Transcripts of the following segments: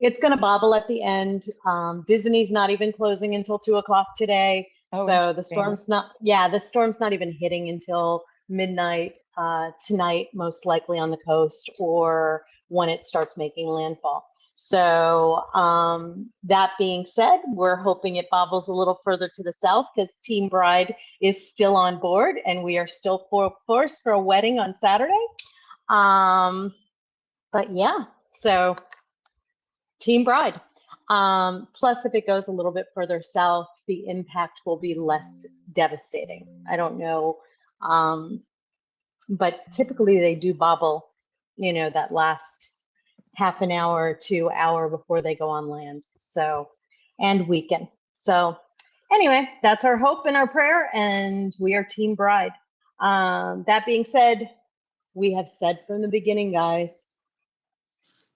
It's going to bobble at the end. Disney's not even closing until 2 o'clock today. Oh, So the interesting. storm's not even hitting until midnight tonight, most likely on the coast or when it starts making landfall. So that being said, we're hoping it bobbles a little further to the south because Team Bride is still on board and we are still full force for a wedding on Saturday. But yeah, so Team Bride. Plus, if it goes a little bit further south, the impact will be less devastating. I don't know. But typically they do bobble, that last half an hour to hour before they go on land. So, and weekend. So anyway, that's our hope and our prayer, and we are Team Bride. That being said, we have said from the beginning, guys,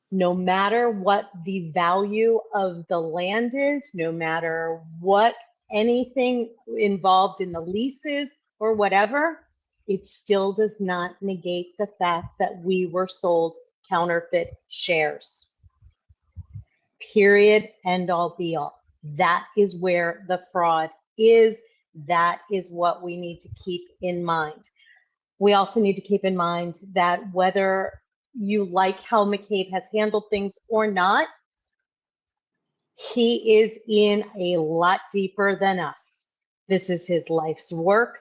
no matter what the value of the land is, no matter what anything involved in the leases or whatever, it still does not negate the fact that we were sold counterfeit shares. Period. End all be all. That is where the fraud is. That is what we need to keep in mind. We also need to keep in mind that whether you like how McCabe has handled things or not, he is in a lot deeper than us. This is his life's work.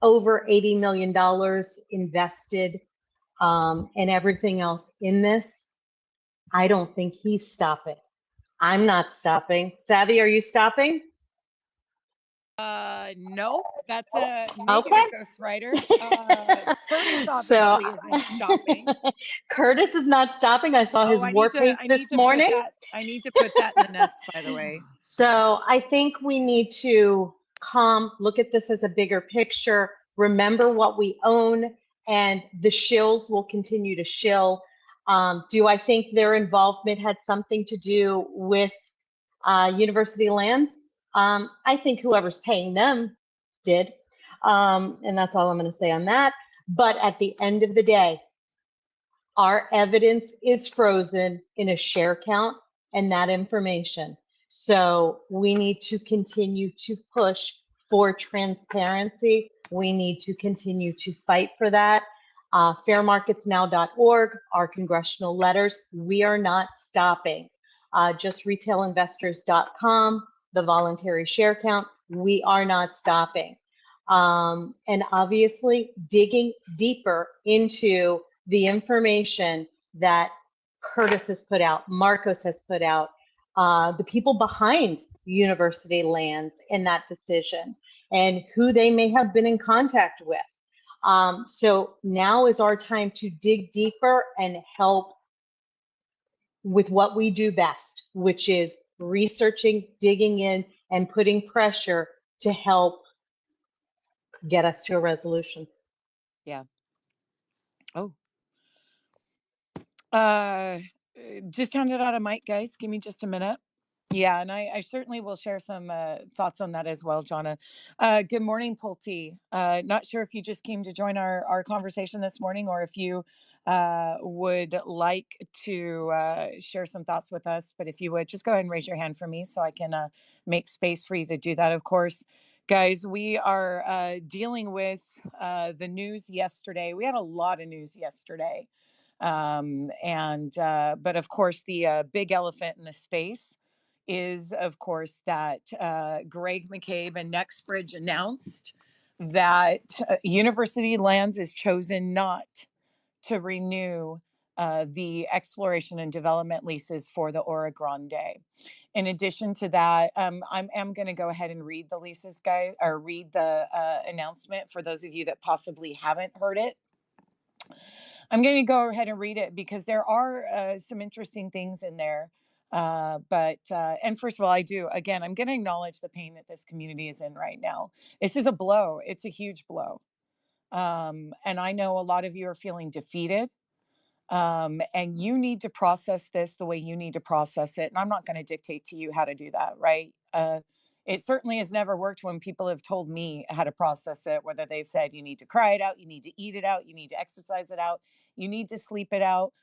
Over $80 million invested and everything else in this. I don't think he's stopping. I'm not stopping. Savvy, are you stopping? No, that's a negative ghostwriter. Curtis obviously isn't stopping. Curtis is not stopping. I saw his war paint this morning. I need to put that in the nest, by the way. So I think we need to look at this as a bigger picture, remember what we own, and the shills will continue to shill. Do I think their involvement had something to do with university lands? I think whoever's paying them did. And that's all I'm going to say on that. But at the end of the day, our evidence is frozen in a share count and that information. So we need to continue to push for transparency. We need to continue to fight for that. Fairmarketsnow.org, our congressional letters, we are not stopping. JustRetailInvestors.com, the voluntary share count, we are not stopping. And obviously digging deeper into the information that Curtis has put out, Marcos has put out, the people behind university lands in that decision and who they may have been in contact with. So now is our time to dig deeper and help with what we do best, which is researching, digging in, and putting pressure to help get us to a resolution. Yeah. Oh. Just handed out a mic, guys. Give me just a minute. Yeah, and I certainly will share some thoughts on that as well, Jonna. Good morning, Pulte. Not sure if you just came to join our conversation this morning or if you would like to share some thoughts with us. But if you would, just go ahead and raise your hand for me so I can make space for you to do that, of course. Guys, we are dealing with the news yesterday. We had a lot of news yesterday. But of course, the big elephant in the space is, of course, that Greg McCabe and Nextbridge announced that University Lands is chosen not to renew the exploration and development leases for the Orogrande. In addition to that, I'm going to go ahead and read the leases, guys, or read the announcement for those of you that possibly haven't heard it. I'm going to go ahead and read it because there are some interesting things in there. And first of all, I'm going to acknowledge the pain that this community is in right now. This is a blow. It's a huge blow. And I know a lot of you are feeling defeated. And you need to process this the way you need to process it. And I'm not going to dictate to you how to do that, right? It certainly has never worked when people have told me how to process it, whether they've said you need to cry it out, you need to eat it out, you need to exercise it out, you need to sleep it out.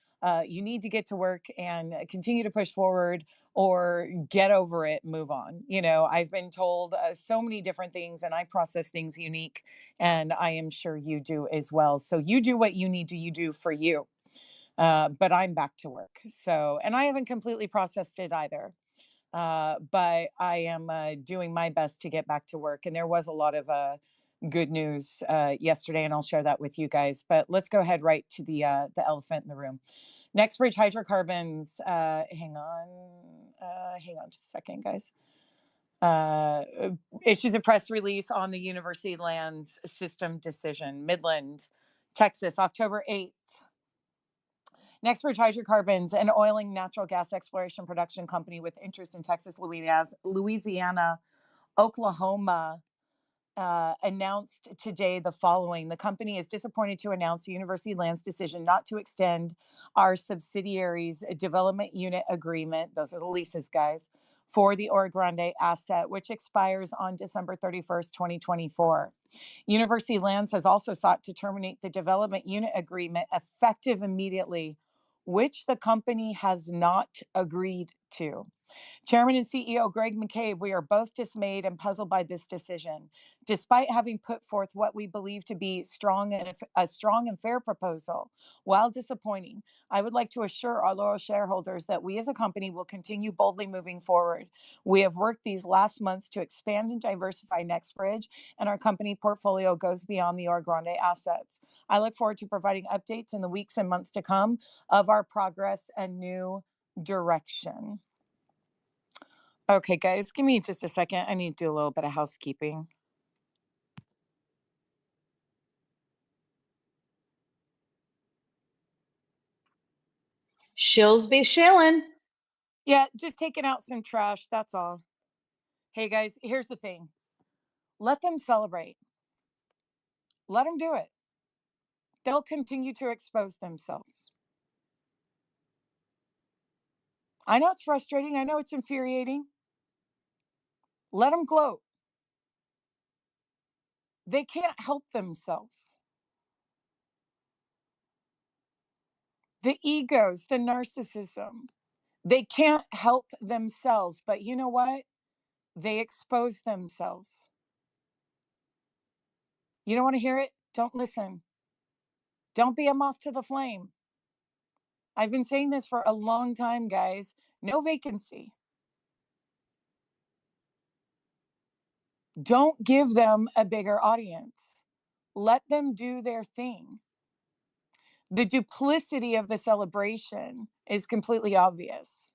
You need to get to work and continue to push forward, or get over it, move on. I've been told so many different things, and I process things unique, and I am sure you do as well. So you do what you need to you do for you. But I'm back to work. So, and I haven't completely processed it either. But I am doing my best to get back to work. And there was a lot of good news yesterday, and I'll share that with you guys. But let's go ahead right to the elephant in the room. Nextbridge Hydrocarbons. Hang on just a second, guys. Issues a press release on the University Lands System decision, Midland, Texas, October 8th. Nextbridge Hydrocarbons, an oil and natural gas exploration production company with interest in Texas, Louisiana, Oklahoma, announced today the following. The company is disappointed to announce the University Lands decision not to extend our subsidiary's development unit agreement, those are the leases, guys, for the Orogrande asset, which expires on December 31st, 2024. University Lands has also sought to terminate the development unit agreement effective immediately, which the company has not agreed to. Chairman and CEO Greg McCabe, we are both dismayed and puzzled by this decision. Despite having put forth what we believe to be a strong and fair proposal, while disappointing, I would like to assure our loyal shareholders that we as a company will continue boldly moving forward. We have worked these last months to expand and diversify Nextbridge, and our company portfolio goes beyond the Orogrande assets. I look forward to providing updates in the weeks and months to come of our progress and new direction. Okay, guys, give me just a second. I need to do a little bit of housekeeping. Shills be shilling. Yeah, just taking out some trash. That's all. Hey, guys, here's the thing. Let them celebrate. Let them do it. They'll continue to expose themselves. I know it's frustrating. I know it's infuriating. Let them gloat. They can't help themselves. The egos, the narcissism, they can't help themselves. But you know what? They expose themselves. You don't want to hear it? Don't listen. Don't be a moth to the flame. I've been saying this for a long time, guys. No vacancy. Don't give them a bigger audience. Let them do their thing. The duplicity of the celebration is completely obvious.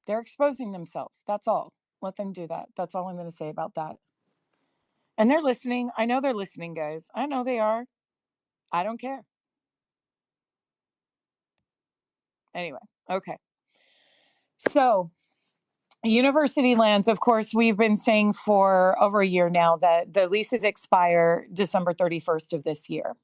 They're exposing themselves. That's all. Let them do that. That's all I'm going to say about that. And they're listening. I know they're listening, guys. I know they are. I don't care. Anyway, okay. So, University Lands, of course, we've been saying for over a year now that the leases expire December 31st of this year.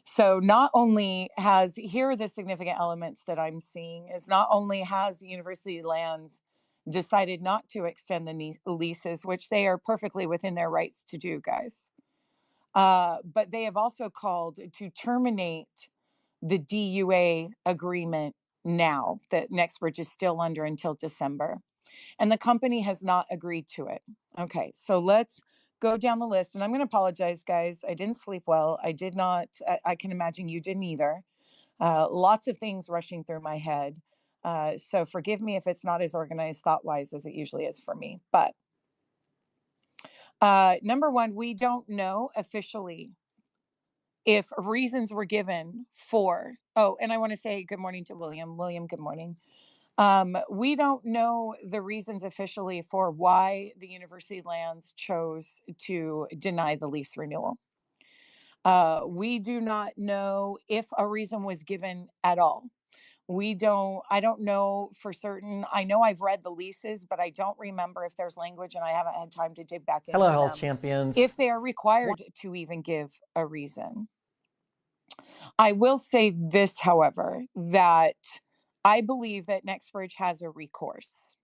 So not only here are the significant elements that I'm seeing, is not only has the University Lands decided not to extend the leases, which they are perfectly within their rights to do, guys, but they have also called to terminate the DUA agreement now that Nextbridge is still under until December. And the company has not agreed to it. Okay, so let's go down the list. And I'm going to apologize, guys. I didn't sleep well. I did not, I can imagine you didn't either. Lots of things rushing through my head. So forgive me if it's not as organized thought-wise as it usually is for me. But number one, we don't know officially if reasons were given for, and I want to say good morning to William. William, good morning. We don't know the reasons officially for why the University Lands chose to deny the lease renewal. We do not know if a reason was given at all. I don't know for certain. I know I've read the leases, but I don't remember if there's language, and I haven't had time to dig back into Hello, health them, champions. if they are required to even give a reason. I will say this, however, that I believe that Nextbridge has a recourse.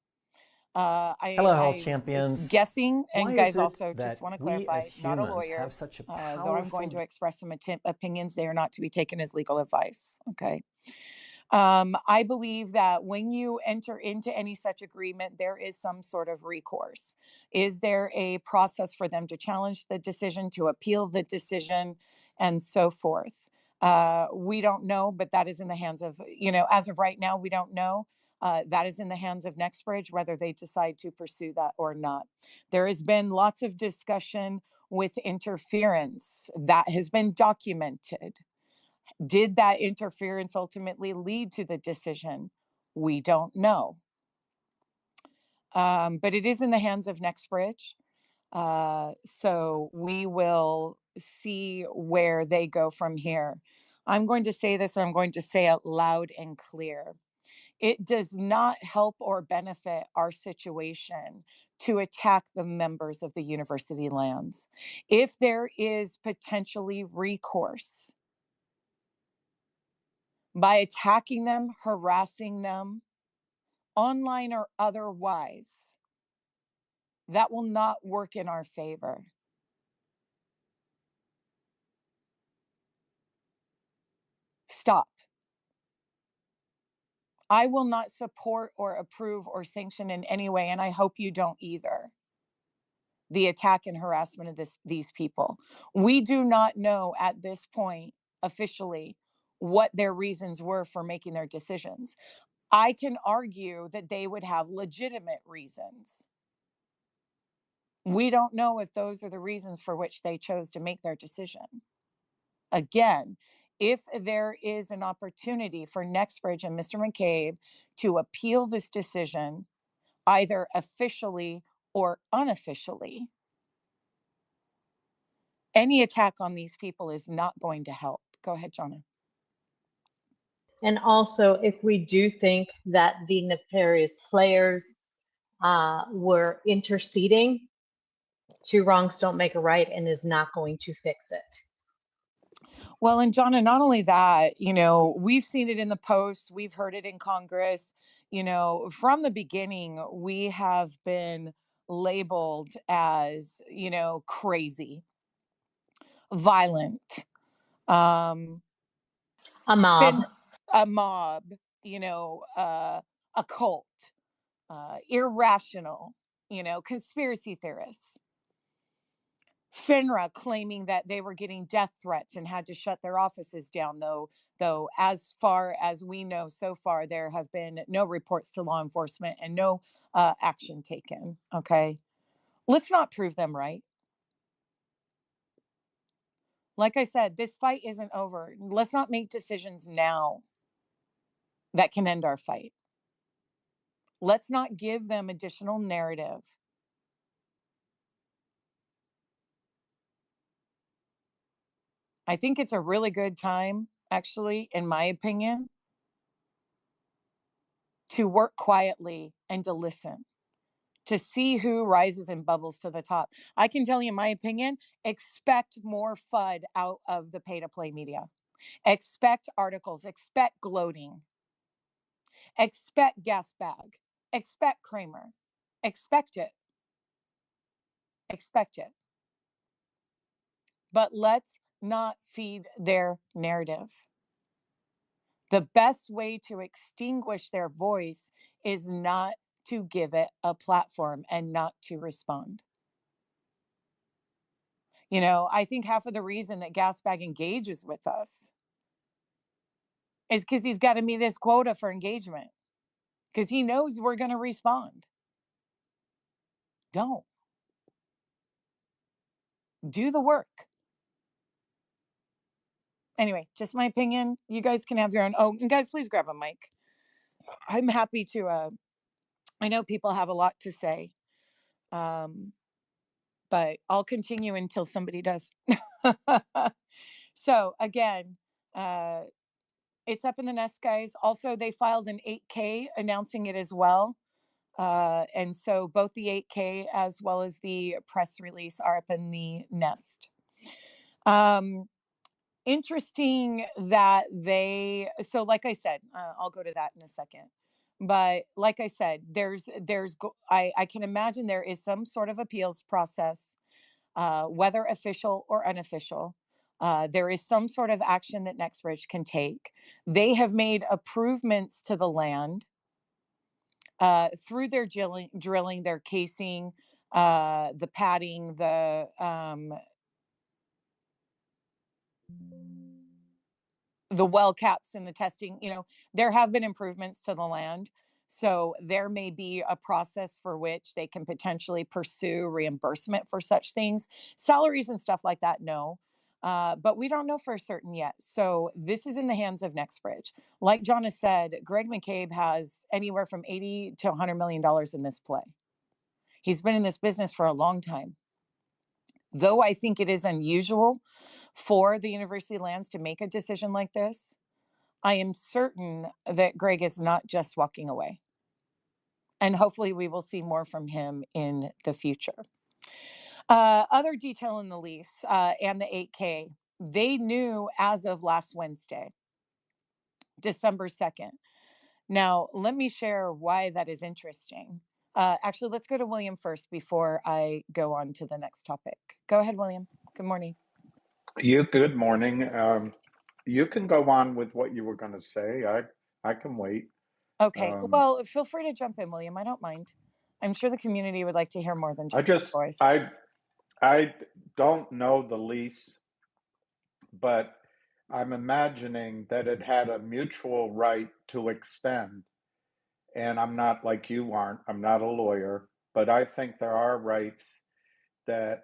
Hello, health I was champions. guessing, Why and is guys, it also just that want to we as clarify, not a humans lawyer, have such a though I'm going powerful to express some opinions. They are not to be taken as legal advice. Okay. I believe that when you enter into any such agreement, there is some sort of recourse. Is there a process for them to challenge the decision, to appeal the decision, and so forth? We don't know, but that is in the hands of, as of right now, we don't know. That is in the hands of NextBridge, whether they decide to pursue that or not. There has been lots of discussion with interference that has been documented. Did that interference ultimately lead to the decision? We don't know. But it is in the hands of NextBridge. So we will see where they go from here. I'm going to say this, and I'm going to say it loud and clear. It does not help or benefit our situation to attack the members of the university lands. If there is potentially recourse by attacking them, harassing them, online or otherwise, that will not work in our favor. Stop. I will not support or approve or sanction in any way, and I hope you don't either, the attack and harassment of these people. We do not know at this point officially what their reasons were for making their decisions. I can argue that they would have legitimate reasons. We don't know if those are the reasons for which they chose to make their decision. Again, if there is an opportunity for NextBridge and Mr. McCabe to appeal this decision, either officially or unofficially, any attack on these people is not going to help. Go ahead, Jonna. And also, if we do think that the nefarious players were interceding, two wrongs don't make a right and is not going to fix it. Well, and Jonna, not only that, we've seen it in the Post, we've heard it in Congress. From the beginning, we have been labeled as, crazy, violent, um, A mob. been a mob, a cult, irrational, conspiracy theorists. FINRA claiming that they were getting death threats and had to shut their offices down, though as far as we know so far, there have been no reports to law enforcement and no action taken. Okay. Let's not prove them right. Like I said, this fight isn't over. Let's not make decisions now that can end our fight. Let's not give them additional narrative. I think it's a really good time, actually, in my opinion, to work quietly and to listen, to see who rises and bubbles to the top. I can tell you my opinion, expect more FUD out of the pay to play media. Expect articles, expect gloating, expect gas bag, expect Kramer, expect it, expect it. But let's not feed their narrative. The best way to extinguish their voice is not to give it a platform and not to respond. I think half of the reason that Gasbag engages with us is because he's got to meet his quota for engagement, because he knows we're going to respond. Don't. Do the work. Anyway, just my opinion. You guys can have your own. Oh, and guys, please grab a mic. I'm happy to, I know people have a lot to say, but I'll continue until somebody does. So again, it's up in the nest, guys. Also, they filed an 8K announcing it as well. And so both the 8K as well as the press release are up in the nest. Interesting that so like I said, I'll go to that in a second. But like I said, I can imagine there is some sort of appeals process, whether official or unofficial. There is some sort of action that Nextbridge can take. They have made improvements to the land through their drilling, their casing, the padding, the well caps and the testing. There have been improvements to the land. So there may be a process for which they can potentially pursue reimbursement for such things. Salaries and stuff like that, no. But we don't know for certain yet. So this is in the hands of Nextbridge. Like John has said, Greg McCabe has anywhere from 80 to $100 million in this play. He's been in this business for a long time. Though I think it is unusual for the university lands to make a decision like this, I am certain that Greg is not just walking away. And hopefully we will see more from him in the future. Other detail in the lease and the 8K, they knew as of last Wednesday, December 2nd. Now, let me share why that is interesting. Actually, let's go to William first before I go on to the next topic. Go ahead, William. Good morning. Good morning. You can go on with what you were going to say. I can wait. Okay. Um, Well, feel free to jump in, William. I don't mind. I'm sure the community would like to hear more than I just just my voice. I don't know the lease, but I'm imagining that it had a mutual right to extend. And I'm not like you aren't. I'm not a lawyer, but I think there are rights that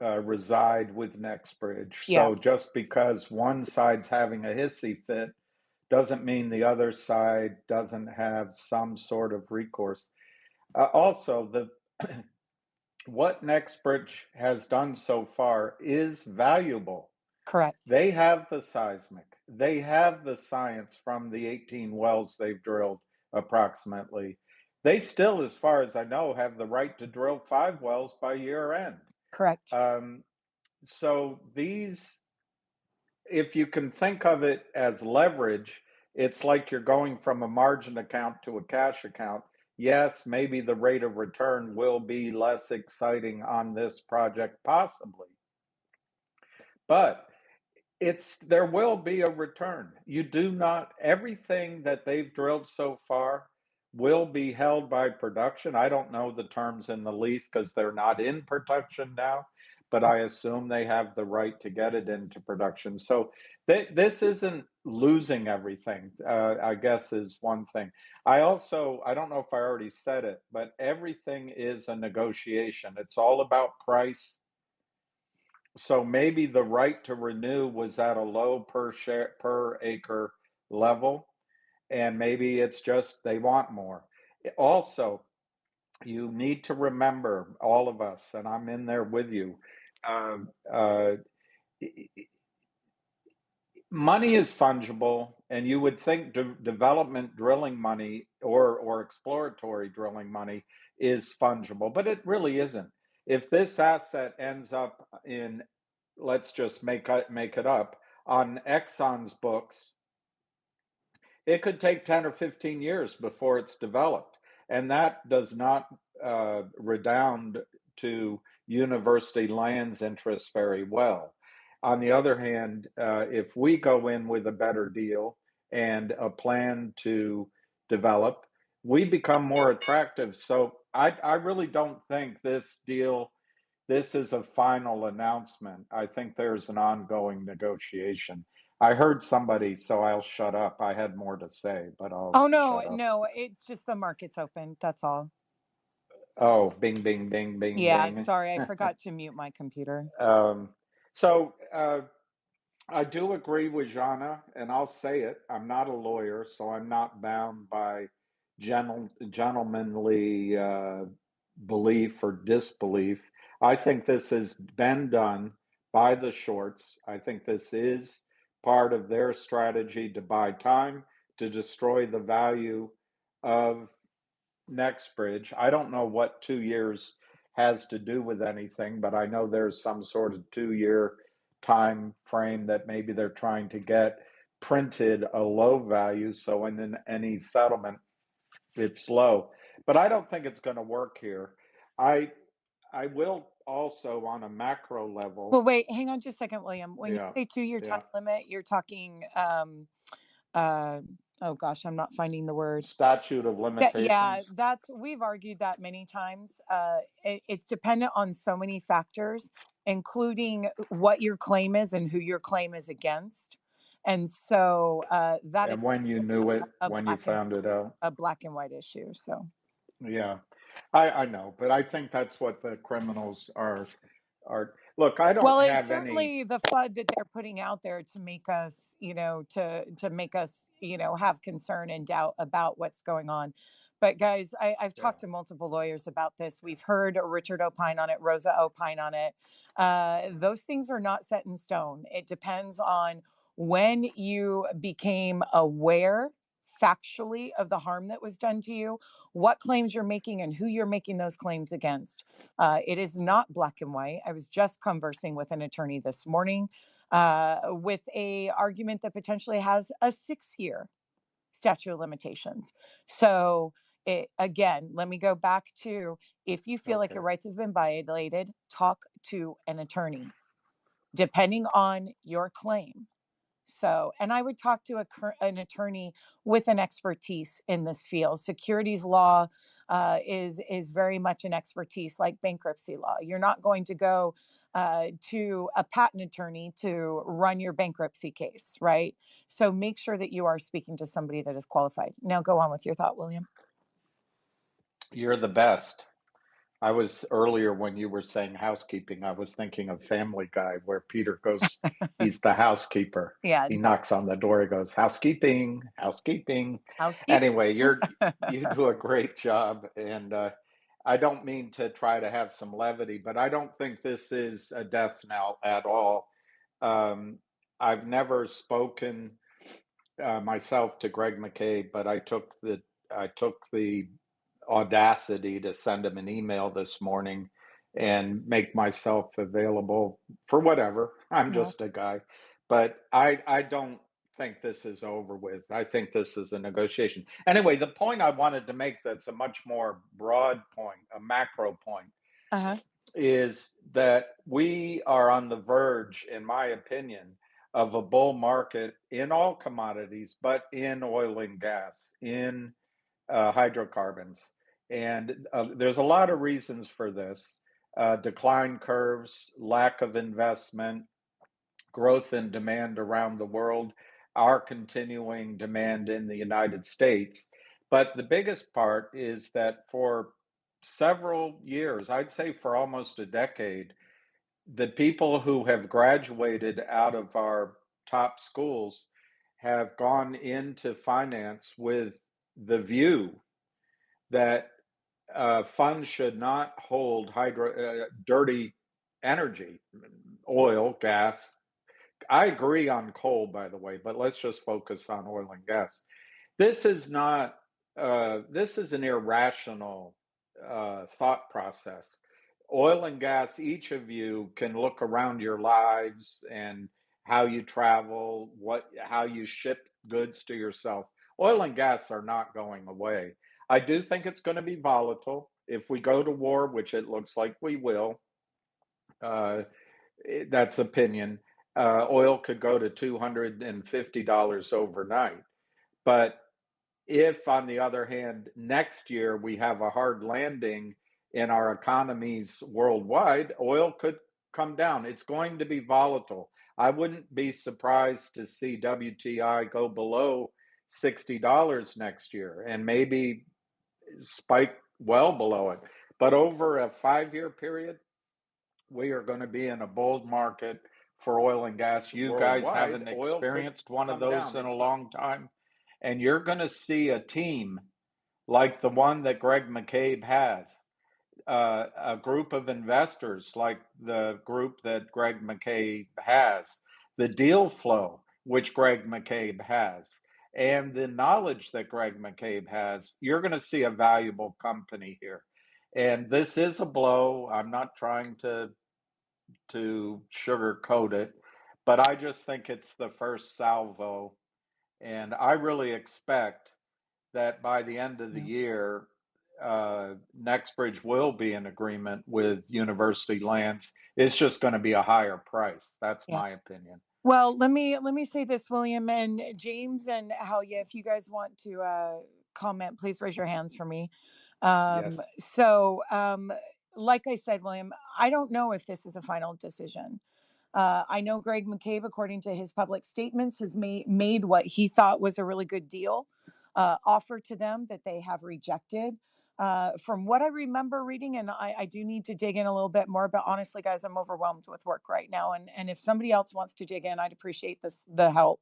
reside with Nextbridge. Yeah, So just because one side's having a hissy fit doesn't mean the other side doesn't have some sort of recourse. Also, the what Nextbridge has done so far is valuable. correct. They have the seismic, they have the science from the 18 wells they've drilled approximately. They still, as far as I know, have the right to drill 5 wells by year end. Correct. Um, so these, if you can think of it as leverage, it's like you're going from a margin account to a cash account. Yes, maybe the rate of return will be less exciting on this project, possibly, but there will be a return. You do not, everything that they've drilled so far will be held by production. I don't know the terms in the lease because they're not in production now, but I assume they have the right to get it into production. So this isn't losing everything, I guess is one thing. I don't know if I already said it, but everything is a negotiation. It's all about price. So maybe the right to renew was at a low per acre level, and maybe it's just they want more. Also, you need to remember, all of us, and I'm in there with you. Uh, uh, Money is fungible, and you would think development drilling money or exploratory drilling money is fungible, but it really isn't. If this asset ends up in, let's just make it up, on Exxon's books, it could take 10 or 15 years before it's developed. And that does not redound to university lands interests very well. On the other hand, if we go in with a better deal and a plan to develop, we become more attractive. So I really don't think this is a final announcement. I think there's an ongoing negotiation. I heard somebody, so I'll shut up. I had more to say, but I'll Oh, no, shut up. no. It's just the market's open. That's all. Oh, bing, bing, bing, bing, Yeah, bing. sorry. I forgot to mute my computer. um, so I do agree with Jana, and I'll say it. I'm not a lawyer, so I'm not bound by gentlemanly belief or disbelief. I think this has been done by the shorts. I think this is part of their strategy to buy time, to destroy the value of Nextbridge. I don't know what 2 years has to do with anything, but I know there's some sort of 2 year time frame that maybe they're trying to get printed a low value. So in any settlement, It's low, but I don't think it's going to work here. I I will also on a macro Well, level. wait, hang on just a second, William. When you Yeah, say 2-year time yeah. limit, you're talking, uh, oh gosh, I'm not finding the word. Statute of That, yeah, limitations. that's we've argued that many times. It's dependent on so many factors, including what your claim is and who your claim is against. And so that And is when you knew it, a when you found it out. black and white issue. So, Yeah, I know, but I think that's what the criminals are. Look, I don't well, it's have any. certainly the FUD that they're putting out there to make us, to make us, have concern and doubt about what's going on. But guys, I've Yeah, talked to multiple lawyers about this. We've heard Richard opine on it, Rosa opine on it. Those things are not set in stone. It depends on when you became aware factually of the harm that was done to you, what claims you're making, and who you're making those claims against. It is not black and white. I was just conversing with an attorney this morning with a argument that potentially has a 6-year statute of limitations. So again, let me go back to, if you feel like okay. your rights have been violated, talk to an attorney, depending on your claim. So, and I would talk to an attorney with an expertise in this field. Securities law is very much an expertise, like bankruptcy law. You're not going to go to a patent attorney to run your bankruptcy case, right? So make sure that you are speaking to somebody that is qualified. Now, go on with your thought, William. You're the best. I was earlier when you were saying housekeeping, I was thinking of Family Guy where Peter goes, he's the housekeeper. Yeah, He knocks on the door, he goes, housekeeping, housekeeping. housekeeping. Anyway, you do a great job, and I don't mean to try to have some levity, but I don't think this is a death knell at all. Um, I've never spoken myself to Greg McCabe, but I took the audacity to send him an email this morning and make myself available for whatever. I'm Yeah. just a guy, but I don't think this is over with. I think this is a negotiation. Anyway, the point I wanted to make, that's a much more broad point, a macro point, Uh-huh. is that we are on the verge, in my opinion, of a bull market in all commodities, but in oil and gas, in hydrocarbons. And there's a lot of reasons for this: decline curves, lack of investment, growth in demand around the world, our continuing demand in the United States. But the biggest part is that for several years, I'd say for almost a decade, the people who have graduated out of our top schools have gone into finance with the view that funds should not hold dirty energy, oil, gas. I agree on coal, by the way, but let's just focus on oil and gas. This is not. This is an irrational thought process. Oil and gas. Each of you can look around your lives and how you travel, how you ship goods to yourself. Oil and gas are not going away. I do think it's going to be volatile. If we go to war, which it looks like we will, uh, that's opinion. Oil could go to $250 overnight. But if, on the other hand, next year we have a hard landing in our economies worldwide, oil could come down. It's going to be volatile. I wouldn't be surprised to see WTI go below $60 next year and maybe spike well below it. But over a 5 year period, we are going to be in a bull market for oil and gas. You guys Worldwide, haven't oil could experienced one of come those down. in a It's long time. And you're going to see a team like the one that Greg McCabe has, a group of investors like the group that Greg McCabe has, the deal flow which Greg McCabe has, and the knowledge that Greg McCabe has. You're going to see a valuable company here. And this is a blow. I'm not trying to sugarcoat it, but I just think it's the first salvo. And I really expect that by the end of the year, Nextbridge will be in agreement with University Lands. It's just going to be a higher price. That's Yeah. my opinion. Well, let me say this, William and James and Halia, if you guys want to comment, please raise your hands for me. Yes. So, like I said, William, I don't know if this is a final decision. I know Greg McCabe, according to his public statements, has made what he thought was a really good deal offer to them that they have rejected. From what I remember reading, and I do need to dig in a little bit more, but honestly, guys, I'm overwhelmed with work right now. And if somebody else wants to dig in, I'd appreciate the help.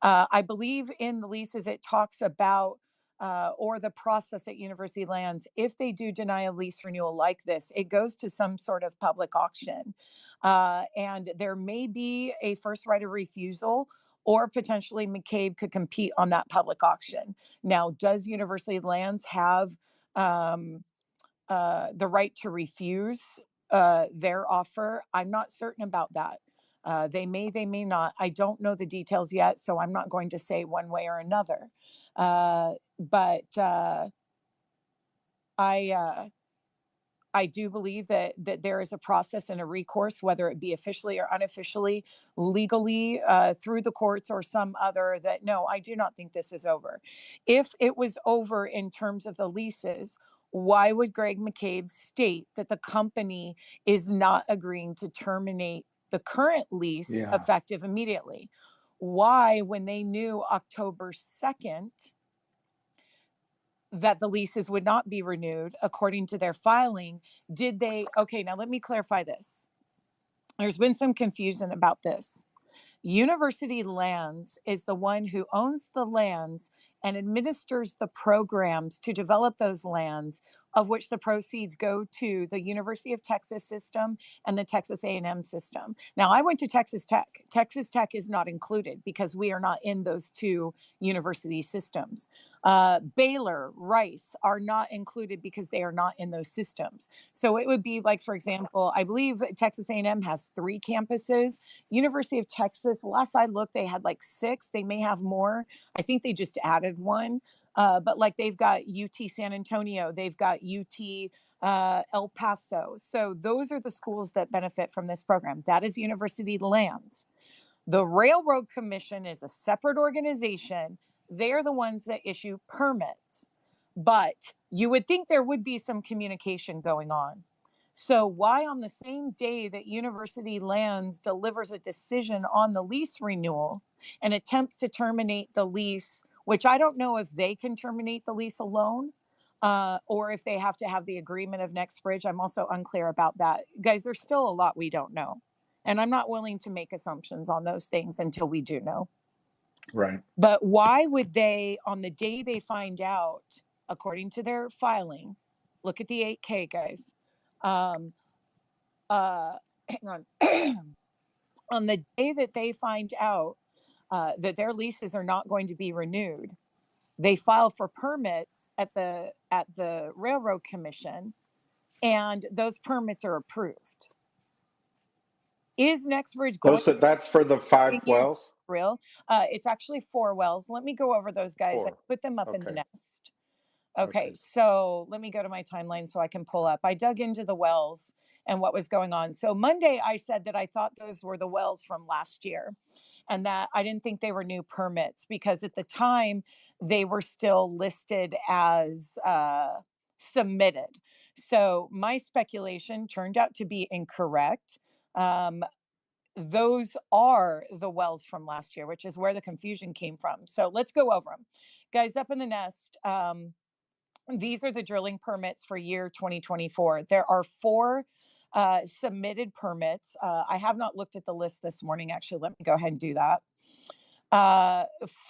I believe in the leases, it talks about or the process at University Lands, if they do deny a lease renewal like this, it goes to some sort of public auction. And there may be a first right of refusal, or potentially McCabe could compete on that public auction. Now, does University Lands have the right to refuse their offer? I'm not certain about that. They may not. I don't know the details yet, so I'm not going to say one way or another. But I do believe that there is a process and a recourse, whether it be officially or unofficially, legally through the courts or some other. That no, I do not think this is over. If it was over in terms of the leases, why would Greg McCabe state that the company is not agreeing to terminate the current lease Yeah. effective immediately? Why, when they knew October 2nd that the leases would not be renewed according to their filing, did they? Okay, now let me clarify this. There's been some confusion about this. University Lands is the one who owns the lands and administers the programs to develop those lands, of which the proceeds go to the University of Texas system and the Texas A&M system. Now, I went to Texas Tech. Texas Tech is not included because we are not in those two university systems. Baylor, Rice are not included because they are not in those systems. So it would be like, for example, I believe Texas A&M has 3 campuses. University of Texas, last I looked, they had like 6. They may have more. I think they just added one. But like they've got UT San Antonio, they've got UT El Paso. So those are the schools that benefit from this program. That is University Lands. The Railroad Commission is a separate organization. They're the ones that issue permits. But you would think there would be some communication going on. So why on the same day that University Lands delivers a decision on the lease renewal and attempts to terminate the lease, which I don't know if they can terminate the lease alone, or if they have to have the agreement of Nextbridge. I'm also unclear about that. Guys, there's still a lot we don't know. And I'm not willing to make assumptions on those things until we do know. Right. But why would they, on the day they find out, according to their filing, look at the 8K, guys. Hang on. On the day that they find out that their leases are not going to be renewed, they file for permits at the Railroad Commission, and those permits are approved. Is Nextbridge going to That's for the 5 continue wells? drill? It's actually 4 wells. Let me go over those, guys. 4. I put them up in the Okay. nest. Okay, so let me go to my timeline so I can pull up. I dug into the wells and what was going on. So Monday, I said that I thought those were the wells from last year and that I didn't think they were new permits because at the time they were still listed as submitted. So my speculation turned out to be incorrect. Those are the wells from last year, which is where the confusion came from. So let's go over them. Guys, up in the nest, these are the drilling permits for year 2024. There are 4 submitted permits. I have not looked at the list this morning. Actually, let me go ahead and do that.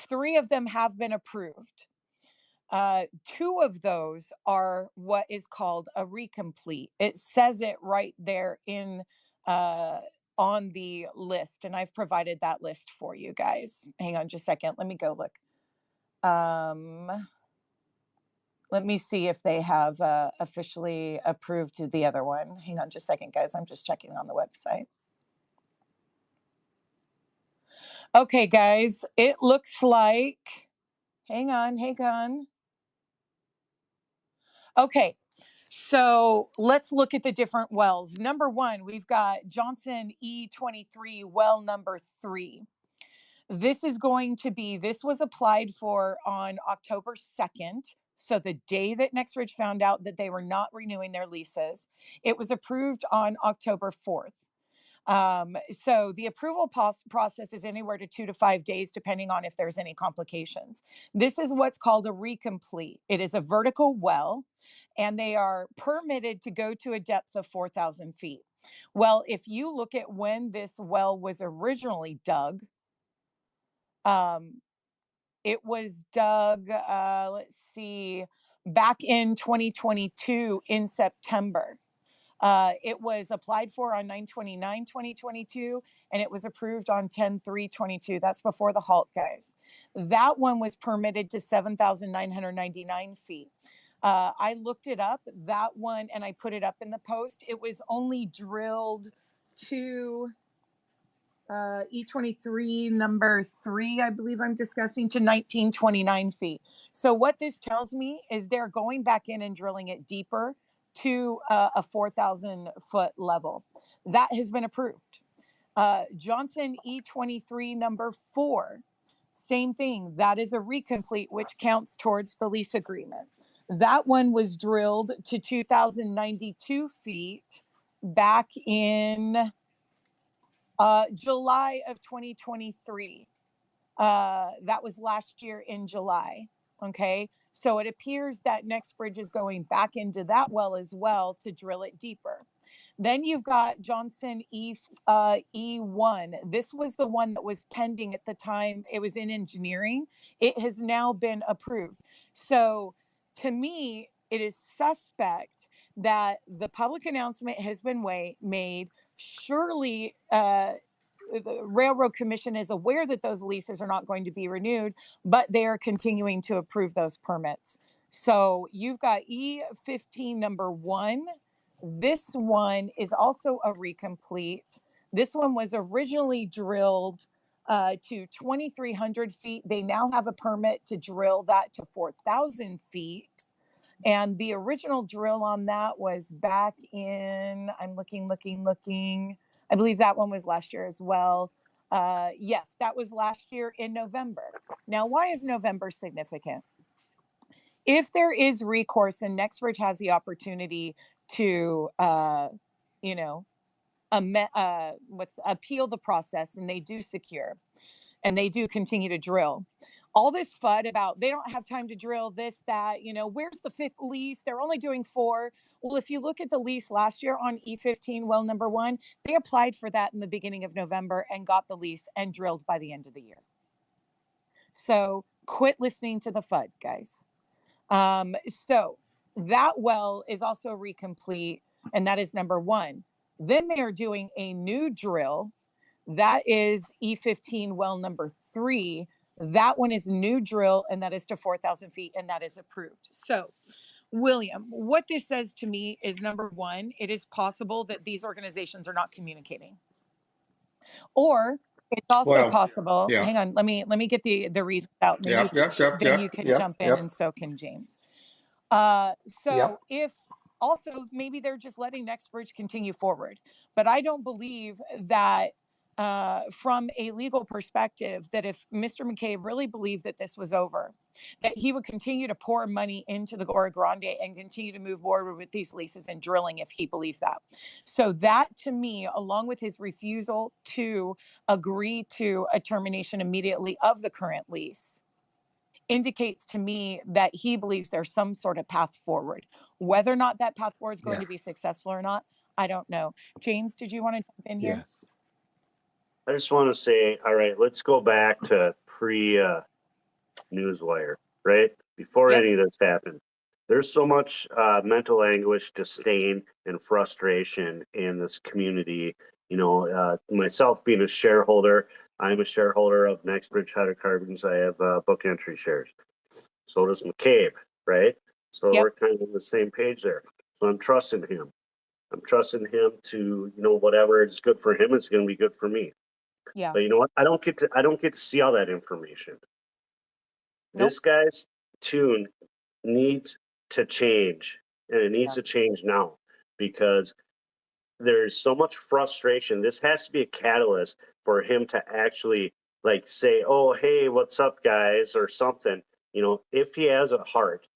3 of them have been approved. 2 of those are what is called a recomplete. It says it right there in on the list, and I've provided that list for you guys. Hang on just a second. Let me go look. Let me see if they have officially approved the other one. Hang on just a second, guys. I'm just checking on the website. Okay, guys, it looks like, hang on. Okay, so let's look at the different wells. Number one, we've got Johnson E23 well number 3. This was applied for on October 2nd. So the day that NextBridge found out that they were not renewing their leases, it was approved on October 4th. So the approval process is anywhere to 2 to 5 days, depending on if there's any complications. This is what's called a recomplete. It is a vertical well, and they are permitted to go to a depth of 4,000 feet. Well, if you look at when this well was originally dug, it was dug, let's see, back in 2022 in September. It was applied for on 9/29/2022, and it was approved on 10/3/22. That's before the halt, guys. That one was permitted to 7,999 feet. I looked it up, that one, and I put it up in the post. It was only drilled to E23 number 3, I believe I'm discussing, to 1929 feet. So what this tells me is they're going back in and drilling it deeper to a 4,000 foot level. That has been approved. Johnson E23 number 4, same thing. That is a recomplete, which counts towards the lease agreement. That one was drilled to 2,092 feet back in July of 2023. That was last year in July. Okay. So it appears that NextBridge is going back into that well as well to drill it deeper. Then you've got Johnson E1. This was the one that was pending at the time. It was in engineering. It has now been approved. So to me, it is suspect that the public announcement has been made. Surely the Railroad Commission is aware that those leases are not going to be renewed, but they are continuing to approve those permits. So you've got E15 number 1. This one is also a recomplete. This one was originally drilled to 2,300 feet. They now have a permit to drill that to 4,000 feet. And the original drill on that was back in, I'm looking. I believe that one was last year as well. Yes, that was last year in November. Now, why is November significant? If there is recourse and NextBridge has the opportunity to, appeal the process, and they do secure, and they do continue to drill. All this FUD about they don't have time to drill this, that, where's the 5th lease? They're only doing 4. Well, if you look at the lease last year on E15 well number 1, they applied for that in the beginning of November and got the lease and drilled by the end of the year. So quit listening to the FUD, guys. So that well is also recomplete, and that is number 1. Then they are doing a new drill. That is E15 well number 3. That one is new drill, and that is to 4,000 feet, and that is approved. So, William, what this says to me is, number 1, it is possible that these organizations are not communicating. Or it's also possible. yeah. Hang on, let me get the reasons out, and then you can jump in, and so can James. So if also maybe they're just letting NextBridge continue forward, but I don't believe that from a legal perspective, that if Mr. McCabe really believed that this was over, that he would continue to pour money into the Orogrande and continue to move forward with these leases and drilling if he believed that. So that, to me, along with his refusal to agree to a termination immediately of the current lease, indicates to me that he believes there's some sort of path forward. Whether or not that path forward is going to be successful or not, I don't know. James, did you want to jump in here? Yes. I just want to say, all right, let's go back to pre-Newswire, right? Before any of this happened. There's so much mental anguish, disdain, and frustration in this community. Myself being a shareholder, I'm a shareholder of NextBridge Hydrocarbons. I have book entry shares. So does McCabe, right? So we're kind of on the same page there. So I'm trusting him. I'm trusting him to, whatever is good for him is going to be good for me. Yeah. But you know what? I don't get to see all that information. Nope. This guy's tune needs to change, and it needs to change now because there's so much frustration. This has to be a catalyst for him to actually like say, "Oh, hey, what's up, guys?" or something. If he has a heart,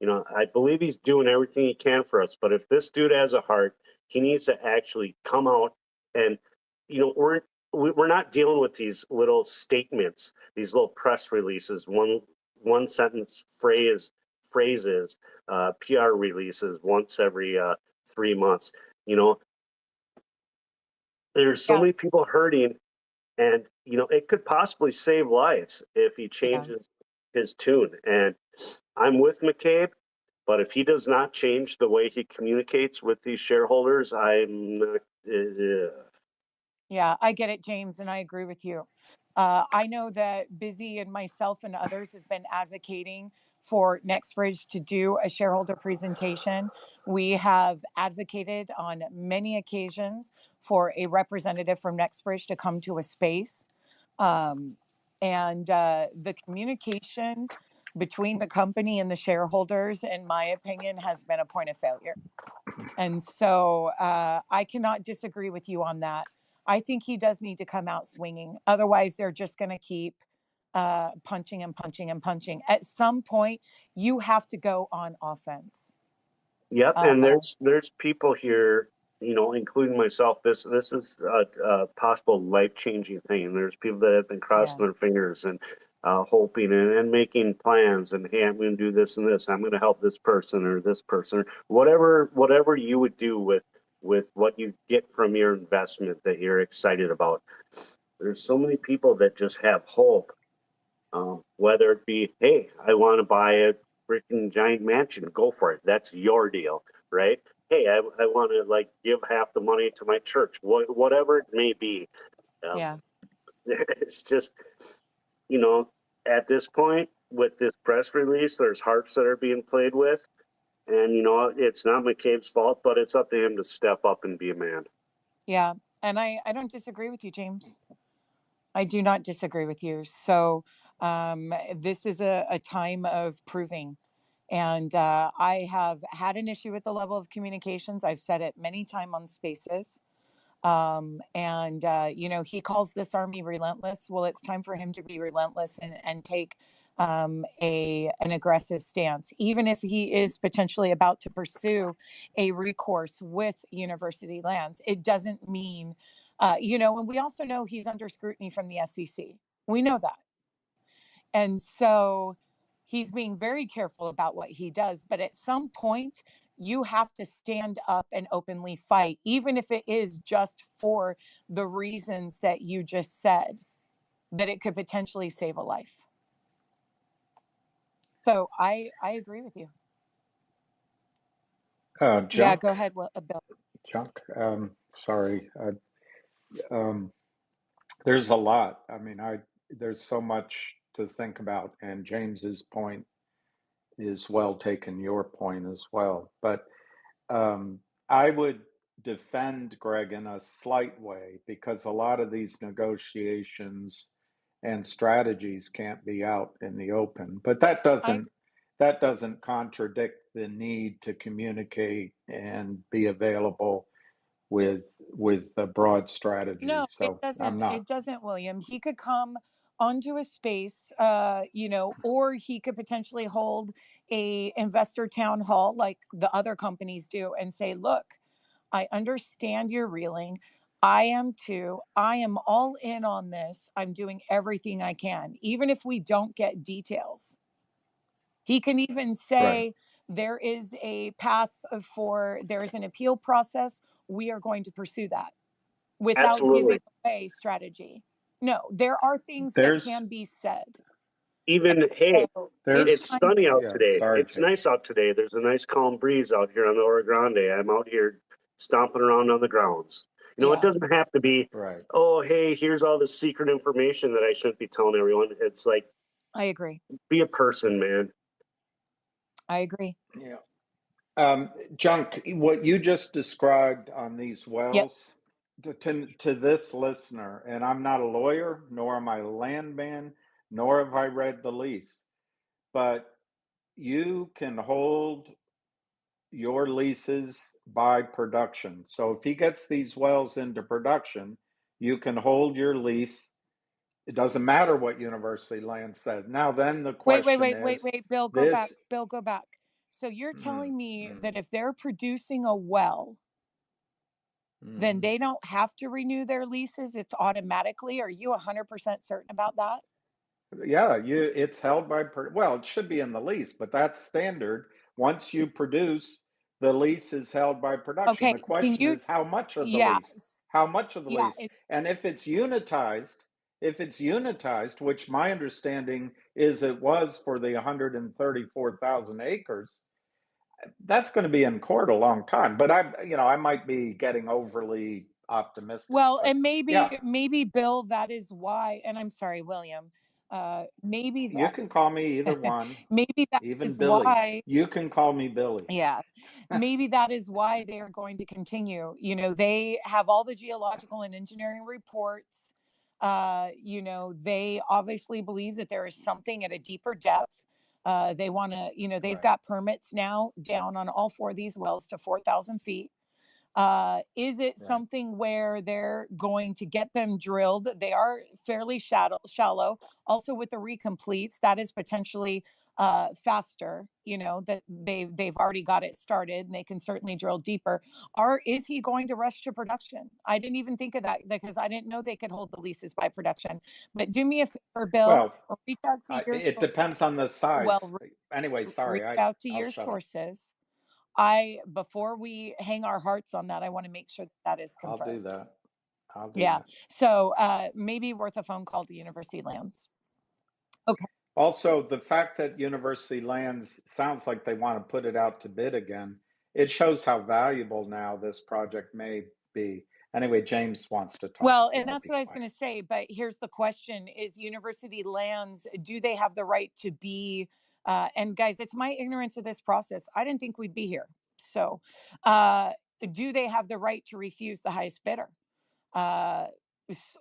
I believe he's doing everything he can for us. But if this dude has a heart, he needs to actually come out and, we're not dealing with these little statements, these little press releases, one sentence phrases, PR releases once every 3 months. You know, there's so Yeah. many people hurting, and it could possibly save lives if he Yeah. changes his tune. And I'm with McCabe, but if he does not change the way he communicates with these shareholders, I'm not. Yeah, I get it, James, and I agree with you. I know that Busy and myself and others have been advocating for NextBridge to do a shareholder presentation. We have advocated on many occasions for a representative from NextBridge to come to a space. And the communication between the company and the shareholders, in my opinion, has been a point of failure. And so I cannot disagree with you on that. I think he does need to come out swinging. Otherwise, they're just going to keep punching and punching and punching. At some point, you have to go on offense. Yep, Uh, and there's people here, including myself. This is a possible life-changing thing. There's people that have been yeah, crossing their fingers and hoping and making plans, and hey, I'm going to do this and this. I'm going to help this person or this person, or whatever you would do with what you get from your investment that you're excited about. There's so many people that just have hope. Whether it be, hey, I want to buy a freaking giant mansion, go for it. That's your deal, right? Hey, I want to like give half the money to my church, whatever it may be. Um, yeah. it's just, you know, at this point with this press release, there's hearts that are being played with. And, it's not McCabe's fault, but it's up to him to step up and be a man. Yeah. And I don't disagree with you, James. I do not disagree with you. So this is a time of proving. And I have had an issue with the level of communications. I've said it many times on spaces. And he calls this army relentless. Well, it's time for him to be relentless and take an aggressive stance, even if he is potentially about to pursue a recourse with university lands. It doesn't mean, and we also know he's under scrutiny from the SEC. We know that. And so he's being very careful about what he does. But at some point, you have to stand up and openly fight, even if it is just for the reasons that you just said, that it could potentially save a life. So I agree with you. Yeah, Junk, go ahead, Bill. junk. Sorry. There's a lot. I mean, there's so much to think about, and James's point is well taken. Your point as well, but um, I would defend Greg in a slight way because a lot of these negotiations and strategies can't be out in the open. But I that doesn't contradict the need to communicate and be available with a broad strategy. No, it So I'm doesn't. not. It doesn't, William. He could come onto a space, or he could potentially hold a investor town hall like the other companies do and say, look, I understand you're reeling. I am too. I am all in on this. I'm doing everything I can, even if we don't get details. He can even Right. say there is a path there is an appeal process. We are going to pursue that without giving Absolutely. away strategy. No, there are things that There's can be said. Even, hey, So it's there's it's time. sunny out yeah, today. sorry, It's Jake. nice out today. There's a nice calm breeze out here on the Orogrande. I'm out here stomping around on the grounds. It Yeah, doesn't have to be, Right. oh, hey, here's all this secret information that I shouldn't be telling everyone. It's like, I agree. be a person, man. I agree. Yeah. Junk, what you just described on these Yep. wells to this listener, and I'm not a lawyer, nor am I a landman, nor have I read the lease, but you can hold your leases by production. So if he gets these wells into production, you can hold your lease. It doesn't matter what University Land says. Now, then the Wait, wait, question wait, wait, is wait, Bill, go back. this. Bill, go back. So you're Mm, telling me mm, that if they're producing a well, then mm. they don't have to renew their leases? It's automatically. Are you 100% certain about that? Yeah, it's held by, well, it should be in the lease, but that's standard. Once you produce, the lease is held by production. Okay, The can question you is how much of the yeah, lease? How much of the yeah, lease? it's And if it's unitized, which my understanding is it was for the 134,000 acres, that's going to be in court a long time. But I might be getting overly optimistic, well, but and yeah, maybe Bill, that is why, and I'm sorry, William, maybe you can call me either one, maybe that even is Billy. why. You can call me Billy. Yeah. Maybe that is why they are going to continue. They have all the geological and engineering reports. They obviously believe that there is something at a deeper depth. They want to, they've Right. got permits now down on all four of these wells to 4,000 feet. Is it Right. something where they're going to get them drilled? They are fairly shallow. Also, with the recompletes, that is potentially faster. That they've already got it started, and they can certainly drill deeper. Or is he going to rush to production? I didn't even think of that because I didn't know they could hold the leases by production. But do me a favor, Bill, Well, reach out to your it depends on the size. well, Anyway, reach sorry, out to I'll your shut up. sources. Before we hang our hearts on that, I want to make sure that is I'll do confirmed. that. I'll do Yeah. that. So maybe worth a phone call to University Lands. Okay. Also, the fact that University Lands sounds like they want to put it out to bid again, it shows how valuable now this project may be. Anyway, James wants to talk, Well, so and I'll that's be what I was going quiet. to say. But here's the question: is University Lands, do they have the right to be? And guys, it's my ignorance of this process. I didn't think we'd be here. So, uh, do they have the right to refuse the highest bidder? uh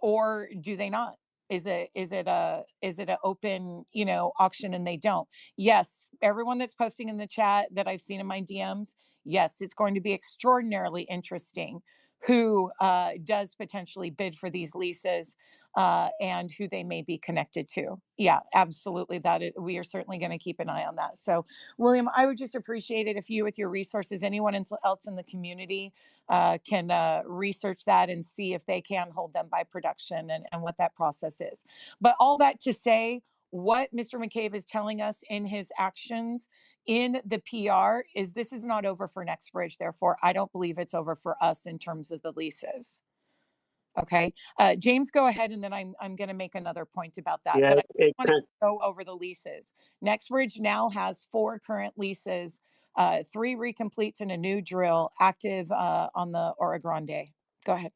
or do they not? Is it a open auction and they don't? Yes, everyone that's posting in the chat that I've seen in my DMs, yes, it's going to be extraordinarily interesting who does potentially bid for these leases, and who they may be connected to. Yeah, absolutely, we are certainly going to keep an eye on that. So William, I would just appreciate it if you, with your resources, anyone else in the community, can research that and see if they can hold them by production, and what that process is. But all that to say, what Mr. McCabe is telling us in his actions in the PR is this is not over for Nextbridge. Therefore, I don't believe it's over for us in terms of the leases. Okay. James, go ahead, and then I'm going to make another point about that. Yeah, But I it want to kind go over the leases. Nextbridge now has 4 current leases, 3 recompletes, and a new drill active on the Orogrande. Go ahead.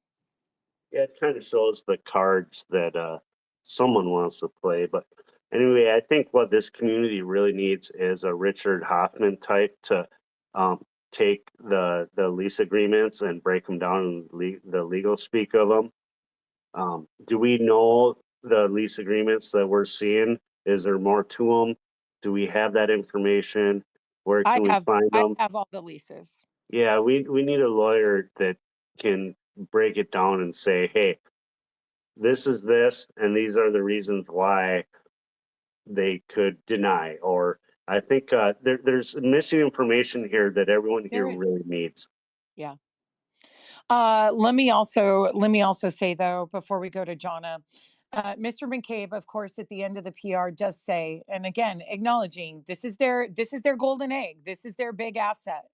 yeah, it kind of shows the cards that someone wants to play. But anyway, I think what this community really needs is a Richard Hoffman type to take the lease agreements and break them down in the legal speak of them. Do we know the lease agreements that we're seeing? Is there more to them? Do we have that information? Where I can we have find I them? have all the leases. Yeah, we need a lawyer that can break it down and say, hey, this is this, and these are the reasons why they could deny. Or I think there's missing information here that everyone here There is. really needs. Yeah. Let me also say, though, before we go to Jonna, Mr. McCabe, of course, at the end of the PR does say, and again, acknowledging this is their golden egg, this is their big asset.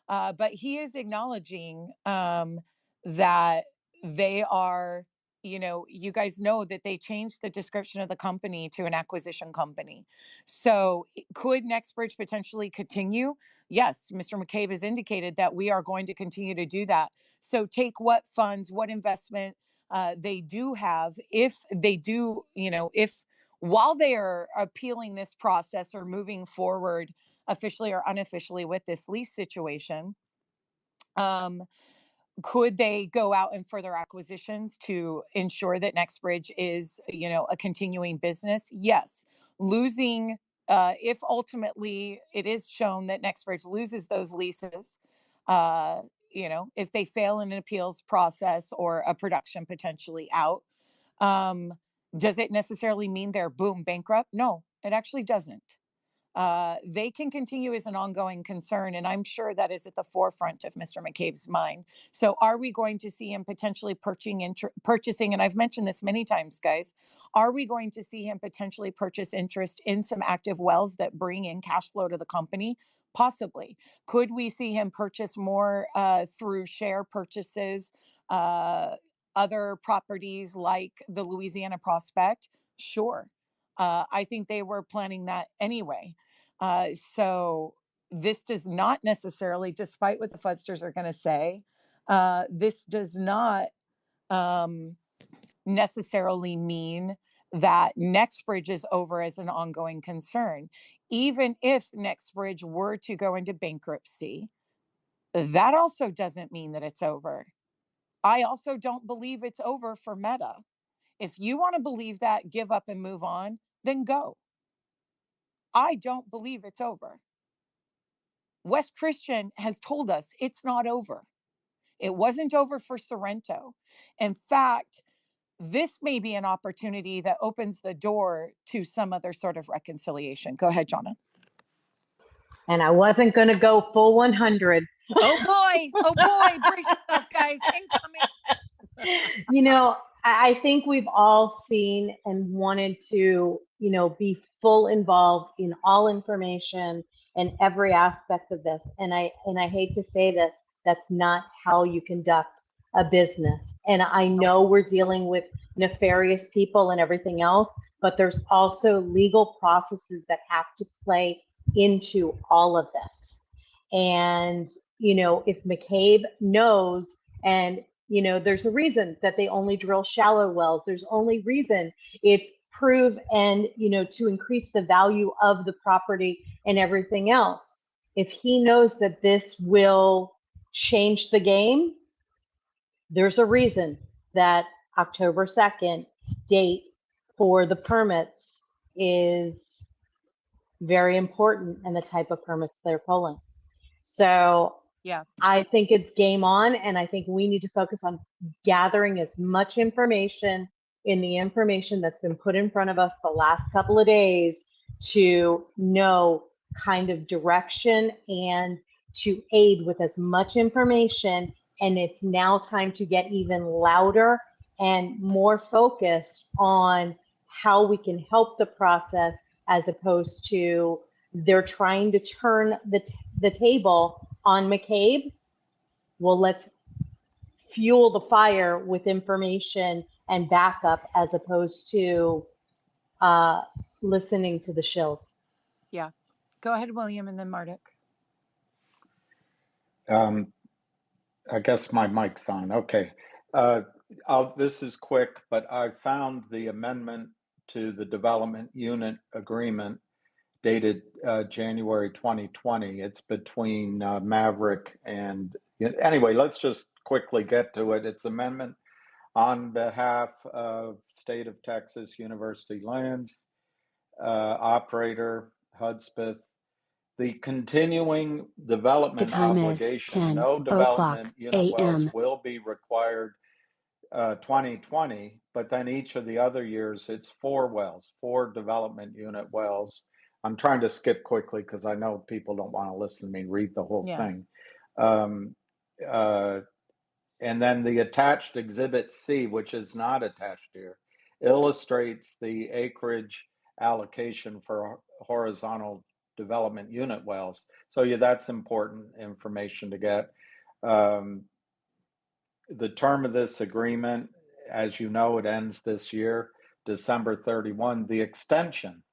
But he is acknowledging that they are, you guys know that they changed the description of the company to an acquisition company. So could Nextbridge potentially continue? Yes, Mr. McCabe has indicated that we are going to continue to do that. So take what funds, what investment they do have, if they do, if while they are appealing this process or moving forward officially or unofficially with this lease situation, um, could they go out and further acquisitions to ensure that Nextbridge is, a continuing business? Yes. Losing if ultimately it is shown that Nextbridge loses those leases, uh, if they fail in an appeals process or a production potentially out, um, does it necessarily mean they're boom bankrupt? No, it actually doesn't. They can continue as an ongoing concern. And I'm sure that is at the forefront of Mr. McCabe's mind. So, are we going to see him potentially purchasing? And I've mentioned this many times, guys. Are we going to see him potentially purchase interest in some active wells that bring in cash flow to the company? Possibly. Could we see him purchase more through share purchases, other properties like the Louisiana prospect? Sure. I think they were planning that anyway. So this does not necessarily, despite what the Fudsters are going to say, this does not necessarily mean that Nextbridge is over as an ongoing concern. Even if Nextbridge were to go into bankruptcy, that also doesn't mean that it's over. I also don't believe it's over for Meta. If you want to believe that, give up and move on, then go. I don't believe it's over. Wes Christian has told us it's not over. It wasn't over for Sorrento. In fact, this may be an opportunity that opens the door to some other sort of reconciliation. Go ahead, Jonna. And I wasn't going to go full 100. Oh boy, brace yourself, guys. Incoming. I think we've all seen and wanted to, be full involved in all information and every aspect of this. And I hate to say this, that's not how you conduct a business. And I know we're dealing with nefarious people and everything else, but there's also legal processes that have to play into all of this. And, if McCabe knows, and there's a reason that they only drill shallow wells. There's only reason it's prove and, to increase the value of the property and everything else. If he knows that this will change the game, there's a reason that October 2nd date for the permits is very important, and the type of permits they're pulling. So Yeah. I think it's game on, and I think we need to focus on gathering as much information in the information that's been put in front of us the last couple of days to know kind of direction and to aid with as much information. And it's now time to get even louder and more focused on how we can help the process, as opposed to they're trying to turn the table on McCabe. Well, let's fuel the fire with information and backup, as opposed to listening to the shills. Yeah. Go ahead, William, and then Marduk. I guess my mic's on. Okay. This is quick, but I found the amendment to the development unit agreement dated January 2020. It's between Maverick and, anyway, let's just quickly get to it. It's amendment on behalf of State of Texas University Lands, operator Hudspeth. The continuing development obligation, no development unit wells will be required 2020, but then each of the other years, it's 4 wells, 4 development unit wells. I'm trying to skip quickly because I know people don't want to listen to me read the whole thing. And then the attached Exhibit C, which is not attached here, illustrates the acreage allocation for horizontal development unit wells. So yeah, that's important information to get. The term of this agreement, as you know, it ends this year, December 31. The extension,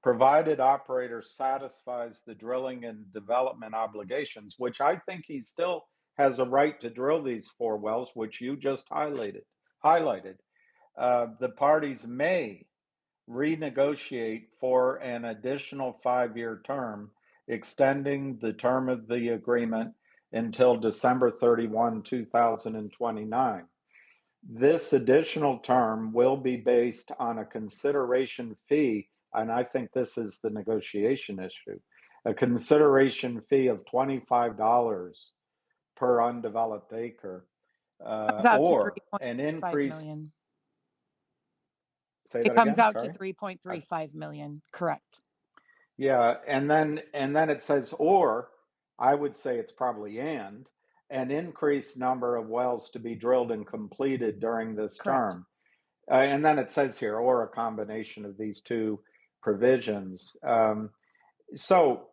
provided operator satisfies the drilling and development obligations, which I think he still has a right to drill these 4 wells, which you just highlighted. The parties may renegotiate for an additional 5-year term, extending the term of the agreement until December 31, 2029. This additional term will be based on a consideration fee and I think this is the negotiation issue, a consideration fee of $25 per undeveloped acre, Comes out to or an 3.5 increase. million. Say It that comes again. out to Sorry. 3.35 million. Correct. Yeah, and then it says, or I would say it's probably and an increased number of wells to be drilled and completed during this Correct. term. And then it says here, or a combination of these two provisions. So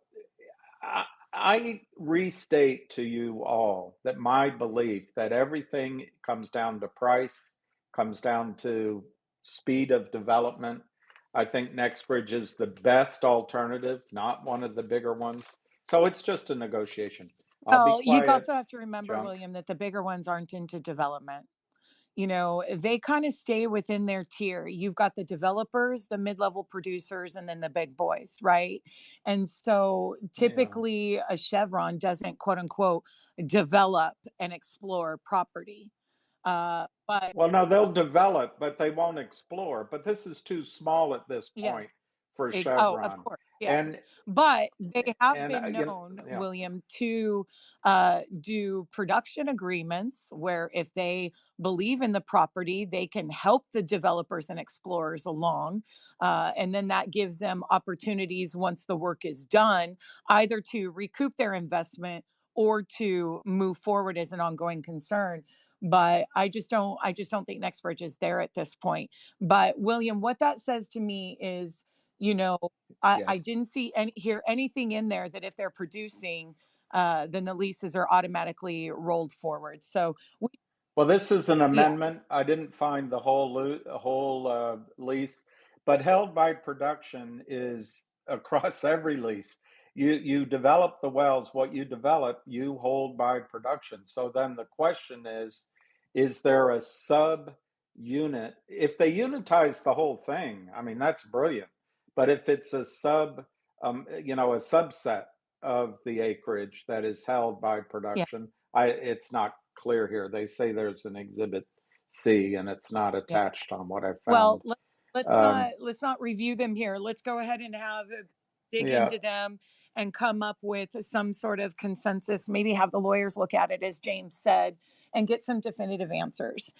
I restate to you all that my belief that everything comes down to price, comes down to speed of development. I think NextBridge is the best alternative, not one of the bigger ones. So it's just a negotiation. I'll be Well, you quiet, also have to remember, Junk. William, that the bigger ones aren't into development. You know, they kind of stay within their tier. You've got the developers, the mid-level producers, and then the big boys, right? And so Yeah. typically a Chevron doesn't quote unquote develop and explore property. But Well, no, they'll develop, but they won't explore. But this is too small at this point yes, for oh, of Chevron. course, yeah. And But they have and been you know, known, yeah. William, to do production agreements where if they believe in the property, they can help the developers and explorers along. And then that gives them opportunities once the work is done, either to recoup their investment or to move forward as an ongoing concern. But I just don't think NextBridge is there at this point. But William, what that says to me is, you know, I Yes. didn't hear anything in there that if they're producing, then the leases are automatically rolled forward. So Well, this is an yeah, amendment. I didn't find the whole lease, but held by production is across every lease. You develop the wells. What you develop, you hold by production. So then the question is there a sub unit? If they unitize the whole thing, I mean that's brilliant. But if it's a a subset of the acreage that is held by yeah, production, it's not clear here. They say there's an exhibit C and it's not yeah. attached on what I Well, found. let's Um, not review them here. Let's go ahead and dig yeah. into them and come up with some sort of consensus. Maybe have the lawyers look at it, as James said, and get some definitive answers.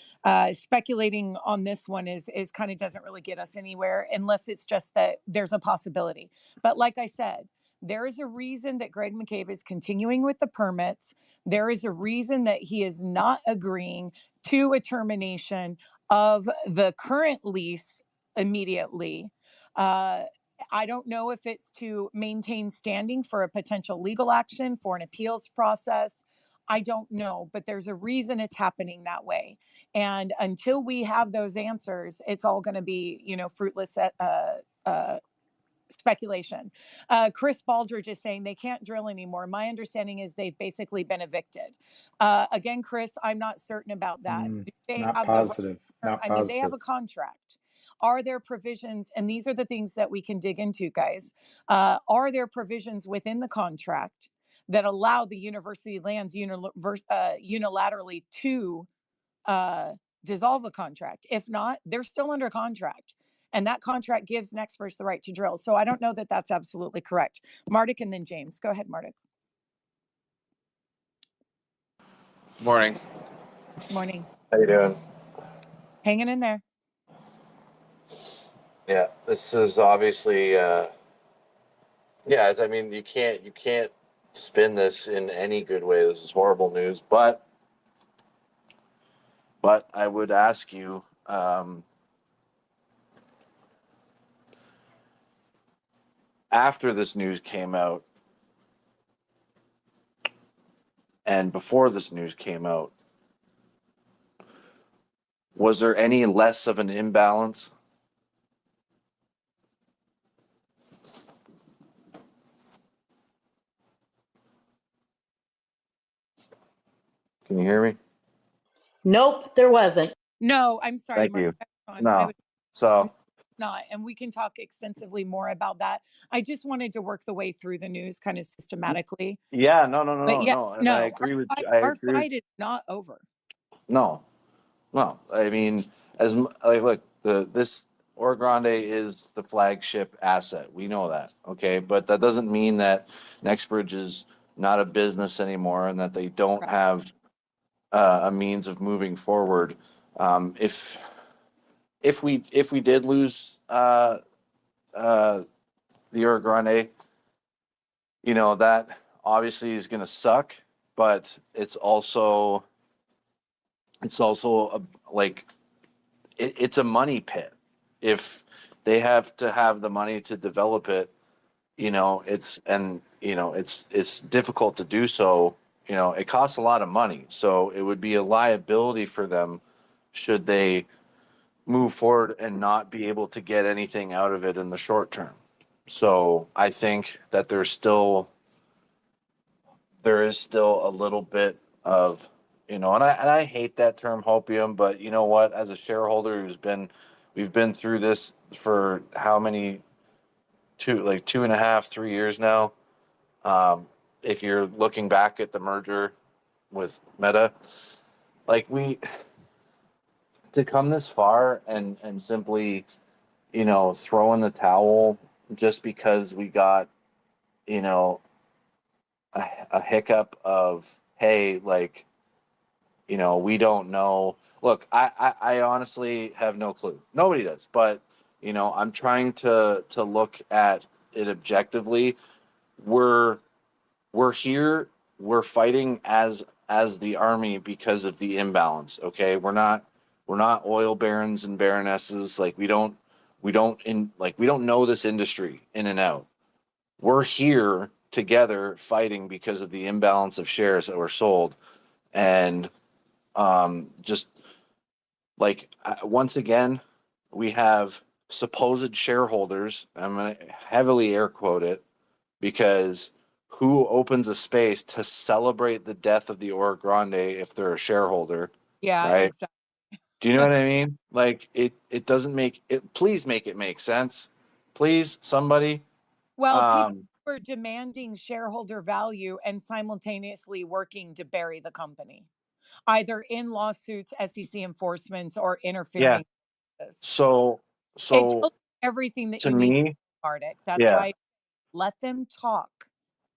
Speculating on this one is kind of doesn't really get us anywhere unless it's just that there's a possibility. But like I said, there is a reason that Greg McCabe is continuing with the permits. There is a reason that he is not agreeing to a termination of the current lease immediately. Uh, I don't know if it's to maintain standing for a potential legal action, for an appeals process. I don't know, but there's a reason it's happening that way. And until we have those answers, it's all going to be, fruitless speculation. Chris Baldridge is saying they can't drill anymore. My understanding is they've basically been evicted. Again, Chris, I'm not certain about that. Do they Not have the right? positive. Not I mean, they have positive. a contract. Are there provisions? And these are the things that we can dig into, guys. Are there provisions within the contract that allow the university lands unilaterally to uh, dissolve a contract? If not, they're still under contract. And that contract gives NextBridge the right to drill. So I don't know that that's absolutely correct. Mardik and then James. Go ahead, Mardik. Morning. Morning. How you doing? Hanging in there. Yeah, this is obviously I mean you can't spin this in any good way. This is horrible news, but I would ask you after this news came out and before this news came out, was there any less of an imbalance? Can you hear me? Nope, there wasn't. No, I'm sorry, Thank Mardik. you. I No. was So not, and we can talk extensively more about that. I just wanted to work the way through the news kind of systematically. yeah, But yeah, no, and I no, agree with our fight is not over. no. I mean, look, Orogrande is the flagship asset. We know that, okay? But that doesn't mean that Nextbridge is not a business anymore and that they don't Correct. have a means of moving forward. If we did lose the Orogrande, that obviously is going to suck, but it's also like it's a money pit. If they have to have the money to develop it, it's difficult to do so. It costs a lot of money, so it would be a liability for them should they move forward and not be able to get anything out of it in the short term. So I think that there is still a little bit of, and I hate that term hopium, but you know what? As a shareholder we've been through this for how many, 2.5, 3 years now. If you're looking back at the merger with Meta, like to come this far and simply, throw in the towel just because we got, you know, a hiccup of, hey, like, we don't know. Look, I honestly have no clue. Nobody does, but I'm trying to look at it objectively. We're we're here. We're fighting as the army because of the imbalance. Okay, we're not oil barons and baronesses. Like we don't know this industry in and out. We're here together fighting because of the imbalance of shares that were sold, and just like once again, we have supposed shareholders. I'm going to heavily air quote it because who opens a space to celebrate the death of the Orogrande if they're a shareholder, Yeah, right? exactly. Do you know what I mean? Like it doesn't make it. Please make it make sense. Please, somebody. Well, people Um, were demanding shareholder value and simultaneously working to bury the company, either in lawsuits, SEC enforcements, or yeah. interfering with this. So It so tells you everything that to you need to me, know, Bardic. That's yeah. why let them talk.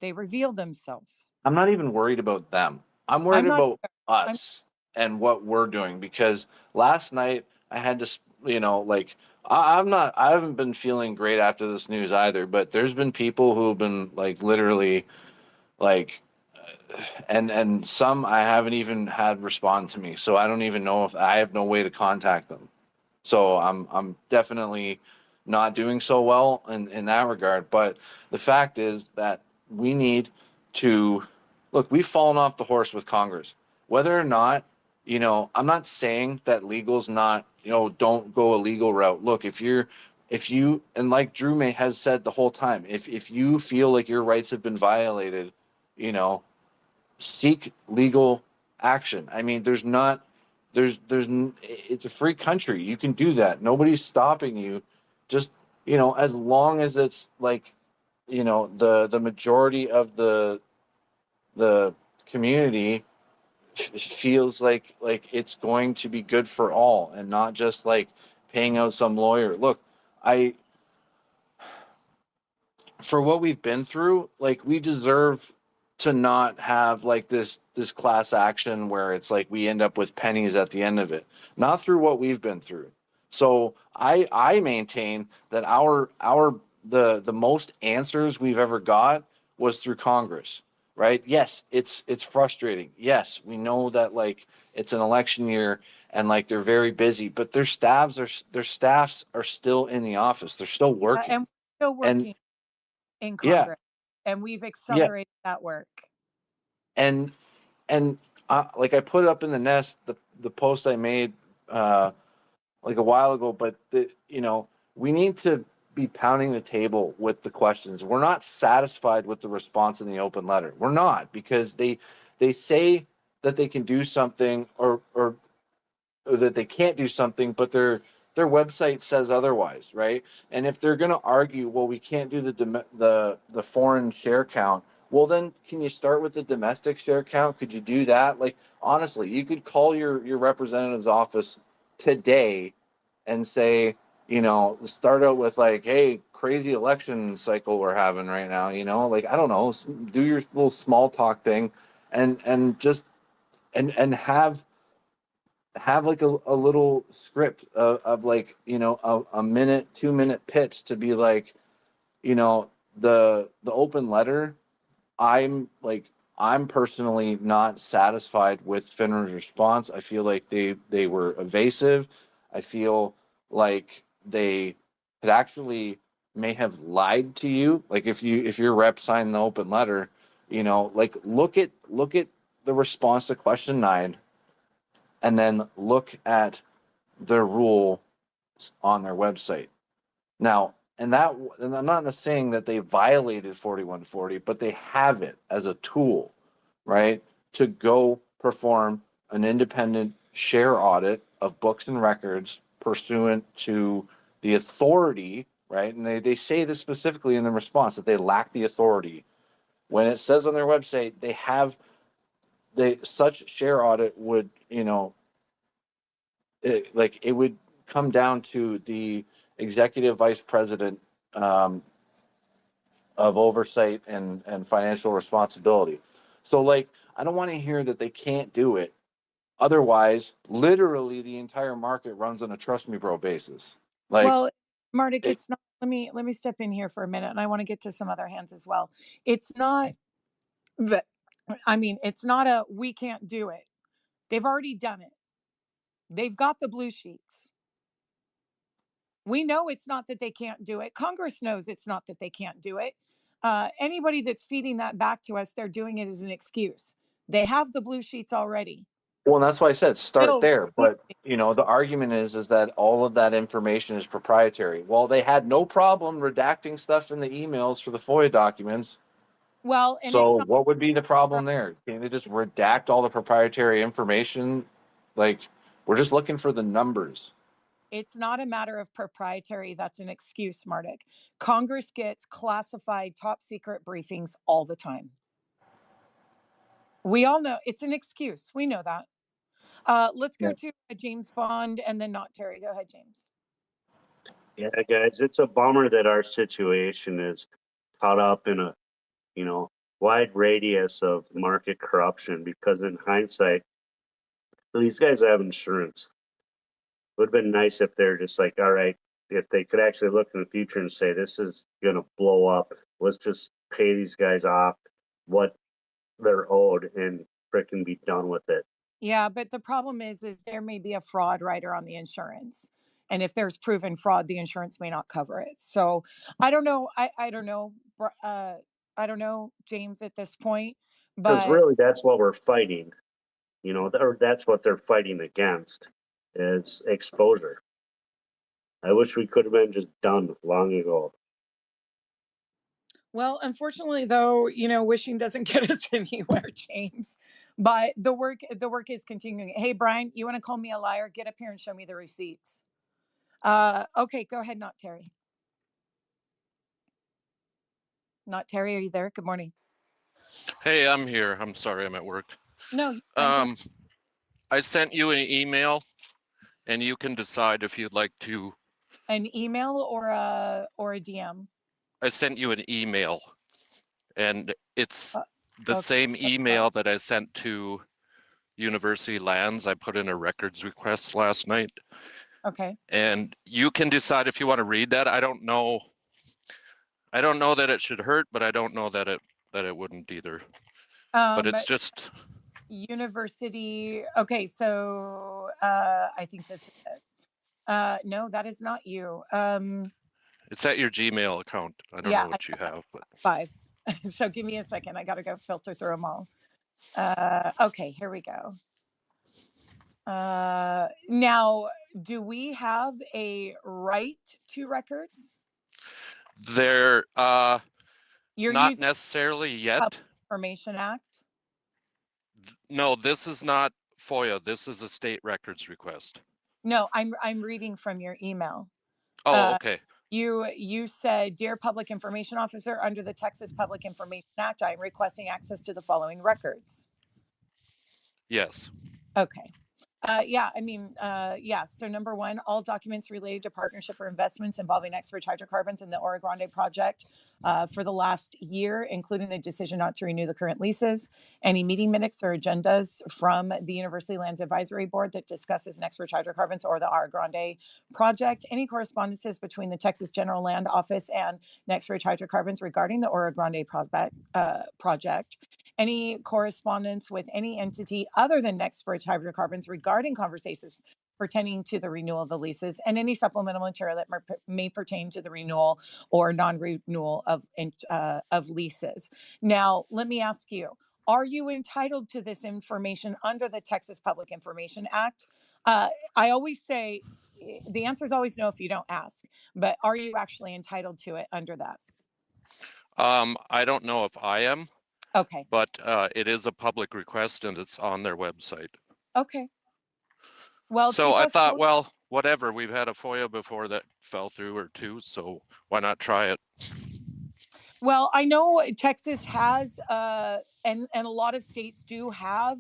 They reveal themselves. I'm not even worried about them. I'm I'm worried not about either. I'm us and what we're doing because last night I had to, like I haven't been feeling great after this news either, but there's been people who have been like literally like, and some I haven't even had respond to me. So I don't even know if I have no way to contact them. So I'm definitely not doing so well in that regard. But the fact is that we need to look, we've fallen off the horse with Congress. Whether or not, I'm not saying that legal's not, don't go a legal route. Look, if you and like Drew May has said the whole time, if you feel like your rights have been violated, you know, seek legal action. I mean, it's a free country. You can do that. Nobody's stopping you. Just, as long as it's like, the majority of the community feels like it's going to be good for all and not just like paying out some lawyer. Look, I for what we've been through, like we deserve to not have like this class action where it's like we end up with pennies at the end of it. Not through what we've been through. So I maintain that the most answers we've ever got was through Congress, right? Yes, it's frustrating. Yes, we know that like it's an election year and like they're very busy, but their staffs are still in the office. They're still yeah, working. and we're still And working in yeah, Congress, and we've yeah, accelerated that work. and and like I put up in the nest the post I made uh, like a while ago, but we need to be pounding the table with the questions. We're not satisfied with the response in the open letter. We're not because they say that they can do something or that they can't do something, but their website says otherwise, right? And if they're going to argue, well, we can't do the foreign share count, well, then can you start with the domestic share count? Could you do that? Like honestly, you could call your representative's office today and say, start out with like, hey, crazy election cycle we're having right now, like, I don't know, do your little small talk thing and just and have like a little script of like, a minute, 2 minute pitch to be like, the open letter. I'm personally not satisfied with FINRA's response. I feel like they were evasive. I feel like they had actually may have lied to you. Like if your rep signed the open letter, like look at the response to question 9 and then look at the rule on their website. Now, and I'm not saying that they violated 4140, but they have it as a tool, right, to go perform an independent share audit of books and records pursuant to the authority, right? And they say this specifically in the response that they lack the authority. When it says on their website such share audit would, it would come down to the executive vice president of oversight and financial responsibility. So, like, I don't want to hear that they can't do it. Otherwise, literally, the entire market runs on a trust me, bro basis. Like, well, Mardik, it, it's not. Let me step in here for a minute, and I want to get to some other hands as well. It's not that. I mean, it's not a we can't do it. They've already done it. They've got the blue sheets. We know it's not that they can't do it. Congress knows it's not that they can't do it. Anybody that's feeding that back to us, they're doing it as an excuse. They have the blue sheets already. well, that's why I said start Still, there. But the argument is that all of that information is proprietary. Well, they had no problem redacting stuff in the emails for the FOIA documents. well, and it's So not. what would be the problem there? Can they just redact all the proprietary information? Like, we're just looking for the numbers. It's not a matter of proprietary. That's an excuse, Mardik. Congress gets classified top secret briefings all the time. We all know it's an excuse. We know that. Let's go to James Bond and then not Terry. Go ahead, James. Yeah, guys, it's a bummer that our situation is caught up in a, wide radius of market corruption because in hindsight, these guys have insurance. It would have been nice if they're just like, all right, if they could actually look in the future and say, this is going to blow up. Let's just pay these guys off what they're owed and frickin' be done with it. Yeah, but the problem is there may be a fraud rider on the insurance. And if there's proven fraud, the insurance may not cover it. So I don't know. I don't know. I don't know, James, at this point. Because But really, that's what we're fighting. Or that's what they're fighting against is exposure. I wish we could have been just done long ago. well, unfortunately, though, wishing doesn't get us anywhere, James. But the work is continuing. Hey, Brian, you want to call me a liar? Get up here and show me the receipts. Okay, go ahead, not Terry. Not Terry, are you there? Good morning. Hey, I'm here. I'm sorry, I'm at work. No, I sent you an email, and you can decide if you'd like to. an email or a DM. I sent you an email, and it's the okay. same email that I sent to University Lands. I put in a records request last night. Okay. And you can decide if you want to read that. I don't know that it should hurt, but I don't know that it wouldn't either. But it's just University. Okay, so I think this is it. No, that is not you. It's at your Gmail account. I don't know what you have, but 5. So give me a second. I got to go filter through them all. Okay, here we go. Now, do we have a right to records? they're You're not using necessarily yet. Public Information Act? No, this is not FOIA. This is a state records request. No, I'm reading from your email. Oh, okay. You said, Dear Public Information Officer, under the Texas Public Information Act, I am requesting access to the following records. Yes. Okay. Yeah, I mean, yeah. So number one, all documents related to partnership or investments involving Expert Hydrocarbons in the Orogrande project for the last year, including the decision not to renew the current leases, any meeting minutes or agendas from the University Lands Advisory Board that discusses Expert Hydrocarbons or the Orogrande project, any correspondences between the Texas General Land Office and Expert Hydrocarbons regarding the Orogrande project, any correspondence with any entity other than Expert Hydrocarbons regarding conversations pertaining to the renewal of the leases, and any supplemental material that may pertain to the renewal or non-renewal of leases. Now, let me ask you, are you entitled to this information under the Texas Public Information Act? I always say the answer is always no if you don't ask, but are you actually entitled to it under that? I don't know if I am. Okay. But it is a public request and it's on their website. Okay. Well, so I thought, well, whatever. We've had a FOIA before that fell through or two, so why not try it? Well, I know Texas has, and a lot of states do have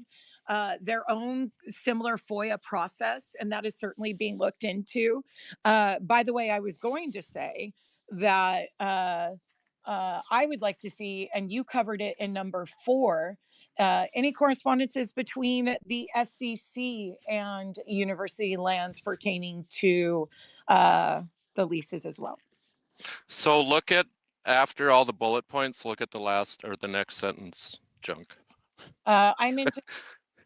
their own similar FOIA process, and that is certainly being looked into. By the way, I was going to say that I would like to see, and you covered it in number 4, any correspondences between the SEC and university lands pertaining to the leases as well. So look at, after all the bullet points, look at the last or the next sentence, Junk. I'm into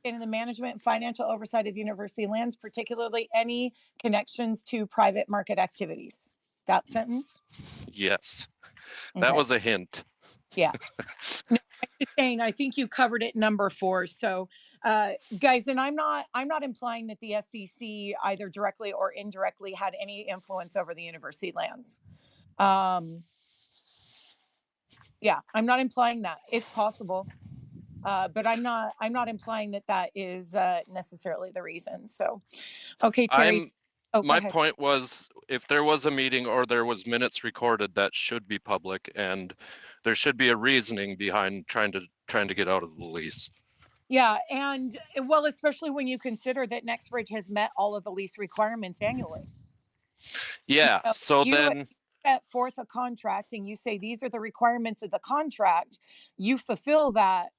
in the management and financial oversight of university lands, particularly any connections to private market activities. That sentence? Yes. Okay. That was a hint. Yeah. No, I'm just saying, I think you covered it number 4. So guys, and I'm not implying that the SEC either directly or indirectly had any influence over the university lands. Yeah, I'm not implying that. It's possible. But I'm not implying that that is necessarily the reason. So, okay, Terry. My point was, if there was a meeting or there was minutes recorded, that should be public, and there should be a reasoning behind trying to get out of the lease. Yeah, and well, especially when you consider that NextBridge has met all of the lease requirements annually. Yeah, so you then set forth a contract and you say these are the requirements of the contract, you fulfill that.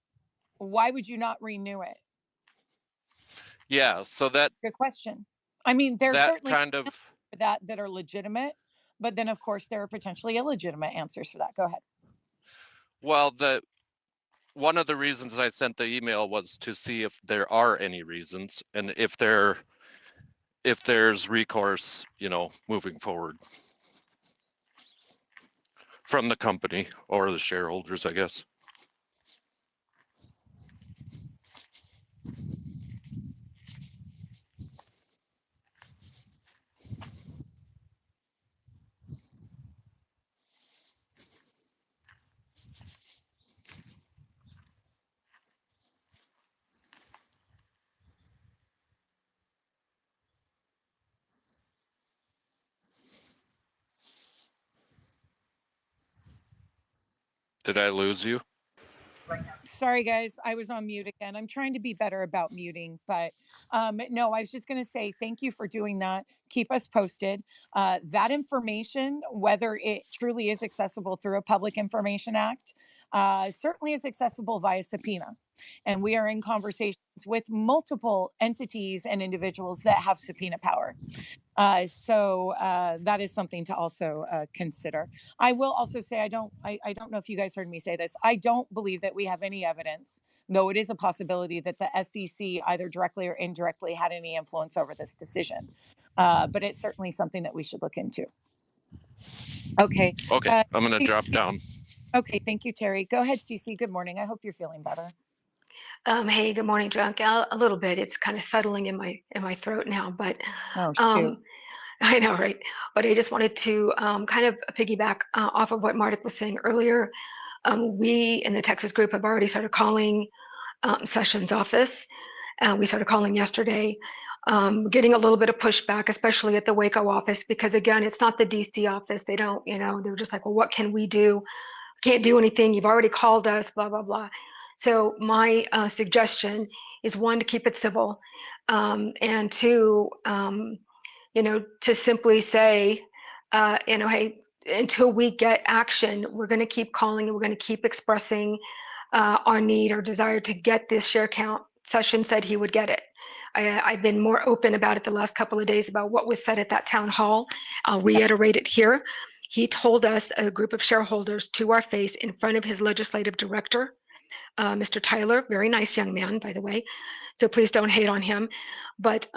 Why would you not renew it? Yeah, so that good question. I mean, there's that certainly kind of that are legitimate, but then of course there are potentially illegitimate answers for that. Go ahead. Well, one of the reasons I sent the email was to see if there are any reasons and if there's recourse, moving forward from the company or the shareholders, I guess. Did I lose you? Sorry, guys, I was on mute again. I'm trying to be better about muting, but no, I was just going to say thank you for doing that. Keep us posted. That information, whether it truly is accessible through a Public Information Act, certainly is accessible via subpoena. And we are in conversations with multiple entities and individuals that have subpoena power. So that is something to also consider. I will also say, I don't know if you guys heard me say this. I don't believe that we have any evidence, though it is a possibility that the SEC either directly or indirectly had any influence over this decision. But it's certainly something that we should look into. Okay. Okay, I'm going to drop down. Okay, thank you, Terry. Go ahead, Cece. Good morning. I hope you're feeling better. Hey, good morning, Drunk. A little bit. It's kind of settling in my throat now, but I know, right? But I just wanted to kind of piggyback off of what Mardik was saying earlier. We in the Texas group have already started calling Sessions' office. We started calling yesterday, getting a little bit of pushback, especially at the Waco office, because again, it's not the DC office. They don't, they're just like, well, what can we do? Can't do anything. You've already called us, blah, blah, blah. So my suggestion is, one, to keep it civil, and two, to simply say, hey, until we get action, we're going to keep calling and we're going to keep expressing our need or desire to get this share count. Sessions said he would get it. I've been more open about it the last couple of days about what was said at that town hall. I'll reiterate it here. He told us, a group of shareholders, to our face in front of his legislative director, Mr. Tyler, very nice young man, by the way, so please don't hate on him, but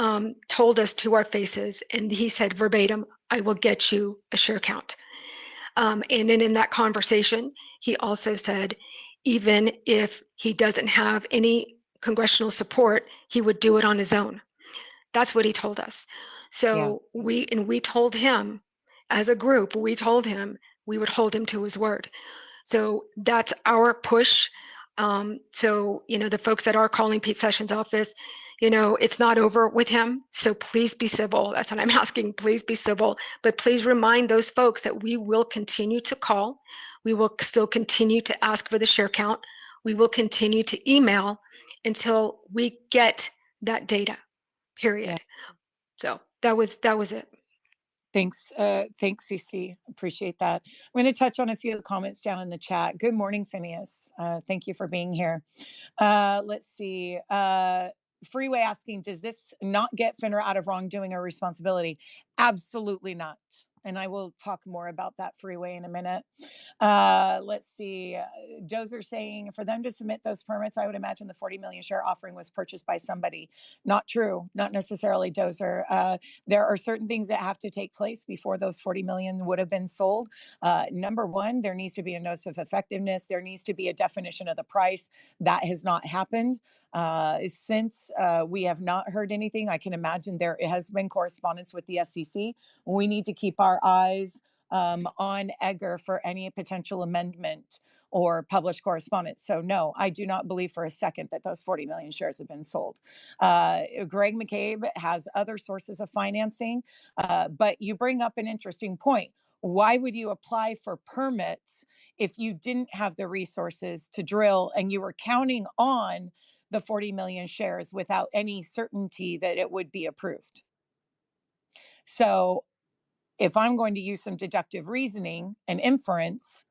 told us to our faces, and he said verbatim, I will get you a share count. And then in that conversation, he also said, even if he doesn't have any congressional support, he would do it on his own. That's what he told us. So we told him, as a group, we told him we would hold him to his word. So that's our push. So, the folks that are calling Pete Sessions' office, it's not over with him. So please be civil. That's what I'm asking. Please be civil. But please remind those folks that we will continue to call. We will still continue to ask for the share count. We will continue to email until we get that data, period. Yeah. So that was it. Thanks, CC. Appreciate that. I'm going to touch on a few of the comments down in the chat. Good morning, Phineas. Thank you for being here. Let's see. Freeway asking, does this not get FINRA out of wrongdoing or responsibility? Absolutely not. And I will talk more about that, Freeway, in a minute. Let's see. Dozer saying, for them to submit those permits, I would imagine the 40 million share offering was purchased by somebody. Not true. Not necessarily, Dozer. There are certain things that have to take place before those 40 million would have been sold. Number one, there needs to be a notice of effectiveness. There needs to be a definition of the price. That has not happened. Since we have not heard anything, I can imagine there has been correspondence with the SEC. We need to keep our eyes on Edgar for any potential amendment or published correspondence. So no, I do not believe for a second that those 40 million shares have been sold. Greg McCabe has other sources of financing, but you bring up an interesting point. Why would you apply for permits if you didn't have the resources to drill and you were counting on the 40 million shares without any certainty that it would be approved? So if I'm going to use some deductive reasoning and inference,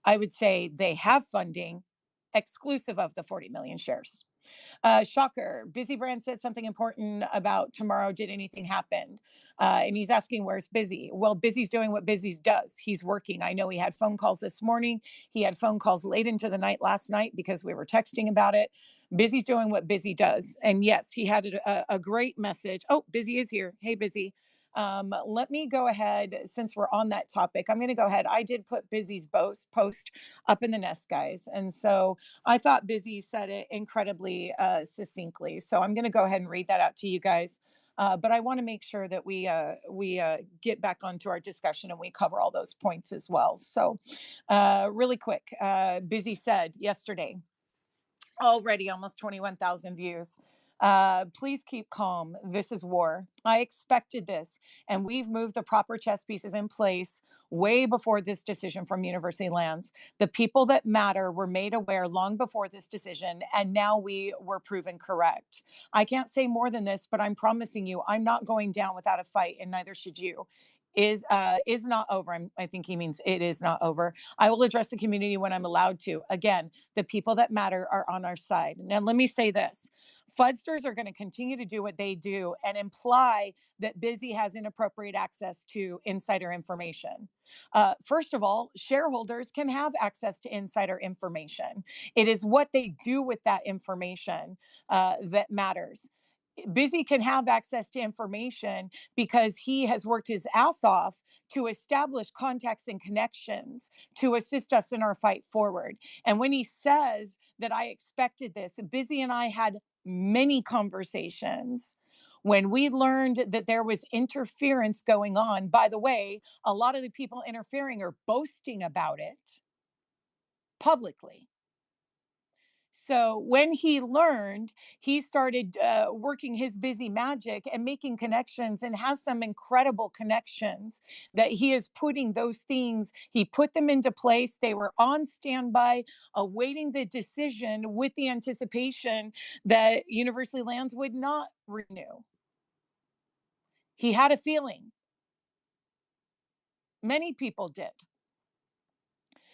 I would say they have funding exclusive of the 40 million shares. Shocker. Busy Brand said something important about tomorrow. Did anything happen? And he's asking, where's Busy? Well, Busy's doing what Busy does. He's working. I know he had phone calls this morning. He had phone calls late into the night last night because we were texting about it. Busy's doing what Busy does. And yes, he had a great message. Oh, Busy is here. Hey, Busy. Let me go ahead, since we're on that topic, I'm going to go ahead. I did put Busy's post up in the nest, guys. And so I thought Busy said it incredibly succinctly. So I'm going to go ahead and read that out to you guys. But I want to make sure that we get back onto our discussion and we cover all those points as well. So really quick, Busy said yesterday, already almost 21,000 views. Please keep calm. This is war. I expected this, and we've moved the proper chess pieces in place way before this decision from University Lands. The people that matter were made aware long before this decision, and now we were proven correct. I can't say more than this, but I'm promising you, I'm not going down without a fight, and neither should you. Is not over. I think he means it is not over. I will address the community when I'm allowed to. Again, the people that matter are on our side. Now, let me say this. Fudsters are going to continue to do what they do and imply that Busy has inappropriate access to insider information. First of all, shareholders can have access to insider information. It is what they do with that information that matters. Busy can have access to information because he has worked his ass off to establish contacts and connections to assist us in our fight forward. And when he says that I expected this, Busy and I had many conversations when we learned that there was interference going on. By the way, a lot of the people interfering are boasting about it publicly. So when he learned, he started working his busy magic and making connections, and has some incredible connections that he is putting those things, he put them into place. They were on standby, awaiting the decision with the anticipation that University Lands would not renew. He had a feeling. Many people did.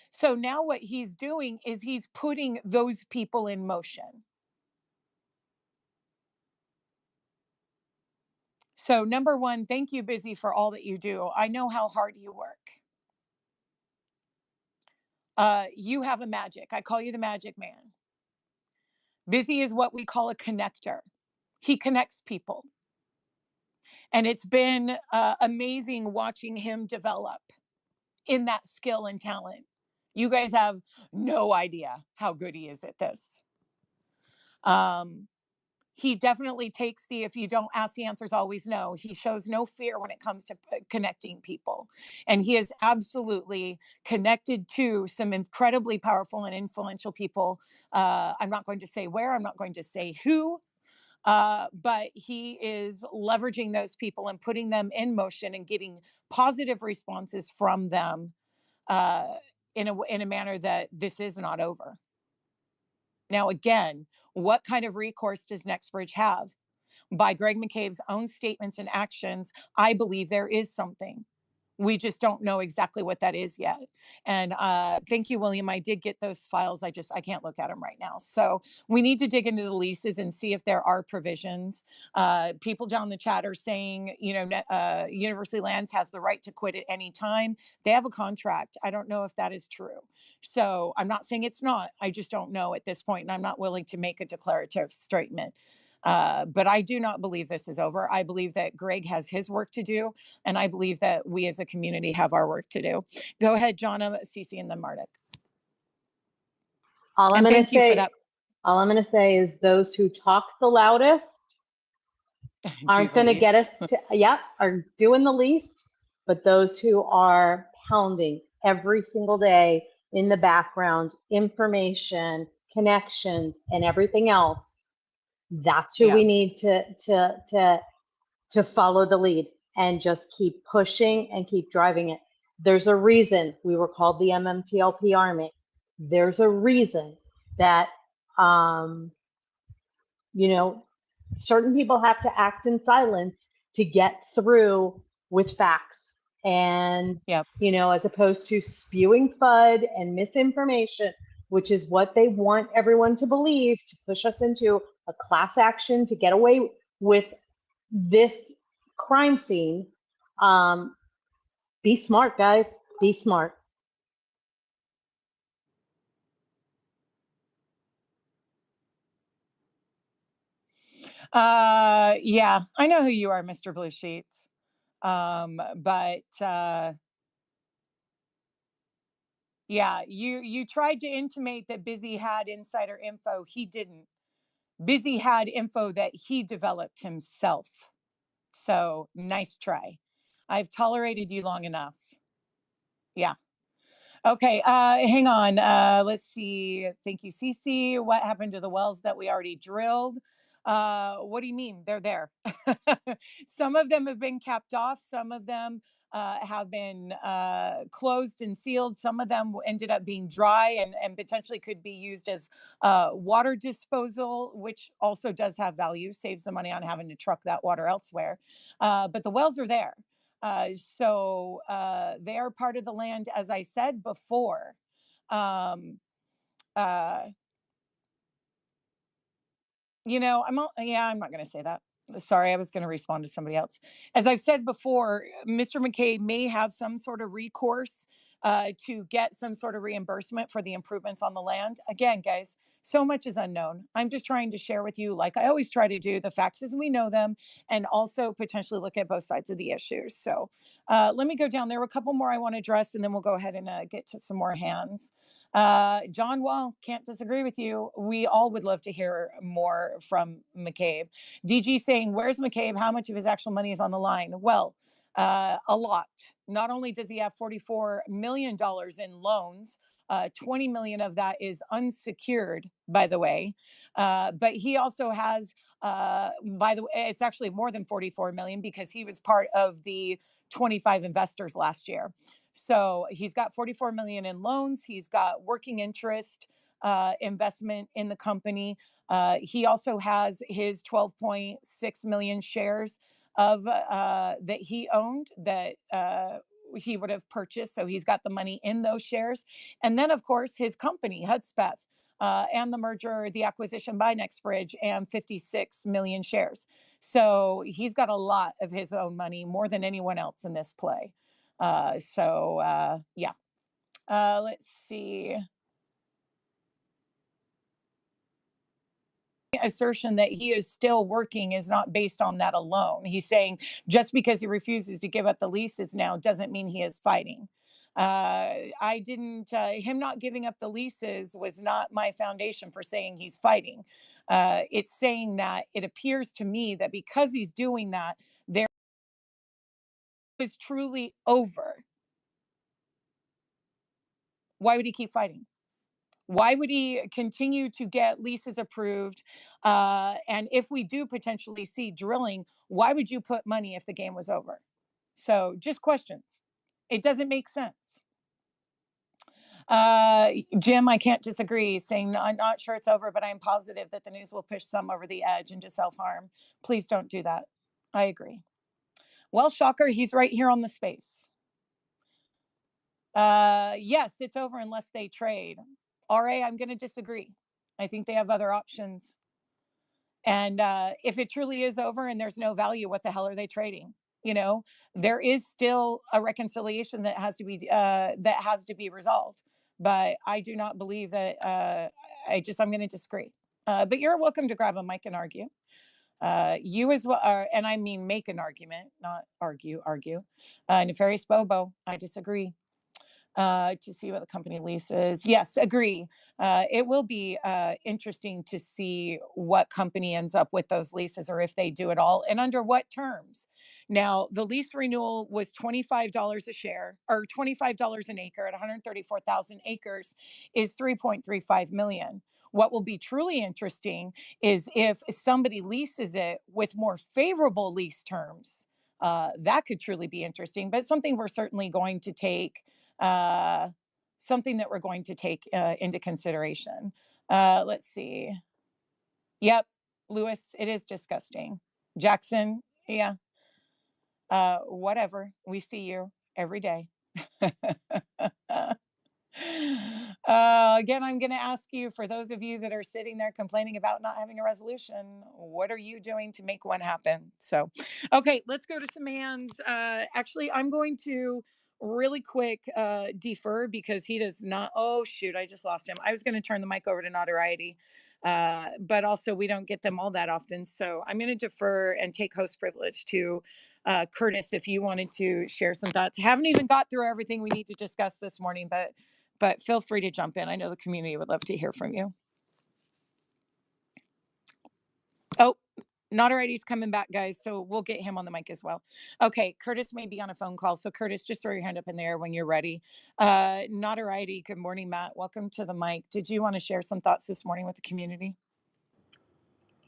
So now what he's doing is he's putting those people in motion. So number one, thank you, Busy, for all that you do. I know how hard you work. You have a magic. I call you the magic man. Busy is what we call a connector. He connects people. And it's been amazing watching him develop in that skill and talent. You guys have no idea how good he is at this. He definitely takes the, if you don't ask, the answers always no. He shows no fear when it comes to connecting people. And he is absolutely connected to some incredibly powerful and influential people. I'm not going to say where, I'm not going to say who, but he is leveraging those people and putting them in motion and getting positive responses from them in a manner that this is not over. Now, again, what kind of recourse does Nextbridge have? By Greg McCabe's own statements and actions, I believe there is something. We just don't know exactly what that is yet. And thank you, William. I did get those files. I can't look at them right now. So we need to dig into the leases and see if there are provisions. People down the chat are saying, University Lands has the right to quit at any time. They have a contract. I don't know if that is true. So I'm not saying it's not. I just don't know at this point, and I'm not willing to make a declarative statement. But I do not believe this is over. I believe that Greg has his work to do, and I believe that we as a community have our work to do. Go ahead, Jonna, Cece, and then Mardik. All I'm going to say is those who talk the loudest aren't going to get us to, are doing the least, but those who are pounding every single day in the background, information, connections, and everything else, that's who we need to follow the lead and just keep pushing and keep driving it. There's a reason we were called the MMTLP Army. There's a reason that, certain people have to act in silence to get through with facts. And, as opposed to spewing FUD and misinformation, which is what they want everyone to believe, to push us into a class action to get away with this crime scene. Be smart, guys. Be smart. Yeah, I know who you are, Mr. Blue Sheets. Yeah, you tried to intimate that Busy had insider info. He didn't. Busy had info that he developed himself. So nice try. I've tolerated you long enough. Yeah. Okay, hang on. Let's see. Thank you, Cece. What happened to the wells that we already drilled? What do you mean? They're there. Some of them have been capped off. Some of them have been closed and sealed. Some of them ended up being dry and potentially could be used as water disposal, which also does have value, saves the money on having to truck that water elsewhere. But the wells are there. So they are part of the land, as I said before. I'm not going to say that. Sorry, I was going to respond to somebody else. As I've said before, Mr. McCabe may have some sort of recourse to get some sort of reimbursement for the improvements on the land. Again, guys, so much is unknown. I'm just trying to share with you, like I always try to do, the facts as we know them, and also potentially look at both sides of the issues. So let me go down. There were a couple more I want to address, and then we'll go ahead and get to some more hands. John Wall, can't disagree with you. We all would love to hear more from McCabe. DG saying, where's McCabe? How much of his actual money is on the line? Well, a lot. Not only does he have $44 million in loans 20 million of that is unsecured, by the way. But he also has, by the way, it's actually more than 44 million because he was part of the 25 investors last year. So he's got 44 million in loans. He's got working interest investment in the company. He also has his 12.6 million shares of that he owned that he would have purchased. So he's got the money in those shares. And then, of course, his company, Hudspeth, and the merger, the acquisition by NextBridge, and 56 million shares. So he's got a lot of his own money, more than anyone else in this play. Yeah. Let's see. Assertion that he is still working is not based on that alone. He's saying just because he refuses to give up the leases now doesn't mean he is fighting. I didn't, him not giving up the leases was not my foundation for saying he's fighting. It's saying that it appears to me that because he's doing that, there is truly over. Why would he keep fighting? Why would he continue to get leases approved? And if we do potentially see drilling, why would you put money if the game was over? So just questions. It doesn't make sense. Jim, I can't disagree, saying I'm not sure it's over, but I'm positive that the news will push some over the edge into self-harm. Please don't do that. I agree. Well, shocker, he's right here on the space. Yes, it's over unless they trade. RA, I'm going to disagree. I think they have other options. And if it truly is over and there's no value, what the hell are they trading? You know, there is still a reconciliation that has to be resolved. But I do not believe that. I'm going to disagree. But you're welcome to grab a mic and argue. You as well, and I mean make an argument, not argue. Nefarious Bobo, I disagree. To see what the company lease is. Yes, agree. It will be interesting to see what company ends up with those leases or if they do it all and under what terms. Now, the lease renewal was $25 a share or $25 an acre at 134,000 acres is 3.35 million. What will be truly interesting is if somebody leases it with more favorable lease terms. That could truly be interesting, but something we're certainly going to take into consideration. Let's see. Yep, Lewis, it is disgusting. Jackson, yeah. Whatever. We see you every day. Again, I'm going to ask you, for those of you that are sitting there complaining about not having a resolution, what are you doing to make one happen? So, okay, let's go to some hands. Actually, I'm going to really quick defer because he does not. Oh, shoot, I just lost him. I was going to turn the mic over to Notoriety, but also we don't get them all that often. So I'm going to defer and take host privilege to Curtis, if you wanted to share some thoughts. Haven't even got through everything we need to discuss this morning, but feel free to jump in. I know the community would love to hear from you. Oh, Notarity's coming back, guys, so we'll get him on the mic as well. Okay, Curtis may be on a phone call, so Curtis, just throw your hand up in the air when you're ready. Notoriety, good morning, Matt. Welcome to the mic. Did you want to share some thoughts this morning with the community?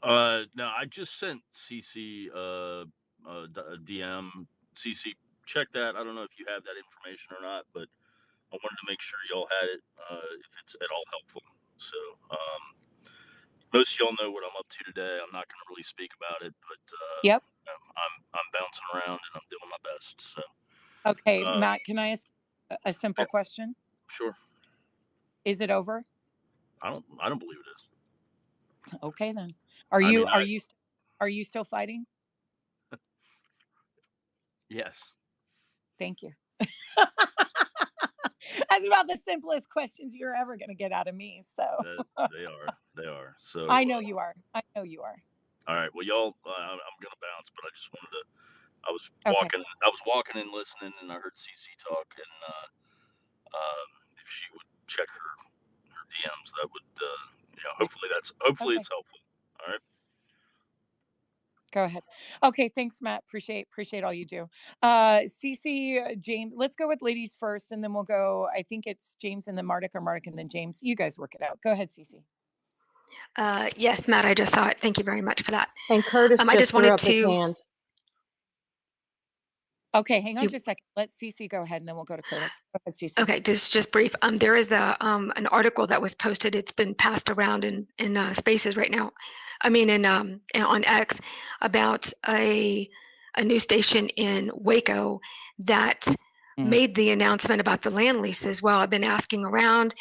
No, I just sent CC a DM. CC, check that. I don't know if you have that information or not, but I wanted to make sure y'all had it if it's at all helpful. So most of y'all know what I'm up to today. I'm not going to really speak about it, but yep, I'm bouncing around and I'm doing my best. So okay, Matt, can I ask a simple question? Sure. Is it over? I don't believe it is. Okay, then. Are you still fighting? Yes. Thank you. That's about the simplest questions you're ever going to get out of me. So they are. So I know you are. All right. Well, y'all, I'm going to bounce, but I just wanted to. I was walking and listening, and I heard CC talk, and if she would check her DMs, that would, hopefully it's helpful. All right. Go ahead. Okay, thanks, Matt. Appreciate all you do. Cece, James, let's go with ladies first, and then we'll go. I think it's James and then Mardik, or Mardik and then James. You guys work it out. Go ahead, Cece. Yes, Matt, I just saw it. Thank you very much for that. And Curtis I just threw wanted up his to. hand. Okay, hang on just a second. Let Cece go ahead, and then we'll go to Curtis. Go ahead, Cece. Okay, just brief. There is an article that was posted. It's been passed around in spaces right now. I mean, on X, about a news station in Waco that made the announcement about the land leases. Well, I've been asking around,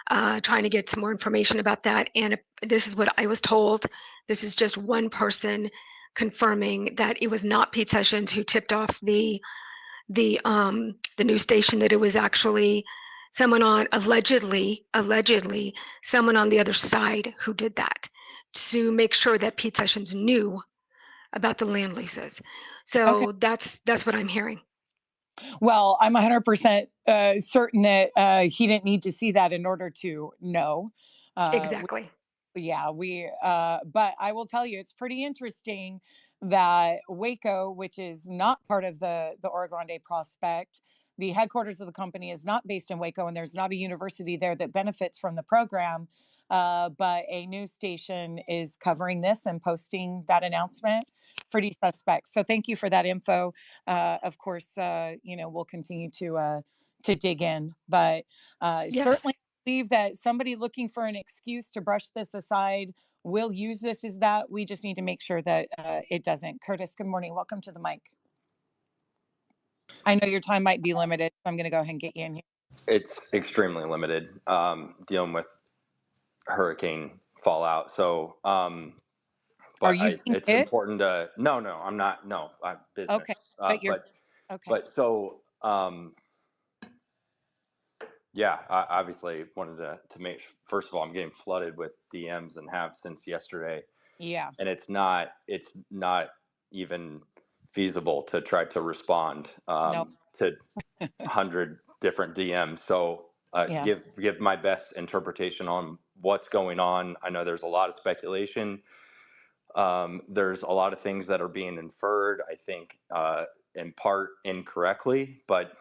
trying to get some more information about that, and this is what I was told. This is just one person confirming that it was not Pete Sessions who tipped off the news station, that it was actually someone on allegedly someone on the other side who did that to make sure that Pete Sessions knew about the land leases. So that's what I'm hearing. Well, I'm 100% certain that he didn't need to see that in order to know. Exactly. But I will tell you, it's pretty interesting that Waco, which is not part of the Orogrande prospect, the headquarters of the company is not based in Waco, and there's not a university there that benefits from the program. But a news station is covering this and posting that announcement. Pretty suspect. So thank you for that info. Of course, we'll continue to dig in, but Yes. Certainly believe that somebody looking for an excuse to brush this aside will use this as that. We just need to make sure that it doesn't. Curtis, good morning. Welcome to the mic. I know your time might be limited, so I'm going to go ahead and get you in here. It's extremely limited, dealing with hurricane fallout. So, but it's important to, no, I'm not, no, I'm business. Okay. But so, yeah, I obviously wanted to make, first of all, I'm getting flooded with DMs and have since yesterday. Yeah. And it's not even feasible to try to respond to 100 different DMs. So give my best interpretation on what's going on. I know there's a lot of speculation. There's a lot of things that are being inferred, I think, in part incorrectly, but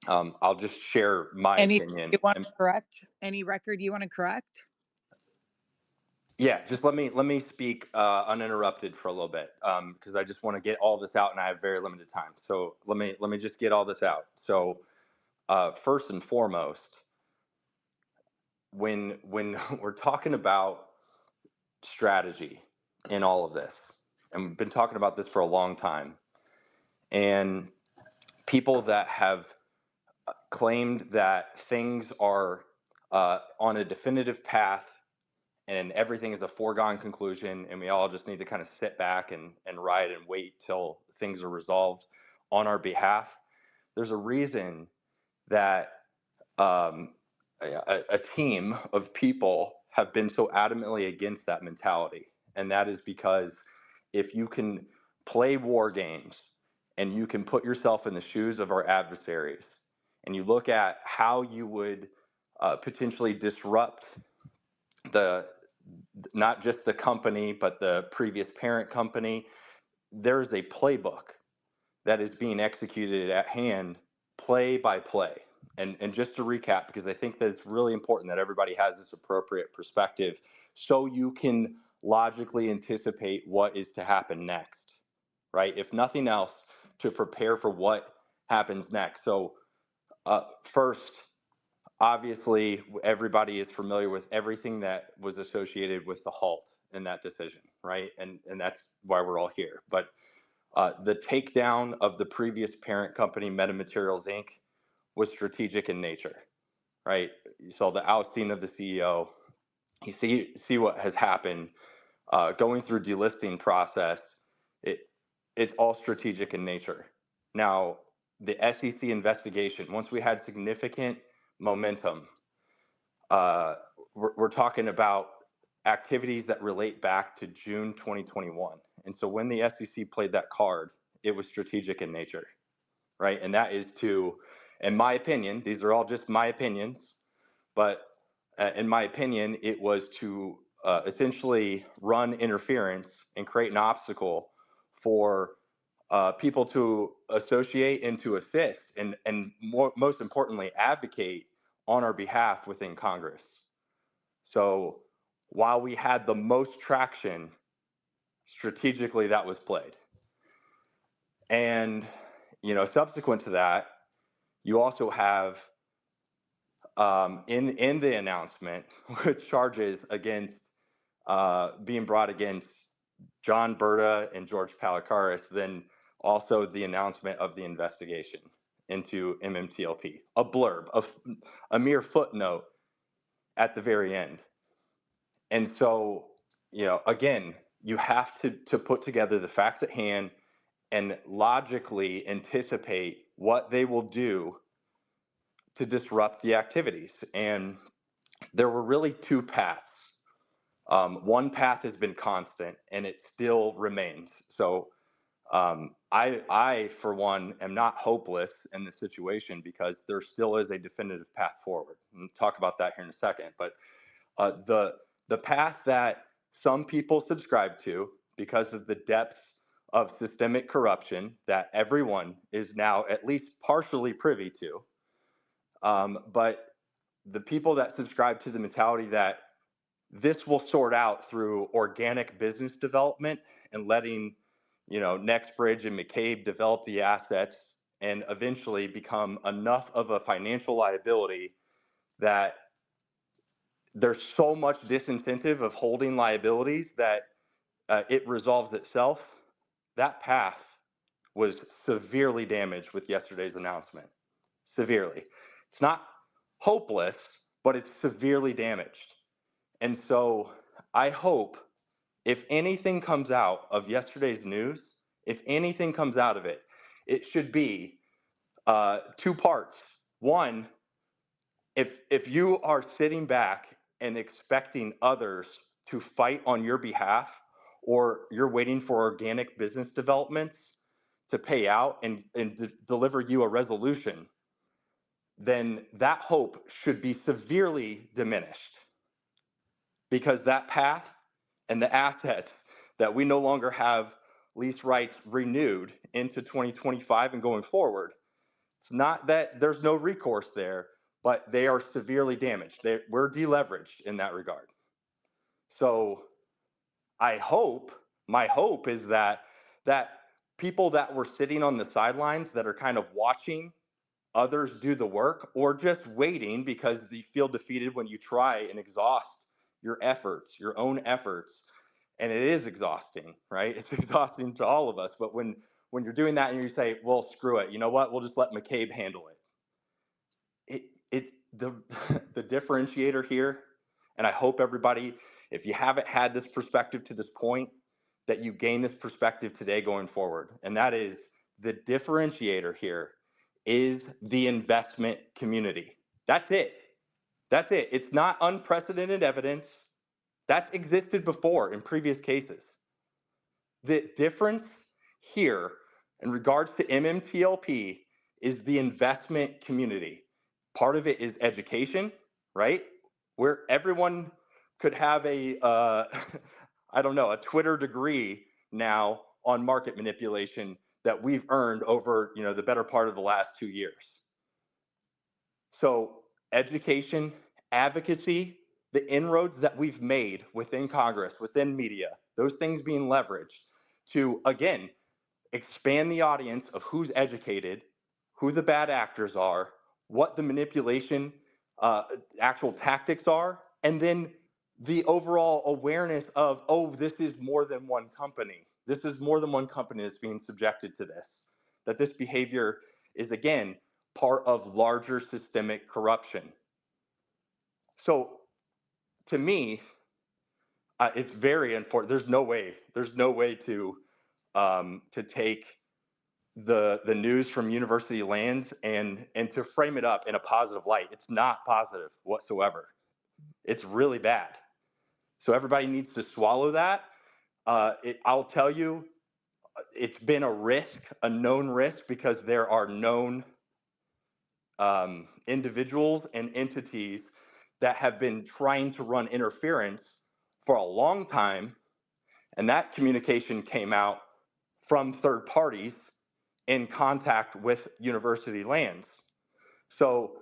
I'll just share my opinion. You want to correct? Any record you want to correct? Yeah, just let me speak uninterrupted for a little bit, because I just want to get all this out, and I have very limited time. So let me just get all this out. So first and foremost, when we're talking about strategy in all of this, and we've been talking about this for a long time, and people that have claimed that things are on a definitive path and everything is a foregone conclusion and we all just need to kind of sit back and ride and wait till things are resolved on our behalf. There's a reason that a team of people have been so adamantly against that mentality. And that is because if you can play war games and you can put yourself in the shoes of our adversaries and you look at how you would potentially disrupt not just the company, but the previous parent company, there's a playbook that is being executed at hand, play by play. And just to recap, because I think that it's really important that everybody has this appropriate perspective so you can logically anticipate what is to happen next, right? If nothing else, to prepare for what happens next. So first, obviously, everybody is familiar with everything that was associated with the halt in that decision, right? And that's why we're all here. But the takedown of the previous parent company, Metamaterials Inc., was strategic in nature, right? You saw the ousting of the CEO. You see what has happened going through delisting process. It's all strategic in nature. Now, the SEC investigation, once we had significant momentum, we're talking about activities that relate back to June 2021. And so when the SEC played that card, it was strategic in nature, right? And that is to, in my opinion, these are all just my opinions, but in my opinion, it was to essentially run interference and create an obstacle for people to associate and to assist, and most importantly, advocate on our behalf within Congress. So while we had the most traction, strategically that was played. And, subsequent to that, you also have in the announcement, with charges against being brought against John Berta and George Palikaris, then also the announcement of the investigation into MMTLP, a blurb, a mere footnote at the very end. And so, again, you have to put together the facts at hand and logically anticipate what they will do to disrupt the activities. And there were really two paths. One path has been constant, and it still remains. So I, for one, am not hopeless in this situation because there still is a definitive path forward. We'll talk about that here in a second. But the path that some people subscribe to, because of the depths of systemic corruption that everyone is now at least partially privy to, but the people that subscribe to the mentality that this will sort out through organic business development and letting, Nextbridge and McCabe develop the assets and eventually become enough of a financial liability that there's so much disincentive of holding liabilities that it resolves itself. That path was severely damaged with yesterday's announcement. Severely. It's not hopeless, but it's severely damaged. And so I hope if anything comes out of yesterday's news, if anything comes out of it, it should be two parts. One, if you are sitting back and expecting others to fight on your behalf, or you're waiting for organic business developments to pay out and deliver you a resolution, then that hope should be severely diminished, because that path and the assets that we no longer have lease rights renewed into 2025 and going forward, it's not that there's no recourse there, but they are severely damaged. We're deleveraged in that regard. So my hope is that people that were sitting on the sidelines that are kind of watching others do the work, or just waiting because you feel defeated when you try and exhaust your efforts, your own efforts. And it is exhausting, right? It's exhausting to all of us. But when you're doing that and you say, well, screw it, you know what? We'll just let McCabe handle it. It's the differentiator here. And I hope everybody, if you haven't had this perspective to this point, that you gain this perspective today going forward. And that is, the differentiator here is the investment community. That's it. That's it. It's not unprecedented evidence. That's existed before in previous cases. The difference here in regards to MMTLP is the investment community. Part of it is education, right? Where everyone could have a, I don't know, a Twitter degree now on market manipulation that we've earned over, the better part of the last 2 years. So education, advocacy, the inroads that we've made within Congress, within media, those things being leveraged to, again, expand the audience of who's educated, who the bad actors are, what the manipulation actual tactics are, and then the overall awareness of, oh, this is more than one company. This is more than one company that's being subjected to this. That this behavior is, again, part of larger systemic corruption. So to me, it's very important. There's no way to take the news from University Lands and to frame it up in a positive light. It's not positive whatsoever. It's really bad. So everybody needs to swallow that. I'll tell you, it's been a risk, a known risk, because there are known individuals and entities that have been trying to run interference for a long time, and that communication came out from third parties in contact with university lands. So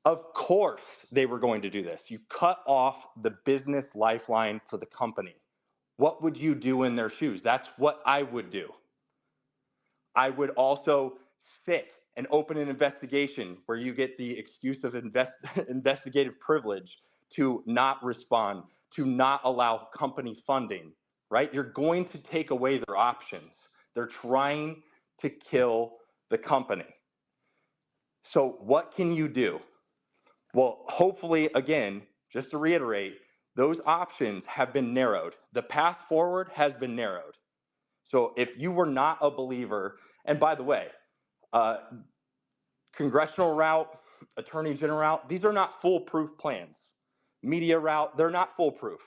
of course they were going to do this. You cut off the business lifeline for the company. What would you do in their shoes? That's what I would do. I would also sit and open an investigation where you get the excuse of investigative privilege to not respond, to not allow company funding, right? You're going to take away their options. They're trying to kill the company. So what can you do? Well, hopefully, again, just to reiterate, those options have been narrowed. The path forward has been narrowed. So if you were not a believer, and by the way, congressional route, attorney general route, these are not foolproof plans. Media route, they're not foolproof.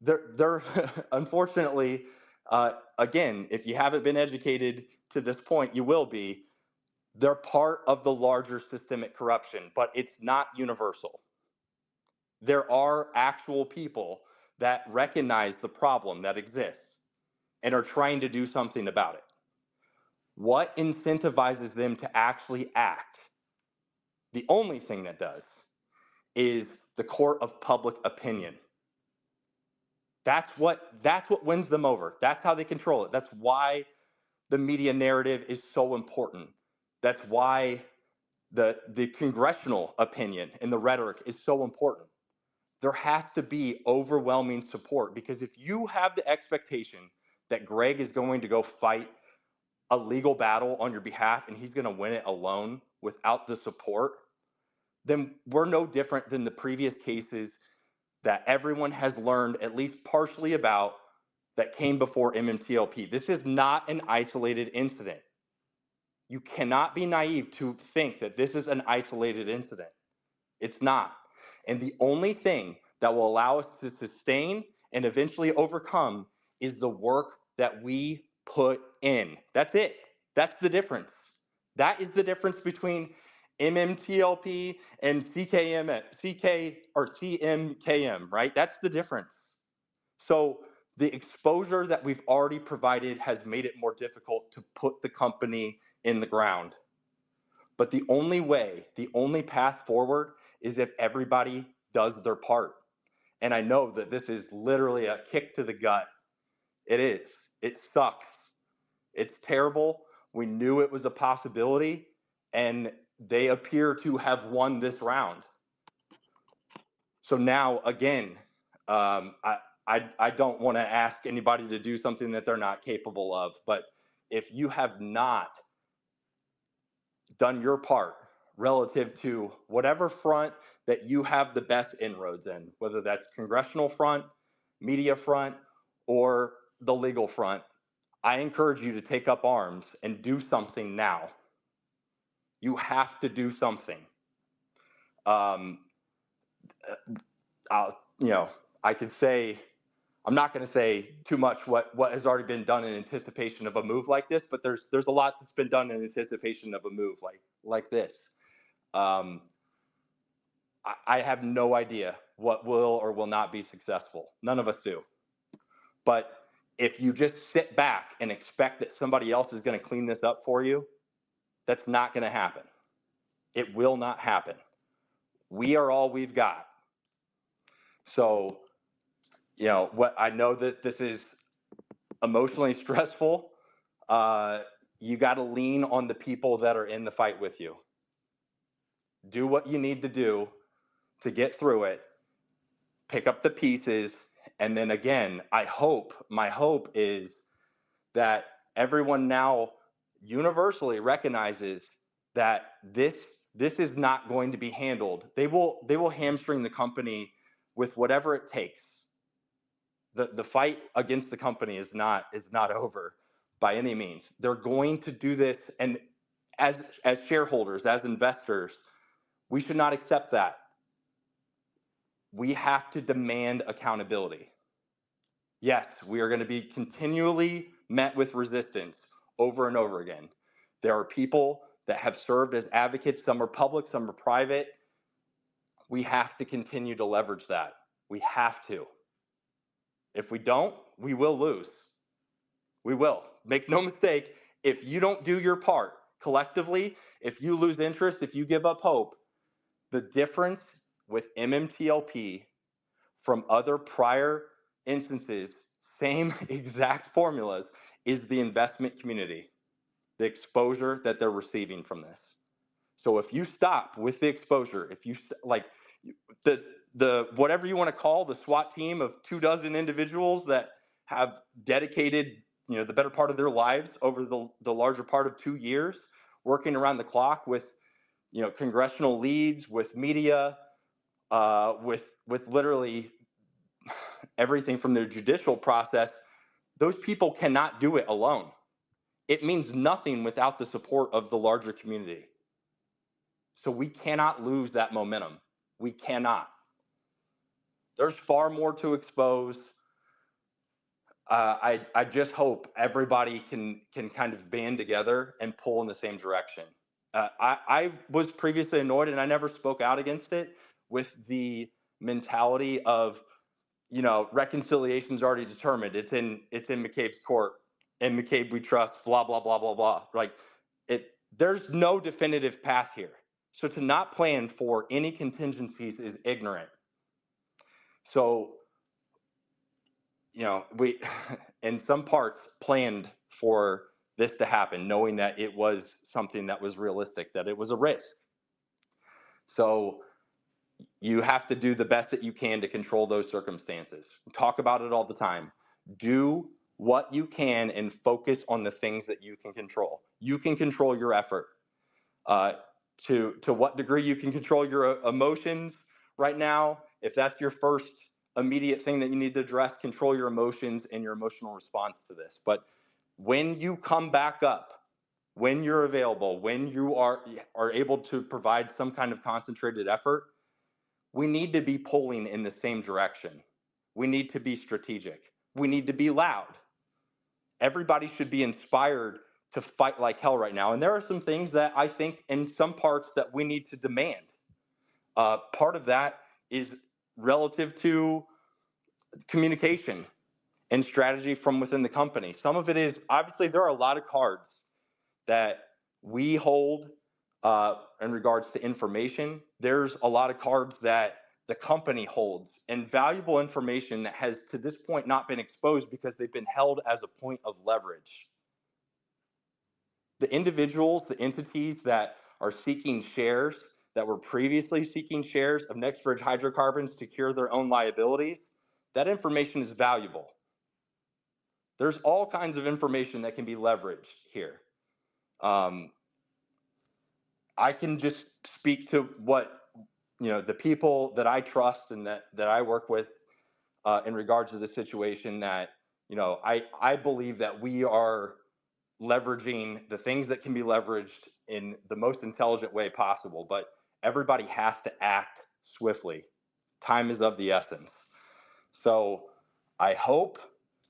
They're unfortunately, again, if you haven't been educated to this point, you will be. They're part of the larger systemic corruption, but it's not universal. There are actual people that recognize the problem that exists and are trying to do something about it. What incentivizes them to actually act? The only thing that does is the court of public opinion. That's what wins them over. That's how they control it. That's why the media narrative is so important. That's why the congressional opinion and the rhetoric is so important. There has to be overwhelming support, because if you have the expectation that Greg is going to go fight a legal battle on your behalf and he's going to win it alone without the support, then we're no different than the previous cases that everyone has learned at least partially about that came before MMTLP. This is not an isolated incident. You cannot be naive to think that this is an isolated incident. It's not. And the only thing that will allow us to sustain and eventually overcome is the work that we put in. That's it. That's the difference. That is the difference between MMTLP and CMKM, right? That's the difference. So the exposure that we've already provided has made it more difficult to put the company in the ground. But the only way, the only path forward is if everybody does their part. And I know that this is literally a kick to the gut. It is. It sucks. It's terrible. We knew it was a possibility, and they appear to have won this round. So now, again, I don't want to ask anybody to do something that they're not capable of, but if you have not done your part relative to whatever front that you have the best inroads in, whether that's congressional front, media front, or the legal front, I encourage you to take up arms and do something now. You have to do something. I could say, I'm not going to say too much what has already been done in anticipation of a move like this, but there's a lot that's been done in anticipation of a move like this. I have no idea what will or will not be successful. None of us do. But if you just sit back and expect that somebody else is going to clean this up for you, that's not going to happen. It will not happen. We are all we've got. So, what I know that this is emotionally stressful. You got to lean on the people that are in the fight with you. Do what you need to do to get through it. Pick up the pieces. And then again, my hope is that everyone now universally recognizes that this is not going to be handled. They will hamstring the company with whatever it takes. The fight against the company is not over by any means. They're going to do this, and as shareholders, as investors, we should not accept that. We have to demand accountability. Yes, we are going to be continually met with resistance over and over again. There are people that have served as advocates. Some are public, some are private. We have to continue to leverage that. We have to. If we don't, we will lose. We will. Make no mistake, if you don't do your part collectively, if you lose interest, if you give up hope, the difference with MMTLP from other prior instances, same exact formulas, is the investment community, the exposure that they're receiving from this. So if you stop with the exposure, if you like the whatever you want to call the SWAT team of 24 individuals that have dedicated, the better part of their lives over the larger part of 2 years, working around the clock with, congressional leads, with media, with literally everything from their judicial process, those people cannot do it alone. It means nothing without the support of the larger community. So we cannot lose that momentum. We cannot. There's far more to expose. I just hope everybody can kind of band together and pull in the same direction. I was previously annoyed, and I never spoke out against it, with the mentality of, reconciliation's already determined. It's in McCabe's court. In McCabe we trust. Blah blah blah blah blah. Like there's no definitive path here. So to not plan for any contingencies is ignorant. So, we, in some parts, planned for this to happen, knowing that it was something that was realistic, that it was a risk. So you have to do the best that you can to control those circumstances. We talk about it all the time. Do what you can and focus on the things that you can control. You can control your effort. To what degree you can control your emotions right now, if that's your first immediate thing that you need to address, control your emotions and your emotional response to this. But when you come back up, when you're available, when you are able to provide some kind of concentrated effort, we need to be pulling in the same direction. We need to be strategic. We need to be loud. Everybody should be inspired to fight like hell right now. And there are some things that I think in some parts that we need to demand. Part of that is relative to communication and strategy from within the company. Some of it is, obviously, there are a lot of cards that we hold in regards to information. There's a lot of cards that the company holds, and valuable information that has to this point not been exposed because they've been held as a point of leverage. The individuals, the entities that are seeking shares, that were previously seeking shares of NextBridge Hydrocarbons to cure their own liabilities, that information is valuable. There's all kinds of information that can be leveraged here. I can just speak to what, the people that I trust and that I work with in regards to the situation, that, I believe that we are leveraging the things that can be leveraged in the most intelligent way possible, but everybody has to act swiftly. Time is of the essence. So I hope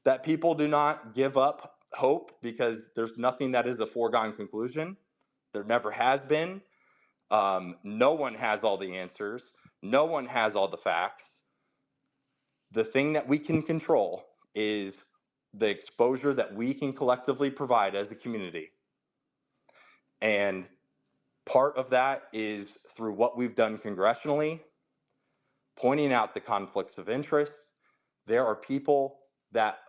that people do not give up hope, because there's nothing that is a foregone conclusion. There never has been. No one has all the answers. No one has all the facts. The thing that we can control is the exposure that we can collectively provide as a community. And part of that is through what we've done congressionally, pointing out the conflicts of interest. There are people that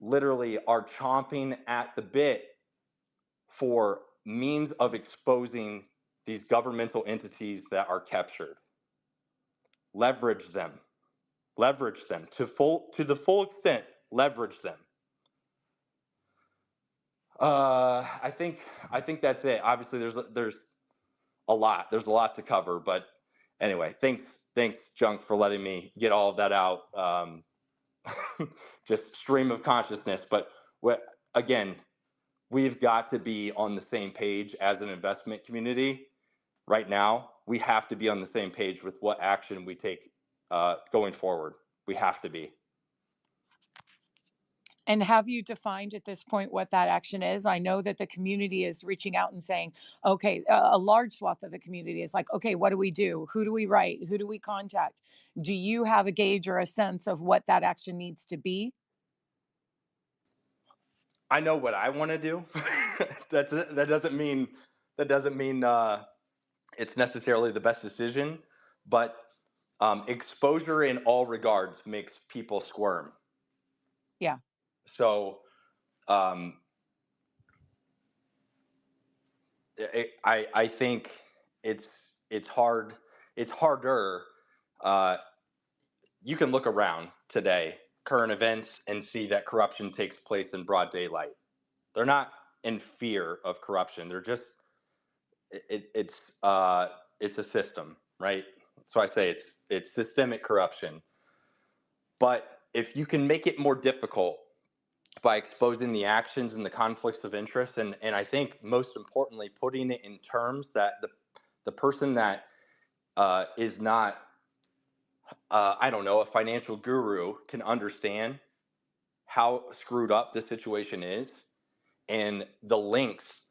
literally are chomping at the bit for means of exposing these governmental entities that are captured. Leverage them to the full extent. Leverage them. I think that's it. Obviously, there's a lot. There's a lot to cover, but anyway, thanks, Junk, for letting me get all of that out. Just stream of consciousness. But again, we've got to be on the same page as an investment community right now. We have to be on the same page with what action we take going forward. We have to be. And have you defined at this point what that action is? I know that the community is reaching out and saying, okay, a large swath of the community is like, okay, what do we do? Who do we write? Who do we contact? Do you have a gauge or a sense of what that action needs to be? I know what I want to do. That doesn't mean it's necessarily the best decision, but exposure in all regards makes people squirm. Yeah. So I think it's hard. It's harder. You can look around today, current events, and see that corruption takes place in broad daylight. They're not in fear of corruption. They're just it's a system, right? So I say it's systemic corruption. But if you can make it more difficult by exposing the actions and the conflicts of interest, and I think most importantly, putting it in terms that the person that is not I don't know, a financial guru can understand how screwed up the situation is and the links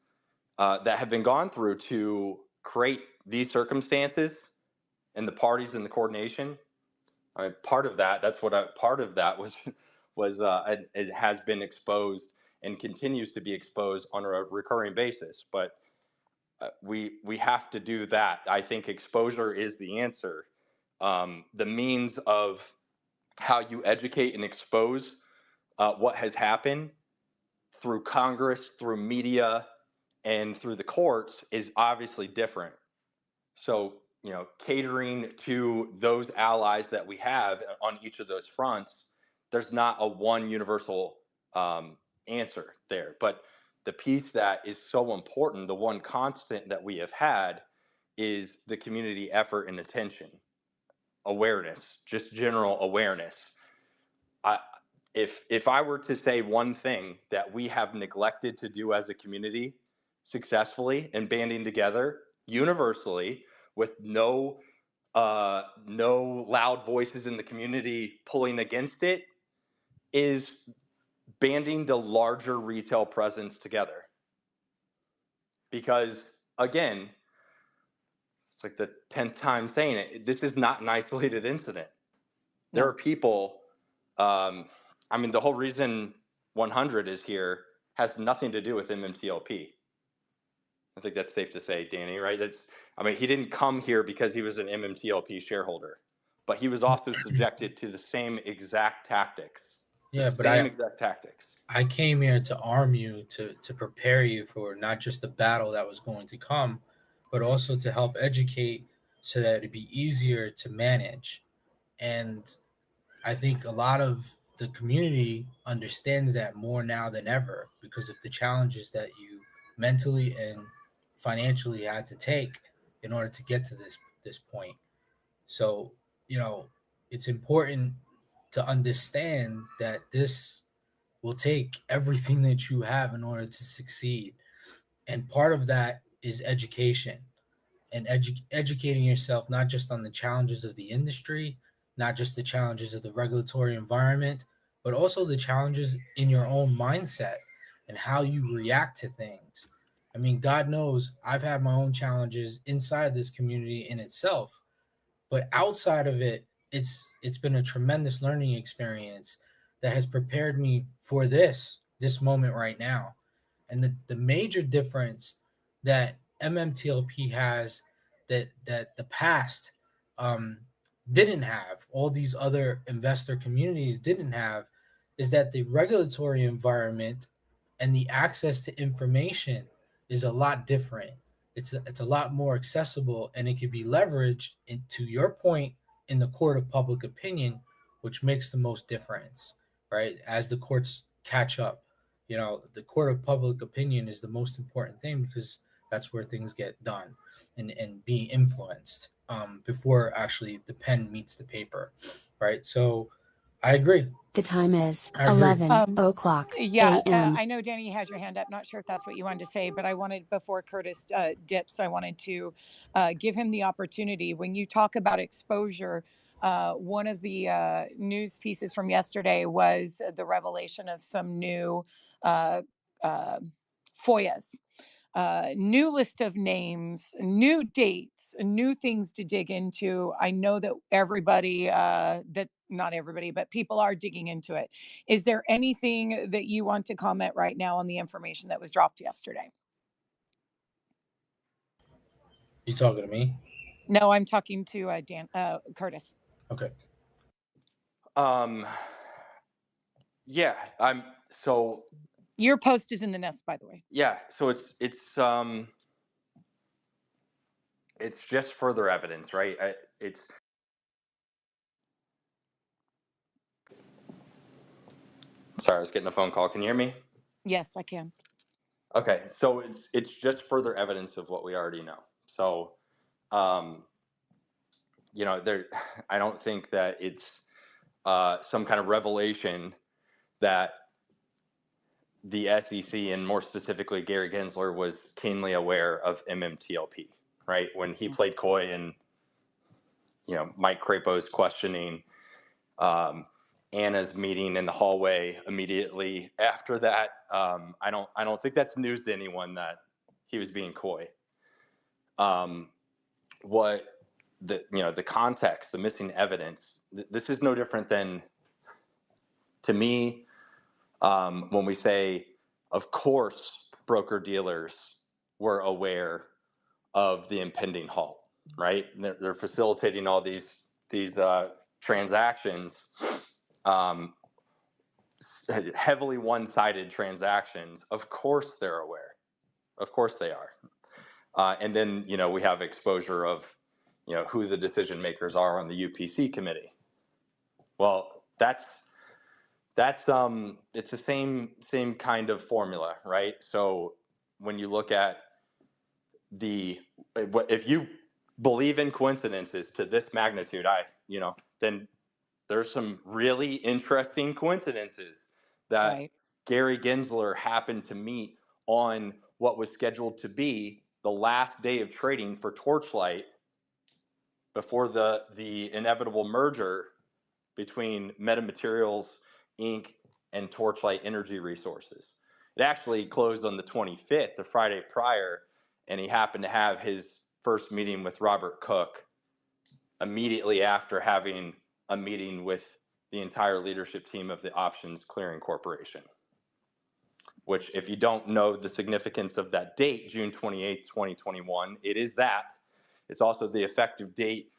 that have been gone through to create these circumstances and the parties and the coordination. I mean, part of that, part of that was it has been exposed and continues to be exposed on a recurring basis. But we have to do that. I think exposure is the answer. The means of how you educate and expose what has happened through Congress, through media, and through the courts is obviously different. So, catering to those allies that we have on each of those fronts, there's not a one universal answer there. But the piece that is so important, the one constant that we have had, is the community effort and attention, awareness, just general awareness. If I were to say one thing that we have neglected to do as a community successfully and banding together universally with no loud voices in the community pulling against it, is banding the larger retail presence together. Because again, it's like the 10th time saying it, this is not an isolated incident. There are people, I mean, the whole reason 100 is here has nothing to do with MMTLP. I think that's safe to say, Danny, right? He didn't come here because he was an MMTLP shareholder, but he was also subjected to the same exact tactics. Yeah, the but same exact tactics. I came here to arm you, to prepare you for not just the battle that was going to come, but also to help educate so that it'd be easier to manage. And I think a lot of the community understands that more now than ever because of the challenges that you mentally and financially had to take in order to get to this point. So, it's important to understand that this will take everything that you have in order to succeed. And part of that is education and educating yourself, not just on the challenges of the industry, not just the challenges of the regulatory environment, but also the challenges in your own mindset and how you react to things. I mean, God knows I've had my own challenges inside this community in itself, but outside of it, it's been a tremendous learning experience that has prepared me for this moment right now. And the major difference that MMTLP has that the past didn't have, all these other investor communities didn't have, is that the regulatory environment and the access to information is a lot different. It's a lot more accessible, and it can be leveraged, to your point, in the court of public opinion, which makes the most difference, right? As the courts catch up, the court of public opinion is the most important thing because that's where things get done and being influenced before actually the pen meets the paper, right? So I agree. The time is 11 o'clock a.m. I know Danny has your hand up. Not sure if that's what you wanted to say, but I wanted, before Curtis dips, I wanted to give him the opportunity. When you talk about exposure, one of the news pieces from yesterday was the revelation of some new FOIAs new list of names, new dates, new things to dig into. I know that everybody, that not everybody, but people are digging into it. Is there anything that you want to comment right now on the information that was dropped yesterday? You talking to me? No, I'm talking to Curtis. Okay. Yeah, so your post is in the nest, by the way. Yeah, so it's just further evidence, right? Sorry, I was getting a phone call. Can you hear me? Yes, I can. Okay, so it's just further evidence of what we already know. So, I don't think that it's some kind of revelation that the SEC and more specifically Gary Gensler was keenly aware of MMTLP, right? When he played coy and Mike Crapo's questioning Anna's meeting in the hallway immediately after that. I don't think that's news to anyone that he was being coy. What the context, the missing evidence. This is no different than, to me, when we say, of course, broker dealers were aware of the impending halt, right? They're facilitating all these transactions. Heavily one-sided transactions. Of course they're aware. Of course they are. And then, we have exposure of, who the decision makers are on the UPC committee. Well, that's it's the same kind of formula, right? So when you look at if you believe in coincidences to this magnitude, then there's some really interesting coincidences that right. Gary Gensler happened to meet on what was scheduled to be the last day of trading for Torchlight before the inevitable merger between Metamaterials Inc. and Torchlight Energy Resources. It actually closed on the 25th, the Friday prior, and he happened to have his first meeting with Robert Cook immediately after having a meeting with the entire leadership team of the Options Clearing Corporation, which, if you don't know the significance of that date, June 28th, 2021, it is that. It's also the effective date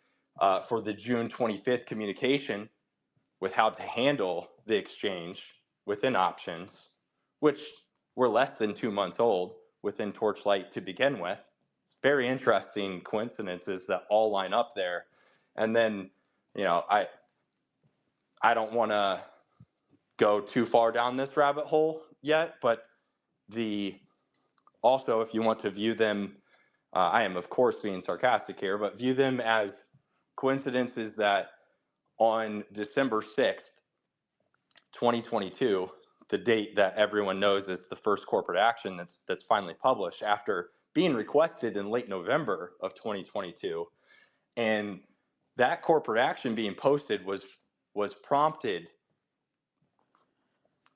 for the June 25th communication with how to handle the exchange within Options, which were less than 2 months old within Torchlight to begin with. It's very interesting coincidences that all line up there. And then, I don't want to go too far down this rabbit hole yet, but also, if you want to view them, I am of course being sarcastic here, but view them as coincidences that on December 6th, 2022, the date that everyone knows is the first corporate action that's finally published after being requested in late November of 2022, and that corporate action being posted was prompted,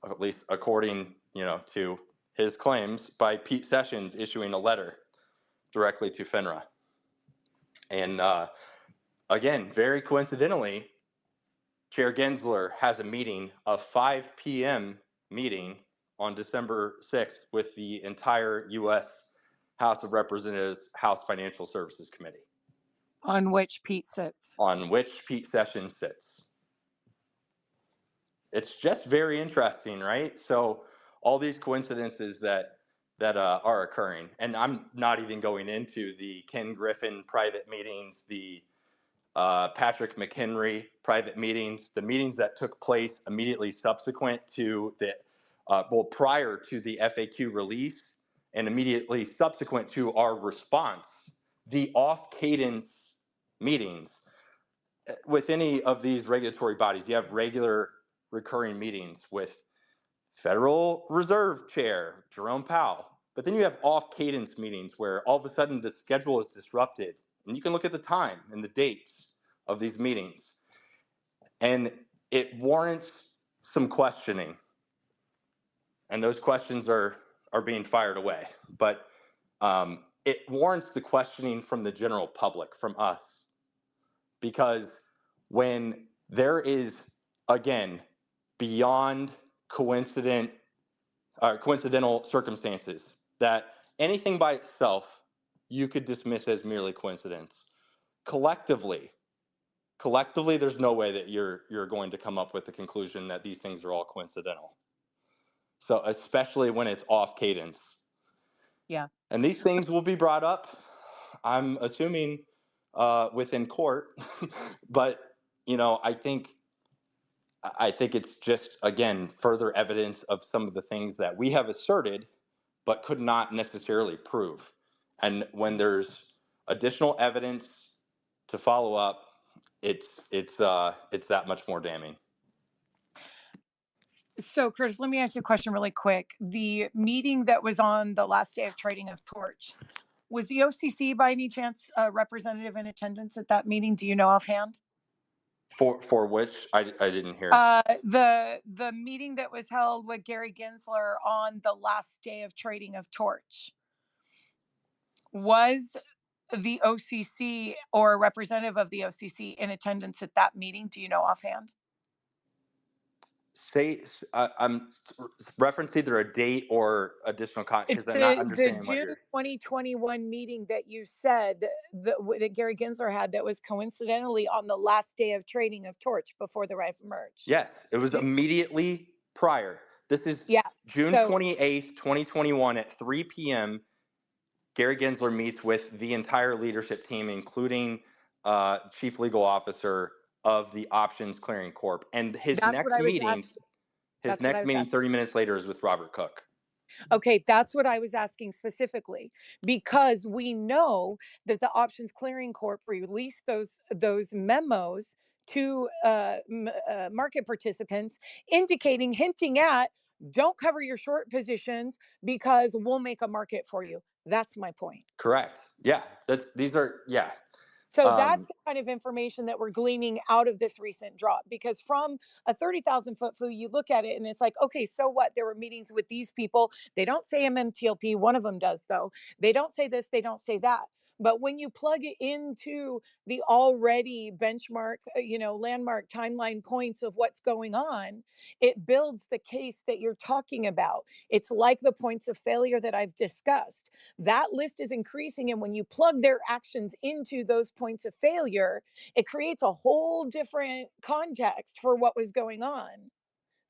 at least according to his claims, by Pete Sessions issuing a letter directly to FINRA. And again, very coincidentally, Chair Gensler has a meeting, a 5 p.m. meeting on December 6th with the entire U.S. House of Representatives House Financial Services Committee. On which Pete sits. On which Pete Sessions sits. It's just very interesting, right? So all these coincidences that are occurring, and I'm not even going into the Ken Griffin private meetings, the Patrick McHenry private meetings, the meetings that took place immediately subsequent to prior to the FAQ release and immediately subsequent to our response, the off-cadence meetings. With any of these regulatory bodies, you have regular recurring meetings with Federal Reserve Chair Jerome Powell, but then you have off-cadence meetings where all of a sudden the schedule is disrupted, and you can look at the time and the dates of these meetings, and it warrants some questioning, and those questions are being fired away. But it warrants the questioning from the general public, from us, because when there is, again, beyond coincidental circumstances that anything by itself you could dismiss as merely coincidence, collectively, there's no way that you're going to come up with the conclusion that these things are all coincidental. So especially when it's off cadence. Yeah. And these things will be brought up, I'm assuming, within court. But, you know, I think it's just, again, further evidence of some of the things that we have asserted but could not necessarily prove. And when there's additional evidence to follow up, it's that much more damning. So, Curtis, let me ask you a question really quick. The meeting that was on the last day of trading of Torch, was the OCC by any chance a representative in attendance at that meeting? Do you know offhand? For which I didn't hear. The meeting that was held with Gary Gensler on the last day of trading of Torch. Was the OCC or a representative of the OCC in attendance at that meeting? Do you know offhand? I'm referencing either a date or additional content because I'm not understanding the June 2021 meeting that you said that Gary Gensler had that was coincidentally on the last day of trading of Torch before the RIFE merged. Yes, it was immediately prior. This is June 28th, 2021 at 3 p.m. Gary Gensler meets with the entire leadership team, including Chief Legal Officer of the Options Clearing Corp. And his next meeting 30 minutes later is with Robert Cook. Okay, that's what I was asking specifically, because we know that the Options Clearing Corp released those memos to market participants hinting at, don't cover your short positions because we'll make a market for you. That's my point. Correct. Yeah, So that's the kind of information that we're gleaning out of this recent drop, because from a 30,000 foot view, you look at it and it's like, okay, so what? There were meetings with these people. They don't say MMTLP. One of them does, though. They don't say this. They don't say that. But when you plug it into the already benchmark, landmark timeline points of what's going on, it builds the case that you're talking about. It's like the points of failure that I've discussed. That list is increasing. And when you plug their actions into those points of failure, it creates a whole different context for what was going on.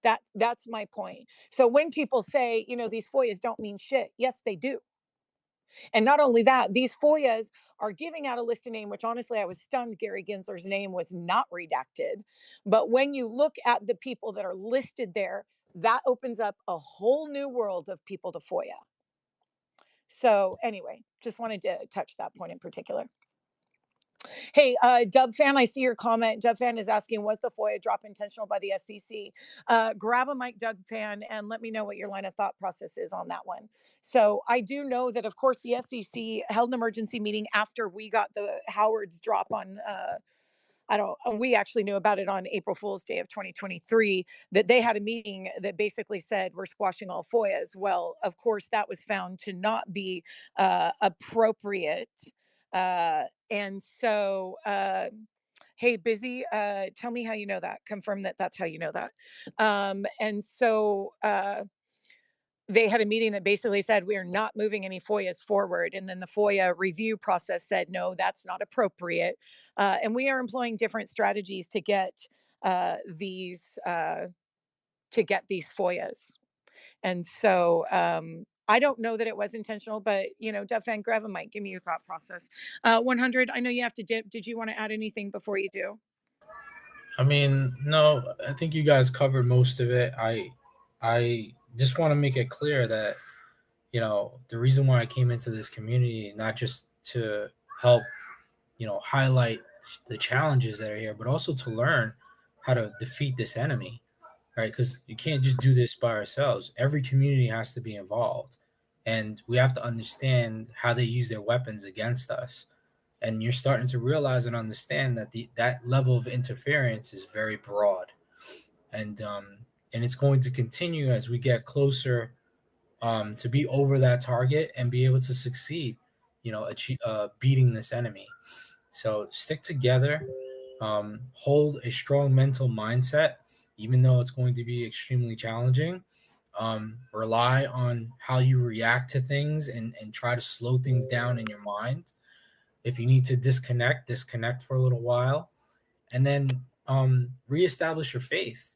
That's my point. So when people say, these FOIAs don't mean shit, yes, they do. And not only that, these FOIAs are giving out a listed name, which honestly, I was stunned Gary Gensler's name was not redacted. But when you look at the people that are listed there, that opens up a whole new world of people to FOIA. So anyway, just wanted to touch that point in particular. Hey, Dub Fan, I see your comment. Dub Fan is asking, was the FOIA drop intentional by the SEC? Grab a mic, Dub Fan, and let me know what your line of thought process is on that one. So I do know that, of course, the SEC held an emergency meeting after we got the Howard's drop on we actually knew about it on April Fool's Day of 2023, that they had a meeting that basically said we're squashing all FOIAs. Well, of course, that was found to not be appropriate. And so, hey, Busy, tell me how you know that. Confirm that that's how you know that. And so, they had a meeting that basically said, we are not moving any FOIAs forward. And then the FOIA review process said, no, that's not appropriate. And we are employing different strategies to get these FOIAs. And so I don't know that it was intentional, but, Dub Fan, grab a mic, give me your thought process. 100, I know you have to dip. Did you want to add anything before you do? I mean, no, I think you guys covered most of it. I just want to make it clear that, the reason why I came into this community, not just to help, highlight the challenges that are here, but also to learn how to defeat this enemy, right? Because you can't just do this by ourselves. Every community has to be involved, and we have to understand how they use their weapons against us. And you're starting to realize and understand that that level of interference is very broad, and it's going to continue as we get closer to be over that target and be able to succeed, beating this enemy. So stick together, hold a strong mental mindset, even though it's going to be extremely challenging. Rely on how you react to things and try to slow things down in your mind. If you need to disconnect for a little while, and then reestablish your faith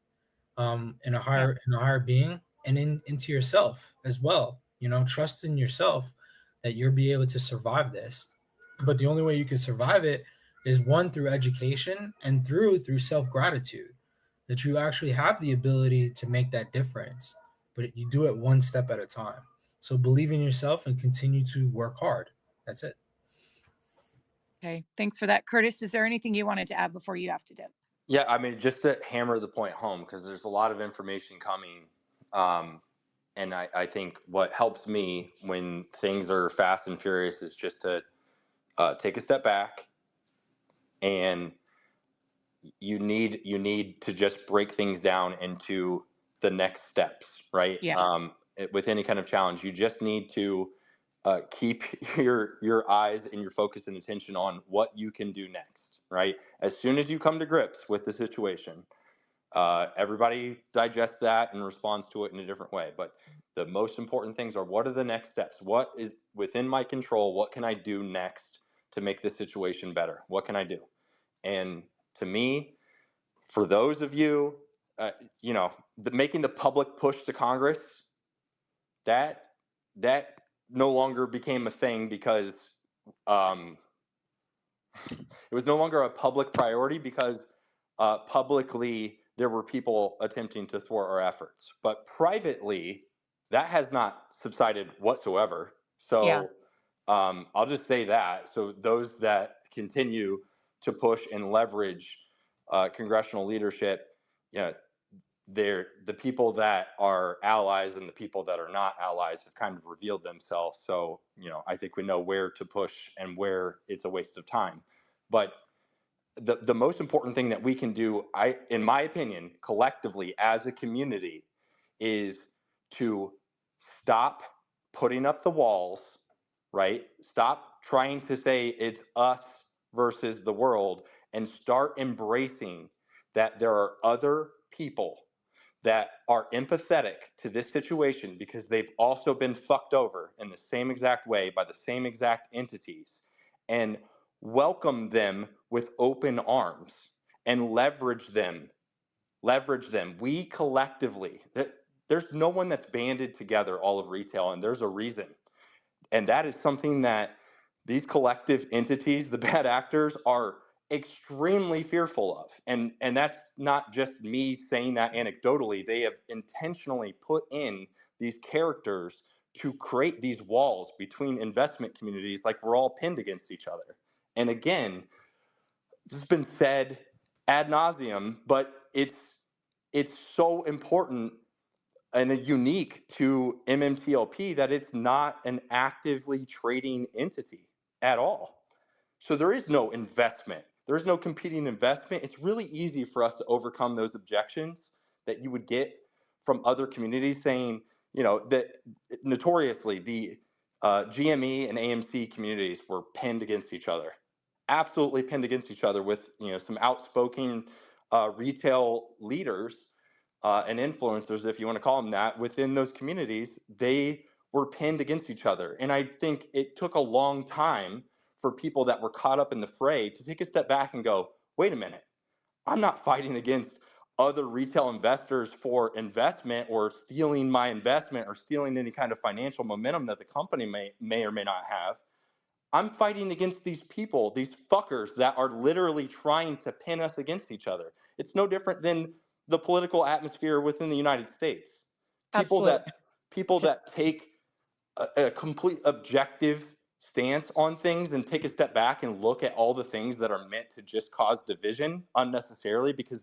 in a higher being and into yourself as well. Trust in yourself that you'll be able to survive this. But the only way you can survive it is one, through education, and through self-gratitude, that you actually have the ability to make that difference, but you do it one step at a time. So believe in yourself and continue to work hard. That's it. Okay, thanks for that. Curtis, is there anything you wanted to add before you have to dip? Yeah, I mean, just to hammer the point home, because there's a lot of information coming. And I think what helps me when things are fast and furious is just to take a step back, and you need to just break things down into the next steps, right? Yeah. With any kind of challenge, you just need to keep your eyes and your focus and attention on what you can do next, right? As soon as you come to grips with the situation, everybody digests that and responds to it in a different way. But the most important things are, what are the next steps? What is within my control? What can I do next to make this situation better? What can I do? And to me, for those of you, making the public push to Congress, that no longer became a thing because it was no longer a public priority because publicly there were people attempting to thwart our efforts. But privately, that has not subsided whatsoever. So I'll just say that. So those that continue to push and leverage congressional leadership, they're the people that are allies and the people that are not allies have kind of revealed themselves. So, I think we know where to push and where it's a waste of time. But the most important thing that we can do, in my opinion, collectively as a community, is to stop putting up the walls, right? Stop trying to say it's us versus the world, and start embracing that there are other people that are empathetic to this situation because they've also been fucked over in the same exact way by the same exact entities, and welcome them with open arms and leverage them. We collectively, there's no one that's banded together all of retail, and there's a reason. And that is something that these collective entities, the bad actors, are extremely fearful of. And that's not just me saying that anecdotally. They have intentionally put in these characters to create these walls between investment communities, like we're all pinned against each other. And again, this has been said ad nauseum, but it's so important and unique to MMTLP that it's not an actively trading entity at all. So there is no investment. There is no competing investment. It's really easy for us to overcome those objections that you would get from other communities saying, that notoriously the GME and AMC communities were pinned against each other, absolutely pinned against each other with, some outspoken retail leaders and influencers, if you want to call them that, within those communities. They were pinned against each other. And I think it took a long time for people that were caught up in the fray to take a step back and go, wait a minute, I'm not fighting against other retail investors for investment or stealing my investment or stealing any kind of financial momentum that the company may or may not have. I'm fighting against these people, these fuckers that are literally trying to pin us against each other. It's no different than the political atmosphere within the United States. Absolutely. People that take a complete objective stance on things and take a step back and look at all the things that are meant to just cause division unnecessarily, because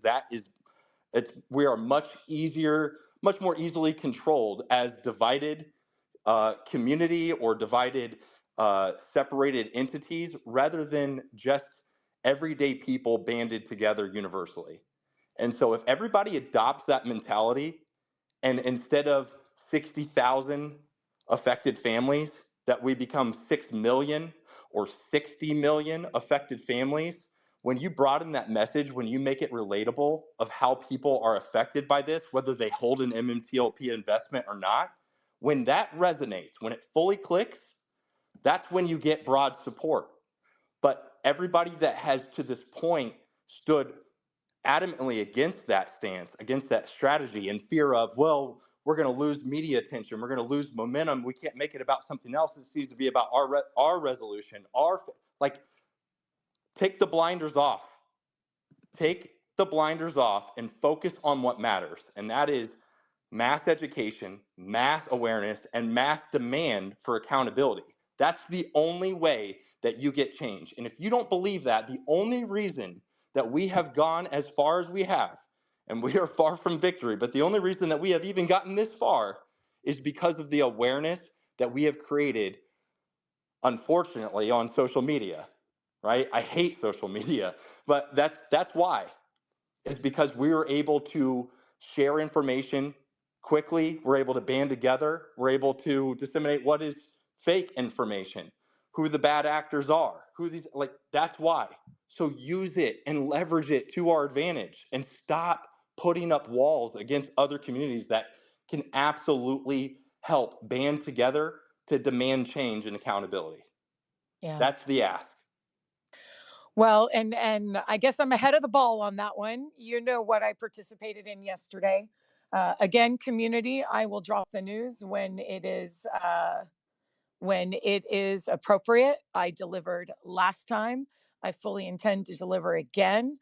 we are much more easily controlled as divided community or divided separated entities, rather than just everyday people banded together universally. And so if everybody adopts that mentality, and instead of 60,000 affected families, that we become 6 million or 60 million affected families, when you broaden that message, when you make it relatable of how people are affected by this, whether they hold an MMTLP investment or not, when that resonates, when it fully clicks, that's when you get broad support. But everybody that has to this point stood adamantly against that stance, against that strategy, in fear of, well, we're going to lose media attention, we're going to lose momentum, we can't make it about something else. It needs to be about our resolution, like, take the blinders off. Take the blinders off and focus on what matters, and that is mass education, mass awareness, and mass demand for accountability. That's the only way that you get change. And if you don't believe that, the only reason that we have gone as far as we have, and we are far from victory, but the only reason that we have even gotten this far is because of the awareness that we have created, unfortunately, on social media, right? I hate social media, but that's why. Is because we were able to share information quickly. We're able to band together. We're able to disseminate what is fake information, who the bad actors are, that's why. So use it and leverage it to our advantage and stop putting up walls against other communities that can absolutely help band together to demand change and accountability. Yeah. That's the ask. Well, and I guess I'm ahead of the ball on that one. You know what I participated in yesterday. Again, community, I will drop the news when it is appropriate. I delivered last time. I fully intend to deliver again,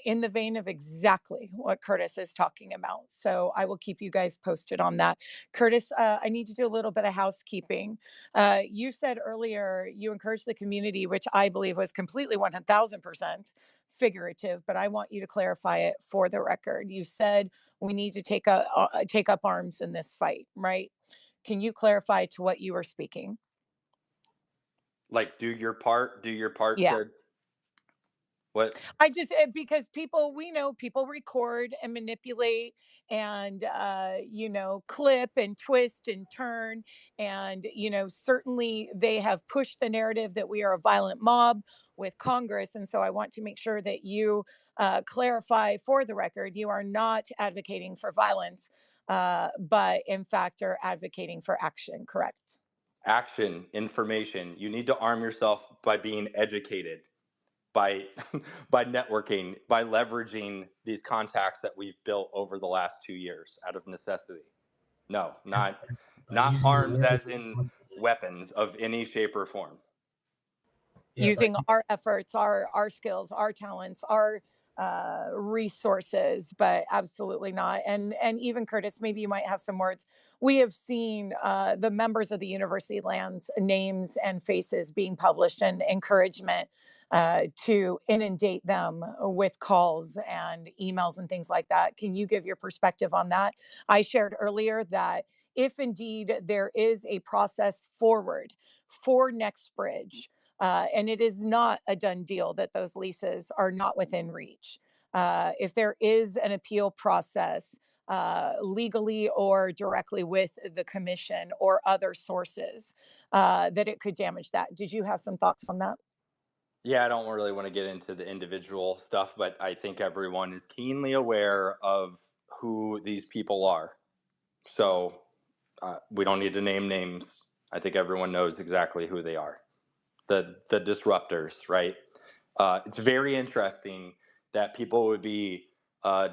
in the vein of exactly what Curtis is talking about. So I will keep you guys posted on that. Curtis, I need to do a little bit of housekeeping. You said earlier you encouraged the community, which I believe was completely 1000% figurative, but I want you to clarify it for the record. You said we need to take up arms in this fight, right? Can you clarify to what you were speaking? Like, do your part Yeah. to what? I just, because we know people record and manipulate and, clip and twist and turn. And, certainly they have pushed the narrative that we are a violent mob with Congress. And so I want to make sure that you clarify for the record, you are not advocating for violence, but in fact are advocating for action, correct? Action, information. You need to arm yourself by being educated, by by networking, by leveraging these contacts that we've built over the last 2 years out of necessity. No, not By using the arms words as in weapons of any shape or form. Yeah, using our efforts, our skills, our talents, our resources, but absolutely not. And even Curtis, maybe you might have some words. We have seen the members of the university lands names and faces being published, and encouragement to inundate them with calls and emails and things like that. Can you give your perspective on that? I shared earlier that if indeed there is a process forward for NextBridge, and it is not a done deal that those leases are not within reach. If there is an appeal process, legally or directly with the commission or other sources, that it could damage that. Did you have some thoughts on that? Yeah, I don't really want to get into the individual stuff, but I think everyone is keenly aware of who these people are. So we don't need to name names. I think everyone knows exactly who they are. The disruptors, right? It's very interesting that people would be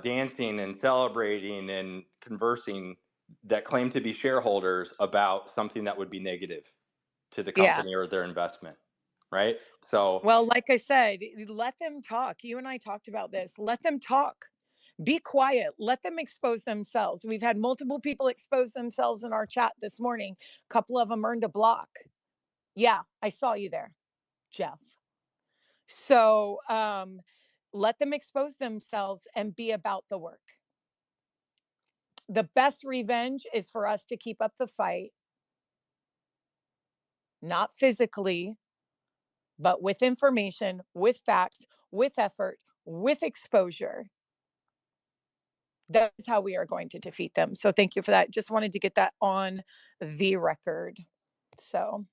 dancing and celebrating and conversing that claim to be shareholders about something that would be negative to the company or their investment, right? So, well, like I said, let them talk. You and I talked about this. Let them talk. Be quiet. Let them expose themselves. We've had multiple people expose themselves in our chat this morning. A couple of them earned a block. Yeah, I saw you there, Jeff. So let them expose themselves and be about the work. The best revenge is for us to keep up the fight, not physically, but with information, with facts, with effort, with exposure. That is how we are going to defeat them. So thank you for that. Just wanted to get that on the record. So,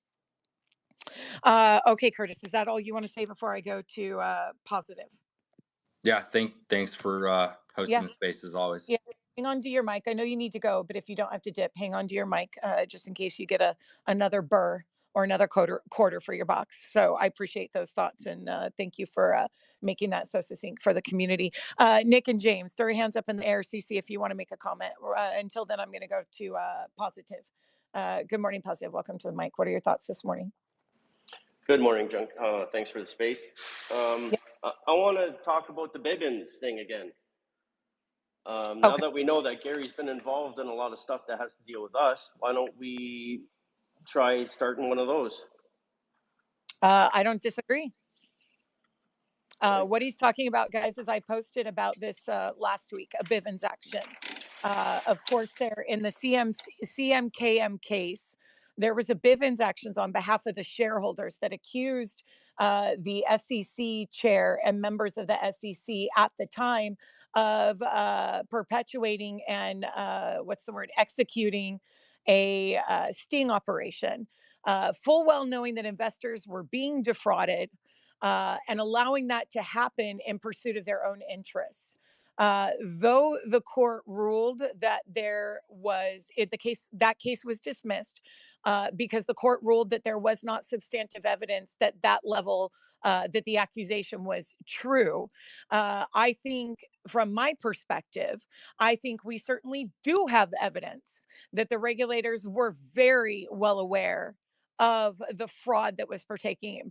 okay, Curtis, is that all you want to say before I go to positive? Yeah, thanks for hosting the space as always. Yeah, hang on to your mic. I know you need to go, but if you don't have to dip, hang on to your mic just in case you get another burr or another quarter for your box. So I appreciate those thoughts, and thank you for making that so succinct for the community. Nick and James, throw your hands up in the air, CC, if you want to make a comment. Until then, I'm going to go to positive. Good morning, positive. Welcome to the mic. What are your thoughts this morning? Good morning, Junk. Thanks for the space. Yeah. I want to talk about the Bibbins thing again. Now that we know that Gary's been involved in a lot of stuff that has to deal with us, why don't we try starting one of those? I don't disagree. What he's talking about, guys, is I posted about this last week, a Bivens action. Of course, there in the CMKM case, there was a Bivens actions on behalf of the shareholders that accused the SEC chair and members of the SEC at the time of perpetuating and executing a sting operation, full well knowing that investors were being defrauded and allowing that to happen in pursuit of their own interests. Though the court ruled that that case was dismissed because the court ruled that there was not substantive evidence that level that the accusation was true. I think, from my perspective, I think we certainly do have evidence that the regulators were very well aware of the fraud that was taking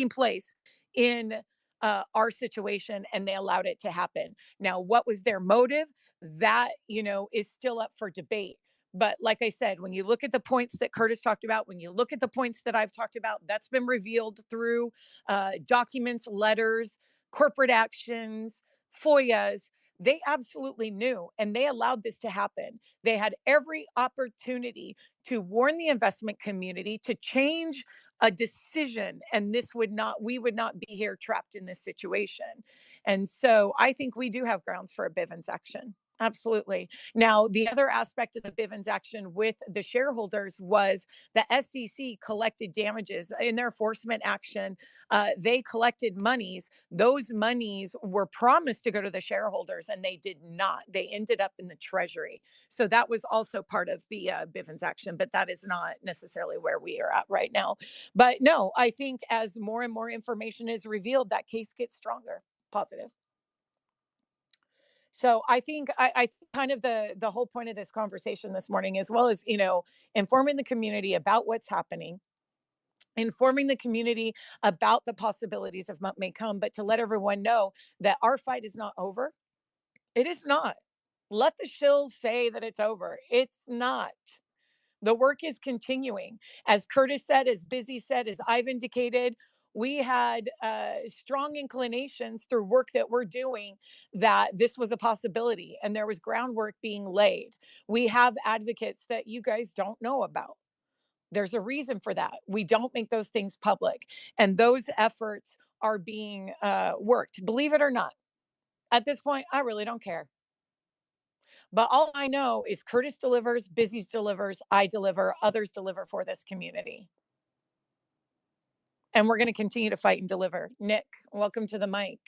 place in our situation, and they allowed it to happen. Now, what was their motive? That, is still up for debate. But like I said, when you look at the points that Curtis talked about, when you look at the points that I've talked about, that's been revealed through documents, letters, corporate actions, FOIAs. They absolutely knew, and they allowed this to happen. They had every opportunity to warn the investment community to change a decision, and we would not be here trapped in this situation. And so I think we do have grounds for a Bivens action. Absolutely. Now, the other aspect of the Bivens action with the shareholders was the SEC collected damages in their enforcement action. They collected monies. Those monies were promised to go to the shareholders, and they did not. They ended up in the Treasury. So that was also part of the Bivens action, but that is not necessarily where we are at right now. But no, I think as more and more information is revealed, that case gets stronger. Positive. So I think I think kind of the whole point of this conversation this morning, as well as, informing the community about what's happening, informing the community about the possibilities of what may come, but to let everyone know that our fight is not over. It is not. Let the shills say that it's over. It's not. The work is continuing. As Curtis said, as Busy said, as I've indicated, we had strong inclinations through work that we're doing that this was a possibility, and there was groundwork being laid. We have advocates that you guys don't know about. There's a reason for that. We don't make those things public, and those efforts are being worked. Believe it or not, at this point, I really don't care. But all I know is Curtis delivers, Busy delivers, I deliver, others deliver for this community. And we're going to continue to fight and deliver. Nick, welcome to the mic.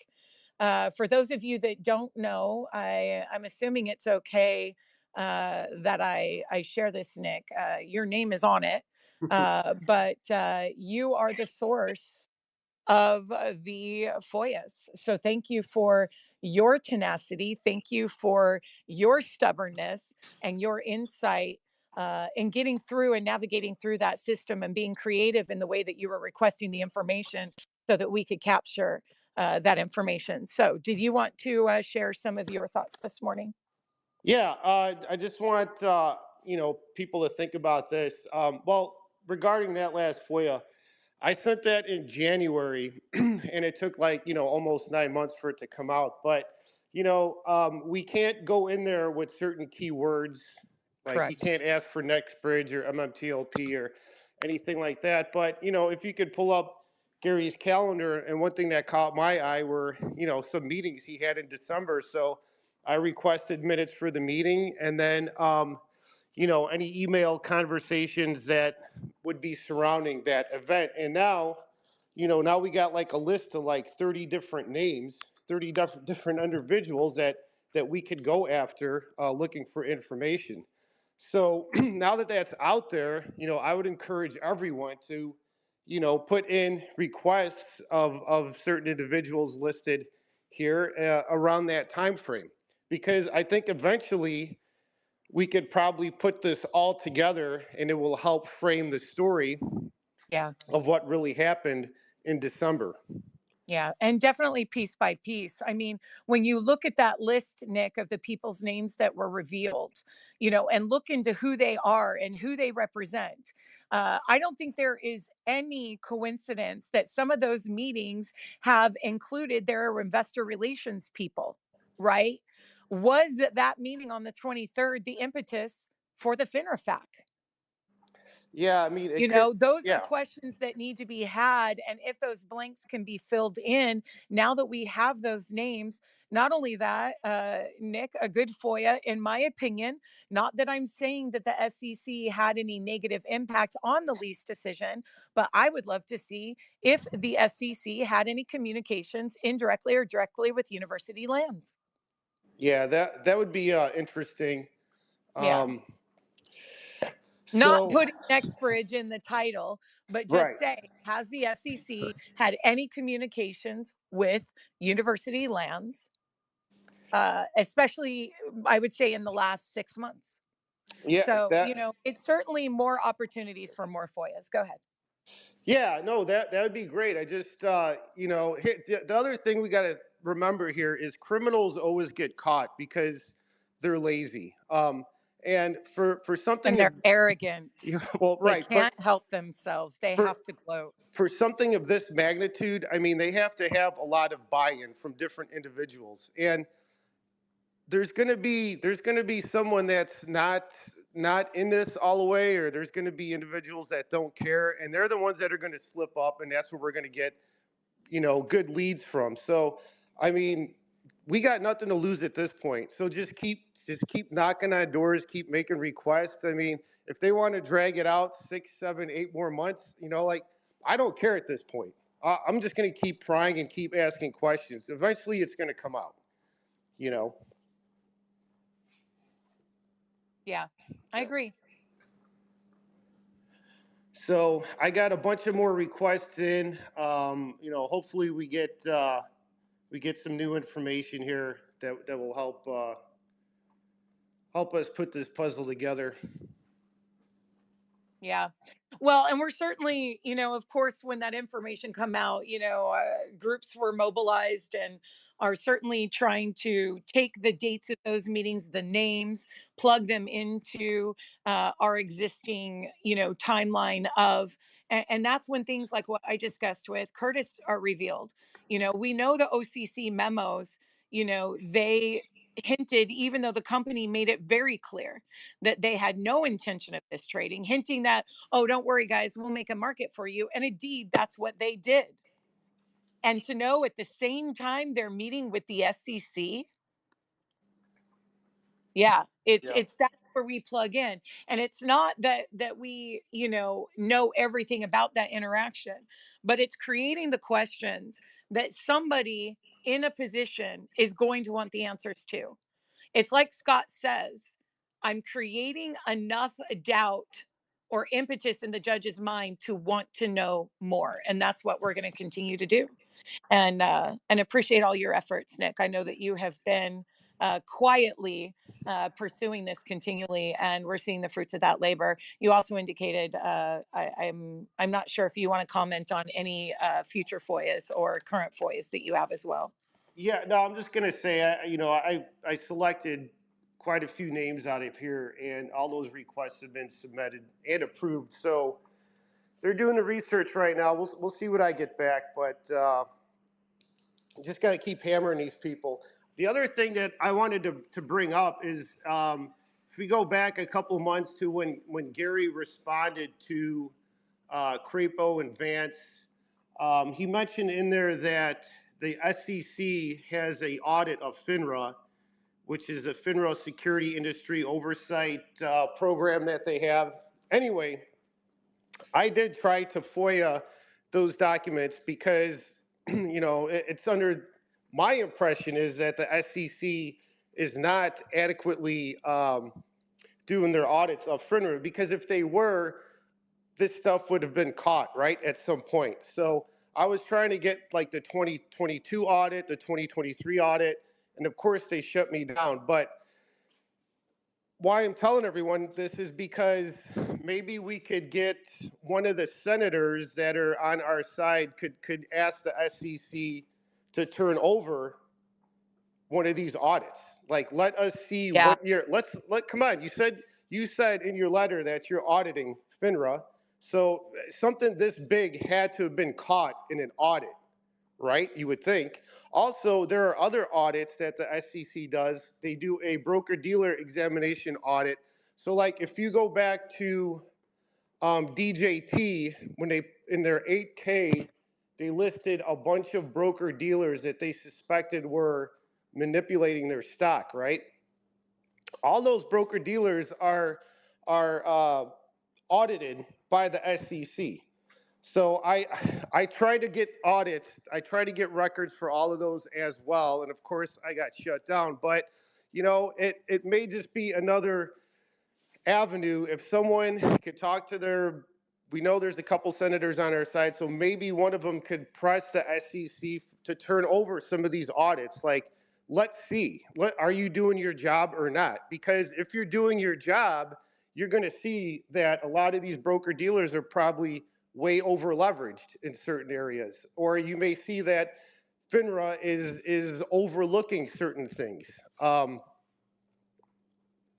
For those of you that don't know, I'm assuming it's okay that I share this, Nick. Your name is on it, but you are the source of the FOIAs. So thank you for your tenacity. Thank you for your stubbornness and your insight in getting through and navigating through that system and being creative in the way that you were requesting the information so that we could capture that information. So did you want to share some of your thoughts this morning? Yeah, I just want people to think about this. Well, regarding that last FOIA, I sent that in January, and it took almost 9 months for it to come out. But we can't go in there with certain keywords, like Correct. You can't ask for NextBridge or MMTLP or anything like that. But if you could pull up Gary's calendar, and one thing that caught my eye were, some meetings he had in December. So I requested minutes for the meeting, and then, any email conversations that would be surrounding that event. And now, now we got like a list of like 30 different names, 30 different individuals that we could go after looking for information. So now that that's out there, I would encourage everyone to, put in requests of certain individuals listed here around that time frame, because I think eventually we could probably put this all together and it will help frame the story of what really happened in December. Yeah, and definitely piece by piece. I mean, when you look at that list, Nick, of the people's names that were revealed, and look into who they are and who they represent, I don't think there is any coincidence that some of those meetings have included their investor relations people, right? Was that meeting on the 23rd the impetus for the FINRA? Yeah, I mean, it could, Those are yeah. questions that need to be had. And if those blanks can be filled in, now that we have those names, not only that, Nick, a good FOIA, in my opinion, not that I'm saying that the SEC had any negative impact on the lease decision, but I would love to see if the SEC had any communications indirectly or directly with university lands. Yeah, that would be interesting. Yeah. Not putting Nexbridge in the title, but just say, has the SEC had any communications with university lands, especially, I would say, in the last 6 months? Yeah. So, it's certainly more opportunities for more FOIAs. Go ahead. Yeah, no, that would be great. I just, the other thing we got to remember here is criminals always get caught because they're lazy. And for something, and they're arrogant. Well, right, they can't help themselves. They have to gloat. For something of this magnitude, I mean, they have to have a lot of buy-in from different individuals, and there's going to be someone that's not in this all the way, or there's going to be individuals that don't care, and they're the ones that are going to slip up, and that's where we're going to get, good leads from. So, I mean, we got nothing to lose at this point. So just keep knocking on doors, keep making requests. I mean, if they want to drag it out 6, 7, 8 more months, I don't care at this point. I'm just going to keep prying and keep asking questions. Eventually, it's going to come out. Yeah, I agree. So I got a bunch of more requests in. Hopefully we get some new information here that will help us put this puzzle together. Yeah. Well, and we're certainly, of course, when that information come out, groups were mobilized and are certainly trying to take the dates of those meetings, the names, plug them into our existing, timeline of, and that's when things like what I discussed with Curtis are revealed. We know the OCC memos, they hinted, even though the company made it very clear that they had no intention of this trading, hinting that, oh, don't worry, guys, we'll make a market for you. And indeed, that's what they did. And to know at the same time they're meeting with the SEC. Yeah, it's that's where we plug in. And it's not that we, know everything about that interaction, but it's creating the questions that somebody in a position is going to want the answers to. It's like Scott says, I'm creating enough doubt or impetus in the judge's mind to want to know more. And that's what we're going to continue to do. And appreciate all your efforts, Nick. I know that you have been quietly pursuing this continually, and we're seeing the fruits of that labor. You also indicated, I'm not sure if you want to comment on any future FOIAs or current FOIAs that you have as well. Yeah, no, I'm just going to say, I selected quite a few names out of here, and all those requests have been submitted and approved. So they're doing the research right now. We'll see what I get back, but just got to keep hammering these people. The other thing that I wanted to bring up is if we go back a couple months to when Gary responded to Crapo and Vance He mentioned in there that the SEC has a audit of FINRA, which is the FINRA Security Industry Oversight program that they have. Anyway, I did try to FOIA those documents because, it's under, my impression is that the SEC is not adequately doing their audits of FINRA, because if they were, this stuff would have been caught, right, at some point. So I was trying to get like the 2022 audit, the 2023 audit, and of course they shut me down. But why I'm telling everyone this is because maybe we could get one of the senators that are on our side could ask the SEC to turn over one of these audits. Like, let us see what you're, come on, you said in your letter that you're auditing FINRA. So something this big had to have been caught in an audit, right? You would think. Also, there are other audits that the SEC does. They do a broker-dealer examination audit. So like if you go back to DJT, when they, in their 8K, they listed a bunch of broker-dealers that they suspected were manipulating their stock, right? All those broker-dealers are audited by the SEC. So I try to get audits. I try to get records for all of those as well. And of course, I got shut down. But, it may just be another avenue. If someone could talk to we know there's a couple senators on our side, so maybe one of them could press the SEC to turn over some of these audits. Like, let's see, are you doing your job or not? Because if you're doing your job, you're going to see that a lot of these broker dealers are probably way over leveraged in certain areas, or you may see that FINRA is overlooking certain things.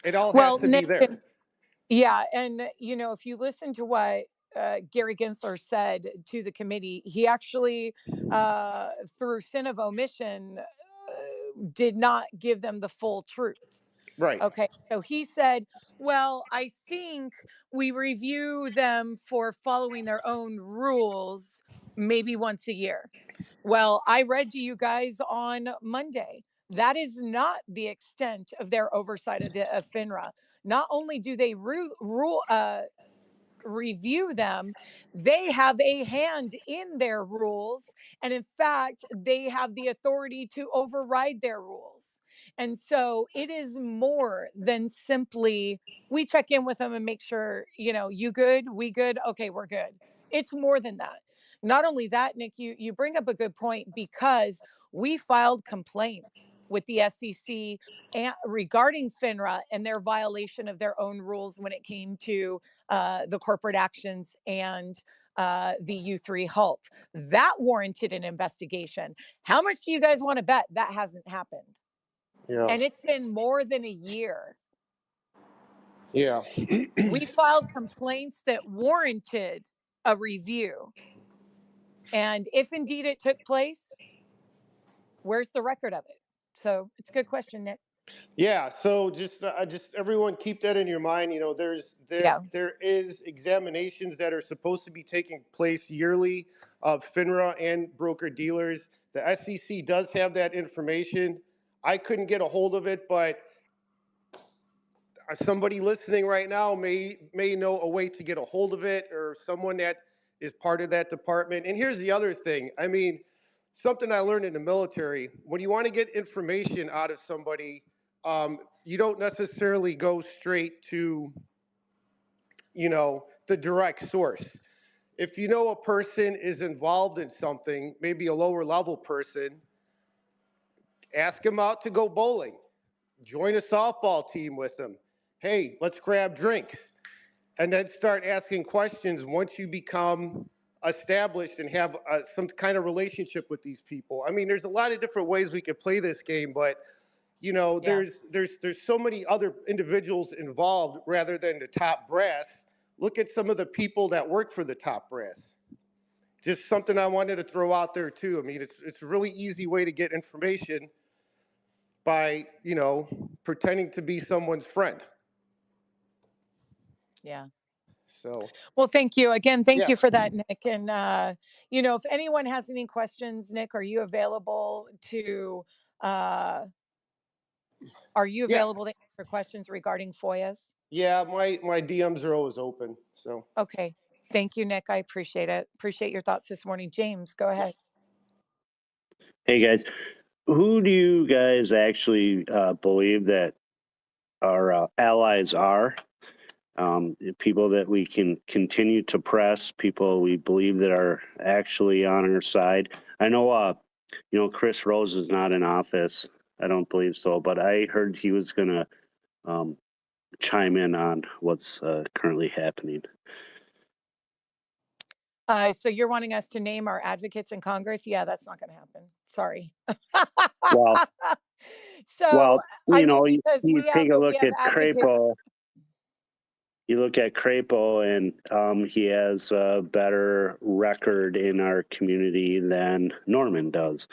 It all has to be there. Yeah, and if you listen to what Gary Gensler said to the committee, he actually, through sin of omission, did not give them the full truth. Right. Okay, so he said, well, I think we review them for following their own rules maybe once a year. Well, I read to you guys on Monday. That is not the extent of their oversight of FINRA. Not only do they review them, they have a hand in their rules. And in fact, they have the authority to override their rules. And so it is more than simply we check in with them and make sure, you good, we good, okay, we're good. It's more than that. Not only that, Nick, you bring up a good point, because we filed complaints with the SEC regarding FINRA and their violation of their own rules when it came to the corporate actions and the U3 halt. That warranted an investigation. How much do you guys want to bet that hasn't happened? Yeah. And it's been more than a year. Yeah. We filed complaints that warranted a review. And if indeed it took place, where's the record of it? So it's a good question, Nick. Yeah. So just everyone keep that in your mind. There is examinations that are supposed to be taking place yearly of FINRA and broker dealers. The SEC does have that information. I couldn't get a hold of it, but somebody listening right now may know a way to get a hold of it, or someone that is part of that department. And here's the other thing. I mean, something I learned in the military, when you want to get information out of somebody, you don't necessarily go straight to, the direct source. If you know a person is involved in something, maybe a lower level person, ask them out to go bowling. Join a softball team with them. Hey, let's grab drinks. And then start asking questions once you become established and have some kind of relationship with these people. I mean, there's a lot of different ways we could play this game, but there's so many other individuals involved rather than the top brass. Look at some of the people that work for the top brass. Just something I wanted to throw out there too. I mean, it's a really easy way to get information by, pretending to be someone's friend. Yeah. So, well, thank you again. Thank you for that, Nick. And, if anyone has any questions, Nick, are you available to answer questions regarding FOIAs? Yeah, my DMs are always open. So, okay. Thank you, Nick. I appreciate it. Appreciate your thoughts this morning. James, go ahead. Hey guys, who do you guys actually believe that our allies are? People that we can continue to press, people we believe that are actually on our side. I know, Chris Rose is not in office. I don't believe so, but I heard he was going to chime in on what's currently happening. So you're wanting us to name our advocates in Congress? Yeah, that's not going to happen. Sorry. Well, because you take a look at advocates. Crapo. You look at Crapo, and he has a better record in our community than Norman does.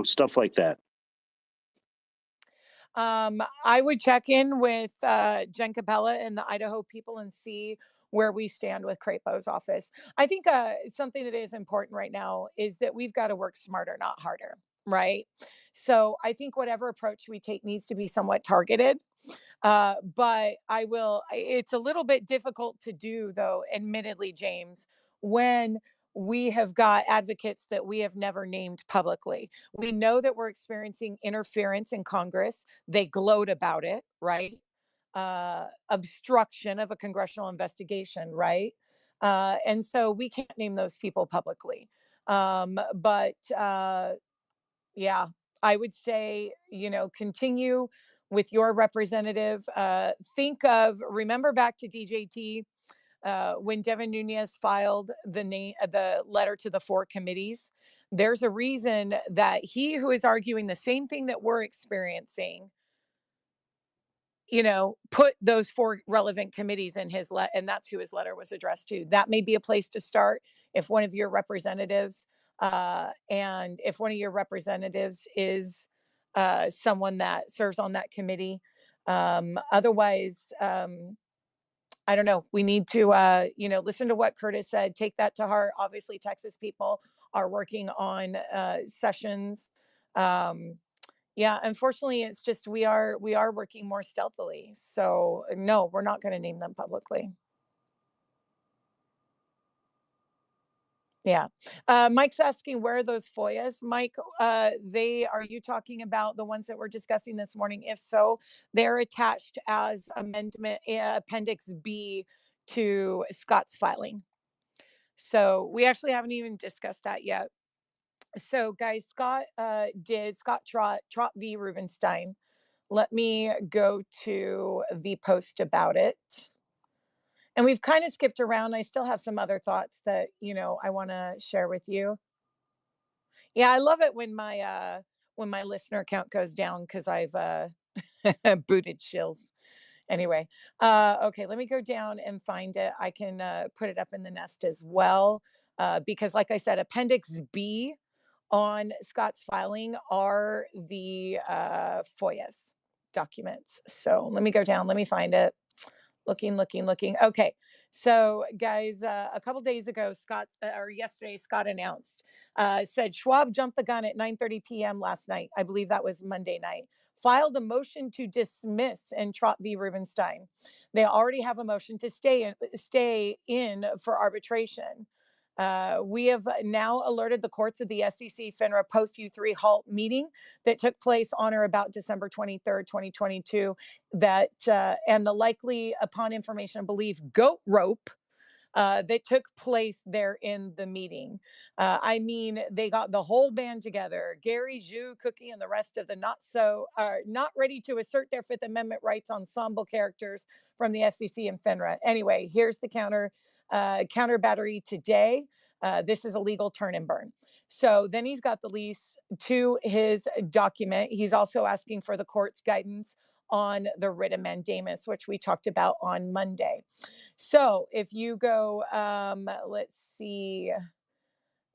Stuff like that. I would check in with Jen Capella and the Idaho people and see where we stand with Crapo's office. I think something that is important right now is that we've got to work smarter, not harder, right? So I think whatever approach we take needs to be somewhat targeted. But it's a little bit difficult to do, though, admittedly, James, when we have got advocates that we have never named publicly. We know that we're experiencing interference in Congress. They gloat about it, right? Obstruction of a congressional investigation, right? And so we can't name those people publicly. Yeah, I would say, continue with your representative. Remember back to DJT when Devin Nunes filed the letter to the 4 committees. There's a reason that he who is arguing the same thing that we're experiencing, put those 4 relevant committees in his and that's who his letter was addressed to. That may be a place to start if one of your representatives is someone that serves on that committee. Otherwise, I don't know. We need to, listen to what Curtis said. Take that to heart. Obviously, Texas people are working on sessions. Yeah, unfortunately, it's just we are working more stealthily. So no, we're not going to name them publicly. Yeah. Mike's asking where are those FOIAs? Mike, are you talking about the ones that we're discussing this morning? If so, they're attached as Appendix B to Scott's filing. So we actually haven't even discussed that yet. So guys, Scott Trott v. Rubenstein. Let me go to the post about it. And we've kind of skipped around. I still have some other thoughts that, I want to share with you. Yeah, I love it when my listener count goes down because I've booted shills. Anyway, okay, let me go down and find it. I can put it up in the nest as well because, like I said, Appendix B on Scott's filing are the FOIAs documents. So let me go down. Let me find it. Looking. Okay. So guys, a couple days ago, yesterday, Scott announced, said Schwab jumped the gun at 9:30 p.m. last night. I believe that was Monday night. Filed a motion to dismiss in Trott v. Rubenstein. They already have a motion to stay in for arbitration. We have now alerted the courts of the SEC FINRA post U3 halt meeting that took place on or about December 23rd, 2022, and the likely, upon information, I believe, goat rope that took place there in the meeting. They got the whole band together, Gary, Zhu, Cookie, and the rest of the not ready to assert their Fifth Amendment rights ensemble characters from the SEC and FINRA. Anyway, here's the counter battery today. This is a legal turn and burn. So then he's got the lease to his document. He's also asking for the court's guidance on the writ of mandamus, which we talked about on Monday. So if you go, let's see,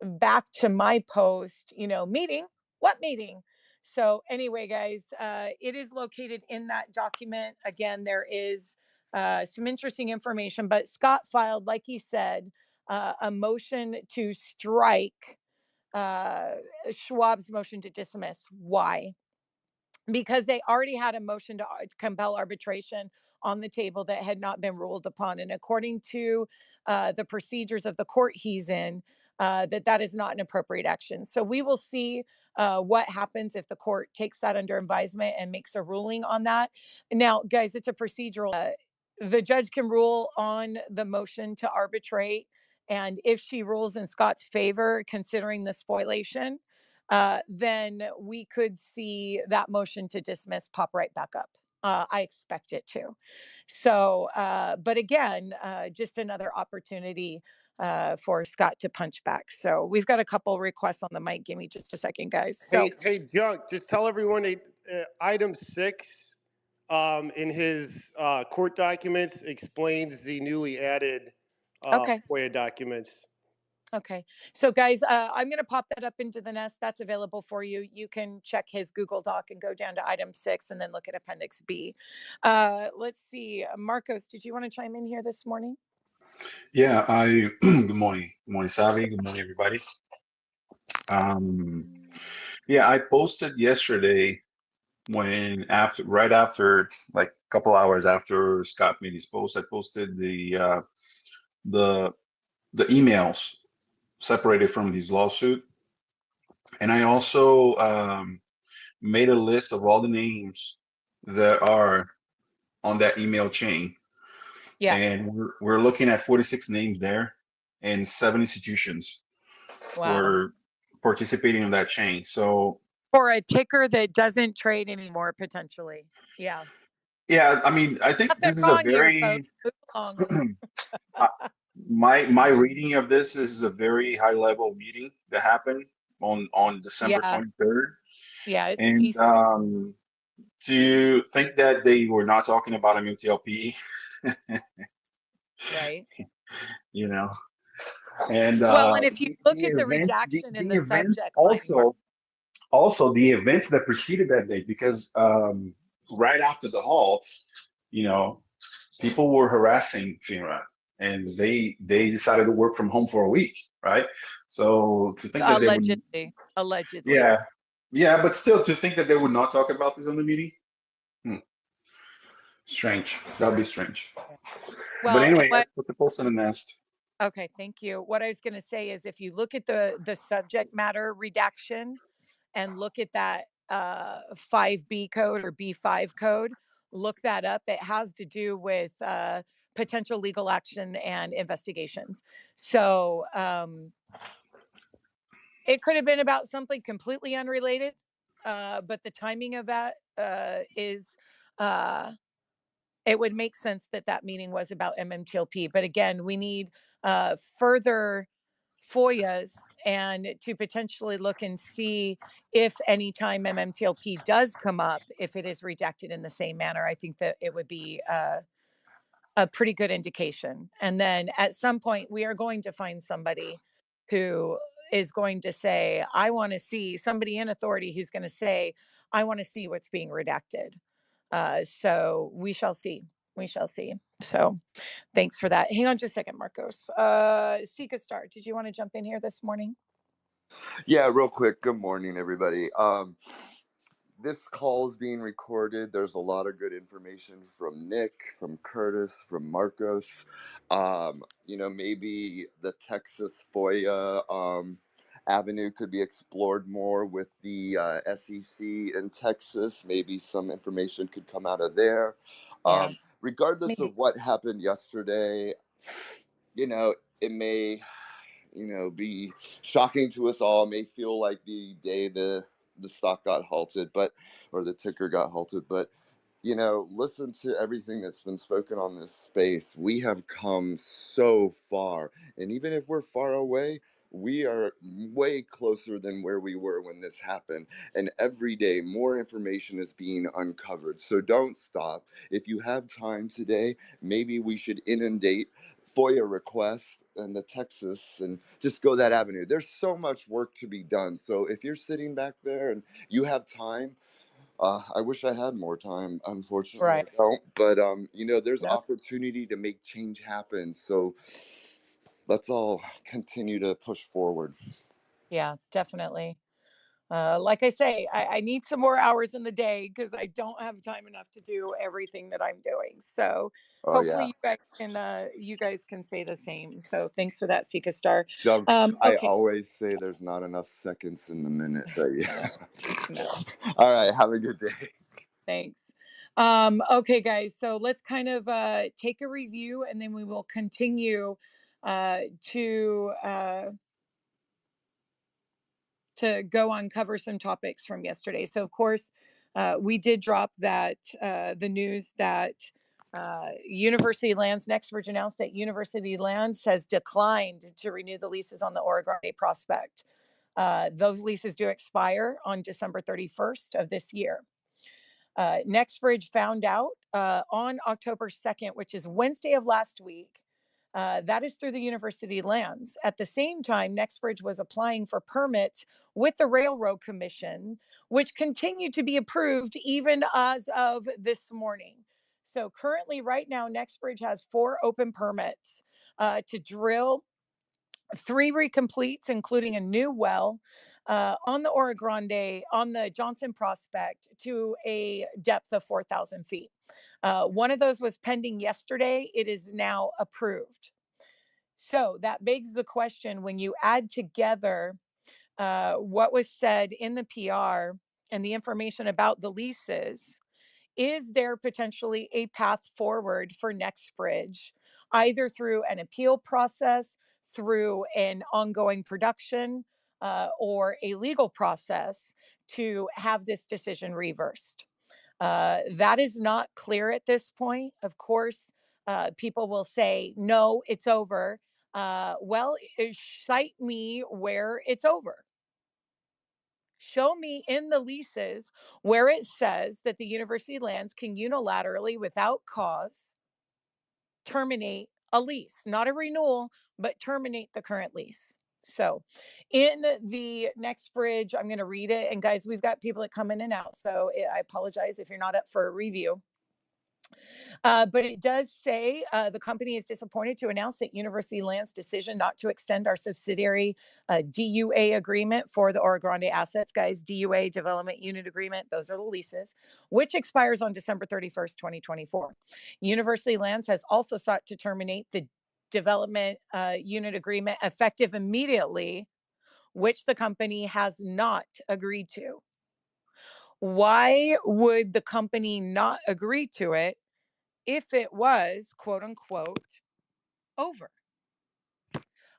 back to my post, meeting, what meeting? So anyway, guys, it is located in that document. Again, there is some interesting information. But Scott filed, like he said, a motion to strike Schwab's motion to dismiss. Why? Because they already had a motion to compel arbitration on the table that had not been ruled upon. And according to the procedures of the court he's in, that is not an appropriate action. So we will see what happens if the court takes that under advisement and makes a ruling on that. Now, guys, it's a procedural. The judge can rule on the motion to arbitrate. And if she rules in Scott's favor, considering the spoliation, then we could see that motion to dismiss pop right back up. I expect it to. So, but again, just another opportunity for Scott to punch back. So we've got a couple requests on the mic. Give me just a second, guys. So, hey, Junk, just tell everyone item 6 in his court documents explains the newly added FOIA documents. Okay. So guys, I'm going to pop that up into the nest. That's available for you. You can check his Google Doc and go down to item 6 and then look at Appendix B. Let's see. Marcos, did you want to chime in here this morning? Yeah, good morning. Good morning, Savy. Good morning, everybody. Yeah, I posted yesterday right after, like a couple hours after Scott made his post, I posted the emails separated from his lawsuit. And I also made a list of all the names that are on that email chain. Yeah. And we're looking at 46 names there and 7 institutions were participating in that chain. So for a ticker that doesn't trade anymore, potentially. Yeah. Yeah, I mean, I think Nothing this is a wrong here, very folks. Move along. my reading of this is a very high level meeting that happened on December 23rd. Yeah, it's and to think that they were not talking about MMTLP, right? You know, and well, and if you look at the events, redaction in the the events subject also the events that preceded that day, because right after the halt, people were harassing FINRA, and they decided to work from home for a week, right? So to think that allegedly, yeah, but still to think that they would not talk about this on the meeting, strange. That'd be strange. Well, but anyway, I put the post in the nest. Okay, thank you. What I was going to say is, if you look at the subject matter redaction and look at that 5B code or B5 code, look that up. It has to do with potential legal action and investigations. So it could have been about something completely unrelated, but the timing of that is it would make sense that meeting was about MMTLP. But again, we need further FOIAs and to potentially look and see if anytime MMTLP does come up, if it is redacted in the same manner. I think that it would be a pretty good indication. And then at some point, we are going to find somebody who is going to say, I want to see somebody in authority who's going to say, I want to see what's being redacted. So we shall see. We shall see. So thanks for that. Hang on just a second, Marcos. Sika Star, did you want to jump in here this morning? Yeah, real quick. Good morning, everybody. This call is being recorded. There's a lot of good information from Nick, from Curtis, from Marcos. Maybe the Texas FOIA avenue could be explored more with the SEC in Texas. Maybe some information could come out of there. Regardless of what happened yesterday, it may, be shocking to us all. It may feel like the day the stock got halted, or the ticker got halted, but listen to everything that's been spoken on this space. We have come so far, and even if we're far away, we are way closer than where we were when this happened. And every day, more information is being uncovered. So don't stop. If you have time today, maybe we should inundate FOIA requests in the Texas and just go that avenue. There's so much work to be done. So if you're sitting back there and you have time, I wish I had more time. Unfortunately, I don't. But there's Nope. opportunity to make change happen. So let's all continue to push forward. Yeah, definitely. Like I say, I need some more hours in the day because I don't have time enough to do everything that I'm doing. So Oh yeah, hopefully you guys can say the same. So thanks for that, Sika Star. Junk. I Okay. always say there's not enough seconds in the minute, but No, yeah. no. All right, have a good day. Thanks. Okay, guys. So let's kind of take a review, and then we will continue to go uncover some topics from yesterday. So, of course, we did drop that the news that University Lands, Nextbridge announced that University Lands has declined to renew the leases on the Orogrande prospect. Those leases do expire on December 31st of this year. Nextbridge found out on October 2nd, which is Wednesday of last week. That is through the University Lands. At the same time, Nextbridge was applying for permits with the Railroad Commission, which continued to be approved even as of this morning. So currently, right now, Nextbridge has 4 open permits to drill 3 recompletes, including a new well on the Orogrande, on the Johnson Prospect, to a depth of 4,000 feet. One of those was pending yesterday. It is now approved. So that begs the question, when you add together what was said in the PR and the information about the leases, is there potentially a path forward for Nextbridge, either through an appeal process, through an ongoing production, or a legal process to have this decision reversed? That is not clear at this point. Of course, people will say, no, it's over. Well, cite me where it's over. Show me in the leases where it says that the University Lands can unilaterally, without cause, terminate a lease, not a renewal, but terminate the current lease. So in the Nextbridge, I'm going to read it. And guys, we've got people that come in and out. So I apologize if you're not up for a review. But it does say the company is disappointed to announce that University Land's decision not to extend our subsidiary DUA agreement for the Orogrande assets, guys, DUA Development Unit Agreement, those are the leases, which expires on December 31st, 2024. University Lands has also sought to terminate the development unit agreement effective immediately, which the company has not agreed to. Why would the company not agree to it if it was, quote unquote, over?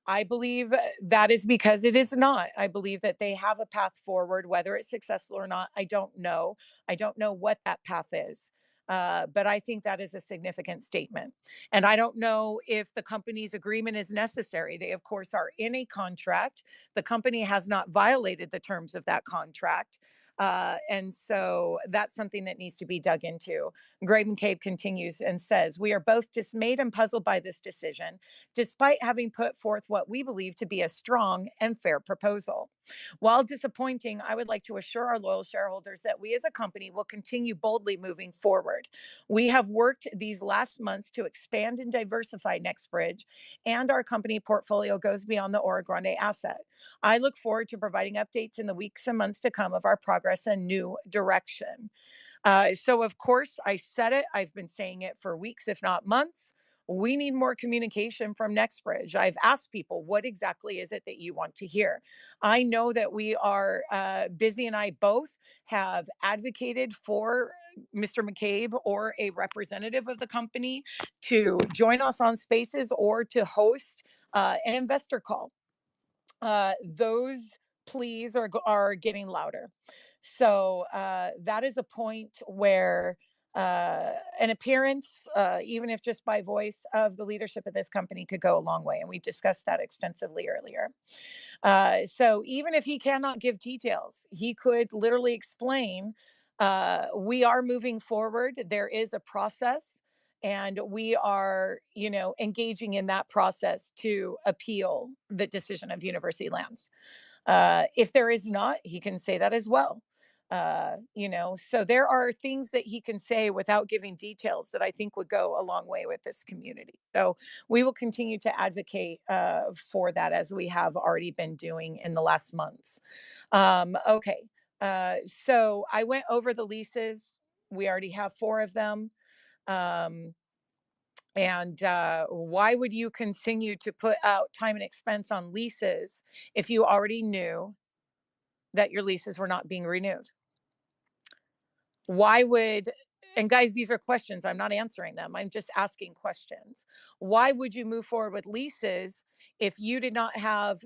I believe that is because it is not. I believe that they have a path forward, whether it's successful or not. I don't know. I don't know what that path is. But I think that is a significant statement. And I don't know if the company's agreement is necessary. They, of course, are in a contract. The company has not violated the terms of that contract. And so that's something that needs to be dug into. Greg McCabe continues and says, we are both dismayed and puzzled by this decision, despite having put forth what we believe to be a strong and fair proposal. While disappointing, I would like to assure our loyal shareholders that we as a company will continue boldly moving forward. We have worked these last months to expand and diversify Nextbridge, and our company portfolio goes beyond the Orogrande asset. I look forward to providing updates in the weeks and months to come of our progress and new direction. So, of course, I said it. I've been saying it for weeks, if not months. We need more communication from Nextbridge. I've asked people, what exactly is it that you want to hear? I know that we are, Busy and I both have advocated for Mr. McCabe or a representative of the company to join us on Spaces or to host an investor call. Those pleas are getting louder. So that is a point where an appearance, even if just by voice, of the leadership of this company could go a long way. And we discussed that extensively earlier. So even if he cannot give details, he could literally explain, we are moving forward. There is a process. And we are, engaging in that process to appeal the decision of University Lands. If there is not, he can say that as well. So there are things that he can say without giving details that I think would go a long way with this community. So we will continue to advocate for that, as we have already been doing in the last months. Okay. So I went over the leases. We already have 4 of them. And why would you continue to put out time and expense on leases if you already knew that your leases were not being renewed? Why would, and guys, these are questions, I'm not answering them, I'm just asking questions. Why would you move forward with leases if you did not have,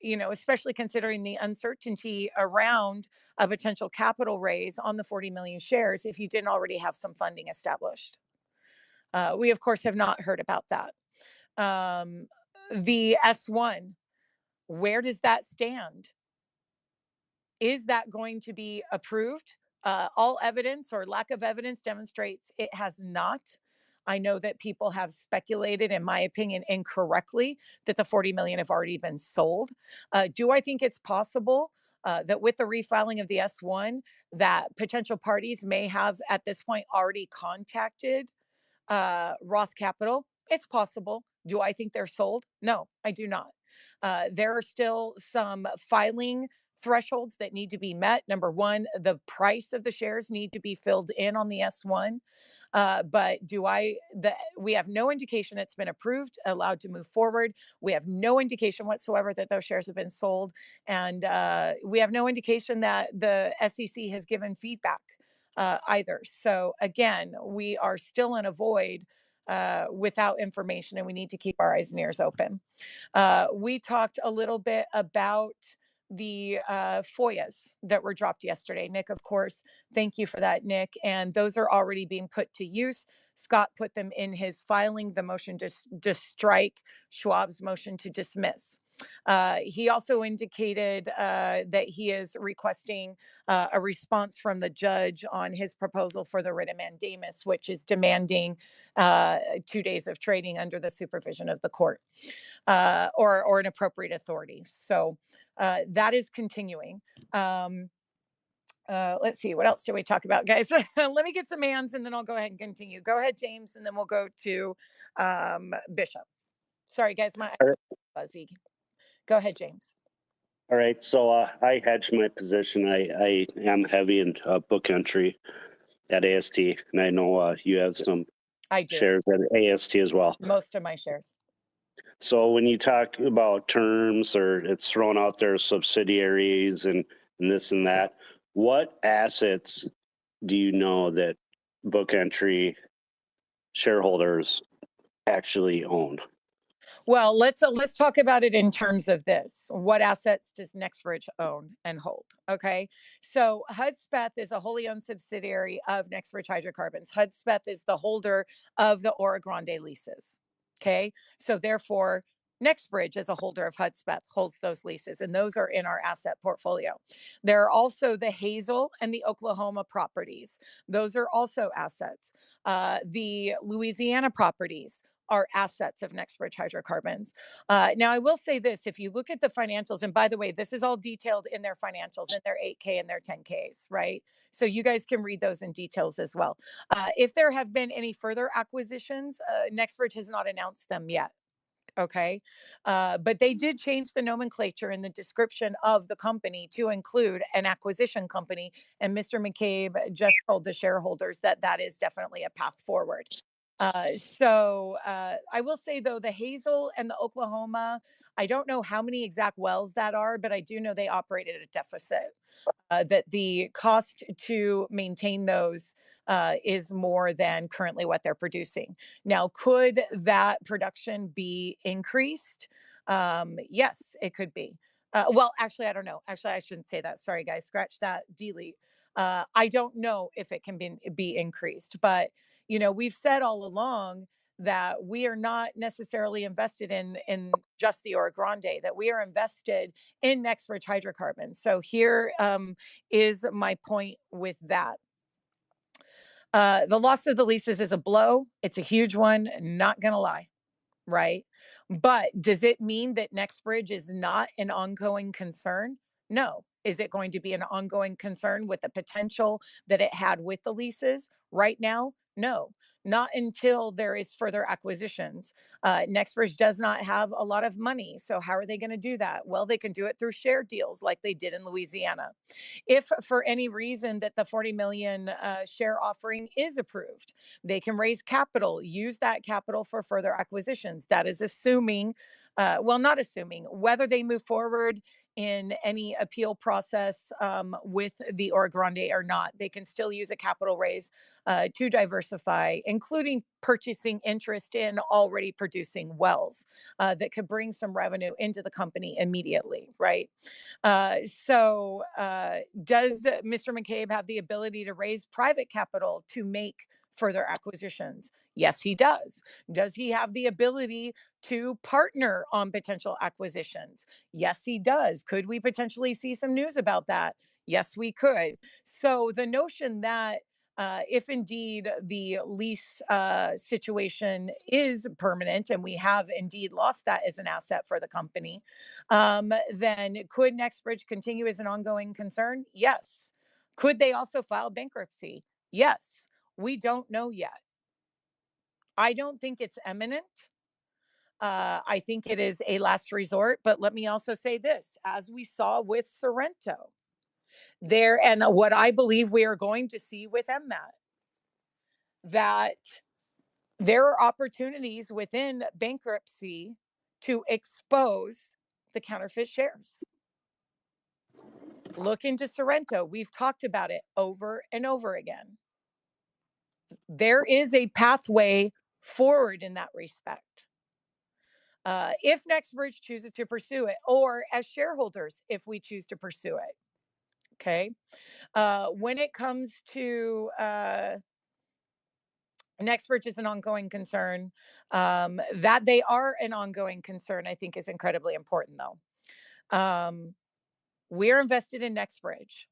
especially considering the uncertainty around a potential capital raise on the 40 million shares, if you didn't already have some funding established? We, of course, have not heard about that. The S1, where does that stand? Is that going to be approved? All evidence or lack of evidence demonstrates it has not. I know that people have speculated, in my opinion, incorrectly, that the 40 million have already been sold. Do I think it's possible that with the refiling of the S1, that potential parties may have at this point already contacted Roth Capital? It's possible. Do I think they're sold? No, I do not. There are still some filing thresholds that need to be met. Number one, the price of the shares need to be filled in on the S1. But we have no indication it's been approved, allowed to move forward. We have no indication whatsoever that those shares have been sold. And we have no indication that the SEC has given feedback either. So again, we are still in a void without information, and we need to keep our eyes and ears open. We talked a little bit about the FOIAs that were dropped yesterday. Nick, of course, thank you for that, Nick. And those are already being put to use. Scott put them in his filing, the motion to strike Schwab's motion to dismiss. He also indicated that he is requesting a response from the judge on his proposal for the writ of mandamus, which is demanding 2 days of trading under the supervision of the court or an appropriate authority. So that is continuing. Let's see, what else do we talk about, guys? Let me get some hands and then I'll go ahead and continue. Go ahead, James, and then we'll go to Bishop. Sorry, guys, my fuzzy. Go ahead, James. All right, so I hedge my position. I am heavy in book entry at AST, and I know you have some shares at AST as well. Most of my shares. So when you talk about terms, or it's thrown out there, subsidiaries and this and that, what assets do you know that book entry shareholders actually own? Well, let's talk about it in terms of this. What assets does NextBridge own and hold? Okay, so Hudspeth is a wholly owned subsidiary of NextBridge Hydrocarbons. Hudspeth is the holder of the Orogrande leases. Okay, so therefore, NextBridge, as a holder of Hudspeth, holds those leases, and those are in our asset portfolio. There are also the Hazel and the Oklahoma properties. Those are also assets. The Louisiana properties are assets of NextBridge Hydrocarbons. Now, I will say this, if you look at the financials, and by the way, this is all detailed in their financials, in their 8K and their 10Ks, right? So you guys can read those in details as well. If there have been any further acquisitions, NextBridge has not announced them yet. Okay. But they did change the nomenclature in the description of the company to include an acquisition company. And Mr. McCabe just told the shareholders that that is definitely a path forward. So I will say, though, the Hazel and the Oklahoma, I don't know how many exact wells that are, but I do know they operate at a deficit. That the cost to maintain those is more than currently what they're producing. Now, could that production be increased? Yes, it could be. Well, actually, I don't know. Actually, I shouldn't say that. Sorry, guys. Scratch that. Delete. I don't know if it can be increased, but we've said all along that we are not necessarily invested in just the Orogrande, that we are invested in NextBridge Hydrocarbons. So here is my point with that. The loss of the leases is a blow. It's a huge one, not gonna lie, right? But does it mean that NextBridge is not an ongoing concern? No, Is it going to be an ongoing concern with the potential that it had with the leases? Right now, no, not until there is further acquisitions. Nextbridge does not have a lot of money. So how are they going to do that? Well, they can do it through share deals like they did in Louisiana. If for any reason that the 40 million share offering is approved, they can raise capital, use that capital for further acquisitions. That is assuming, well, not assuming, whether they move forward in any appeal process with the Orogrande or not. They can still use a capital raise to diversify, including purchasing interest in already producing wells that could bring some revenue into the company immediately, right? So does Mr. McCabe have the ability to raise private capital to make further acquisitions? Yes, he does. Does he have the ability to partner on potential acquisitions? Yes, he does. Could we potentially see some news about that? Yes, we could. So the notion that if indeed the lease situation is permanent and we have indeed lost that as an asset for the company, then could Nextbridge continue as an ongoing concern? Yes. Could they also file bankruptcy? Yes. We don't know yet. I don't think it's imminent. I think it is a last resort. But let me also say this, as we saw with Sorrento, there, and what I believe we are going to see with MMAT, that there are opportunities within bankruptcy to expose the counterfeit shares. Look into Sorrento. We've talked about it over and over again. There is a pathway forward in that respect. If Nextbridge chooses to pursue it, or as shareholders, if we choose to pursue it. Okay. When it comes to Nextbridge is an ongoing concern. That they are an ongoing concern, I think, is incredibly important, though. We're invested in Nextbridge.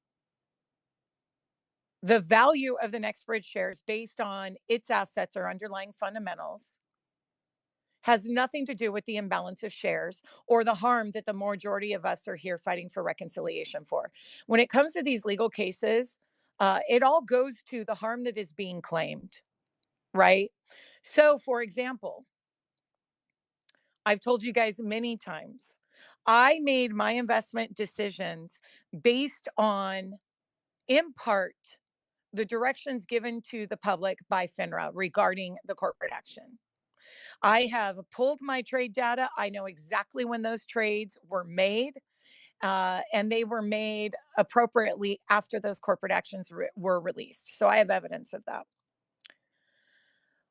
The value of the Nextbridge shares based on its assets or underlying fundamentals has nothing to do with the imbalance of shares or the harm that the majority of us are here fighting for reconciliation for. When it comes to these legal cases, it all goes to the harm that is being claimed, right? So, for example, I've told you guys many times, I made my investment decisions based on, in part, the directions given to the public by FINRA regarding the corporate action. I have pulled my trade data. I know exactly when those trades were made, and they were made appropriately after those corporate actions were released. So I have evidence of that.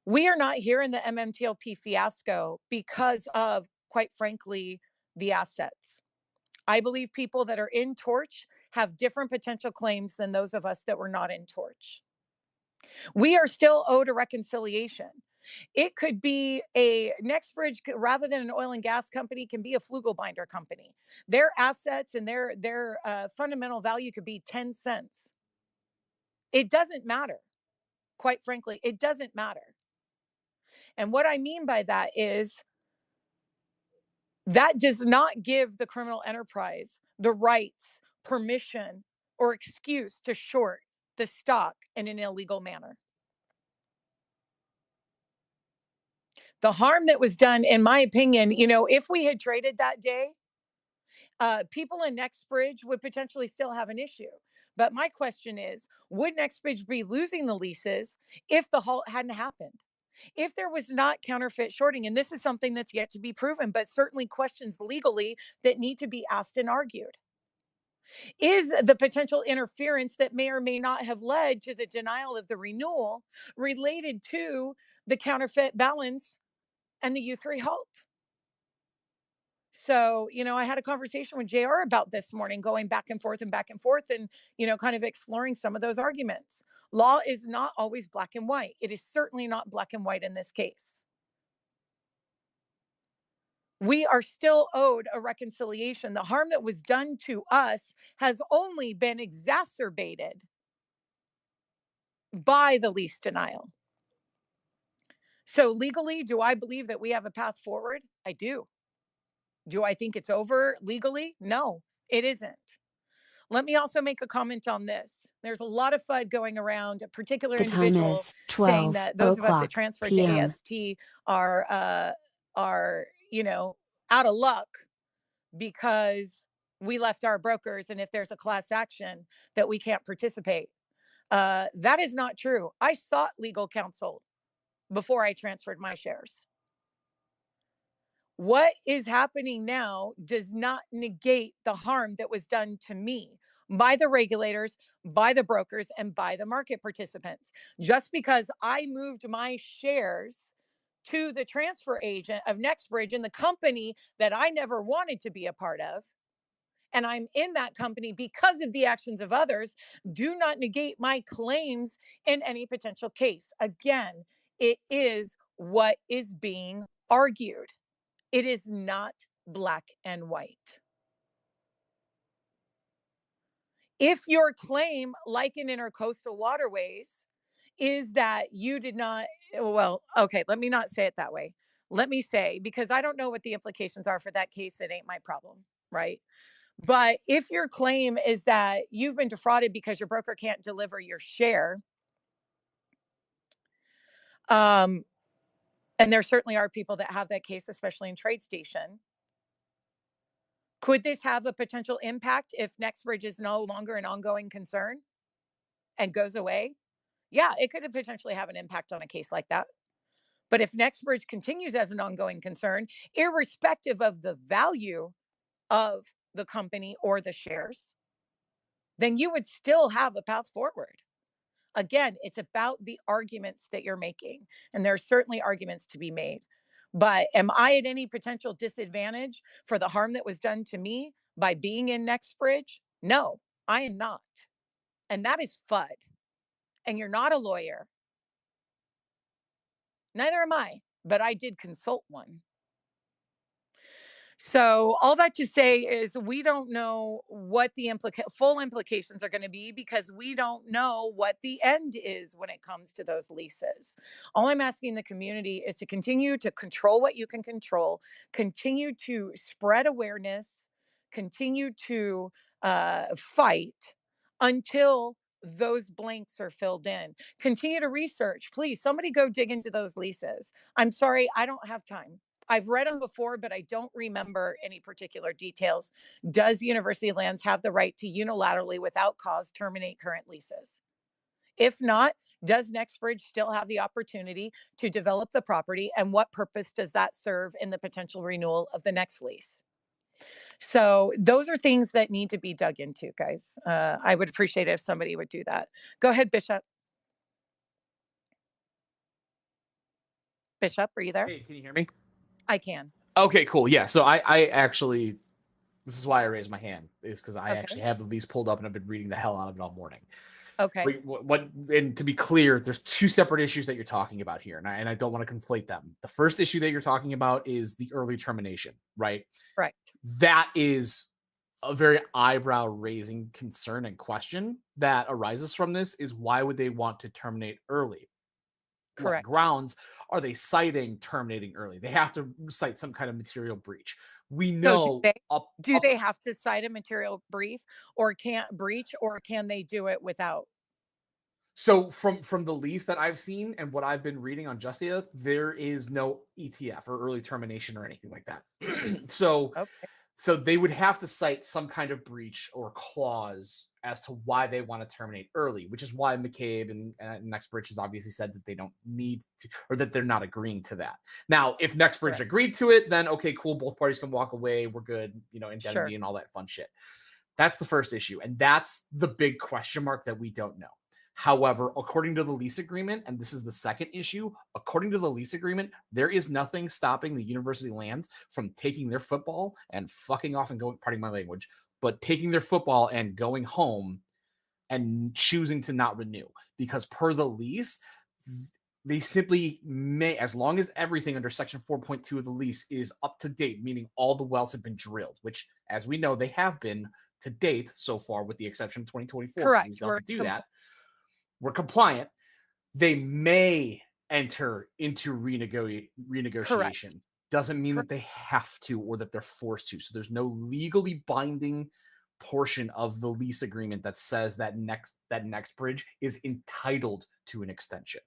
We are not here in the MMTLP fiasco because of, quite frankly, the assets. I believe people that are in Torch have different potential claims than those of us that were not in Torch. We are still owed a reconciliation. It could be a Nextbridge, rather than an oil and gas company, can be a Flugelbinder company. Their assets and their fundamental value could be 10 cents. It doesn't matter. Quite frankly, it doesn't matter. And what I mean by that is that does not give the criminal enterprise the rights, permission, or excuse to short the stock in an illegal manner. The harm that was done, in my opinion, if we had traded that day, people in Nextbridge would potentially still have an issue. But my question is, would Nextbridge be losing the leases if the halt hadn't happened? If there was not counterfeit shorting, and this is something that's yet to be proven, but certainly questions legally that need to be asked and argued. Is the potential interference that may or may not have led to the denial of the renewal related to the counterfeit balance and the U3 halt? So, I had a conversation with JR about this morning, going back and forth and kind of exploring some of those arguments. Law is not always black and white. It is certainly not black and white in this case. We are still owed a reconciliation. The harm that was done to us has only been exacerbated by the lease denial. So legally, do I believe that we have a path forward? I do. Do I think it's over legally? No, it isn't. Let me also make a comment on this. There's a lot of FUD going around, a particular The time individual is saying 12 that those of us that o'clock transferred to p.m. AST are, out of luck because we left our brokers, and if there's a class action that we can't participate. That is not true. I sought legal counsel before I transferred my shares. What is happening now does not negate the harm that was done to me by the regulators, by the brokers, and by the market participants. Just because I moved my shares to the transfer agent of NextBridge in the company that I never wanted to be a part of, and I'm in that company because of the actions of others, do not negate my claims in any potential case. Again, it is what is being argued. It is not black and white. If your claim, like in intercoastal waterways, is that you did not, well, okay, let me not say it that way. Let me say, because I don't know what the implications are for that case, it ain't my problem, right? But if your claim is that you've been defrauded because your broker can't deliver your share, and there certainly are people that have that case, especially in TradeStation. Could this have a potential impact if NextBridge is no longer an ongoing concern and goes away? Yeah, it could potentially have an impact on a case like that. But if NextBridge continues as an ongoing concern, irrespective of the value of the company or the shares, then you would still have a path forward. Again, it's about the arguments that you're making. And there are certainly arguments to be made. But am I at any potential disadvantage for the harm that was done to me by being in NextBridge? No, I am not. And that is FUD. And you're not a lawyer. Neither am I, but I did consult one. So all that to say is we don't know what the full implications are going to be because we don't know what the end is when it comes to those leases. All I'm asking the community is to continue to control what you can control, continue to spread awareness, continue to fight until those blanks are filled in. Continue to research. Please, somebody go dig into those leases. I'm sorry, I don't have time. I've read them before, but I don't remember any particular details. Does University Lands have the right to unilaterally, without cause, terminate current leases? If not, does NextBridge still have the opportunity to develop the property? And what purpose does that serve in the potential renewal of the next lease? So those are things that need to be dug into, guys. I would appreciate it if somebody would do that. Go ahead, Bishop. Bishop, are you there? Hey, can you hear me? I can. Okay, cool. Yeah. So I actually, this is why I raised my hand, is because I actually have the lease pulled up and I've been reading the hell out of it all morning. Okay. And to be clear, there's two separate issues that you're talking about here, and I don't want to conflate them. The first issue that you're talking about is the early termination, right? Right. That is a very eyebrow-raising concern and question that arises from this is why would they want to terminate early? Correct. What grounds are they citing terminating early? They have to cite some kind of material breach. We know. So do they have to cite a material breach, or can they do it without? So from the lease that I've seen and what I've been reading on Justia, there is no ETF or early termination or anything like that. So they would have to cite some kind of breach or clause as to why they want to terminate early, which is why McCabe and NextBridge has obviously said that they don't need to, or that they're not agreeing to that. Now, if NextBridge agreed to it, then okay, cool, both parties can walk away, we're good, indemnity and all that fun shit. That's the first issue, and that's the big question mark that we don't know. However, according to the lease agreement, and this is the second issue, according to the lease agreement, there is nothing stopping the University Lands from taking their football and fucking off and going, pardon my language, but taking their football and going home and choosing to not renew. Because per the lease, they simply may, as long as everything under section 4.2 of the lease is up to date, meaning all the wells have been drilled, which, as we know, they have been to date so far, with the exception of 2024. Correct. We still have to do that. We're compliant. They may enter into renegotiation. Correct. Doesn't mean that they have to or that they're forced to. So there's no legally binding portion of the lease agreement that says that next bridge is entitled to an extension.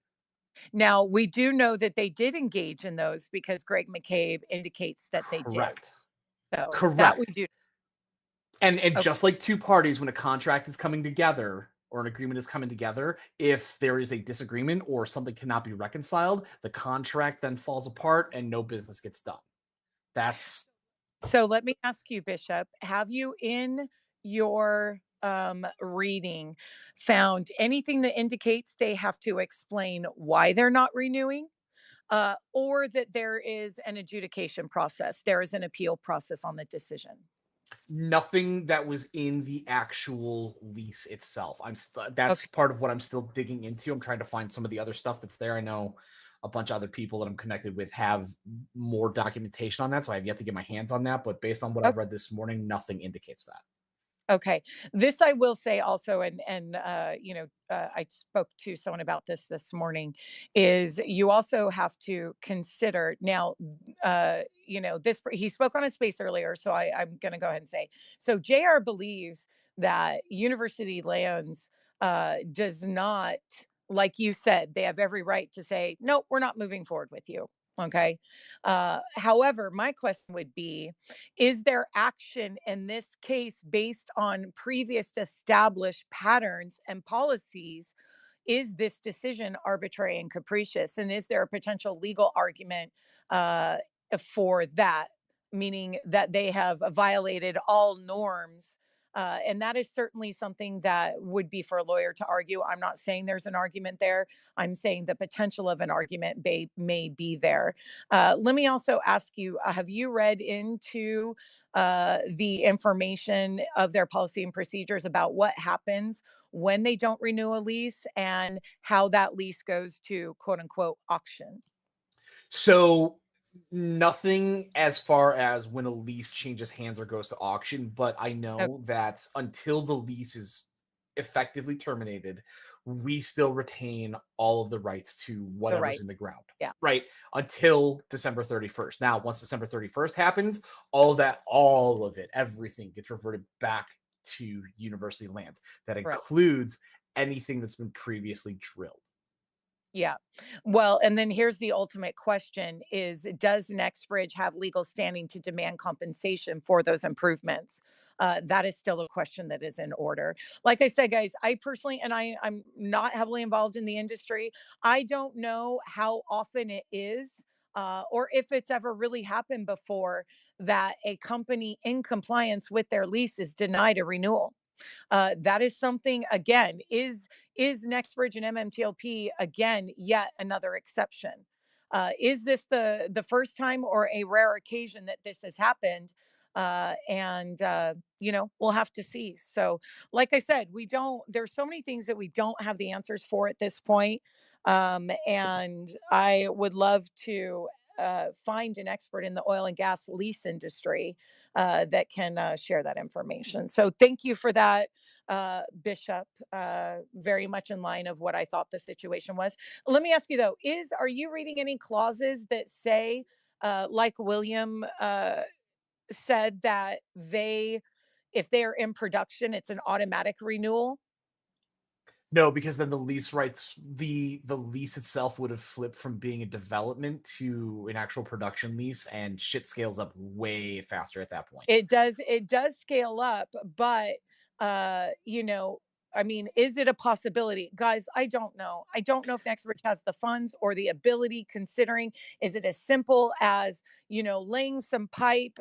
Now, we do know that they did engage in those because Greg McCabe indicates that they did. Correct. So Correct. that we do. And just like two parties, when a contract is coming together or an agreement is coming together, if there is a disagreement or something cannot be reconciled, the contract then falls apart and no business gets done. That's so. Let me ask you, Bishop, have you in your reading found anything that indicates they have to explain why they're not renewing, or that there is an adjudication process, there is an appeal process on the decision? Nothing that was in the actual lease itself. That's Okay. part of what I'm still digging into. I'm trying to find some of the other stuff that's there. I know a bunch of other people that I'm connected with have more documentation on that, so I have yet to get my hands on that. But based on what I've read this morning, nothing indicates that. Okay. This I will say also, and I spoke to someone about this morning, is you also have to consider now, he spoke on his space earlier, so I'm going to go ahead and say, so JR believes that University Lands does not, like you said, they have every right to say, nope, we're not moving forward with you. Okay. However, my question would be, is there action in this case based on previous established patterns and policies? Is this decision arbitrary and capricious? And is there a potential legal argument for that, meaning that they have violated all norms? And that is certainly something that would be for a lawyer to argue. I'm not saying there's an argument there. I'm saying the potential of an argument may be there. Let me also ask you, have you read into the information of their policy and procedures about what happens when they don't renew a lease and how that lease goes to quote unquote auction? So nothing as far as when a lease changes hands or goes to auction, but I know that until the lease is effectively terminated, we still retain all of the rights to whatever's in the ground. Yeah. Right. Until December 31st. Now, once December 31st happens, all of it, everything gets reverted back to University Lands. That includes anything that's been previously drilled. Yeah. Well, and then here's the ultimate question is, does NextBridge have legal standing to demand compensation for those improvements? That is still a question that is in order. Like I said, guys, I personally, and I'm not heavily involved in the industry. I don't know how often it is, or if it's ever really happened before that a company in compliance with their lease is denied a renewal. That is something, again, is NextBridge and MMTLP again yet another exception? Is this the first time or a rare occasion that this has happened? We'll have to see. So, like I said, there's so many things that we don't have the answers for at this point. And I would love to find an expert in the oil and gas lease industry that can share that information. So thank you for that, Bishop. Very much in line of what I thought the situation was. Let me ask you though, are you reading any clauses that say, like William said, that if they're in production, it's an automatic renewal? No, because then the lease rights, the lease itself would have flipped from being a development to an actual production lease, and shit scales up way faster at that point. It does scale up, but I mean, is it a possibility? Guys, I don't know. I don't know if NextBridge has the funds or the ability, considering, is it as simple as, laying some pipe?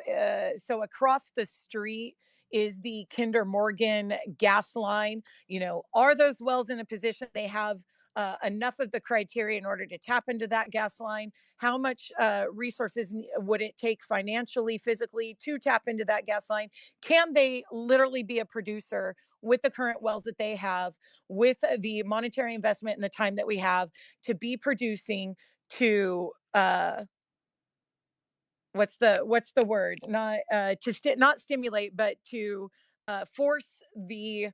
So across the street is the Kinder Morgan gas line. Are those wells in a position they have enough of the criteria in order to tap into that gas line? How much resources would it take financially, physically to tap into that gas line? Can they literally be a producer with the current wells that they have, with the monetary investment and the time that we have to be producing to what's the word? Not not stimulate, but to force the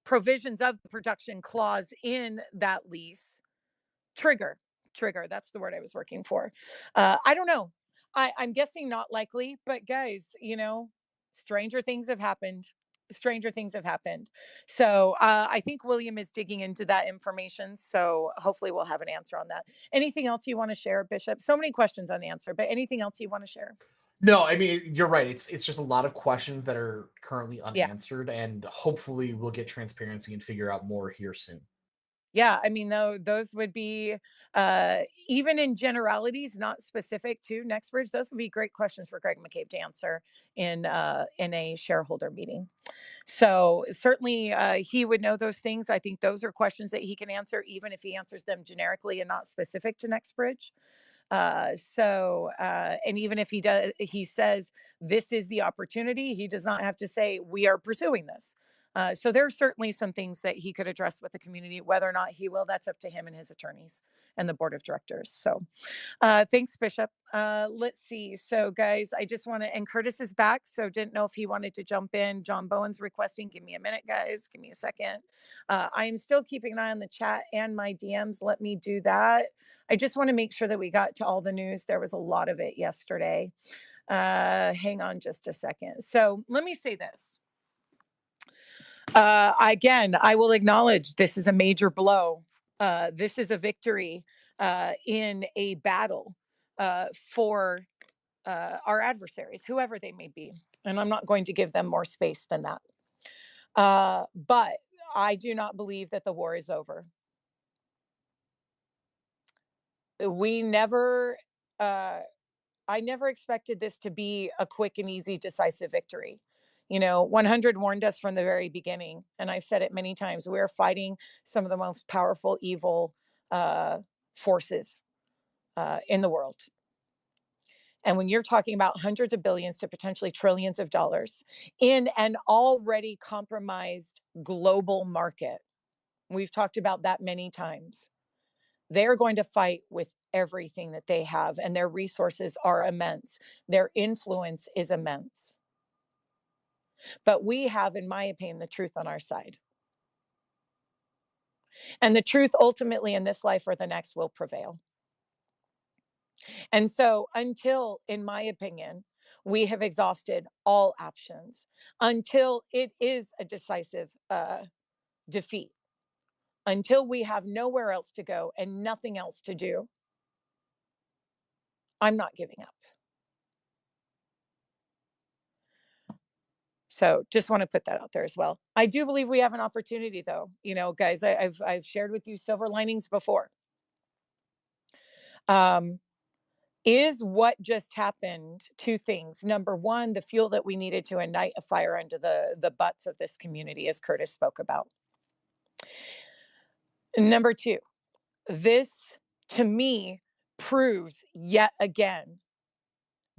provisions of the production clause in that lease. Trigger, that's the word I was working for. I don't know. I'm guessing not likely, but guys, Stranger things have happened. Stranger things have happened. So I think William is digging into that information. So hopefully we'll have an answer on that. Anything else you want to share, Bishop? So many questions unanswered, but anything else you want to share? No, I mean, you're right. It's just a lot of questions that are currently unanswered, and hopefully we'll get transparency and figure out more here soon. Yeah, I mean, though, those would be, even in generalities, not specific to NextBridge, those would be great questions for Greg McCabe to answer in a shareholder meeting. So certainly he would know those things. I think those are questions that he can answer, even if he answers them generically and not specific to NextBridge. And even if he says this is the opportunity, he does not have to say we are pursuing this. So there are certainly some things that he could address with the community. Whether or not he will, that's up to him and his attorneys and the board of directors. So thanks, Bishop. Let's see. So guys, I just want to, and Curtis is back, so didn't know if he wanted to jump in. John Bowen's requesting. Give me a minute, guys. Give me a second. I am still keeping an eye on the chat and my DMs. Let me do that. I just want to make sure that we got to all the news. There was a lot of it yesterday. Hang on just a second. So let me say this. Again, I will acknowledge this is a major blow. This is a victory in a battle for our adversaries, whoever they may be. And I'm not going to give them more space than that. But I do not believe that the war is over. We never, I never expected this to be a quick and easy, decisive victory. 100 warned us from the very beginning, and I've said it many times. We're fighting some of the most powerful evil forces in the world. And when you're talking about hundreds of billions to potentially trillions of dollars in an already compromised global market, we've talked about that many times. They're going to fight with everything that they have, and their resources are immense. Their influence is immense. But we have, in my opinion, the truth on our side. And the truth ultimately in this life or the next will prevail. And so until, in my opinion, we have exhausted all options, until it is a decisive defeat, until we have nowhere else to go and nothing else to do, I'm not giving up. So just want to put that out there as well. I do believe we have an opportunity, though. Guys, I've shared with you silver linings before. Is what just happened two things. Number one, the fuel that we needed to ignite a fire under the butts of this community, as Curtis spoke about. Number two, this to me proves yet again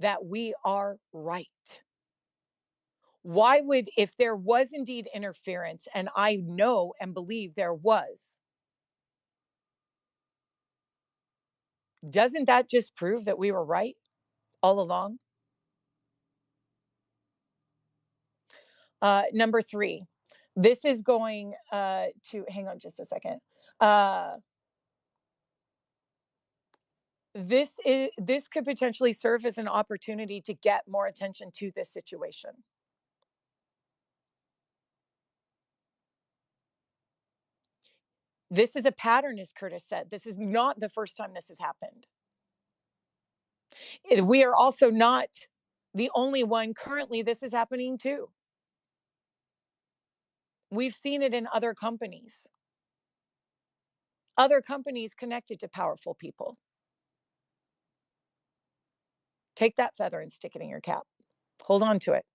that we are right. Why would, if there was indeed interference, and I know and believe there was, doesn't that just prove that we were right all along? Number three, this is going to, hang on just a second. This could potentially serve as an opportunity to get more attention to this situation. This is a pattern, as Curtis said. This is not the first time this has happened. We are also not the only one. Currently, this is happening too. We've seen it in other companies connected to powerful people. Take that feather and stick it in your cap. Hold on to it.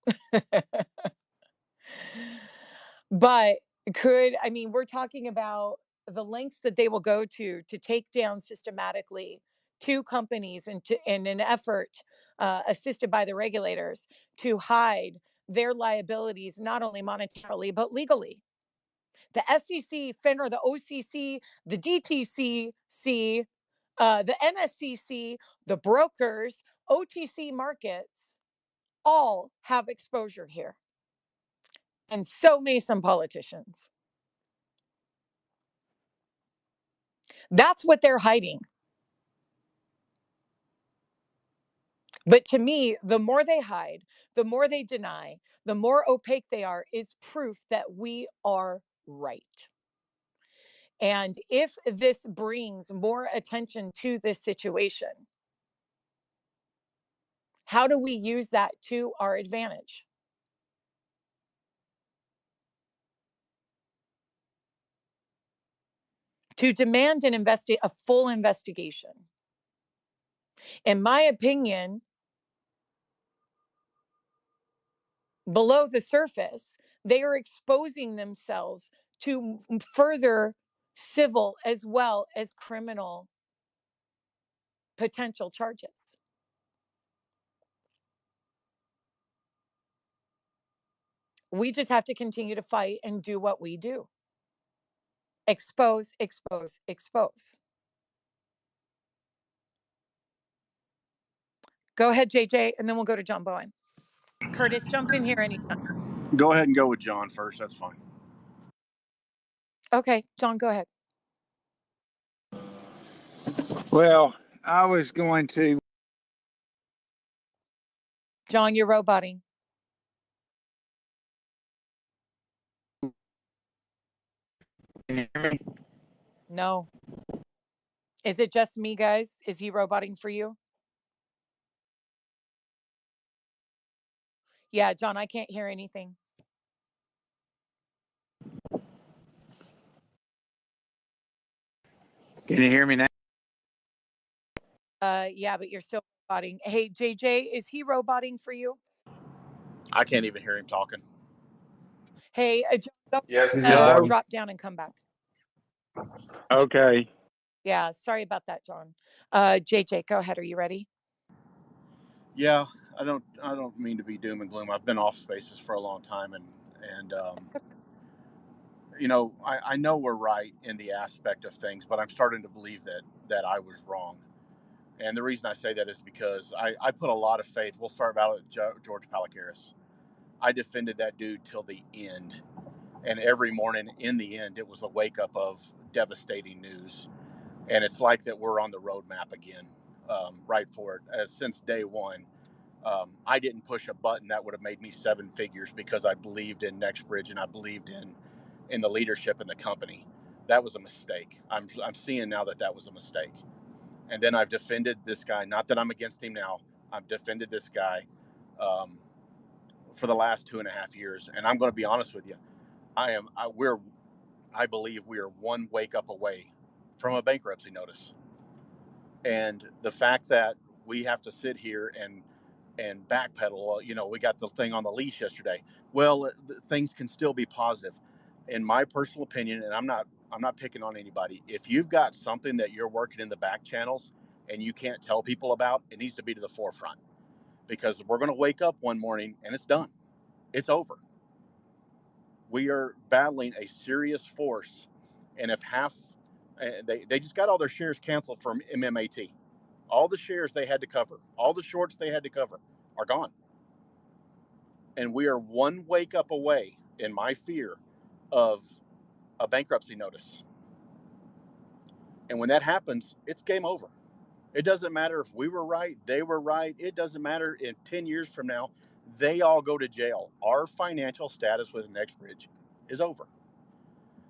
But we're talking about the lengths that they will go to take down systematically two companies in an effort assisted by the regulators to hide their liabilities, not only monetarily, but legally. The SEC, FINRA, the OCC, the DTCC, the NSCC, the brokers, OTC markets, all have exposure here. And so may some politicians. That's what they're hiding. But to me, the more they hide, the more they deny, the more opaque they are, is proof that we are right. And if this brings more attention to this situation, how do we use that to our advantage? To demand a full investigation. In my opinion, below the surface, they are exposing themselves to further civil as well as criminal potential charges. We just have to continue to fight and do what we do. Expose, expose, expose. Go ahead, JJ, and then we'll go to John Bowen. Curtis, jump in here anytime. Go ahead and go with John first. That's fine. Okay, John, go ahead. Well, I was going to. John, you're roboting. Can you hear me? No. Is it just me, guys? Is he roboting for you? Yeah, John, I can't hear anything. Can you hear me now? Yeah, but you're still roboting. Hey, JJ, is he roboting for you? I can't even hear him talking. Hey, John, Yes, he's drop down and come back. Okay. Yeah, sorry about that, John. JJ, go ahead. Are you ready? Yeah, I don't mean to be doom and gloom. I've been off Spaces for a long time, and you know, I know we're right in the aspect of things, but I'm starting to believe that I was wrong. And the reason I say that is because I put a lot of faith. We'll start about George Palacaris. I defended that dude till the end. And every morning in the end, it was a wake up of devastating news. And it's like that we're on the roadmap again, right for it. Since day one, I didn't push a button that would have made me seven figures because I believed in NextBridge and I believed in the leadership in the company. That was a mistake. I'm seeing now that was a mistake. And then I've defended this guy. Not that I'm against him now. I've defended this guy for the last 2.5 years. And I'm going to be honest with you. I believe we are one wake up away from a bankruptcy notice. And the fact that we have to sit here and backpedal, you know, we got the thing on the leash yesterday. Well, things can still be positive. In my personal opinion, and I'm not picking on anybody. If you've got something that you're working in the back channels and you can't tell people about, it needs to be to the forefront, because we're going to wake up one morning and it's done. It's over. We are battling a serious force. And if half, they just got all their shares canceled from MMAT. All the shares they had to cover, all the shorts they had to cover are gone. And we are one wake up away, in my fear, of a bankruptcy notice. And when that happens, it's game over. It doesn't matter if we were right, they were right. It doesn't matter in 10 years from now, they all go to jail. Our financial status with NextBridge is over.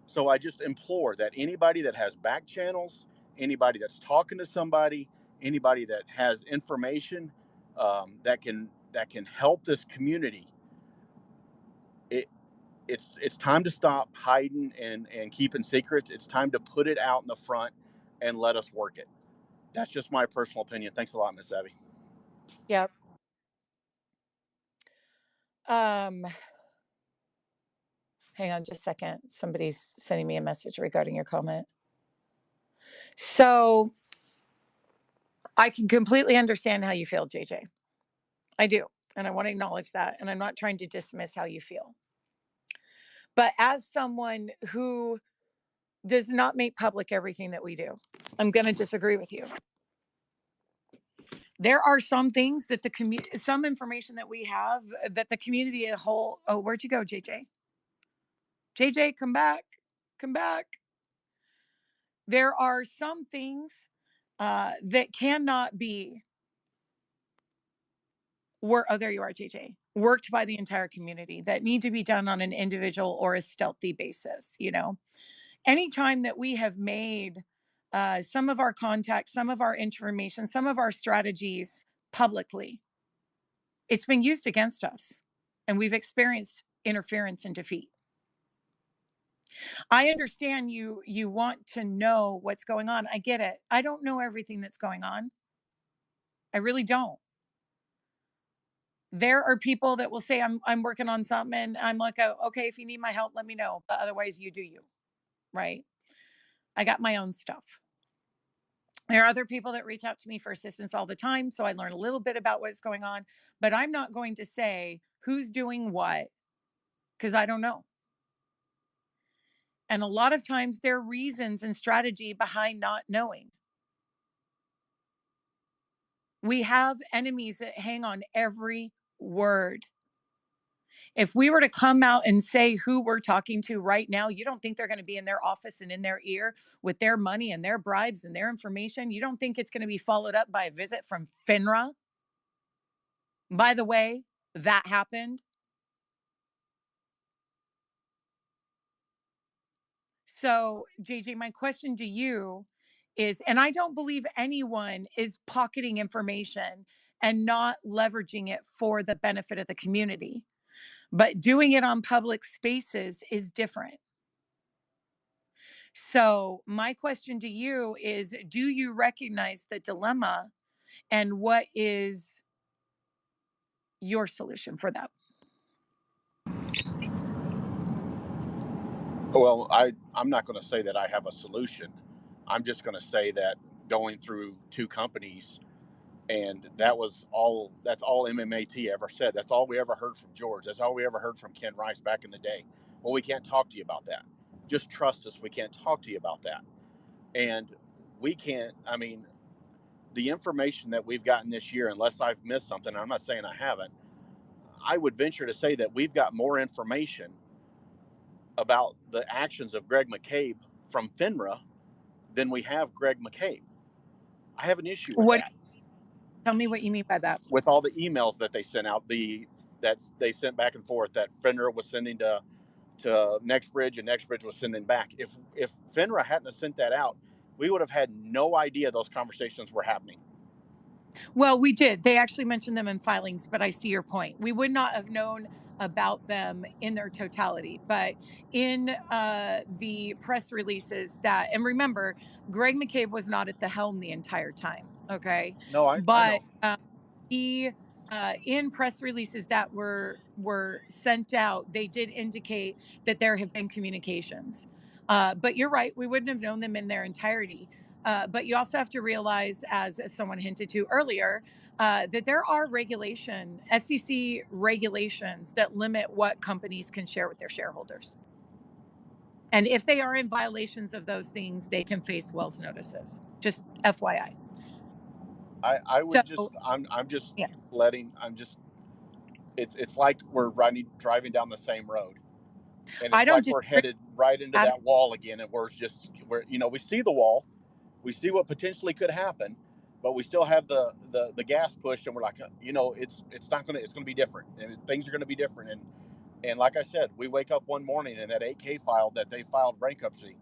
So I just implore that anybody that has back channels, anybody that's talking to somebody, anybody that has information that can help this community, it's time to stop hiding and keeping secrets. It's time to put it out in the front and let us work it. That's just my personal opinion. Thanks a lot, Miss Savy. Yep. Hang on just a second. Somebody's sending me a message regarding your comment. So I can completely understand how you feel, JJ. I do. And I want to acknowledge that. And I'm not trying to dismiss how you feel. But as someone who does not make public everything that we do, I'm going to disagree with you. There are some things that some information that we have that the community as a whole. Oh, where'd you go, JJ? JJ, come back. Come back. There are some things that cannot be there you are, JJ, worked by the entire community, that need to be done on an individual or a stealthy basis. Anytime that we have made some of our contacts, some of our information, some of our strategies publicly, it's been used against us, and we've experienced interference and defeat. I understand you want to know what's going on. I get it. I don't know everything that's going on. I really don't. There are people that will say, I'm working on something, and I'm like, oh, okay, if you need my help, let me know. But otherwise, you do you, right? I got my own stuff. There are other people that reach out to me for assistance all the time, so I learn a little bit about what's going on, but I'm not going to say who's doing what, because I don't know. And a lot of times there are reasons and strategy behind not knowing. We have enemies that hang on every word. If we were to come out and say who we're talking to right now, you don't think they're going to be in their office and in their ear with their money and their bribes and their information? You don't think it's going to be followed up by a visit from FINRA? By the way, that happened. So, JJ, my question to you is, and I don't believe anyone is pocketing information and not leveraging it for the benefit of the community, but doing it on public spaces is different. So my question to you is, do you recognize the dilemma, and what is your solution for that? Well, I'm not going to say that I have a solution. I'm just going to say that going through two companies, and that's all MMAT ever said. That's all we ever heard from George. That's all we ever heard from Ken Rice back in the day. Well, we can't talk to you about that. Just trust us. We can't talk to you about that. And we can't, the information that we've gotten this year, unless I've missed something, I'm not saying I haven't, I would venture to say that we've got more information about the actions of Greg McCabe from FINRA than we have Greg McCabe. I have an issue with that. Tell me what you mean by that. With all the emails that they sent out, that they sent back and forth, that FINRA was sending to NextBridge, and NextBridge was sending back. If FINRA hadn't sent that out, we would have had no idea those conversations were happening. Well, we did. They actually mentioned them in filings, but I see your point. We would not have known about them in their totality, but in the press releases and remember, Greg McCabe was not at the helm the entire time. Okay. No, I know. He in press releases that were sent out, they did indicate that there have been communications. But you're right, we wouldn't have known them in their entirety. But you also have to realize, as someone hinted to earlier, that there are SEC regulations that limit what companies can share with their shareholders. And if they are in violations of those things, they can face Wells notices. Just FYI. It's like we're driving down the same road, and it's like we're headed right into that wall again, and we see the wall, we see what potentially could happen, but we still have the gas pushed, and we're like, it's going to be different, and things are going to be different, and like I said, we wake up one morning and that 8K file that they filed bankruptcy,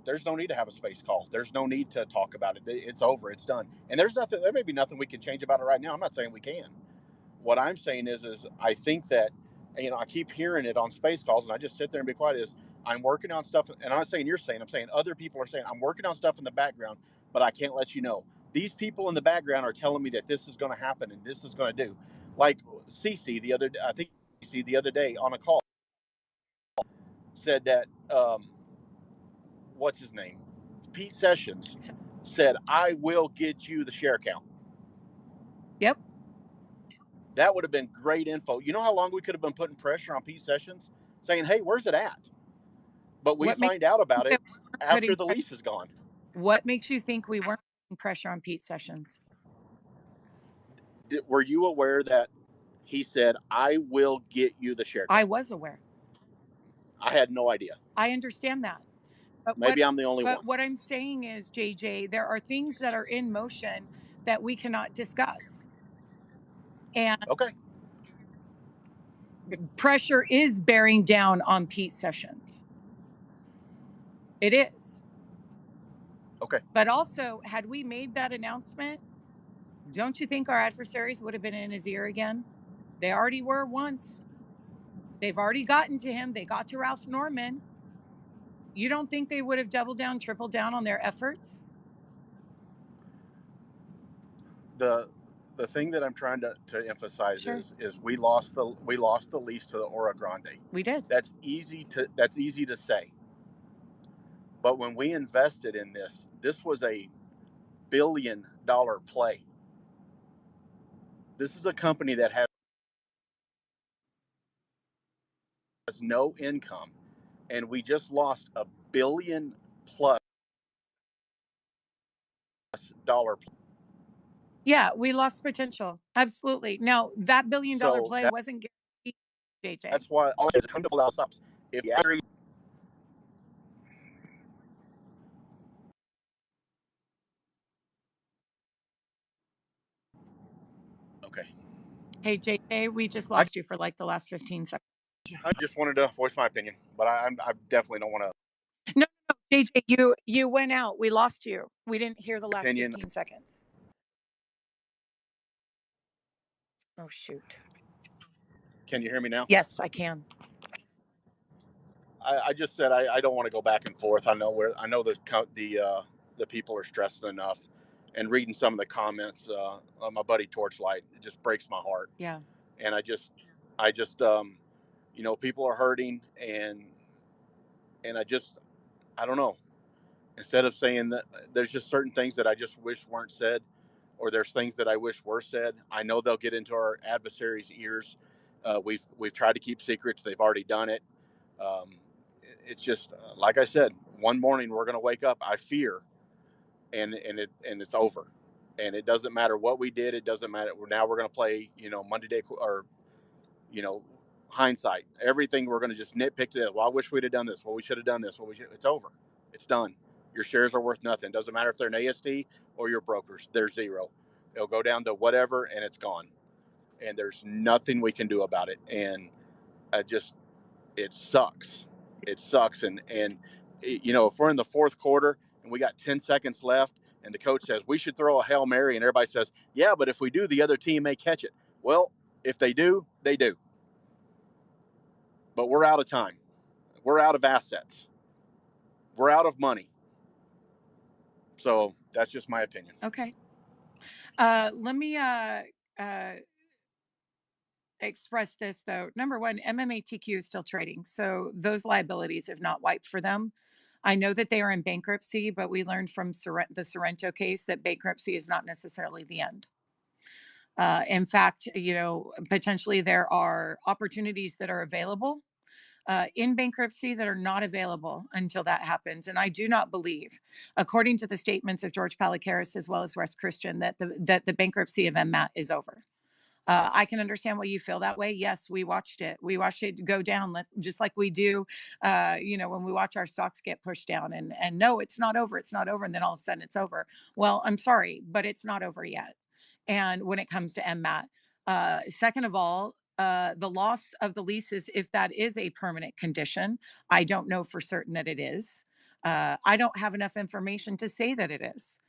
there's no need to have a space call. There's no need to talk about it. It's over. It's done. And there may be nothing we can change about it right now. I'm not saying we can. What I'm saying is I think that, I keep hearing it on space calls, and I just sit there and be quiet, is I'm working on stuff, and I'm not saying you're saying, I'm saying other people are saying, I'm working on stuff in the background, but I can't let you know. These people in the background are telling me that this is going to happen and this is going to do. Like Cece the other day on a call said that, what's his name? Pete Sessions said, I will get you the share count. Yep. That would have been great info. You know how long we could have been putting pressure on Pete Sessions, saying, hey, where's it at? But we find out about it after the lease is gone. What makes you think we weren't putting pressure on Pete Sessions? Were you aware that he said, I will get you the share count? I was aware. I had no idea. I understand that. But maybe I'm the only one. What I'm saying is, JJ, there are things that are in motion that we cannot discuss. And okay, pressure is bearing down on Pete Sessions. It is. okay. But also, had we made that announcement, don't you think our adversaries would have been in his ear again? They already were once. They've already gotten to him. They got to Ralph Norman. You don't think they would have doubled down, tripled down on their efforts? The thing that I'm trying to emphasize Sure. is we lost the lease to the Orogrande. We did. That's easy to say. But when we invested in this was a $1 billion play. This is a company that has no income, and we just lost $1 billion+ dollar. Yeah, we lost potential. Absolutely. Now, that $1 billion play wasn't guaranteed, JJ. That's why all there's a ton of stops. If you actually okay. Hey, JJ, we just lost you for like the last 15 seconds. I just wanted to voice my opinion, but I definitely don't want to. No, JJ, you went out. We lost you. We didn't hear the last 15 seconds. Oh, shoot. Can you hear me now? Yes, I can. I just said I don't want to go back and forth. I know the people are stressed enough, and reading some of the comments on my buddy Torchlight, it just breaks my heart. Yeah. And I just people are hurting, and I don't know. Instead of saying that, there's just certain things that I just wish weren't said, or there's things that I wish were said. I know they'll get into our adversaries' ears. We've tried to keep secrets. They've already done it. It's just like I said. One morning we're going to wake up, I fear, and it's over. And it doesn't matter what we did. It doesn't matter. Now we're going to play, Monday day or hindsight. Everything we're going to just nitpick to. Well, I wish we'd have done this. Well, we should have done this. It's over. It's done. Your shares are worth nothing. Doesn't matter if they're an AST or your brokers. They're zero. It'll go down to whatever, and it's gone. And there's nothing we can do about it. And it sucks. It sucks. And if we're in the fourth quarter and we got 10 seconds left, and the coach says we should throw a Hail Mary, and everybody says, yeah, but if we do, the other team may catch it. Well, if they do, they do. But we're out of time. We're out of assets. We're out of money. So that's just my opinion. Okay. Let me express this, though. Number one, MMATQ is still trading, so those liabilities have not wiped for them. I know that they are in bankruptcy, but we learned from the Sorrento case that bankruptcy is not necessarily the end. In fact, potentially there are opportunities that are available in bankruptcy that are not available until that happens. And I do not believe, according to the statements of George Palikaris as well as Russ Christian, that the bankruptcy of MMAT is over. I can understand why you feel that way. Yes, we watched it. We watched it go down, just like we do, when we watch our stocks get pushed down. And no, it's not over. It's not over. And then all of a sudden it's over. Well, I'm sorry, but it's not over yet. And when it comes to MMAT, second of all, the loss of the leases, if that is a permanent condition, I don't know for certain that it is. I don't have enough information to say that it is.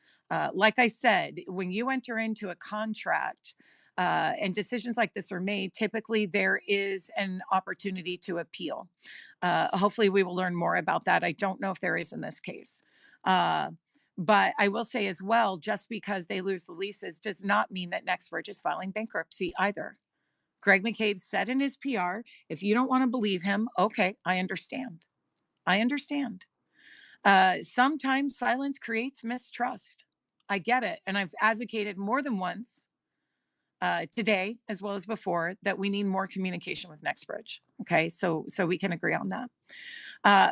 Like I said, when you enter into a contract and decisions like this are made, typically there is an opportunity to appeal. Hopefully we will learn more about that. I don't know if there is in this case. But I will say as well, just because they lose the leases does not mean that NextBridge is filing bankruptcy either. Greg McCabe said in his PR, if you don't want to believe him, okay, I understand. I understand. Sometimes silence creates mistrust. I get it. And I've advocated more than once today, as well as before, that we need more communication with NextBridge. Okay, so we can agree on that.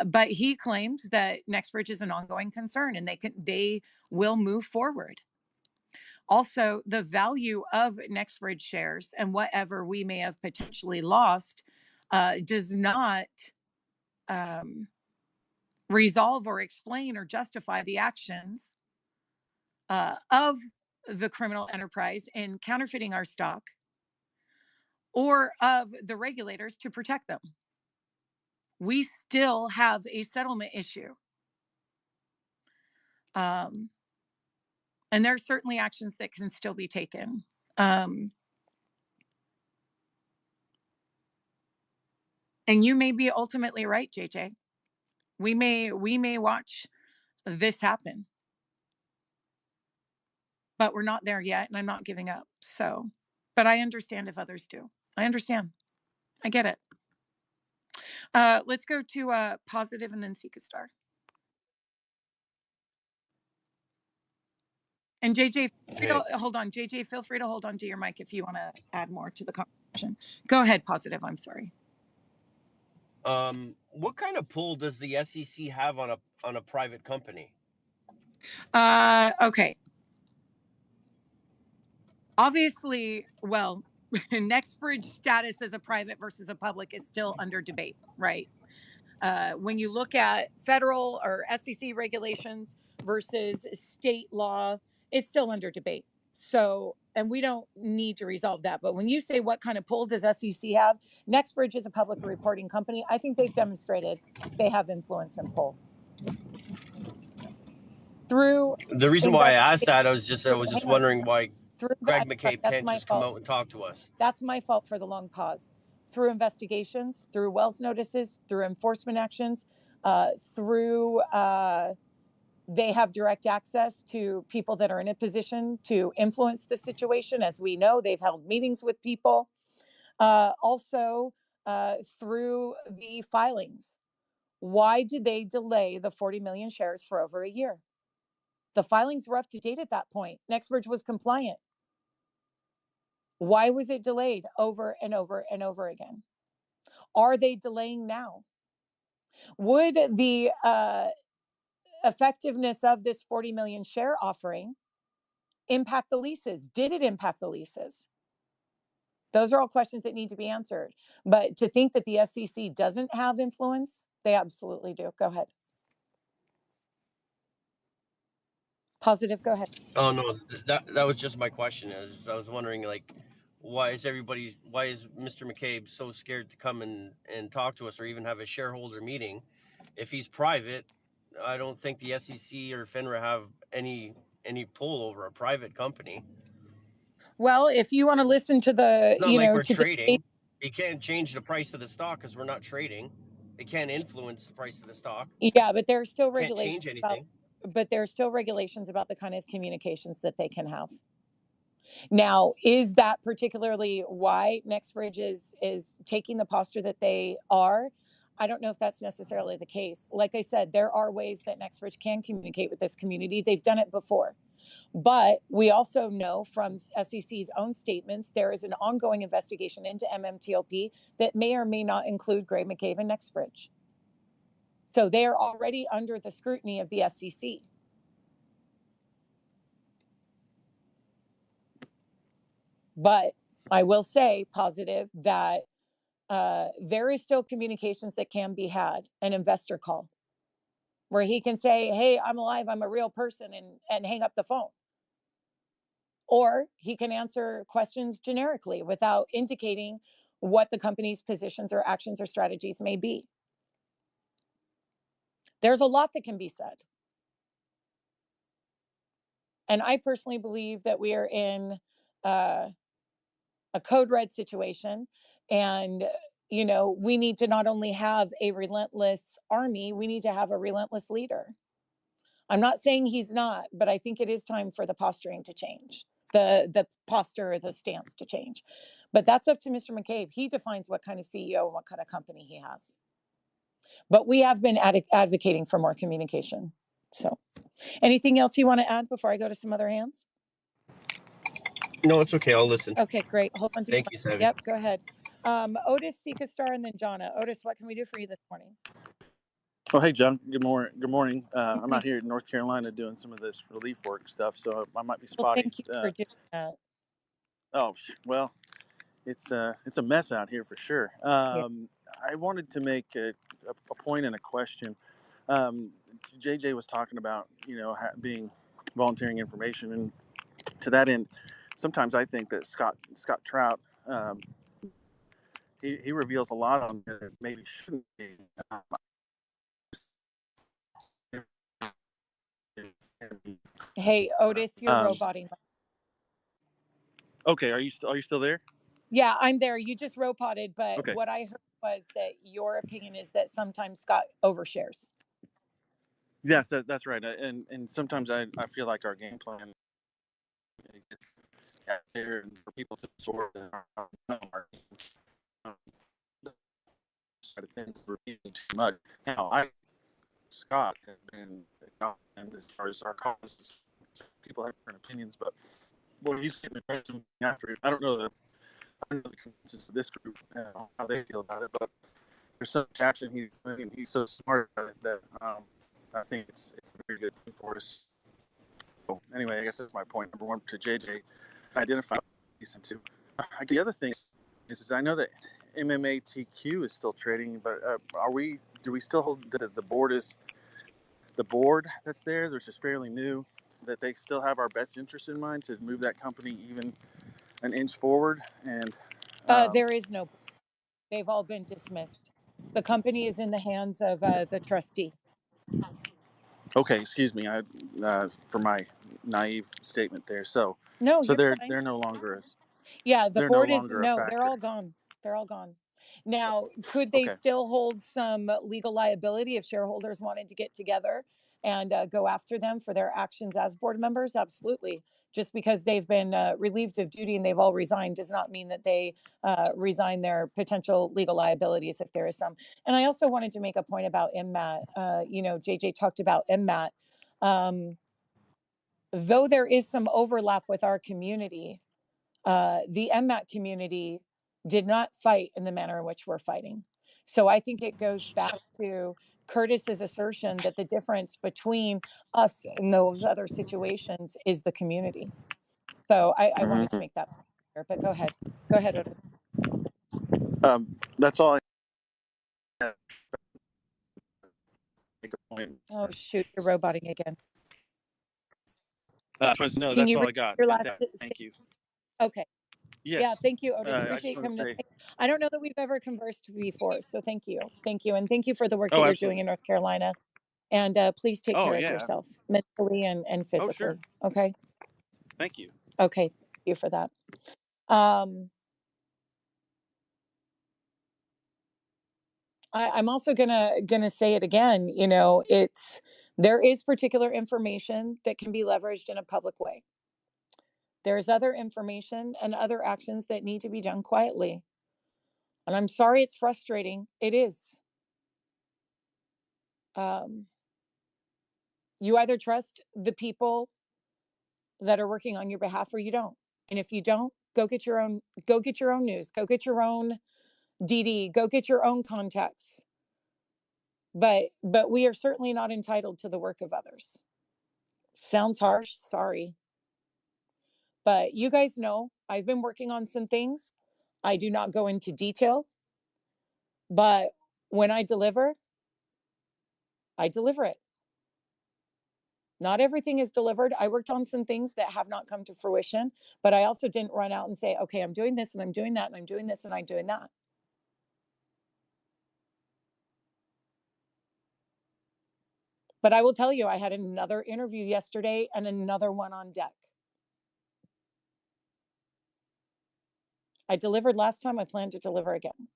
But he claims that NextBridge is an ongoing concern, and they will move forward. Also, the value of NextBridge shares and whatever we may have potentially lost does not resolve or explain or justify the actions of the criminal enterprise in counterfeiting our stock, or of the regulators to protect them. We still have a settlement issue. And there are certainly actions that can still be taken. And you may be ultimately right, JJ. We may watch this happen, but we're not there yet, and I'm not giving up. So, but I understand if others do. I understand. I get it. Let's go to Positive and then Seek a Star. And JJ, hold on. JJ, feel free to hold on to your mic if you want to add more to the conversation. Go ahead, Positive. I'm sorry. What kind of pull does the SEC have on a private company? Okay. Obviously, well, NextBridge status as a private versus a public is still under debate, right? When you look at federal or SEC regulations versus state law, it's still under debate. So, and we don't need to resolve that. But when you say what kind of pull does SEC have, NextBridge is a public reporting company. I think they've demonstrated they have influence and pull. Through the reason why I asked that, I was just wondering why Greg McCabe can't just come out and talk to us. That's my fault for the long pause. Through investigations, through Wells notices, through enforcement actions, through they have direct access to people that are in a position to influence the situation. As we know, they've held meetings with people. Also, through the filings. Why did they delay the 40 million shares for over a year? The filings were up to date at that point. NextBridge was compliant. Why was it delayed over and over and over again? Are they delaying now? Would the effectiveness of this 40 million share offering impact the leases? Did it impact the leases? Those are all questions that need to be answered. But to think that the SEC doesn't have influence, they absolutely do. Go ahead. Positive, go ahead. Oh no, that was just my question. I was wondering, like, why is Mr. McCabe so scared to come and talk to us or even have a shareholder meeting? If he's private, I don't think the SEC or FINRA have any pull over a private company. Well, if you want to listen to the, it's not like we're trading. He can't change the price of the stock because we're not trading. It can't influence the price of the stock. Yeah, but there are still regulations. Can't change anything. But there are still regulations about the kind of communications that they can have. Now, is that particularly why NextBridge is taking the posture that they are? I don't know if that's necessarily the case. Like I said, there are ways that NextBridge can communicate with this community. They've done it before. But we also know from SEC's own statements, there is an ongoing investigation into MMTLP that may or may not include Greg McCabe and NextBridge. So they are already under the scrutiny of the SEC. But I will say, Positive, that there is still communications that can be had, an investor call, where he can say, hey, I'm alive, I'm a real person, and hang up the phone. Or he can answer questions generically without indicating what the company's positions or actions or strategies may be. There's a lot that can be said. And I personally believe that we are in a code red situation. And, you know, we need to not only have a relentless army, we need to have a relentless leader. I'm not saying he's not, but I think it is time for the posturing to change, the posture, the stance to change. But that's up to Mr. McCabe. He defines what kind of CEO and what kind of company he has. But we have been advocating for more communication. So anything else you want to add before I go to some other hands? No, it's okay. I'll listen. Okay, great. Hold on. Thank you, Savy. Yep, go ahead. Otis, Seek a Star, and then Jonna. Otis, what can we do for you this morning? Oh, hey, John. Good morning. I'm out here in North Carolina doing some of this relief work stuff, so I might be spotty. Well, thank you for doing that. Oh, well, it's a mess out here for sure. I wanted to make a point and a question. JJ was talking about, you know, being volunteering information, and to that end, sometimes I think that Scott Trout he reveals a lot on there that maybe shouldn't be. Hey, Otis, you're roboting. Okay, are you still there? Yeah, I'm there. You just robotted, but okay. What I heard was that your opinion is that sometimes Scott overshares. Yes, that's right. And sometimes I feel like our game plan gets out there and for people to sort of things repeating too much. Now, Scott has been, and as far as our comments, people have different opinions, but what he's getting the after it, I don't know the consensus of this group how they feel about it, but there's so much action he's doing. He's so smart about it that I think it's a very good thing for us. So anyway, I guess that's my point number one to JJ. Identify listen to. The other thing is I know that MMATQ is still trading, but do we still hold that the board is the board that's there, which is fairly new, that they still have our best interest in mind to move that company even an inch forward? And there is no. They've all been dismissed. The company is in the hands of the trustee. Okay, excuse me, for my naive statement there. So no, they're fine. they're no longer yeah. The they're board no is longer a factor. They're all gone. They're all gone. Now, could they still hold some legal liability if shareholders wanted to get together and go after them for their actions as board members? Absolutely. Just because they've been relieved of duty and they've all resigned does not mean that they resign their potential legal liabilities if there is some. And I also wanted to make a point about MMAT. JJ talked about MMAT. Though there is some overlap with our community, the MMAT community did not fight in the manner in which we're fighting. So I think it goes back to Curtis's assertion that the difference between us and those other situations is the community. So I wanted to make that clear, but go ahead. Go ahead, Otis. That's all I have. Make a point. Oh, shoot, you're roboting again. I just wanted to know, Can that's you all I got. Your last Thank you. Okay. Yes. Yeah, thank you, Otis. I Appreciate coming say, I don't know that we've ever conversed before, so thank you. Thank you. And thank you for the work that you're doing in North Carolina. And please take care of yourself mentally and physically. sure. Okay. Thank you. Okay. Thank you for that. I'm also gonna say it again. There is particular information that can be leveraged in a public way. There's other information and other actions that need to be done quietly. And I'm sorry it's frustrating. It is. You either trust the people that are working on your behalf or you don't. And if you don't, go get your own news, go get your own DD, go get your own contacts. But we are certainly not entitled to the work of others. Sounds harsh, sorry. But you guys know I've been working on some things. I do not go into detail, but when I deliver it. Not everything is delivered. I worked on some things that have not come to fruition, but I also didn't run out and say, okay, I'm doing this and I'm doing that and I'm doing this and I'm doing that. But I will tell you, I had another interview yesterday and another one on deck. I delivered last time. I plan to deliver again.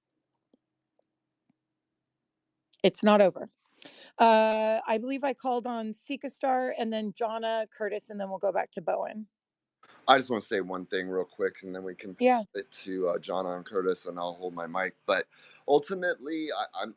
It's not over. I believe I called on Seekastar and then Jonna, Curtis, and then we'll go back to Bowen. I just want to say one thing real quick, and then we can pass it to Jonna and Curtis, and I'll hold my mic. But ultimately, I'm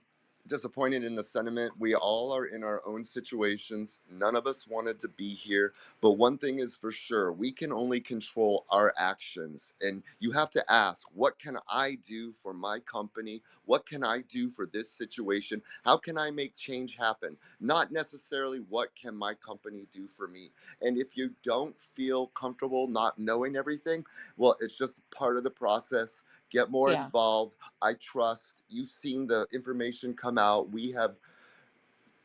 disappointed in the sentiment. We all are in our own situations. None of us wanted to be here. But one thing is for sure, we can only control our actions. And you have to ask, what can I do for my company? What can I do for this situation? How can I make change happen? Not necessarily what can my company do for me. And if you don't feel comfortable not knowing everything, well, it's just part of the process. Get more involved. I trust. You've seen the information come out. We have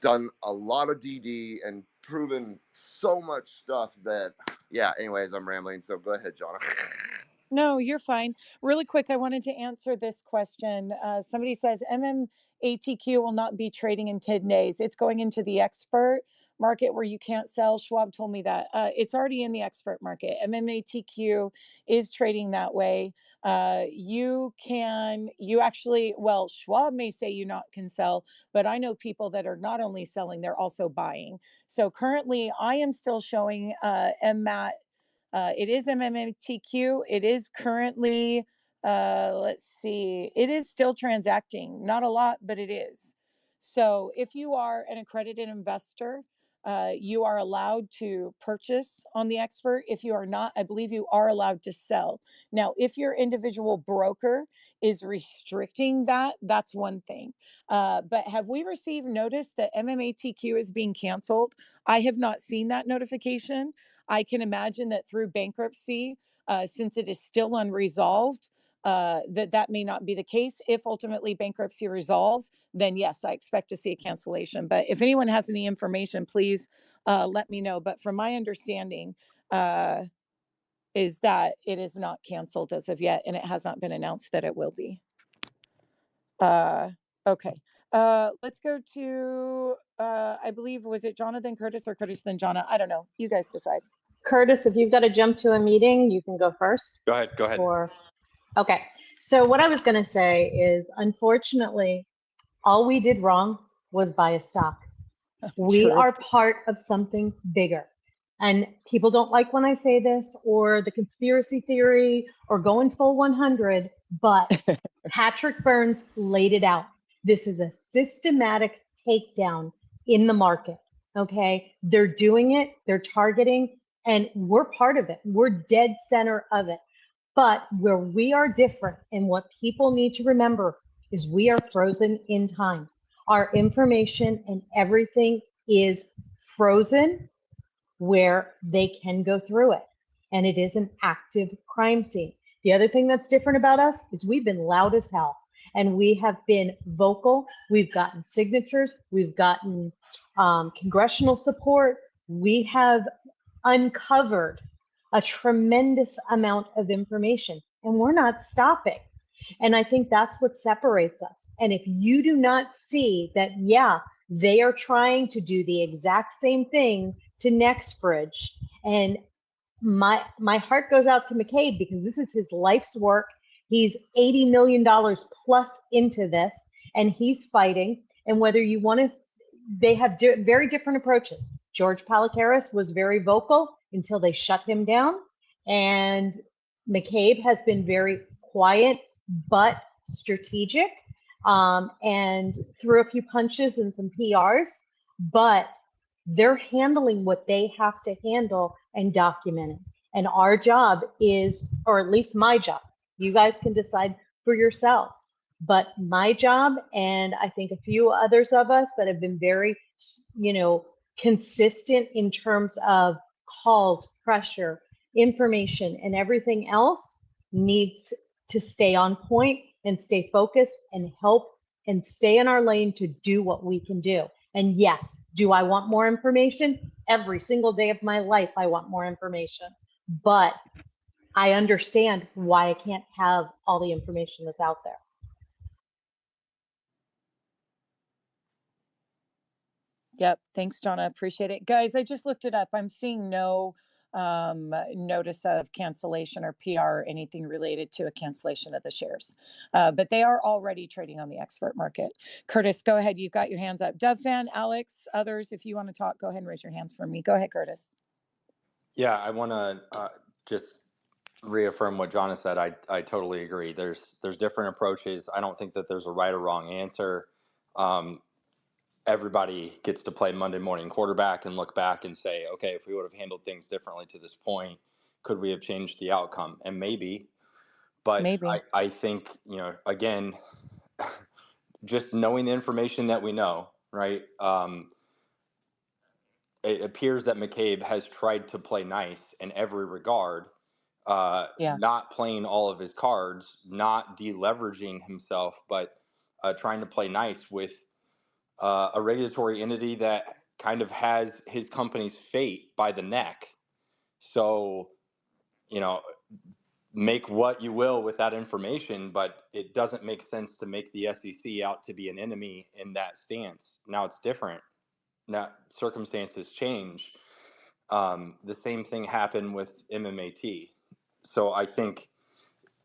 done a lot of DD and proven so much stuff that, yeah, anyways, I'm rambling. So go ahead, Jonathan. No, you're fine. Really quick, I wanted to answer this question. Somebody says MMATQ will not be trading in 10 days. It's going into the expert market where you can't sell. Schwab told me that. It's already in the expert market. MMATQ is trading that way. You actually, well, Schwab may say you not can sell, but I know people that are not only selling, they're also buying. So currently I am still showing MMAT. It is MMTQ. It is currently, let's see, it is still transacting. Not a lot, but it is. So if you are an accredited investor, you are allowed to purchase on the expert. If you are not, I believe you are allowed to sell. Now, if your individual broker is restricting that, that's one thing. But have we received notice that MMATQ is being canceled? I have not seen that notification. I can imagine that through bankruptcy, since it is still unresolved, that may not be the case. If ultimately bankruptcy resolves, then yes, I expect to see a cancellation. But if anyone has any information, please let me know. But from my understanding, is that it is not canceled as of yet, and it has not been announced that it will be. Okay. Let's go to, I believe, was it Jonathan Curtis or Curtis then Jonna? I don't know. You guys decide. Curtis, if you've got to jump to a meeting, you can go first. Go ahead. Okay. So what I was going to say is, unfortunately, all we did wrong was buy a stock. We are part of something bigger. And people don't like when I say this, or the conspiracy theory, or going full 100, but Patrick Burns laid it out. This is a systematic takedown in the market, okay? They're doing it, they're targeting, and we're part of it. We're dead center of it. But where we are different, and what people need to remember, is we are frozen in time. Our information and everything is frozen where they can go through it. And it is an active crime scene. The other thing that's different about us is we've been loud as hell, and we have been vocal. We've gotten signatures. We've gotten congressional support. We have uncovered a tremendous amount of information, and we're not stopping. And I think that's what separates us. And if you do not see that, yeah, they are trying to do the exact same thing to Nextbridge, and my heart goes out to McCabe, because this is his life's work. He's $80 million plus into this, and he's fighting. And whether you want to, they have very different approaches. George Palacaris was very vocal until they shut him down. And McCabe has been very quiet, but strategic, and threw a few punches and some PRs, but they're handling what they have to handle and documenting. And our job is, or at least my job, you guys can decide for yourselves, but my job, and I think a few others of us that have been very, consistent in terms of calls, pressure, information, and everything else, needs to stay on point and stay focused and help and stay in our lane to do what we can do. And yes, do I want more information? Every single day of my life, I want more information. But I understand why I can't have all the information that's out there. Yep. Thanks, Donna. Appreciate it. Guys, I just looked it up. I'm seeing no notice of cancellation or PR or anything related to a cancellation of the shares. But they are already trading on the expert market. Curtis, go ahead. You've got your hands up. Dove fan, Alex, others, if you want to talk, go ahead and raise your hands for me. Go ahead, Curtis. Yeah, I want to just reaffirm what Jonna said. I totally agree. There's different approaches. I don't think that there's a right or wrong answer. Everybody gets to play Monday morning quarterback and look back and say, okay, if we would have handled things differently to this point, could we have changed the outcome? And maybe, but I think, again, just knowing the information that we know, right? It appears that McCabe has tried to play nice in every regard, not playing all of his cards, not deleveraging himself, but trying to play nice with a regulatory entity that kind of has his company's fate by the neck. So, make what you will with that information, but it doesn't make sense to make the SEC out to be an enemy in that stance. Now it's different. Now circumstances change. The same thing happened with MMAT. So I think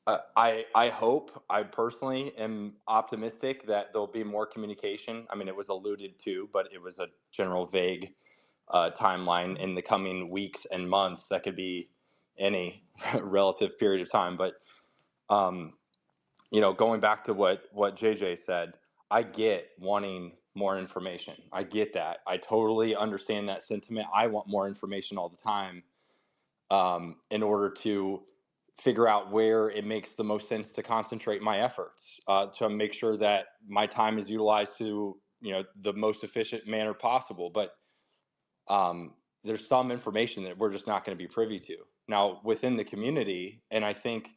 I hope, I personally am optimistic that there'll be more communication. I mean, it was alluded to, but it was a general vague timeline in the coming weeks and months. That could be any relative period of time. But, going back to what JJ said, I get wanting more information. I get that. I totally understand that sentiment. I want more information all the time in order to figure out where it makes the most sense to concentrate my efforts to make sure that my time is utilized to the most efficient manner possible. But there's some information that we're just not going to be privy to now within the community. And I think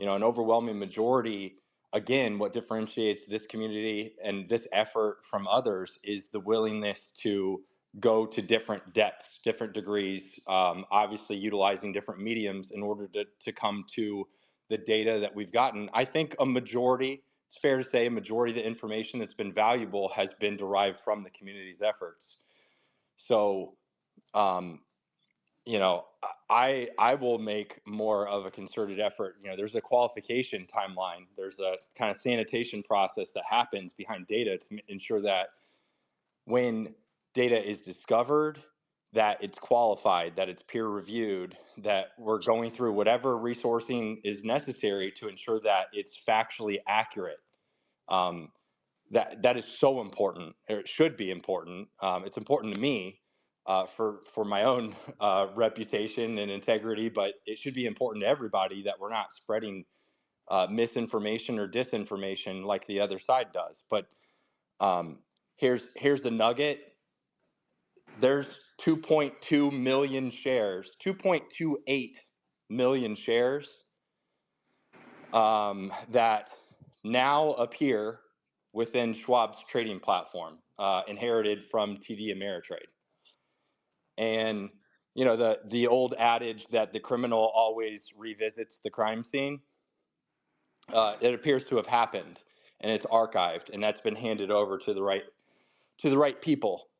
an overwhelming majority, again, what differentiates this community and this effort from others is the willingness to go to different depths, different degrees, obviously utilizing different mediums in order to come to the data that we've gotten. I think it's fair to say a majority of the information that's been valuable has been derived from the community's efforts. So, I will make more of a concerted effort. There's a qualification timeline. There's a kind of sanitation process that happens behind data to ensure that when data is discovered, that it's qualified, that it's peer reviewed, that we're going through whatever resourcing is necessary to ensure that it's factually accurate. That is so important, or it should be important. It's important to me for my own reputation and integrity, but it should be important to everybody that we're not spreading misinformation or disinformation like the other side does. But here's the nugget. There's 2.2 million shares, 2.28 million shares that now appear within Schwab's trading platform, inherited from TD Ameritrade. And the old adage that the criminal always revisits the crime scene, it appears to have happened, and it's archived, and that's been handed over to the right people.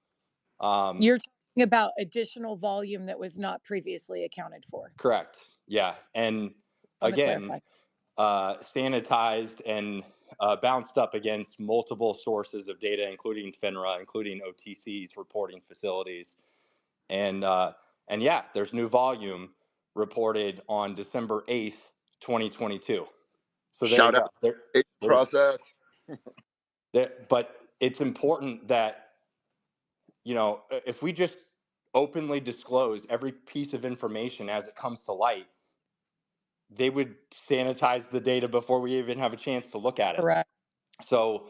You're talking about additional volume that was not previously accounted for. Correct. Yeah, and again, sanitized and bounced up against multiple sources of data, including FINRA, including OTC's reporting facilities. And yeah, there's new volume reported on December 8th, 2022. So there Shout you out go. there's process. But it's important that, if we just openly disclose every piece of information as it comes to light, they would sanitize the data before we even have a chance to look at it. Correct. So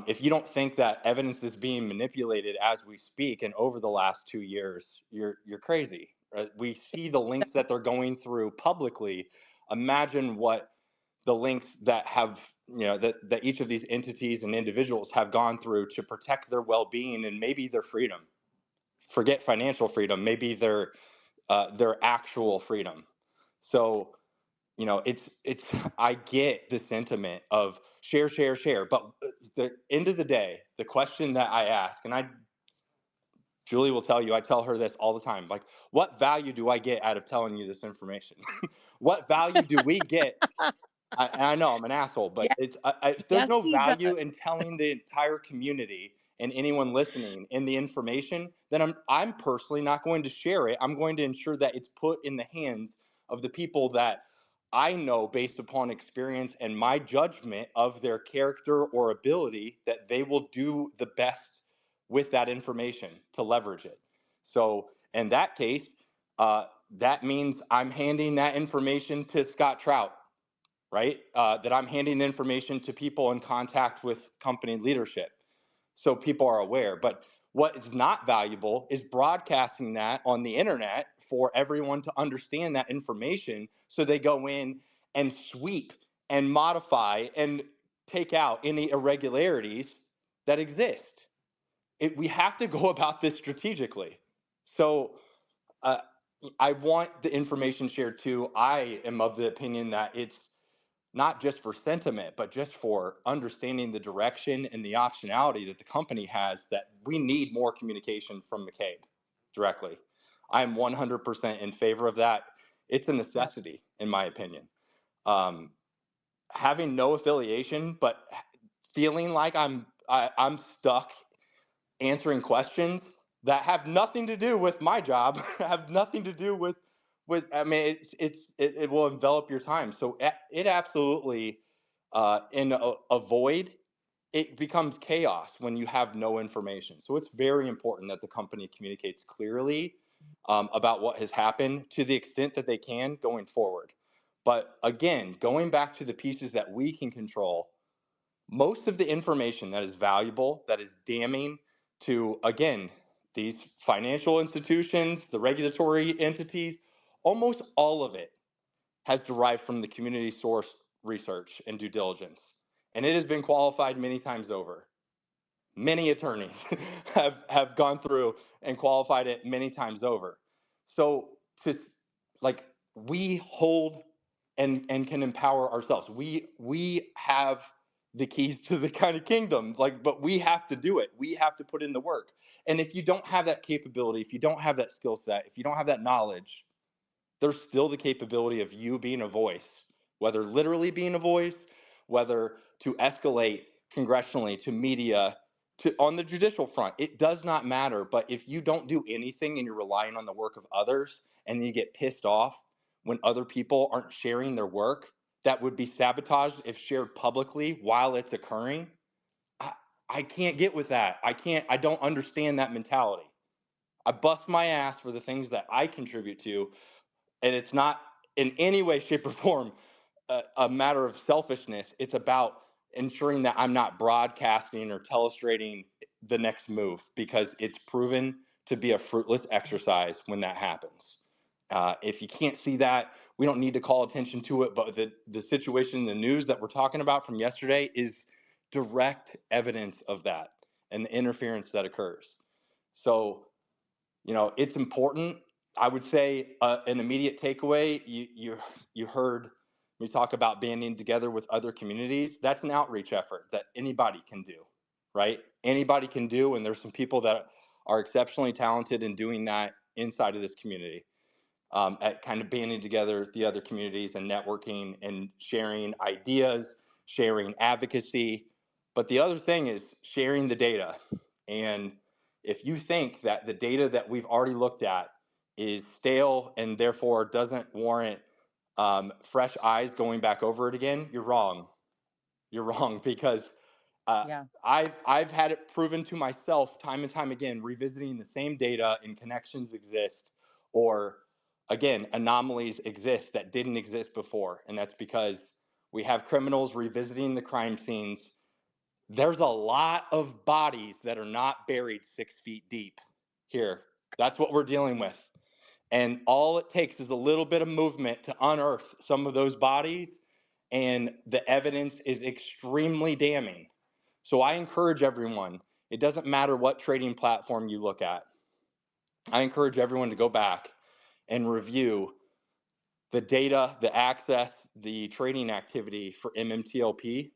if you don't think that evidence is being manipulated as we speak and over the last 2 years, you're crazy. Right? We see the links that they're going through publicly. Imagine what the links that have, that each of these entities and individuals have gone through to protect their well-being and maybe their freedom. Forget financial freedom, maybe their actual freedom. So, it's I get the sentiment of share, but the end of the day, the question that I ask, and Julie will tell you, I tell her this all the time, like, what value do I get out of telling you this information? What value do we get? I know I'm an asshole, but it's if there's no value in telling the entire community and anyone listening in the information, then I'm personally not going to share it. I'm going to ensure that it's put in the hands of the people that I know based upon experience and my judgment of their character or ability that they will do the best with that information to leverage it. So in that case, that means I'm handing that information to Scott Trout, right? That I'm handing the information to people in contact with company leadership so people are aware. But what is not valuable is broadcasting that on the internet for everyone to understand that information so they go in and sweep and modify and take out any irregularities that exist. We have to go about this strategically. So, I want the information shared too. I am of the opinion that it's not just for sentiment, but just for understanding the direction and the optionality that the company has, that we need more communication from McCabe directly. I'm 100% in favor of that. It's a necessity, in my opinion. Having no affiliation, but feeling like I'm stuck answering questions that have nothing to do with my job, have nothing to do with I mean, it will envelop your time. So it absolutely in a void, it becomes chaos when you have no information. So it's very important that the company communicates clearly about what has happened to the extent that they can going forward. But again, going back to the pieces that we can control, most of the information that is valuable, that is damning to, again, these financial institutions, the regulatory entities, almost all of it has derived from the community source research and due diligence. And it has been qualified many times over. Many attorneys have gone through and qualified it many times over. So to like, we hold and can empower ourselves. We have the keys to the kind of kingdom, like, but we have to do it. We have to put in the work. And if you don't have that capability, if you don't have that skill set, if you don't have that knowledge, there's still the capability of you being a voice, whether literally being a voice, whether to escalate congressionally, to media, to on the judicial front. It does not matter. But if you don't do anything and you're relying on the work of others, and you get pissed off when other people aren't sharing their work that would be sabotaged if shared publicly while it's occurring, I can't get with that. I don't understand that mentality. I bust my ass for the things that I contribute to, and it's not in any way, shape, or form a matter of selfishness. It's about ensuring that I'm not broadcasting or telestrating the next move, because it's proven to be a fruitless exercise when that happens. If you can't see that, we don't need to call attention to it, but the situation in the news that we're talking about from yesterday is direct evidence of that and the interference that occurs. So, it's important. I would say an immediate takeaway, you heard me talk about banding together with other communities. That's an outreach effort that anybody can do, right? Anybody can do, and there's some people that are exceptionally talented in doing that inside of this community, at kind of banding together the other communities and networking and sharing ideas, sharing advocacy. But the other thing is sharing the data. And if you think that the data that we've already looked at is stale and therefore doesn't warrant fresh eyes going back over it again, you're wrong. You're wrong, because I've had it proven to myself time and time again, revisiting the same data, and connections exist, or again, anomalies exist that didn't exist before. And that's because we have criminals revisiting the crime scenes. There's a lot of bodies that are not buried 6 feet deep here. That's what we're dealing with. And all it takes is a little bit of movement to unearth some of those bodies, and the evidence is extremely damning. So I encourage everyone, it doesn't matter what trading platform you look at, I encourage everyone to go back and review the data, the access, the trading activity for MMTLP.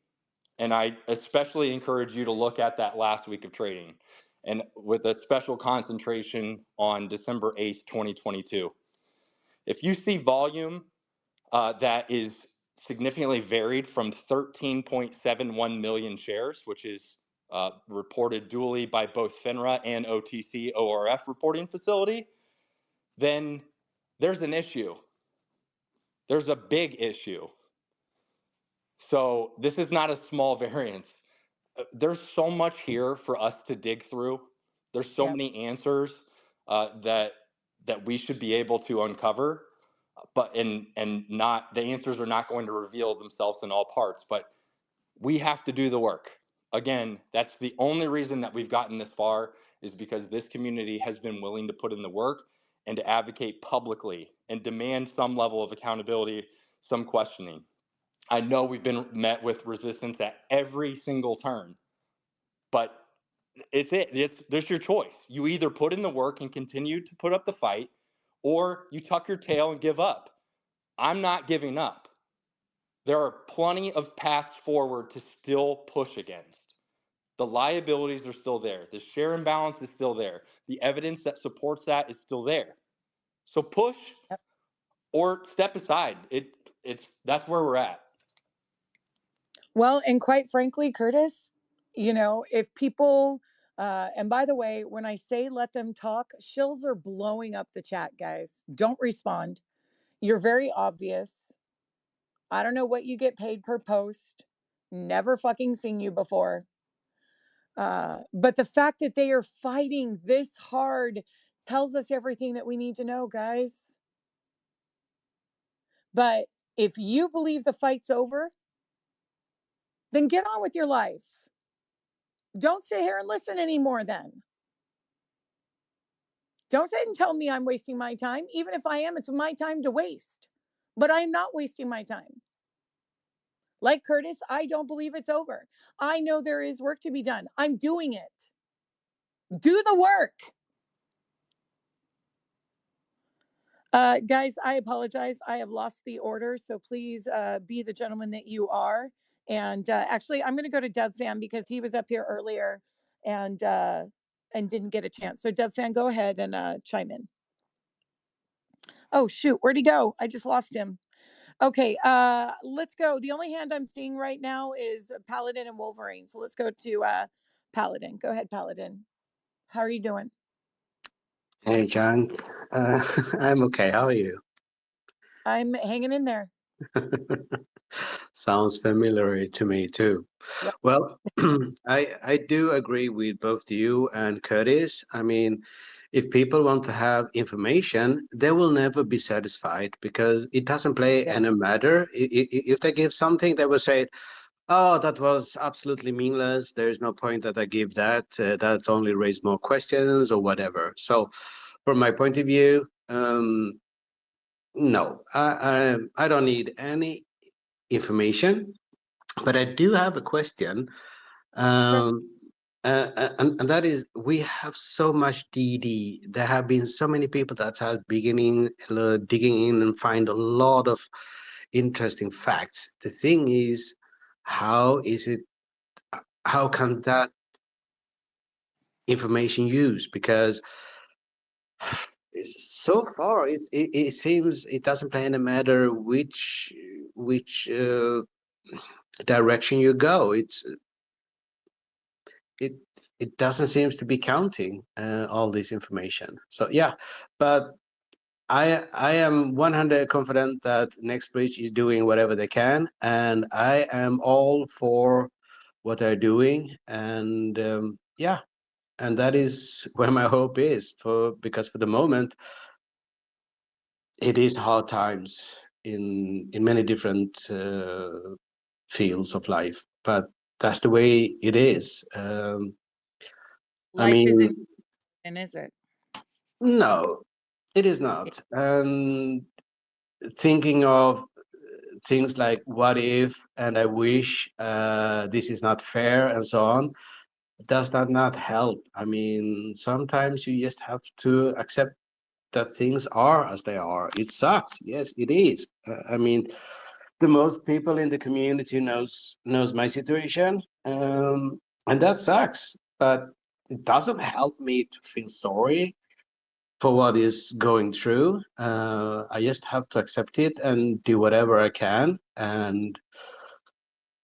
And I especially encourage you to look at that last week of trading, and with a special concentration on December 8th, 2022. If you see volume that is significantly varied from 13.71 million shares, which is reported duly by both FINRA and OTC ORF reporting facility, then there's an issue. There's a big issue. So this is not a small variance. There's so much here for us to dig through. There's so many answers that we should be able to uncover, but not, the answers are not going to reveal themselves in all parts, but we have to do the work. Again, that's the only reason that we've gotten this far, is because this community has been willing to put in the work and to advocate publicly and demand some level of accountability, some questioning. I know we've been met with resistance at every single turn, but there's your choice. You either put in the work and continue to put up the fight, or you tuck your tail and give up. I'm not giving up. There are plenty of paths forward to still push against. The liabilities are still there. The share imbalance is still there. The evidence that supports that is still there. So push or step aside. That's where we're at. Well, and quite frankly, Curtis, you know, if people, and by the way, when I say let them talk, shills are blowing up the chat, guys. Don't respond. You're very obvious. I don't know what you get paid per post. Never fucking seen you before. But the fact that they are fighting this hard tells us everything that we need to know, guys. But if you believe the fight's over, then get on with your life. Don't sit here and listen anymore then. Don't sit and tell me I'm wasting my time. Even if I am, it's my time to waste. But I'm not wasting my time. Like Curtis, I don't believe it's over. I know there is work to be done. I'm doing it. Do the work. Guys, I apologize. I have lost the order. So please be the gentleman that you are. And actually, I'm going to go to Dub Fan because he was up here earlier and didn't get a chance. So Dub Fan, go ahead and chime in. Oh, shoot. Where'd he go? I just lost him. Okay, let's go. The only hand I'm seeing right now is Paladin and Wolverine. So let's go to Paladin. Go ahead, Paladin. How are you doing? Hey, John. I'm okay. How are you? I'm hanging in there. Sounds familiar to me too. Yep. Well, I do agree with both you and Curtis. I mean, if people want to have information, they will never be satisfied because it doesn't play any matter. If they give something, they will say, "Oh, that was absolutely meaningless. There is no point that I give that. That's only raised more questions or whatever." So, from my point of view, no, I don't need any information, but I do have a question. And that is, we have so much DD. There have been so many people that have beginning digging in and find a lot of interesting facts. The thing is, how can that information used? Because so far it seems it doesn't play any matter which direction you go. It doesn't seem to be counting all this information. So yeah, but I am 100 confident that Nextbridge is doing whatever they can, and I am all for what they're doing. And yeah, and that is where my hope is because for the moment it is hard times in many different fields of life, but that's the way it is. Life isn't, and is it? No, it is not. And thinking of things like what if and I wish, this is not fair and so on, does that not help? I mean, sometimes you just have to accept that things are as they are. It sucks. Yes, it is. I mean, the most people in the community knows my situation, and that sucks. But it doesn't help me to feel sorry for what is going through. I just have to accept it and do whatever I can. And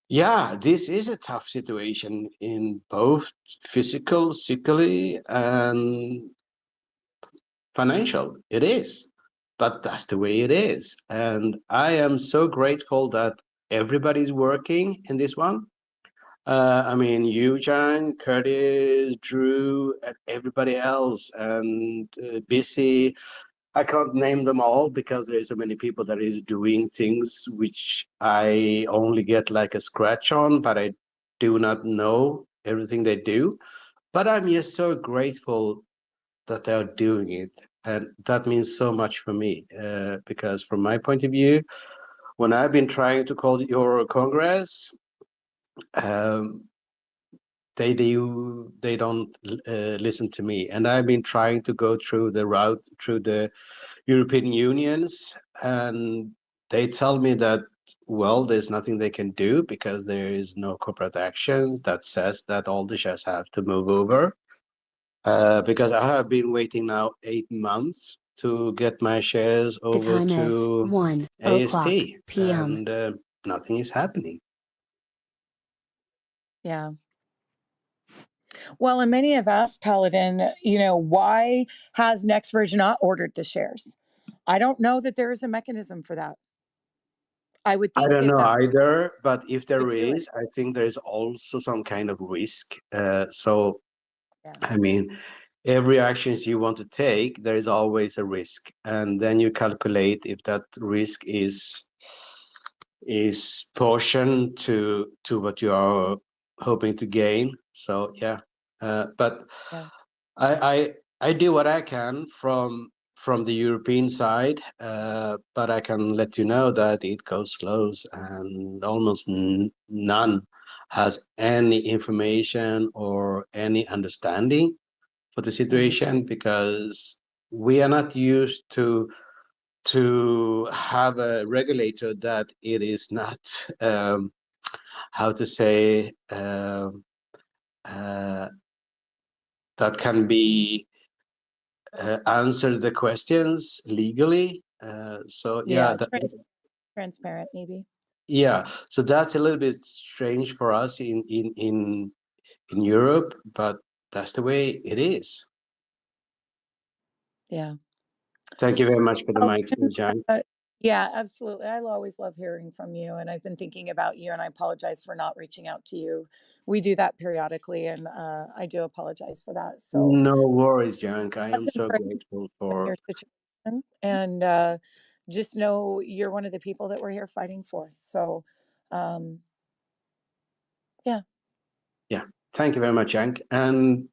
yeah, this is a tough situation in both physical, psychically, and financial. It is, but that's the way it is. And I am so grateful that everybody's working in this one. I mean, you, John, Curtis, Drew, and everybody else, and Busy. I can't name them all because there is so many people that is doing things which I only get like a scratch on, but I do not know everything they do. But I'm just so grateful that they're doing it. And that means so much for me because from my point of view, when I've been trying to call your Congress, they don't listen to me. And I've been trying to go through the route through the European unions, and they tell me that, well, there's nothing they can do because there is no corporate actions that says that all the shares have to move over. Because I have been waiting now 8 months to get my shares over to 1 AST, p.m. and nothing is happening. Yeah. Well, and many have asked Paladin, why has NextBridge not ordered the shares? I don't know that there is a mechanism for that. I would think I don't know that either, but if there would do it. is, I think there is also some kind of risk. So, Yeah. I mean, every actions you want to take, there is always a risk, and then you calculate if that risk is portion to what you are hoping to gain. So yeah, but Yeah. I do what I can from the European side, but I can let you know that it goes slow, and almost none has any information or any understanding for the situation, because we are not used to have a regulator that it is not how to say that can be answer the questions legally. So yeah, Transparent maybe. yeah. So that's a little bit strange for us in Europe, but that's the way it is. Yeah. Thank you very much for the mic, John. Yeah, absolutely. I always love hearing from you, and I've been thinking about you, and I apologize for not reaching out to you. We do that periodically, and I do apologize for that. So no worries, John. I am so great grateful for your situation, and just know you're one of the people that we're here fighting for. So, yeah. Yeah. Thank you very much, Hank. And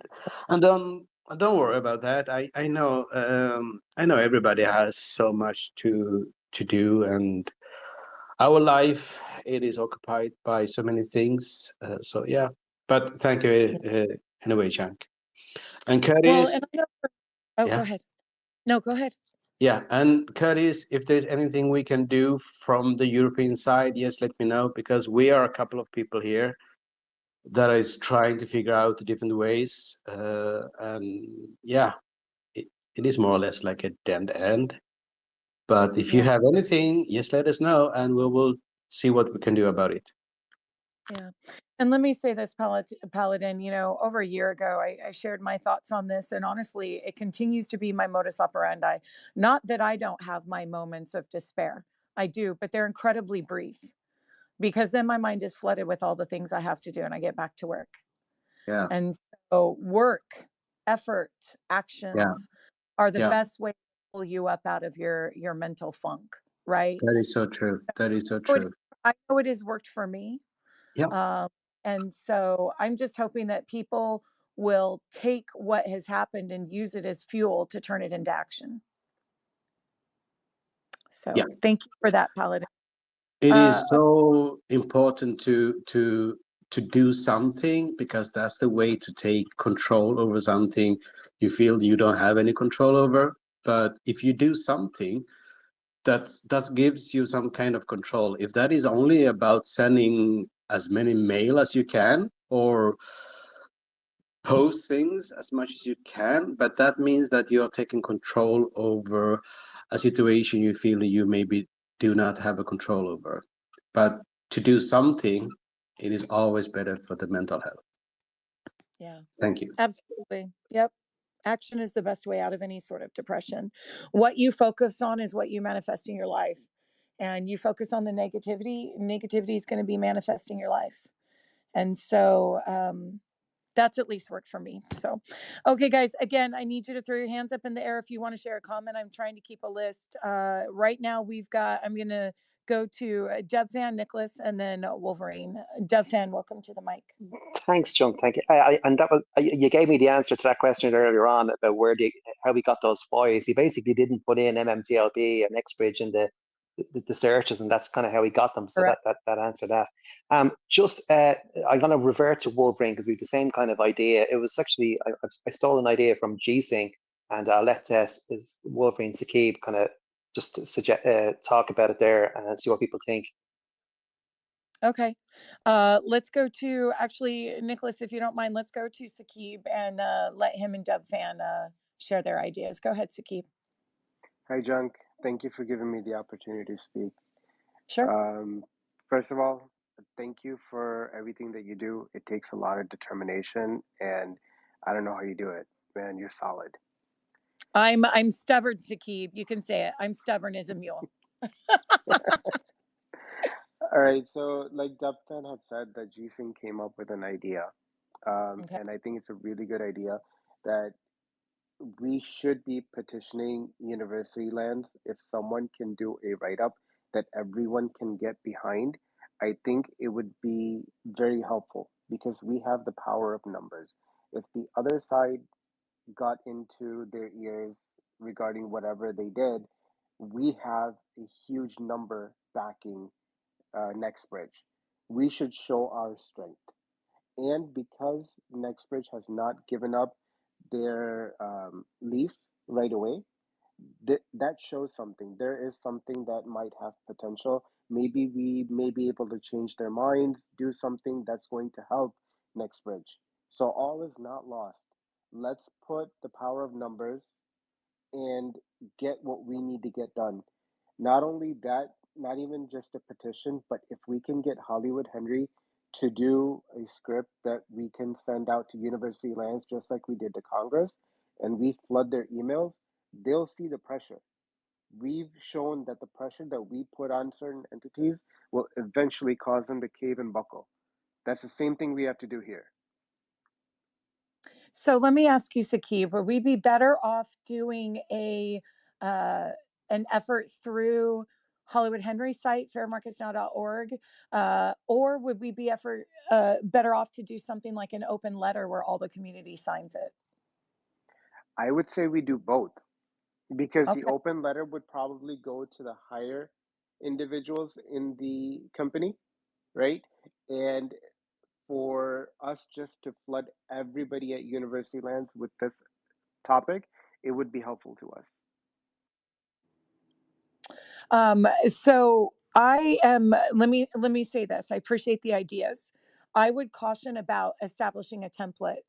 don't worry about that. I know everybody has so much to do, and our life, it is occupied by so many things. So yeah, but thank you anyway, Hank. And Curtis. Well, and I know yeah. Go ahead. No, go ahead. Yeah, and Curtis, if there's anything we can do from the European side, yes, let me know, because we are a couple of people here that is trying to figure out the different ways, and yeah, it is more or less like a dead end. But if you have anything, just let us know, and we will see what we can do about it. Yeah. And let me say this, Paladin, over a year ago, I shared my thoughts on this, and honestly, it continues to be my modus operandi. Not that I don't have my moments of despair. I do, but they're incredibly brief, because then my mind is flooded with all the things I have to do and I get back to work. Yeah. And so work, effort, actions are the best way to pull you up out of your mental funk, right? That is so true. That is so true. I know it has worked for me. Yeah. And so I'm just hoping that people will take what has happened and use it as fuel to turn it into action. So thank you for that, Paladin. It is so important to do something, because that's the way to take control over something you feel you don't have any control over. But if you do something, that gives you some kind of control. If that is only about sending as many mail as you can, or post things as much as you can, but that means that you're taking control over a situation you feel you maybe do not have a control over. But to do something, it is always better for the mental health. Yeah. Thank you. Absolutely. Yep. Action is the best way out of any sort of depression. What you focus on is what you manifest in your life. And you focus on the negativity is going to be manifesting your life. And so that's at least worked for me. So, okay, guys, again, I need you to throw your hands up in the air if you want to share a comment. I'm trying to keep a list. Right now, I'm going to go to Deb Fan, Nicholas, and then Wolverine. Deb Fan, welcome to the mic. Thanks, John. Thank you. And that was, you gave me the answer to that question earlier on about how we got those FOIs. You basically didn't put in MMTLB and NextBridge in the the searches, and that's kind of how we got them. So that answered that. I'm going to revert to Wolverine because we have the same kind of idea. It was actually I stole an idea from G-Sync, and I'll let Wolverine Sakib kind of just suggest talk about it there and see what people think. Okay, let's go to actually Nicholas, if you don't mind. Let's go to Sakib and let him and Dub Fan share their ideas. Go ahead, Sakib. Hi, Junk. Thank you for giving me the opportunity to speak. Sure. First of all, thank you for everything that you do. It takes a lot of determination, and I don't know how you do it, man. You're solid. I'm stubborn, Sakib. You can say it. I'm stubborn as a mule. All right. So, like Dubfan had said, that G-Sync came up with an idea, Okay. and I think it's a really good idea that we should be petitioning university lands. If someone can do a write-up that everyone can get behind, I think it would be very helpful because we have the power of numbers. If the other side got into their ears regarding whatever they did, we have a huge number backing Nextbridge. We should show our strength. And because Nextbridge has not given up their lease right away, that shows something. There is something that might have potential. Maybe we may be able to change their minds, do something that's going to help Nextbridge. So all is not lost. Let's put the power of numbers and get what we need to get done. Not only that, not even just a petition, but if we can get Hollywood Henry to do a script that we can send out to university lands just like we did to Congress, and we flood their emails, they'll see the pressure. We've shown that the pressure that we put on certain entities will eventually cause them to cave and buckle. That's the same thing we have to do here. So let me ask you, Sakib, would we be better off doing an effort through Hollywood Henry site, fairmarketsnow.org, or would we be better off to do something like an open letter where all the community signs it? I would say we do both, because the open letter would probably go to the higher individuals in the company, right? And for us just to flood everybody at University Lands with this topic, it would be helpful to us. So let me say this. I appreciate the ideas. I would caution about establishing a template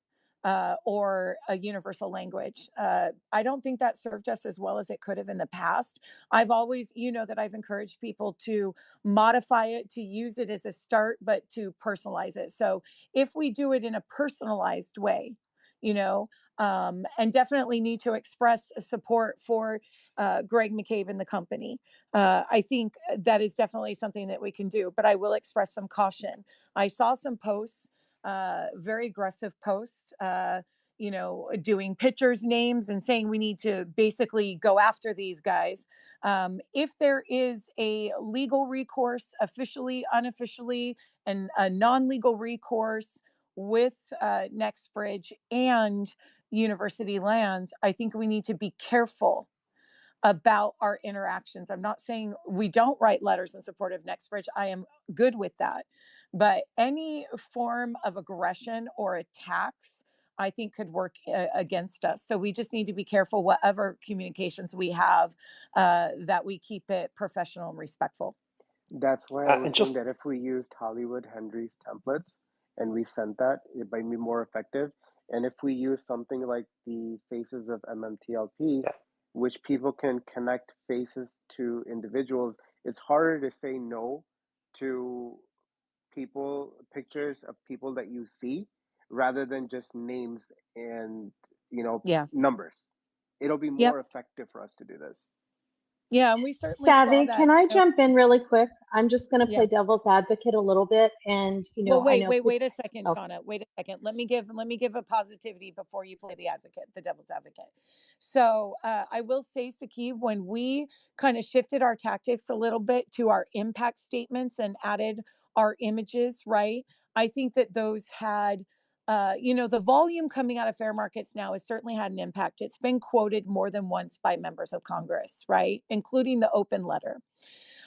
or a universal language. I don't think that served us as well as it could have in the past. I've always, that I've encouraged people to modify it, to use it as a start, but to personalize it. So if we do it in a personalized way, and definitely need to express support for Greg McCabe and the company. I think that is definitely something that we can do, but I will express some caution. I saw some posts, very aggressive posts, doing pictures, names, and saying we need to basically go after these guys. If there is a legal recourse, officially, unofficially, and a non-legal recourse with Nextbridge and University Lands, I think we need to be careful about our interactions. I'm not saying we don't write letters in support of Nextbridge. I am good with that. But any form of aggression or attacks, I think, could work against us. So we just need to be careful, whatever communications we have, that we keep it professional and respectful. That's why I was saying that if we used Hollywood Henry's templates and we sent that, it might be more effective. And if we use something like the Faces of MMTLP, which people can connect faces to individuals, it's harder to say no to pictures of people that you see, rather than just names and numbers. It'll be more effective for us to do this. Yeah, and we certainly Savvy, saw that. can I jump in really quick? I'm just going to play devil's advocate a little bit, and well, wait a second, oh. Donna. Wait a second. Let me give a positivity before you play the devil's advocate. So I will say, Sakib, when we kind of shifted our tactics a little bit to our impact statements and added our images, right? I think that those had the volume coming out of fair markets now has certainly had an impact. It's been quoted more than once by members of Congress, right? Including the open letter.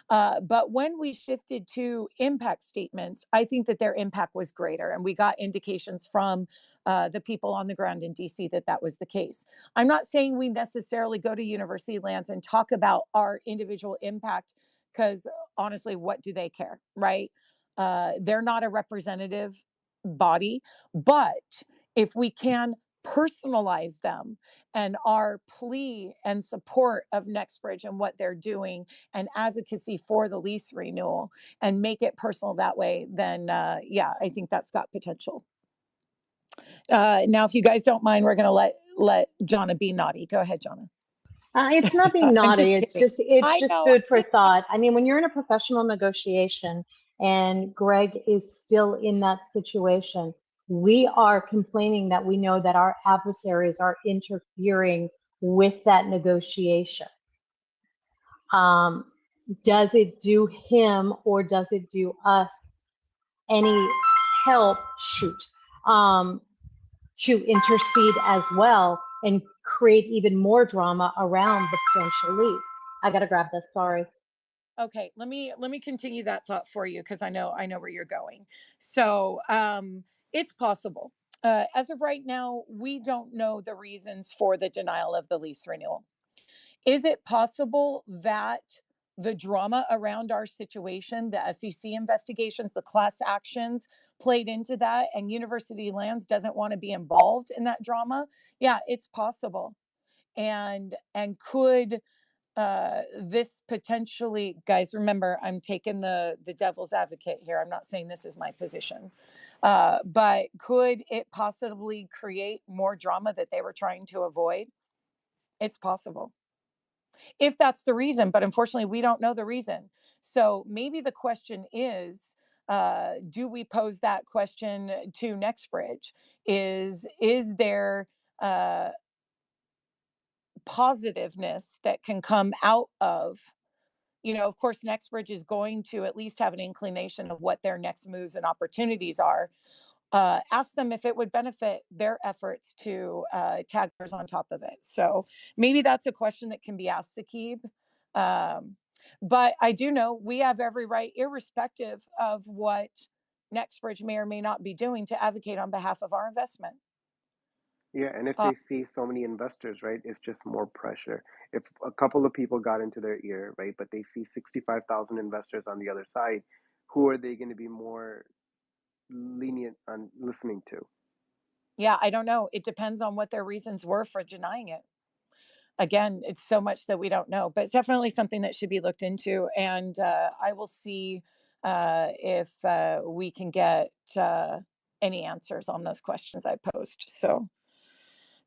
But when we shifted to impact statements, I think that their impact was greater. And we got indications from the people on the ground in DC that that was the case. I'm not saying we necessarily go to university lands and talk about our individual impact, because honestly, what do they care, right? They're not a representative body, but if we can personalize them and our plea and support of NextBridge and what they're doing and advocacy for the lease renewal and make it personal that way, then yeah, I think that's got potential. Now, if you guys don't mind, we're going to let Jonna be naughty. Go ahead, Jonna. It's not being naughty. It's just know, food for thought. I mean, when you're in a professional negotiation and Greg is still in that situation, we are complaining that we know that our adversaries are interfering with that negotiation. Does it do him or does it do us any help, to intercede as well and create even more drama around the potential lease? I got to grab this, sorry. Okay, let me continue that thought for you, because I know where you're going. So it's possible. As of right now, we don't know the reasons for the denial of the lease renewal. Is it possible that the drama around our situation, the SEC investigations, the class actions played into that, and University Lands doesn't want to be involved in that drama? Yeah, it's possible. And could this potentially, guys, remember, I'm taking the devil's advocate here. I'm not saying this is my position. But could it possibly create more drama that they were trying to avoid? It's possible, if that's the reason, but unfortunately we don't know the reason. So maybe the question is, do we pose that question to NextBridge? Is there positiveness that can come out of, of course, NextBridge is going to at least have an inclination of what their next moves and opportunities are. Ask them if it would benefit their efforts to tag ours on top of it. So maybe that's a question that can be asked, Sakib. But I do know we have every right, irrespective of what NextBridge may or may not be doing, to advocate on behalf of our investment. Yeah, and if they see so many investors, right, it's just more pressure. If a couple of people got into their ear, right, but they see 65,000 investors on the other side, who are they going to be more lenient on listening to? Yeah, I don't know. It depends on what their reasons were for denying it. Again, it's so much that we don't know, but it's definitely something that should be looked into. And I will see if we can get any answers on those questions I posed. So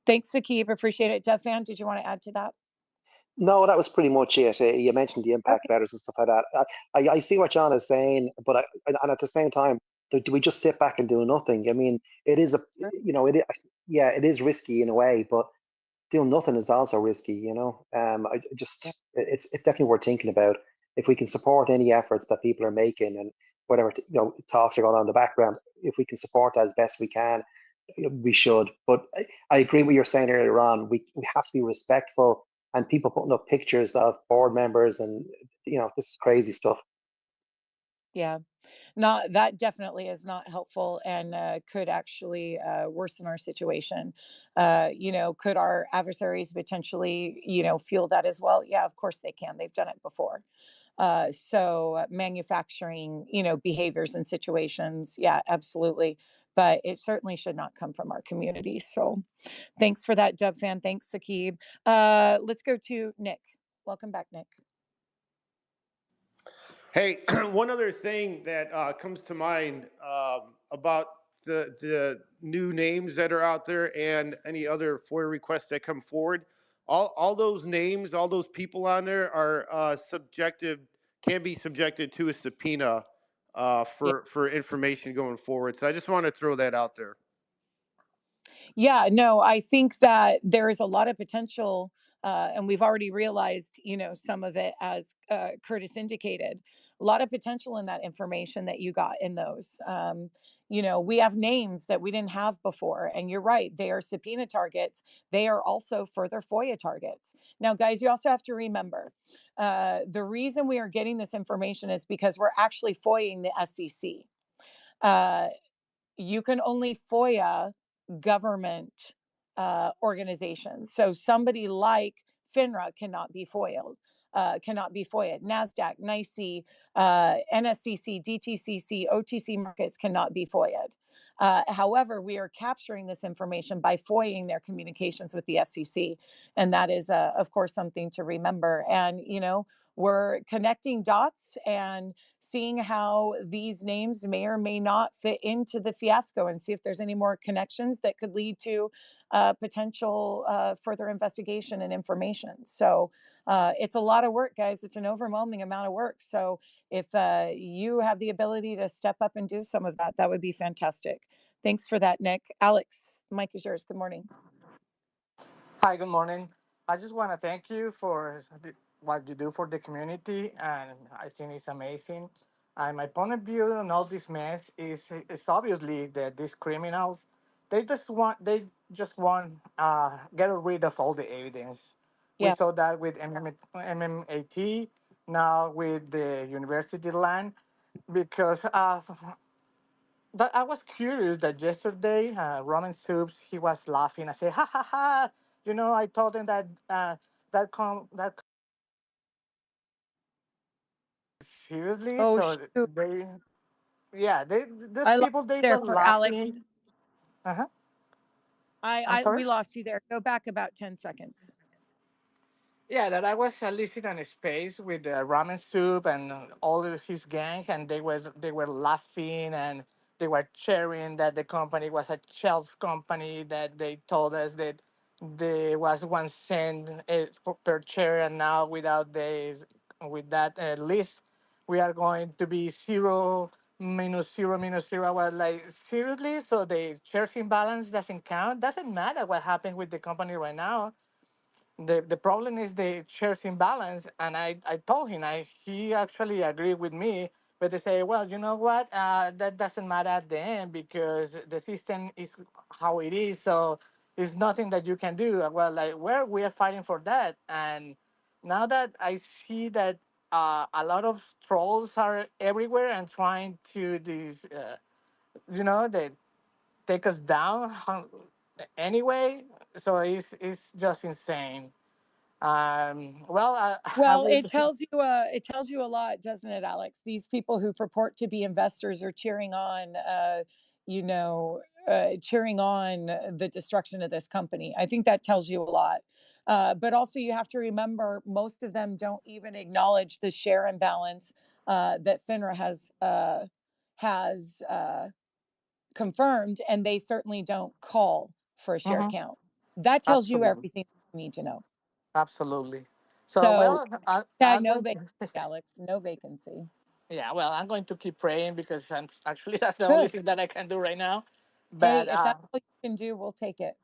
thanks, Sakib. Appreciate it. Devfan, did you want to add to that? No, that was pretty much it. You mentioned the impact letters and stuff like that. I see what John is saying, but and at the same time, do we just sit back and do nothing? I mean, it is it is risky in a way, but doing nothing is also risky. It's definitely worth thinking about. If we can support any efforts that people are making and whatever talks are going on in the background, if we can support that as best we can, we should. But I agree with what you're saying earlier on. We have to be respectful, and people putting up pictures of board members and this is crazy stuff. Yeah, that definitely is not helpful, and could actually worsen our situation. Could our adversaries potentially feel that as well? Yeah, of course they can. They've done it before. So manufacturing behaviors and situations, yeah, absolutely, but it certainly should not come from our community. So thanks for that, Devfan. Thanks, Sakib. Let's go to Nick. Welcome back, Nick. Hey, one other thing that comes to mind about the new names that are out there and any other FOIA requests that come forward, all those names, all those people on there are can be subjected to a subpoena for information going forward. So I just want to throw that out there. Yeah, no, I think that there is a lot of potential, and we've already realized, some of it, as Curtis indicated. a lot of potential in that information that you got in those. You know, we have names that we didn't have before, and you're right, they are subpoena targets. They are also further FOIA targets. Now, guys, you also have to remember, the reason we are getting this information is because we're actually FOIAing the SEC. You can only FOIA government organizations. So somebody like FINRA cannot be FOIA'd. NASDAQ, NYSE, NSCC, DTCC, OTC markets cannot be FOIA'd. However, we are capturing this information by FOIAing their communications with the SEC. And that is, of course, something to remember. And, you know, we're connecting dots and seeing how these names may or may not fit into the fiasco, and see if there's any more connections that could lead to potential further investigation and information. So it's a lot of work, guys. It's an overwhelming amount of work. So if you have the ability to step up and do some of that, that would be fantastic. Thanks for that, Nick. Alex, the mic is yours. Good morning. Hi, good morning. I just want to thank you for what you do for the community, and I think it's amazing. And my point of view on all this mess is obviously that these criminals, they just want get rid of all the evidence. We Yeah. saw that with MMAT, now with the university land, because that I was curious that yesterday, Roman Soups, he was laughing. I said, ha ha ha. You know, I told him that that seriously. Oh, So shoot. those I lost people, they you there were for Alex. laughing. Uh-huh. I'm sorry? We lost you there. Go back about 10 seconds. Yeah, that I was listening on a space with Ramen Soup and all of his gang, and they were laughing and they were cheering that the company was a shelf company. That they told us that there was 1 cent per share, and now with that list, we are going to be zero minus zero minus zero. I was like, seriously? So the shares imbalance doesn't count? Doesn't matter what happened with the company right now. The problem is the shares imbalance, and I told him, he actually agreed with me, but they say, well, you know what, that doesn't matter at the end because the system is how it is, so it's nothing that you can do. Well, like, we are fighting for that, and now that I see that a lot of trolls are everywhere and trying to they take us down anyway, so it's just insane. Well, I Well, would. it tells you a lot, doesn't it, Alex? These people who purport to be investors are cheering on, cheering on the destruction of this company. I think that tells you a lot. But also, you have to remember, most of them don't even acknowledge the share imbalance that FINRA has confirmed, and they certainly don't call for a share count. That tells you Absolutely. everything you need to know. Absolutely. So, So, well, yeah, I'm no going vacancy, to. Alex, no vacancy. Yeah, well, I'm going to keep praying because that's the only Good. thing that I can do right now. Hey, But if that's all you can do, we'll take it.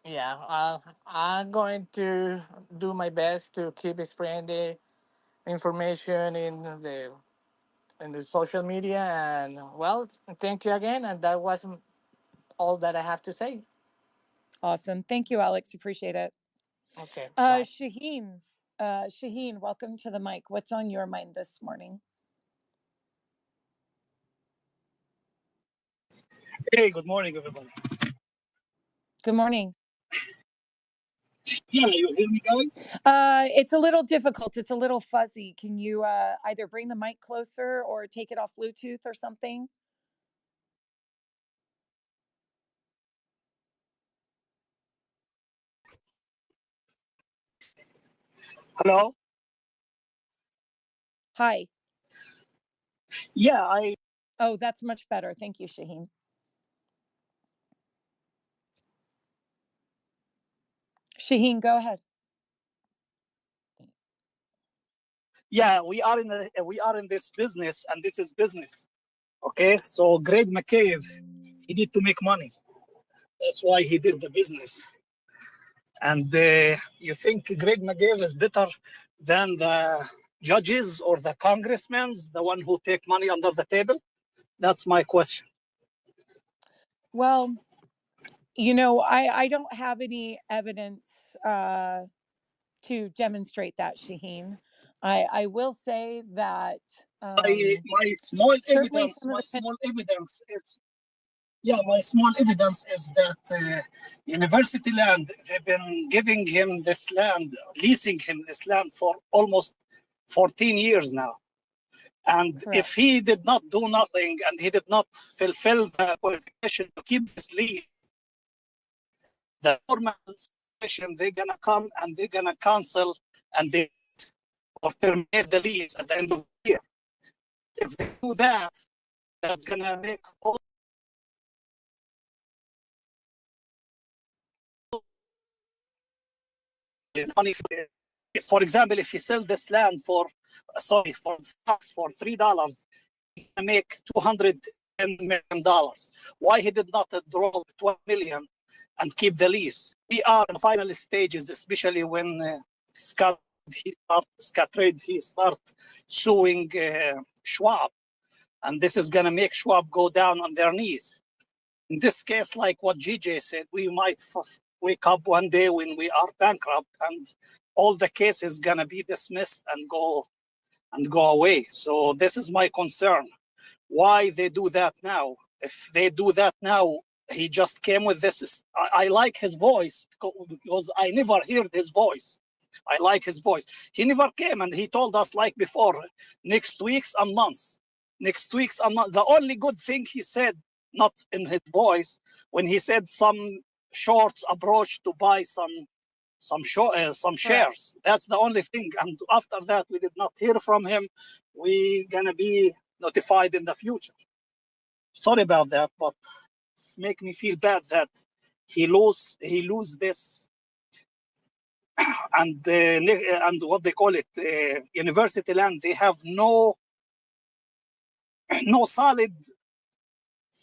yeah, I'm going to do my best to keep spreading the information in the social media. And well, thank you again. And that was all that I have to say. Awesome. Thank you, Alex. Appreciate it. Okay. Bye. Shaheen, welcome to the mic. What's on your mind this morning? Hey, good morning, everybody. Good morning. Yeah, you hear me, guys? It's a little difficult. It's a little fuzzy. Can you either bring the mic closer or take it off Bluetooth or something? Hello? Hi. Yeah, Oh, that's much better. Thank you, Shaheen. Shaheen, go ahead. Yeah, we are in this business, and this is business. Okay, so Greg McCabe, he need to make money. That's why he did the business. And you think Greg McCabe is better than the judges or the congressmen, the one who take money under the table? That's my question. Well, you know, I don't have any evidence to demonstrate that, Shaheen. I will say that my small evidence, my small evidence is that university land, they've been giving him this land, leasing him this land for almost 14 years now. And if he did not do nothing and he did not fulfill the qualification to keep this lease, the normal situation, they're going to come and they're going to cancel and they or terminate the lease at the end of the year. If they do that, that's going to make all money. If, for example, if he sell this land for stocks for $3, he can make $210 million. Why he did not draw $12 million and keep the lease? We are in the final stages, especially when Scott Trade he start suing Schwab, and this is going to make Schwab go down on their knees. In this case, like what GJ said, we might wake up one day when we are bankrupt and all the cases going to be dismissed and go away. So this is my concern. Why they do that now? If they do that now, he just came with this. I like his voice because I never heard his voice. I like his voice. He never came and he told us like before, next weeks and months. Next weeks and months. The only good thing he said, not in his voice, when he said some shorts approach to buy some shares. That's the only thing. And after that, we did not hear from him. We're gonna be notified in the future. Sorry about that, but it's make me feel bad that he lose this and what they call it, university land. They have no solid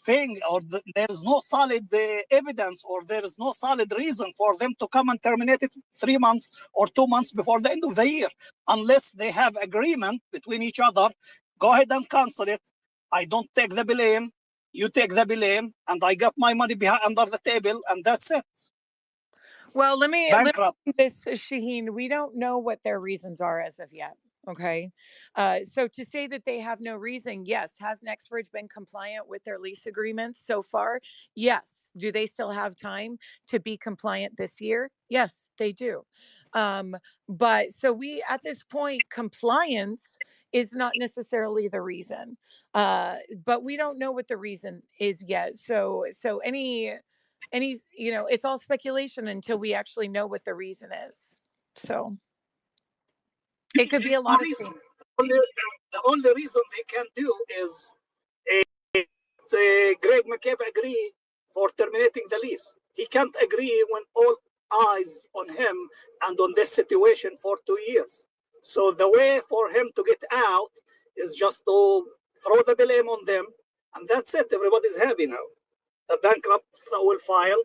thing, or there is no solid evidence, or there is no solid reason for them to come and terminate it 3 months or 2 months before the end of the year, unless they have agreement between each other. Go ahead and cancel it. I don't take the blame. You take the blame, and I got my money behind under the table, and that's it. Well, let me say this, Shaheen. We don't know what their reasons are as of yet. Okay. So to say that they have no reason, yes. Has Nextbridge been compliant with their lease agreements so far? Yes. Do they still have time to be compliant this year? Yes, they do. But so we, at this point, compliance is not necessarily the reason. But we don't know what the reason is yet. So any, you know, it's all speculation until we actually know what the reason is. So it could be a lot of things. The only reason they can do is Greg McCabe agree for terminating the lease. He can't agree when all eyes on him and on this situation for 2 years. So the way for him to get out is just to throw the blame on them, and that's it. Everybody's happy now. The bankrupt will file,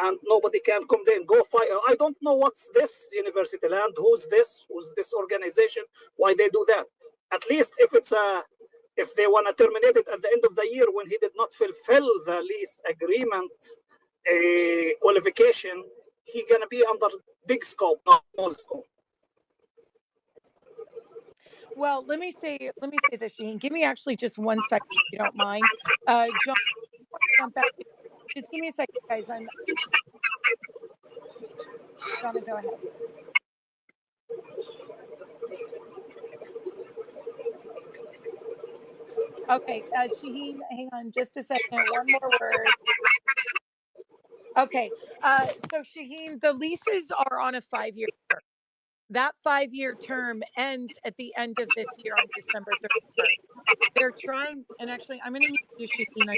and nobody can complain. Go file. I don't know what's this university land. Who's this? Who's this organization? Why they do that? At least if they want to terminate it at the end of the year when he did not fulfill the lease agreement qualification, he's gonna be under big scope, not small scope. Well, let me say this, Shaheen. Give me actually just 1 second, if you don't mind. John, just give me a second, guys. John, go ahead. Okay, Shaheen, hang on just a second. One more word. Okay, so Shaheen, the leases are on a 5-year term. That 5-year term ends at the end of this year on December 31st. They're trying, and actually, I'm going to mute you, Shaheen.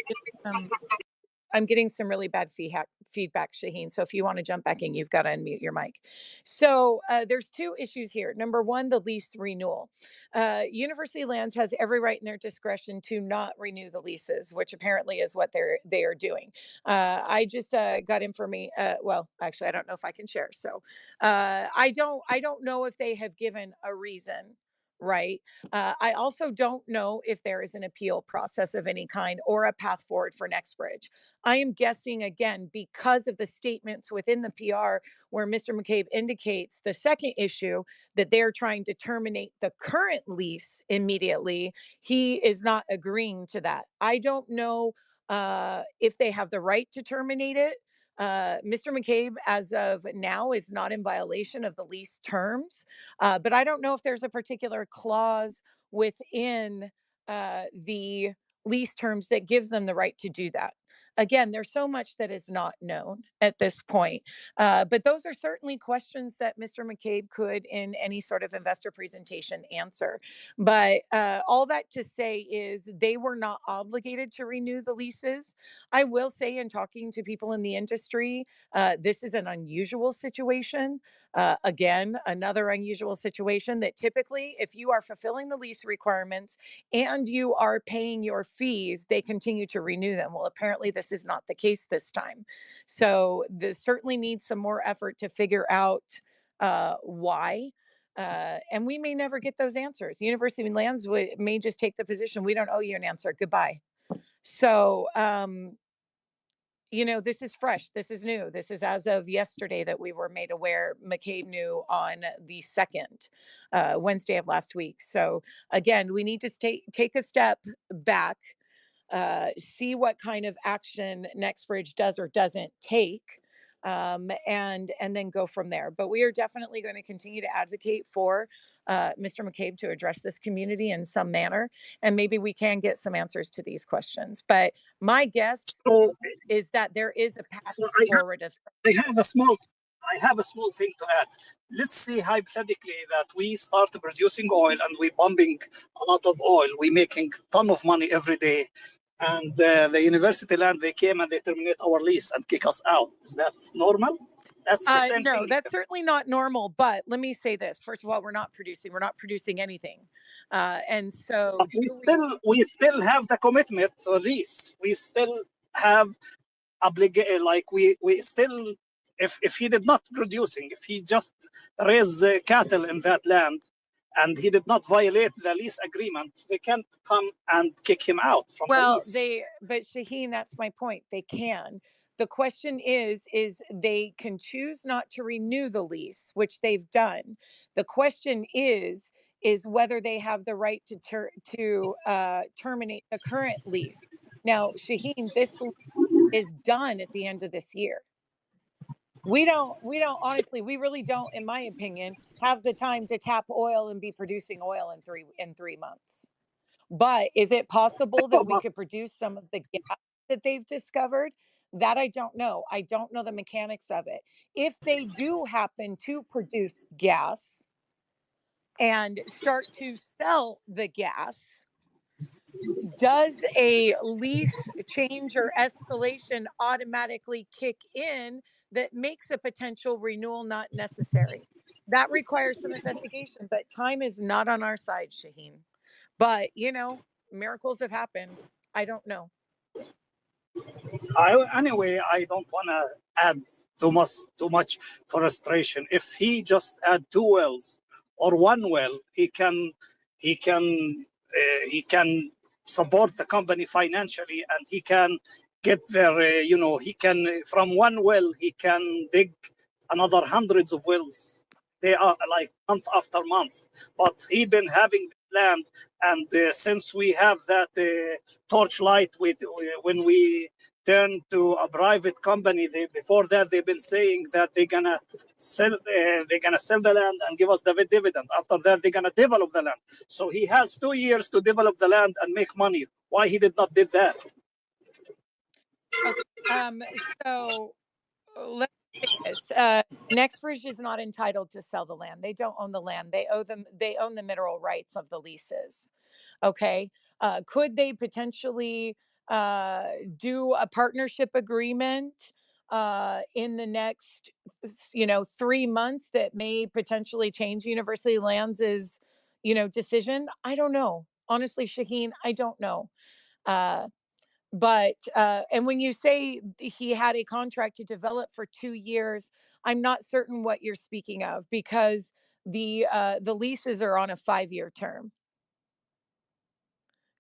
I'm getting some really bad feedback, Shaheen. So if you want to jump back in, you've got to unmute your mic. So there's 2 issues here. Number one, the lease renewal. University Lands has every right in their discretion to not renew the leases, which apparently is what they are doing. I just got information. Well, actually, I don't know if I can share. So I don't know if they have given a reason right? I also don't know if there is an appeal process of any kind or a path forward for Nextbridge. I am guessing, again, because of the statements within the PR where Mr. McCabe indicates the second issue that they're trying to terminate the current lease immediately, he is not agreeing to that. I don't know if they have the right to terminate it. Mr. McCabe, as of now, is not in violation of the lease terms, but I don't know if there's a particular clause within the lease terms that gives them the right to do that. Again, there's so much that is not known at this point. But those are certainly questions that Mr. McCabe could, in any sort of investor presentation, answer. But all that to say is they were not obligated to renew the leases. I will say, in talking to people in the industry, this is an unusual situation. Again, another unusual situation that typically, if you are fulfilling the lease requirements and you are paying your fees, they continue to renew them. Well, apparently this is not the case this time. So this certainly needs some more effort to figure out why. And we may never get those answers. University Lands may just take the position, we don't owe you an answer, goodbye. So, you know, this is fresh. This is new. This is as of yesterday that we were made aware. McCabe knew on the 2nd, Wednesday of last week. So again, we need to take a step back, see what kind of action Nextbridge does or doesn't take, and then go from there. But we are definitely going to continue to advocate for Mr. McCabe to address this community in some manner, and maybe we can get some answers to these questions. But my guess is that there is a path forward. I have a small thing to add. Let's say hypothetically that we start producing oil and we pumping a lot of oil. We making a ton of money every day. And the university land, they came and they terminate our lease and kick us out. Is that normal? That's the same thing. No, that's certainly not normal. But let me say this. First of all, we're not producing anything. And so we still have the commitment to lease. We still have like we still, if he did not producing, if he just raised cattle in that land and he did not violate the lease agreement, they can't come and kick him out from the lease. But Shaheen, that's my point. They can. The question is they can choose not to renew the lease, which they've done. The question is whether they have the right to terminate the current lease. Now, Shaheen, this is done at the end of this year. We don't honestly, we really don't, in my opinion, have the time to tap oil and be producing oil in 3 months. But is it possible that we could produce some of the gas that they've discovered? That I don't know. I don't know the mechanics of it. If they do happen to produce gas and start to sell the gas, does a lease change or escalation automatically kick in that makes a potential renewal not necessary? That requires some investigation, but time is not on our side, Shaheen. But, you know, miracles have happened. I don't know. Anyway, I don't want to add too much frustration. If he just add 2 wells or 1 well, he can support the company financially, and he can get there. He can, from 1 well, he can dig another hundreds of wells. They are like month after month, but he been having land, and since we have that torchlight when we turn to a private company, before that they've been saying that they're gonna sell the land and give us the dividend. After that, they're gonna develop the land. So he has 2 years to develop the land and make money. Why he did not did that? Okay. So let's say this. Nextbridge is not entitled to sell the land. They don't own the land. They own the mineral rights of the leases. Okay. Could they potentially do a partnership agreement in the next 3 months that may potentially change University Lands' decision? I don't know. Honestly, Shaheen, I don't know. But and when you say he had a contract to develop for 2 years, I'm not certain what you're speaking of, because The leases are on a 5-year term.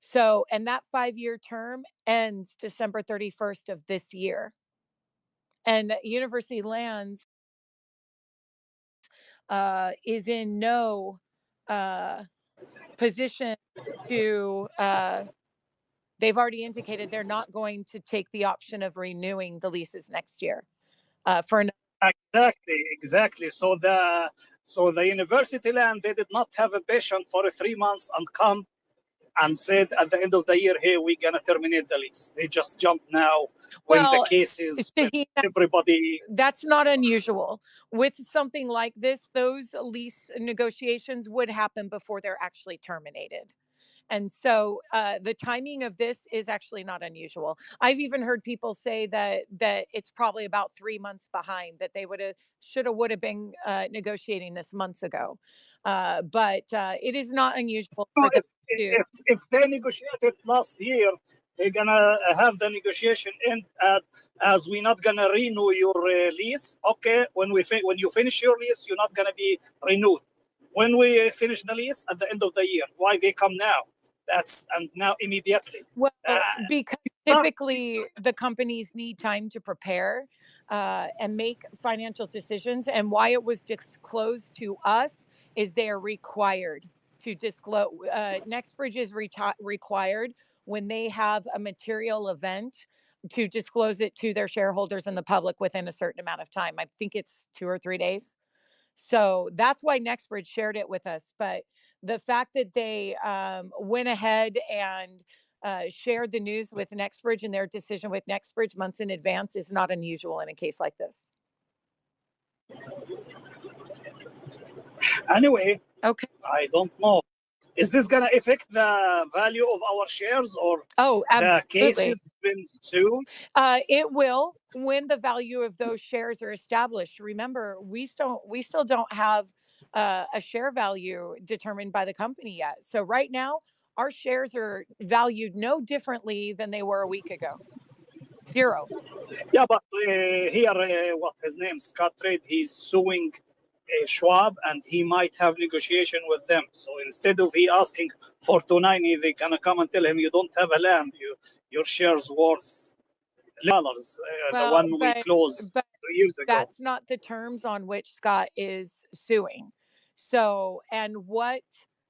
So, and that 5-year term ends December 31st of this year. And University Lands is in no position to, they've already indicated they're not going to take the option of renewing the leases next year for Exactly. So the university land, they did not have a patient for 3 months and come and said at the end of the year, hey, we're gonna terminate the lease. They just jumped now when the cases, when everybody. That's not unusual. With something like this, those lease negotiations would happen before they're actually terminated. And so the timing of this is actually not unusual. I've even heard people say that it's probably about 3 months behind, that they would have been negotiating this months ago. But it is not unusual for them to. If they negotiated last year, they're gonna have the negotiation end as we're not gonna renew your lease. Okay, when you finish your lease, you're not gonna be renewed. When we finish the lease at the end of the year, why they come now? And now immediately. Well, because typically the companies need time to prepare and make financial decisions. And why it was disclosed to us is they are required to disclose. NextBridge is required when they have a material event to disclose it to their shareholders and the public within a certain amount of time. I think it's 2 or 3 days. So that's why NextBridge shared it with us. But the fact that they went ahead and shared the news with NextBridge and their decision with NextBridge months in advance is not unusual in a case like this. Anyway, okay. I don't know. Is this going to affect the value of our shares or the cases been sued? It will when the value of those shares are established. Remember, we still don't have a share value determined by the company yet. So right now, our shares are valued no differently than they were a week ago. 0. Yeah, but here, what his name, Scott Trade, he's suing Schwab, and he might have negotiation with them. So instead of he asking for 290, they gonna come and tell him you don't have a land, your shares worth dollars. The one we closed 2 years ago. That's not the terms on which Scott is suing. So, and what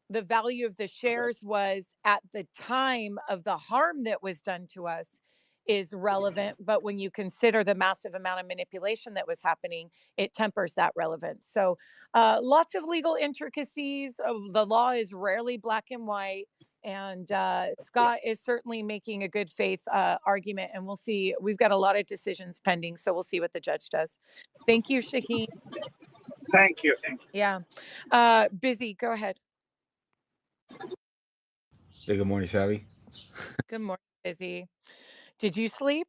the value of the shares was at the time of the harm that was done to us is relevant, but when you consider the massive amount of manipulation that was happening, it tempers that relevance. So lots of legal intricacies. The law is rarely black and white, and Scott is certainly making a good faith argument, and we'll see. We've got a lot of decisions pending, so we'll see what the judge does. Thank you, Shaheen. Thank you. Yeah. Busy, go ahead. Hey, good morning, Savy. Good morning, Busy. Did you sleep?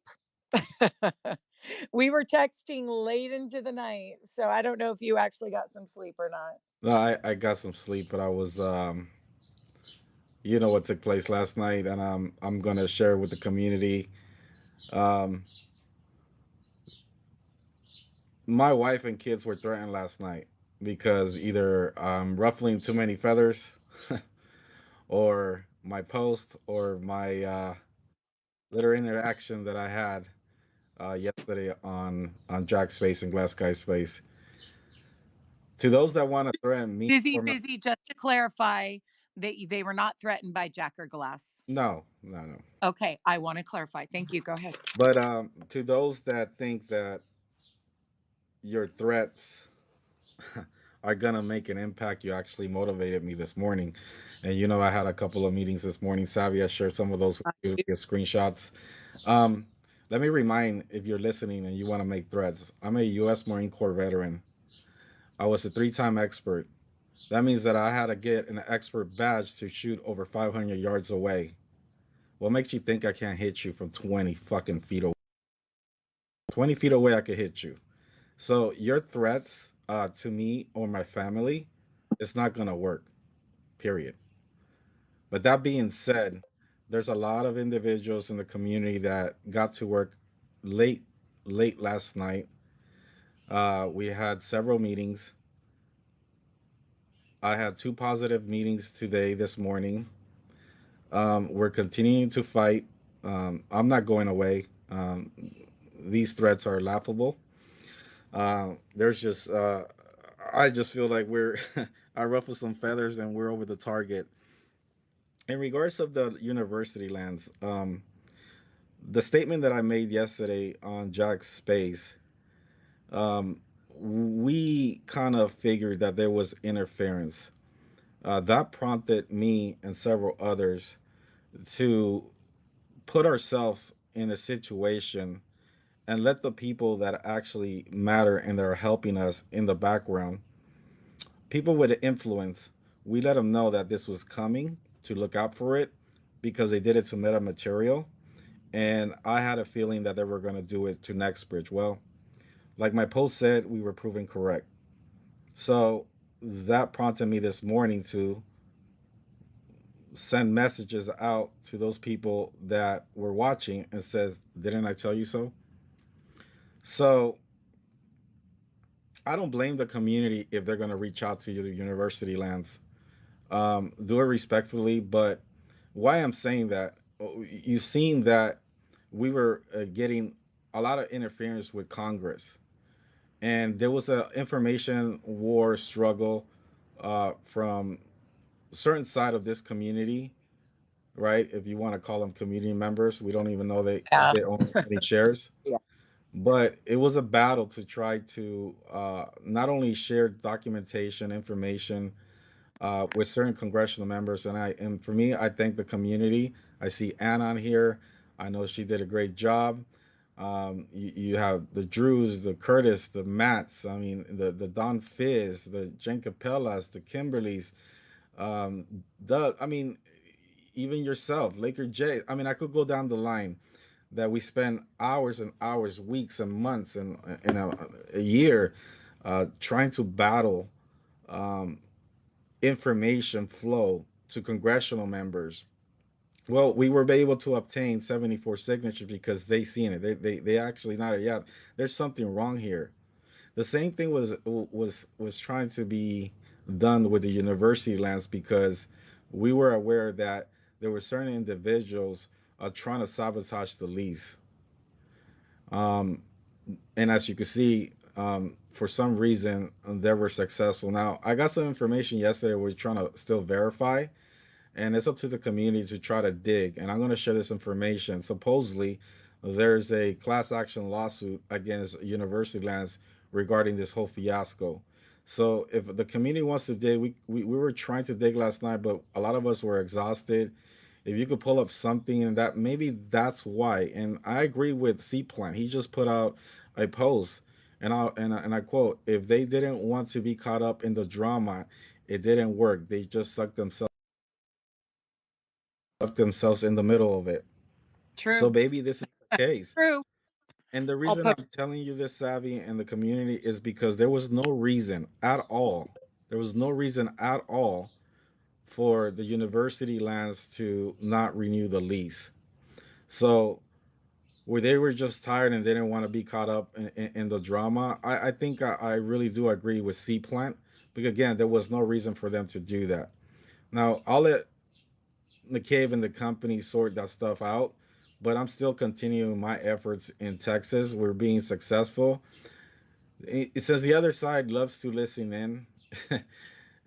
We were texting late into the night, so I don't know if you actually got some sleep or not. No, I got some sleep, but I was, you know what took place last night, and I'm gonna share with the community. My wife and kids were threatened last night because either I'm ruffling too many feathers, or my post, or my little interaction that I had yesterday on Jack's Space and Glass Sky Space. To those that want to threaten me, busy, just to clarify, they were not threatened by Jack or Glass. No. Okay, I want to clarify. Thank you. Go ahead. But to those that think that your threats are gonna make an impact, you actually motivated me this morning. And you know, I had a couple of meetings this morning. Savvy, I shared some of those with you via screenshots. Let me remind, if you're listening and you want to make threats, I'm a U.S. Marine Corps veteran. I was a 3-time expert. That means that I had to get an expert badge to shoot over 500 yards away. What makes you think I can't hit you from 20 fucking feet away? 20 feet away, I could hit you. So your threats to me or my family, it's not going to work, period. But that being said, there's a lot of individuals in the community that got to work late last night. We had several meetings. I had two positive meetings today, this morning. We're continuing to fight. I'm not going away. These threats are laughable. There's just, I just feel like we're, I ruffle some feathers and we're over the target. In regards of the university lands, the statement that I made yesterday on Jack's space, um, we kind of figured that there was interference. That prompted me and several others to put ourselves in a situation and let the people that actually matter and that are helping us in the background, people with influence, we let them know that this was coming, to look out for it, because they did it to meta material. And I had a feeling that they were going to do it to Nextbridge. Well, like my post said, we were proven correct. So that prompted me this morning to send messages out to those people that were watching and says, "Didn't I tell you so?" So I don't blame the community if they're going to reach out to the university lands. Do it respectfully, but why I'm saying that, you've seen that we were getting a lot of interference with Congress, and there was a information war struggle from certain side of this community, right? If you want to call them community members, we don't even know they own any shares. Yeah. But it was a battle to try to not only share documentation, information with certain congressional members, and for me, I thank the community. I see Ann on here. I know she did a great job. You have the Drews, the Curtis, the Matts. I mean, the Don Fizz, the Jen Capellas, the Kimberlys. I mean, even yourself, Laker J. I mean, I could go down the line that we spend hours and hours, weeks and months, and in a year trying to battle um, information flow to congressional members. Well, we were able to obtain 74 signatures because they seen it. They actually nodded, yeah, there's something wrong here. The same thing was trying to be done with the university lands, because we were aware that there were certain individuals trying to sabotage the lease. Um, and as you can see, for some reason, they were successful. Now, I got some information yesterday we're trying to still verify, and it's up to the community to try to dig. And I'm going to share this information. Supposedly, there's a class action lawsuit against university lands regarding this whole fiasco. So if the community wants to dig, we were trying to dig last night, but a lot of us were exhausted. If you could pull up something, and that maybe that's why. And I agree with C Plant. He just put out a post, and I quote: "If they didn't want to be caught up in the drama, it didn't work. They just sucked themselves in the middle of it." So True. maybe this is the case. True. And the I'll reason put I'm telling you this, Savvy, and the community, is because there was no reason at all. There was no reason at all for the university lands to not renew the lease. So where they were just tired and they didn't want to be caught up in the drama, I think I really do agree with C Plant. Because again, there was no reason for them to do that. Now, I'll let McCabe and the company sort that stuff out, but I'm still continuing my efforts in Texas. We're being successful. It says the other side loves to listen in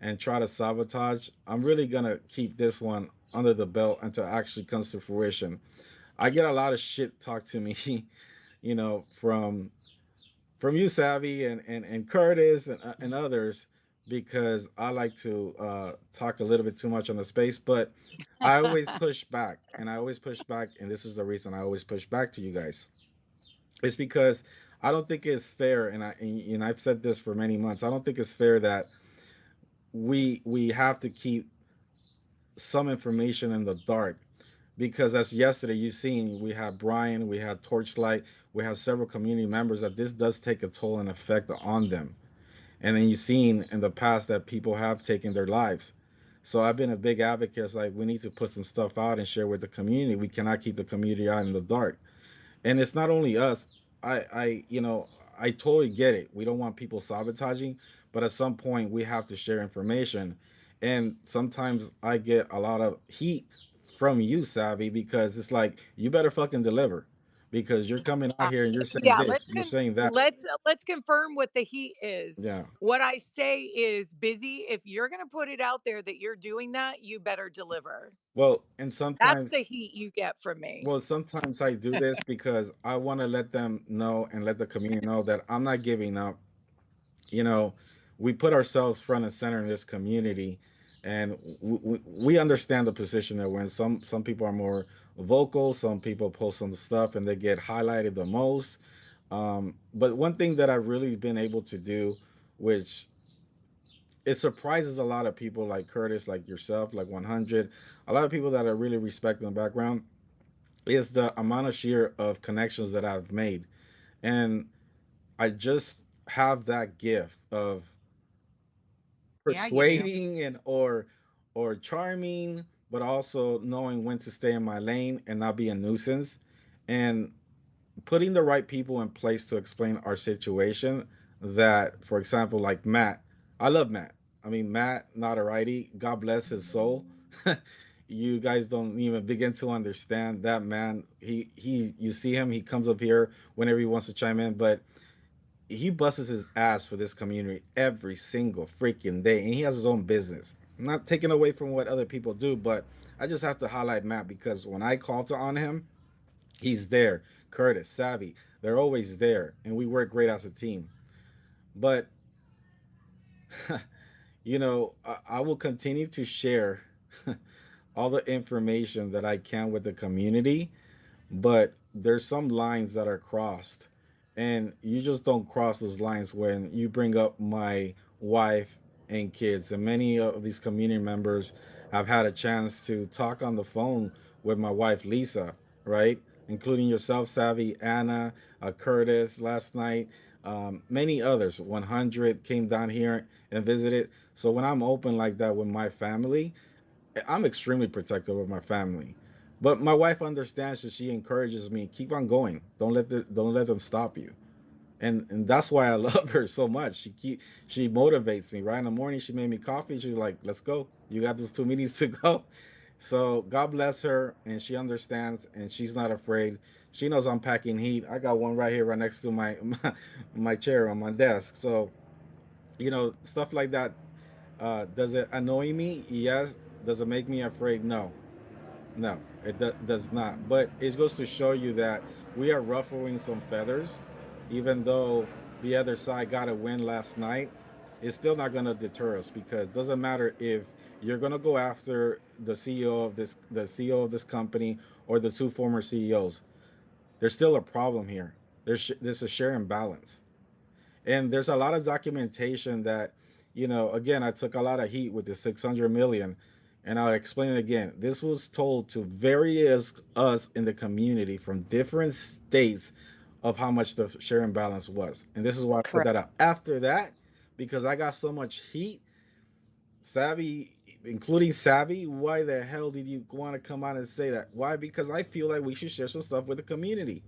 and try to sabotage. I'm really gonna keep this one under the belt until it actually comes to fruition. I get a lot of shit talked to me, from you, Savvy, and Curtis, and others, because I like to talk a little bit too much on the space, but I always push back, and I always push back, and this is the reason I always push back to you guys. It's because I don't think it's fair, and I've said this for many months. I don't think it's fair that we have to keep some information in the dark, because as yesterday you've seen, we have Brian, we have Torchlight, we have several community members, that this does take a toll and effect on them. And then you've seen in the past that people have taken their lives. So I've been a big advocate. It's like we need to put some stuff out and share with the community. We cannot keep the community out in the dark. And it's not only us. I totally get it. We don't want people sabotaging, but at some point we have to share information. And sometimes I get a lot of heat from you, Savvy, because it's like you better fucking deliver because you're coming out here and you're saying Yeah, this, you're saying that. let's confirm what the heat is. Yeah. What I say is, Busy, if you're going to put it out there that you're doing that, you better deliver. Well, and That's sometimes the heat you get from me. Well, sometimes I do this because I want to let them know and let the community know that I'm not giving up. You know, we put ourselves front and center in this community, and we understand the position that we're in. Some people are more vocal, some people post some stuff and they get highlighted the most. But one thing that I've really been able to do, which it surprises a lot of people like Curtis, like yourself, like 100, a lot of people that I really respect in the background, is the amount of sheer of connections that I've made. And I just have that gift of Yeah, you do. persuading and or charming, but also knowing when to stay in my lane and not be a nuisance. And putting the right people in place to explain our situation. That, for example, like Matt, I love Matt. I mean, Matt, not a righty. God bless his soul. You guys don't even begin to understand that man. You see him. He comes up here whenever he wants to chime in, but he busts his ass for this community every single freaking day, and he has his own business. I'm not taking away from what other people do, but I just have to highlight Matt because when I call to on him, he's there. Curtis, Savvy, they're always there, and we work great as a team. But I will continue to share all the information that I can with the community, but there's some lines that are crossed, and you just don't cross those lines when you bring up my wife and kids. And many of these community members have had a chance to talk on the phone with my wife Lisa, right, including yourself, Savvy, Anna, Curtis last night, many others. 100 came down here and visited. So when I'm open like that with my family, I'm extremely protective of my family. But my wife understands that she encourages me, keep on going. Don't let them stop you. And that's why I love her so much. She motivates me. Right in the morning, she made me coffee. She's like, "Let's go. You got those 2 meetings to go." So God bless her, and she understands, and she's not afraid. She knows I'm packing heat. I got one right here, right next to my chair on my desk. So stuff like that. Does it annoy me? Yes. Does it make me afraid? No. No, it does not. But it goes to show you that we are ruffling some feathers, even though the other side got a win last night. It's still not going to deter us because it doesn't matter if you're going to go after the CEO of this company, or the two former CEOs. There's still a problem here. There's a share imbalance, and there's a lot of documentation that, again, I took a lot of heat with the 600 million, and I'll explain it again. This was told to various us in the community from different states of how much the share imbalance was, and this is why I put Correct. that out. After that, because I got so much heat, Savvy, including Savvy, why the hell did you want to come out and say that? Why? Because I feel like we should share some stuff with the community.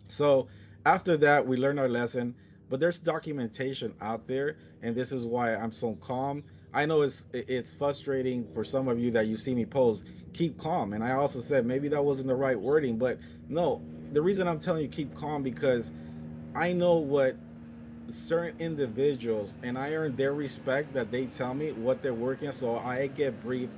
So after that, we learned our lesson, but there's documentation out there, and this is why I'm so calm. I know it's frustrating for some of you that you see me post. Keep calm, and I also said maybe that wasn't the right wording, but no. The reason I'm telling you keep calm because I know what certain individuals, and I earn their respect that they tell me what they're working, so I get briefed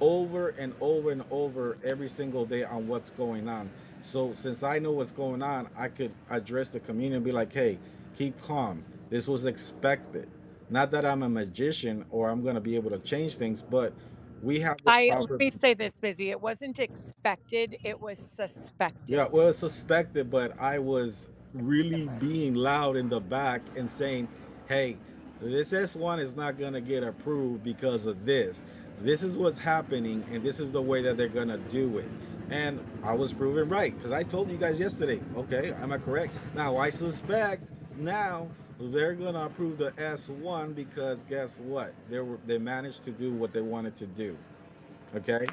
over and over and over every single day on what's going on. So since I know what's going on, I could address the community and be like, hey, keep calm, this was expected. Not that I'm a magician or I'm going to be able to change things, but we have the Let proper. me say this, Busy. It wasn't expected, it was Yeah, suspected. well, it's suspected, but I was really being loud in the back and saying, hey, this S1 is not going to get approved because of this. This is what's happening, and this is the way that they're going to do it. And I was proven right because I told you guys yesterday, okay, am I correct? Now, I suspect now they're going to approve the S1 because guess what? They managed to do what they wanted to do, okay?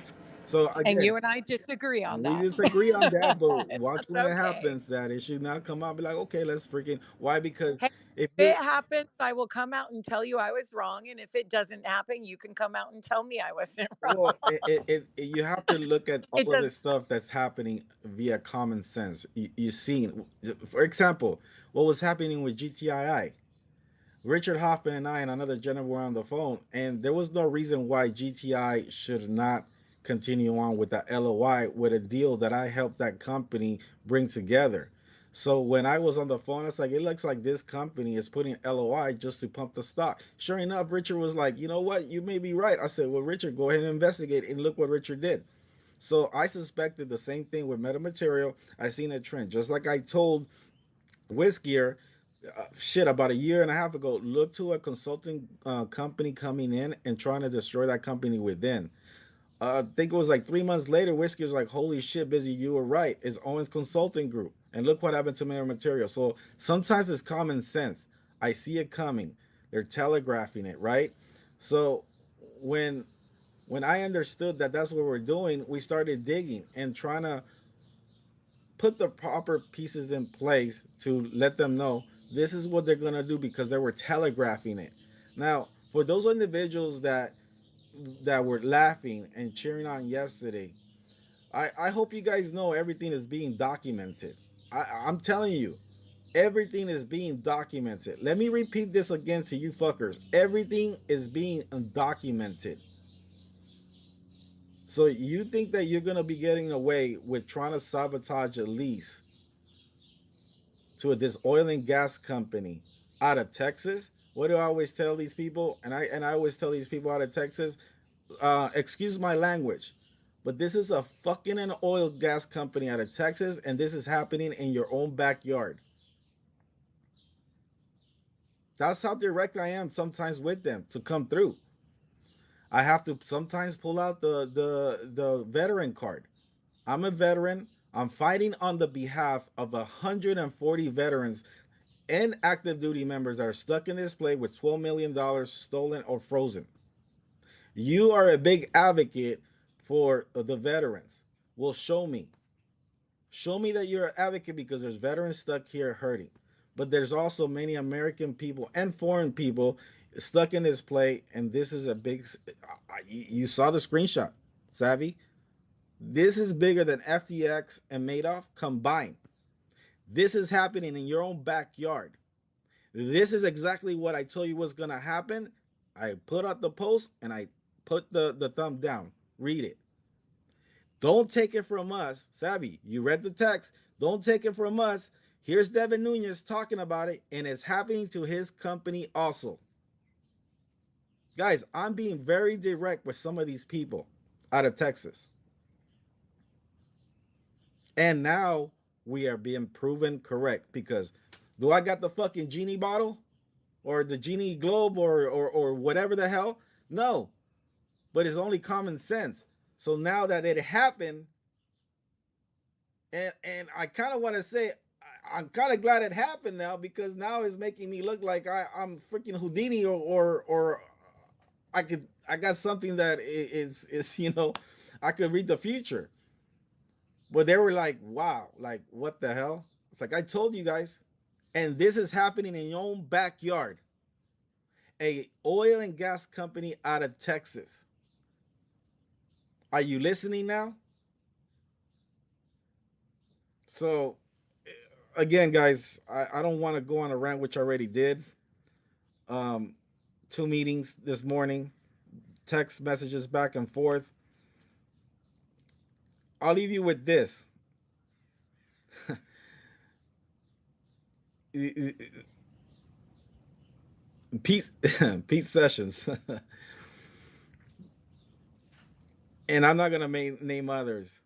So And again, you and I disagree on we that. disagree on that, but watch That's when it okay. happens that it should not come out and be like, okay, let's freaking why? Because Hey, if if you it happens, I will come out and tell you I was wrong. And if it doesn't happen, you can come out and tell me I wasn't wrong. well, you have to look at It all of does. the stuff that's happening via common sense. You seen, for example, what was happening with GTII. Richard Hoffman and I and another gentleman were on the phone, and there was no reason why GTI should not continue on with that LOI with a deal that I helped that company bring together. So when I was on the phone, it's like it looks like this company is putting LOI just to pump the stock. Sure enough, Richard was like, you know what, you may be right. I said, well, Richard, go ahead and investigate, and look what Richard did. So I suspected the same thing with metamaterial. I seen a trend, just like I told Whiskier, shit, about a year and a half ago, look to a consulting company coming in and trying to destroy that company within. I think it was like 3 months later, Whiskey was like, holy shit, Busy, you were right. It's Owens Consulting Group. And look what happened to Mirror Material. So sometimes it's common sense. I see it coming. They're telegraphing it, right? So when I understood that that's what we're doing, we started digging and trying to put the proper pieces in place to let them know this is what they're going to do because they were telegraphing it. Now, for those individuals that were laughing and cheering on yesterday, I hope you guys know everything is being documented. I'm telling you, everything is being documented. Let me repeat this again to you fuckers. Everything is being documented. So you think that you're going to be getting away with trying to sabotage a lease to this oil and gas company out of Texas? What do I always tell these people? And I always tell these people out of Texas, excuse my language, but this is a fucking an oil gas company out of Texas, and this is happening in your own backyard. That's how direct I am sometimes with them to come through. I have to sometimes pull out the veteran card. I'm a veteran. I'm fighting on the behalf of 140 veterans and active duty members that are stuck in this place with $12 million stolen or frozen. You are a big advocate for the veterans. Well, show me. Show me that you're an advocate because there's veterans stuck here hurting. But there's also many American people and foreign people stuck in this play, and this is a big. You saw the screenshot, Savvy. This is bigger than FTX and Madoff combined. This is happening in your own backyard. This is exactly what I told you was gonna happen. I put out the post and I put the thumb down. Read it. Don't take it from us. Savvy, you read the text. Don't take it from us. Here's Devin Nunes talking about it, and it's happening to his company also. Guys, I'm being very direct with some of these people out of Texas. And now we are being proven correct because do I got the fucking genie bottle or the genie globe or whatever the hell? No, but it's only common sense. So now that it happened, and I kind of want to say I'm kind of glad it happened now because now it's making me look like I'm freaking Houdini or I got something that is I could read the future. But they were like, wow, like what the hell? It's like I told you guys, and this is happening in your own backyard. A oil and gas company out of Texas. Are you listening now? So again, guys, I don't want to go on a rant, which I already did. Um, 2 meetings this morning, text messages back and forth. I'll leave you with this. Pete Pete Sessions, and I'm not gonna name others.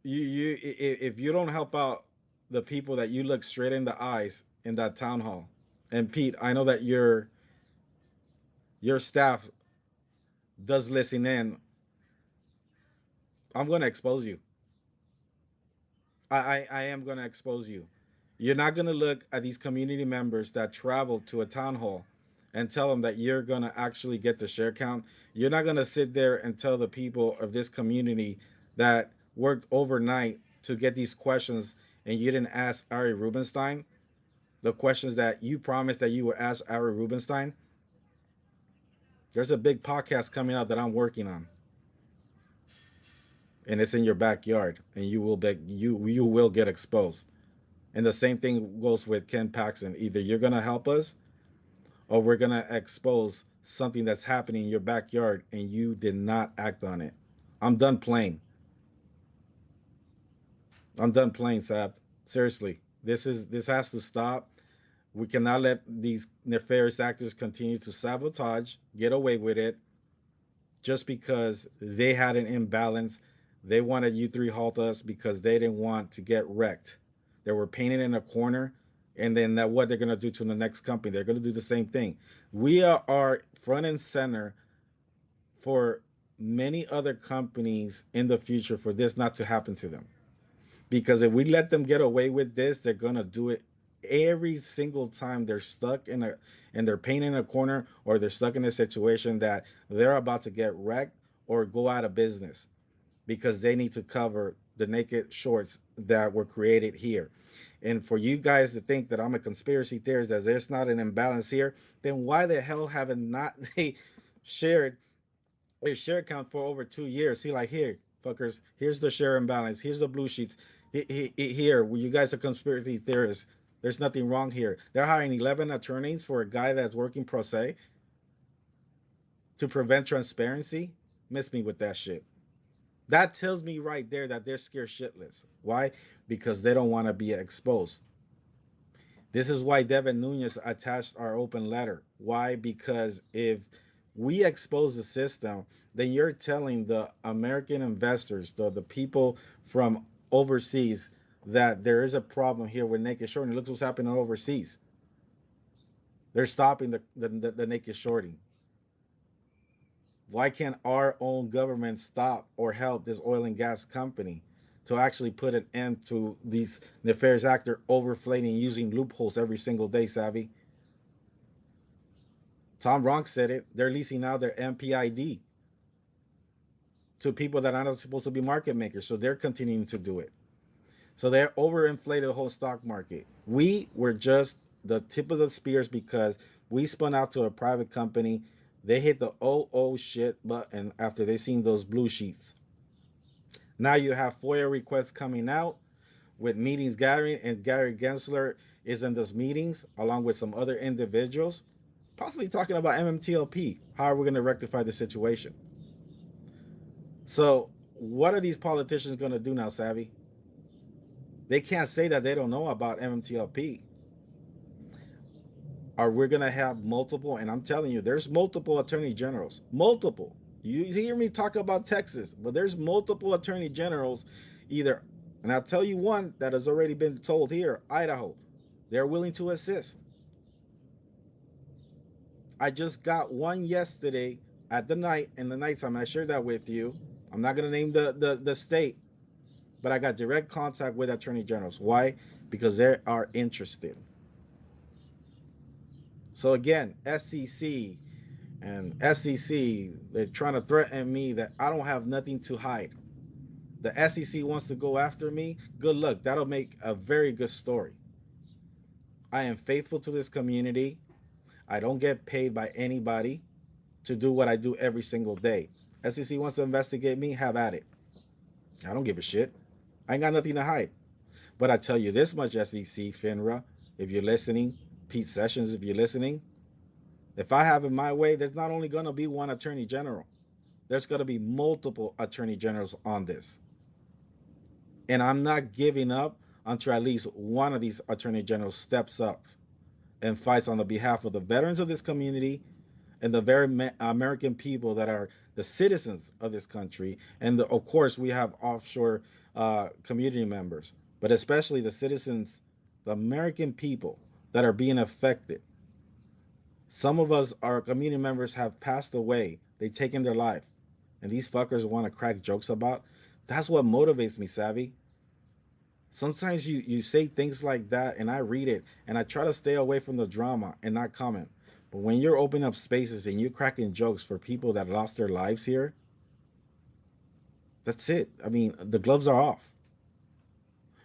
If you don't help out the people that you look straight in the eyes in that town hall, and Pete, I know that your staff does listen in. I'm gonna expose you. I am gonna expose you. You're not gonna look at these community members that travel to a town hall and tell them that you're going to actually get the share count. You're not going to sit there and tell the people of this community that worked overnight to get these questions and you didn't ask Ari Rubenstein the questions that you promised that you would ask Ari Rubenstein. There's a big podcast coming out that I'm working on, and it's in your backyard, and you will get exposed. And the same thing goes with Ken Paxton. Either you're gonna help us, or we're gonna expose something that's happening in your backyard, and you did not act on it. I'm done playing. I'm done playing, Sab. Seriously, this has to stop. We cannot let these nefarious actors continue to sabotage, get away with it, just because they had an imbalance. They wanted U3 halt us because they didn't want to get wrecked. They were painted in a corner, and then that what they're gonna do to the next company. They're gonna do the same thing. We are front and center for many other companies in the future for this not to happen to them. Because if we let them get away with this, they're gonna do it every single time they're stuck in a and they're painted in a corner, or they're stuck in a situation that they're about to get wrecked or go out of business because they need to cover the naked shorts that were created here. And for you guys to think that I'm a conspiracy theorist, that there's not an imbalance here, then why the hell haven't not they shared their share count for over 2 years? See, like, here, fuckers, here's the share imbalance, here's the blue sheets. Here, well, you guys are conspiracy theorists. There's nothing wrong here. They're hiring 11 attorneys for a guy that's working pro se to prevent transparency. Miss me with that shit. That tells me right there that they're scared shitless. Why? Because they don't want to be exposed. This is why Devin Nunes attached our open letter. Why? Because if we expose the system, then you're telling the American investors, the people from overseas, that there is a problem here with naked shorting. Look what's happening overseas. They're stopping the naked shorting. Why can't our own government stop or help this oil and gas company to actually put an end to these nefarious actors overflating using loopholes every single day, Savvy? Tom Ronk said it. They're leasing out their MPID to people that are not supposed to be market makers, so they're continuing to do it. So they're overinflated the whole stock market. We were just the tip of the spears because we spun out to a private company. They hit the oh shit button after they seen those blue sheets. Now you have FOIA requests coming out with meetings gathering, and Gary Gensler is in those meetings along with some other individuals, possibly talking about MMTLP. How are we going to rectify the situation? So what are these politicians going to do now, Savvy? They can't say that they don't know about MMTLP. Are we going to have multiple? And I'm telling you, there's multiple attorney generals. Multiple. You hear me talk about Texas, but there's multiple attorney generals either. And I'll tell you one that has already been told here, Idaho. They're willing to assist. I just got one yesterday at the night, in the nighttime. I shared that with you. I'm not going to name the state, but I got direct contact with attorney generals. Why? Because they are interested. So again, SEC and SEC, they're trying to threaten me that I don't have nothing to hide. The SEC wants to go after me. Good luck. That'll make a very good story. I am faithful to this community. I don't get paid by anybody to do what I do every single day. SEC wants to investigate me, have at it. I don't give a shit. I ain't got nothing to hide. But I tell you this much, SEC, FINRA, if you're listening, Pete Sessions, if you're listening, if I have it my way, there's not only going to be one attorney general. There's going to be multiple attorney generals on this. And I'm not giving up until at least one of these attorney generals steps up and fights on the behalf of the veterans of this community and the very American people that are the citizens of this country. And of course, we have offshore community members, but especially the citizens, the American people that are being affected. Some of us, our community members, have passed away. They've taken their life. And these fuckers want to crack jokes about. That's what motivates me, Savvy. Sometimes you say things like that and I read it and I try to stay away from the drama and not comment. But when you're opening up spaces and you're cracking jokes for people that lost their lives here, that's it. I mean, the gloves are off.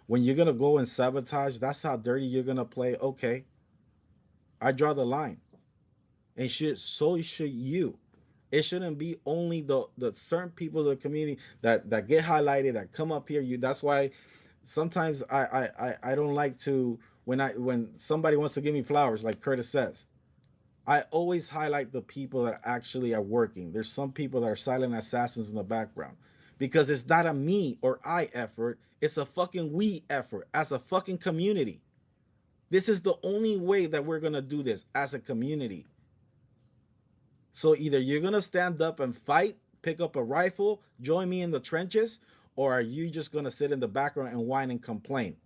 When you're gonna go and sabotage, that's how dirty you're gonna play. Okay, I draw the line, and so should you. It shouldn't be only the certain people of the community that get highlighted, that come up here. That's why sometimes I don't like to, when somebody wants to give me flowers, like Curtis says, I always highlight the people that actually are working. There's some people that are silent assassins in the background, because it's not a me or I effort. It's a fucking we effort as a fucking community. This is the only way that we're going to do this as a community. So either you're going to stand up and fight, pick up a rifle, join me in the trenches, or are you just going to sit in the background and whine and complain?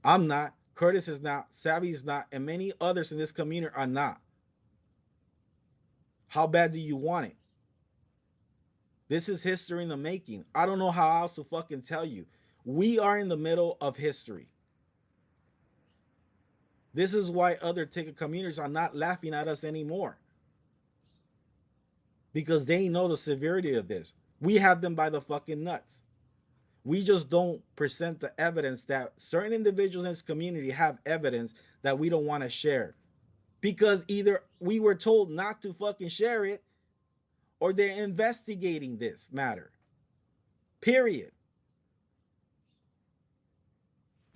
I'm not. Curtis is not. Savvy is not. And many others in this community are not. How bad do you want it? This is history in the making. I don't know how else to fucking tell you. We are in the middle of history. This is why other ticket communities are not laughing at us anymore, because they know the severity of this. We have them by the fucking nuts. We just don't present the evidence that certain individuals in this community have evidence that we don't want to share, because either we were told not to fucking share it, or they're investigating this matter. Period.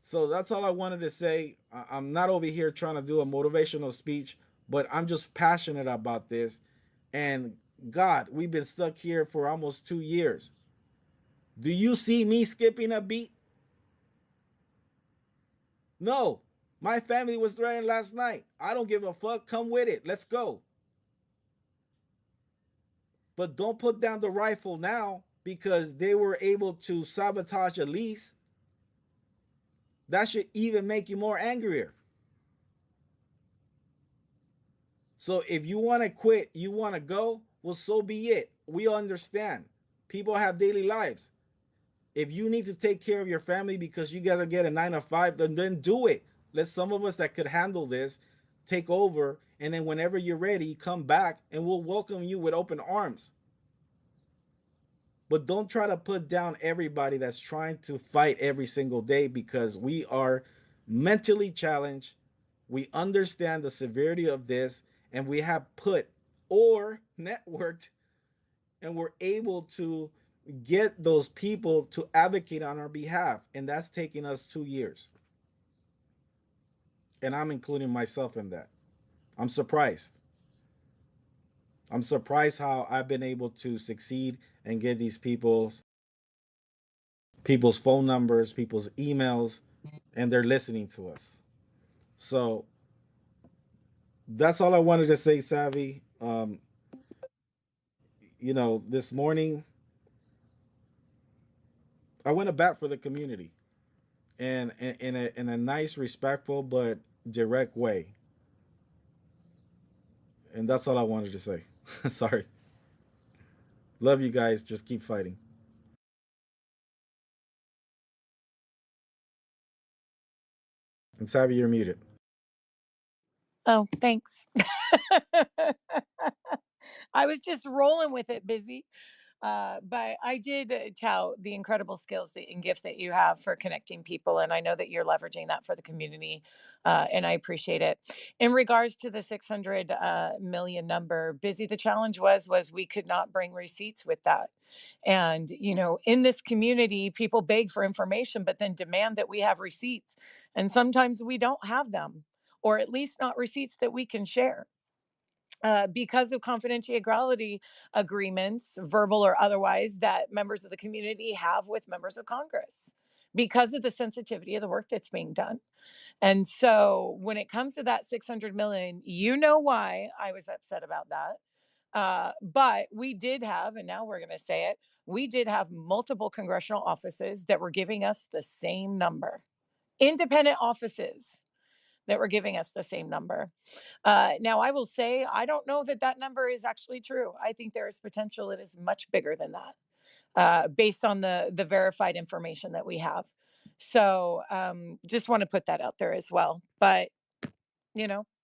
So that's all I wanted to say. I'm not over here trying to do a motivational speech, but I'm just passionate about this. And God, we've been stuck here for almost 2 years. Do you see me skipping a beat? No. My family was threatened last night. I don't give a fuck. Come with it. Let's go. But don't put down the rifle now because they were able to sabotage a lease. That should even make you more angrier. So if you want to quit, you want to go, well, so be it. We understand. People have daily lives. If you need to take care of your family because you got to get a 9 to 5, then do it. Let some of us that could handle this take over. And then whenever you're ready, come back and we'll welcome you with open arms. But don't try to put down everybody that's trying to fight every single day, because we are mentally challenged. We understand the severity of this, and we have put or networked, and we're able to get those people to advocate on our behalf. And that's taking us 2 years. And I'm including myself in that. I'm surprised. I'm surprised how I've been able to succeed and get these people's phone numbers, people's emails, and they're listening to us. So that's all I wanted to say, Savvy. This morning I went to bat for the community, and in a nice, respectful, but direct way. And that's all I wanted to say. Sorry. Love you guys. Just keep fighting. And Savvy, you're muted. Oh, thanks. I was just rolling with it, busy. But I did tout the incredible skills and gift that you have for connecting people. And I know that you're leveraging that for the community. And I appreciate it. In regards to the 600 million number, busy, the challenge was we could not bring receipts with that. And, in this community, people beg for information, but then demand that we have receipts. And sometimes we don't have them, or at least not receipts that we can share. Because of confidentiality agreements, verbal or otherwise, that members of the community have with members of Congress, because of the sensitivity of the work that's being done. And so when it comes to that 600 million, you know why I was upset about that. But we did have, and now we're going to say it, we did have multiple congressional offices that were giving us the same number, independent offices that were giving us the same number. Now, I will say, I don't know that that number is actually true. I think there is potential it is much bigger than that, based on the verified information that we have. So just want to put that out there as well. But,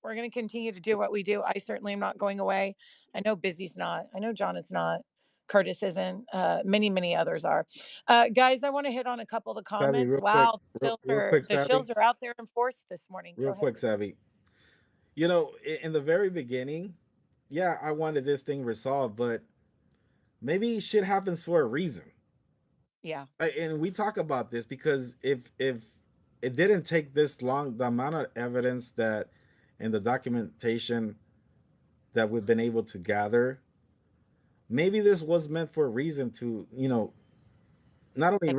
We're going to continue to do what we do. I certainly am not going away. I know Busy's not. I know John is not. Curtis isn't. Many others are. Guys, I want to hit on a couple of the Savvy, comments. real quick, Wow, real quick, the Savvy, shills are out there in force this morning. Go real ahead. quick, Savvy. You know, in the very beginning, yeah, I wanted this thing resolved, but maybe shit happens for a reason. Yeah. And we talk about this because if it didn't take this long, the amount of evidence that and the documentation that we've been able to gather, maybe this was meant for a reason to, you know, not only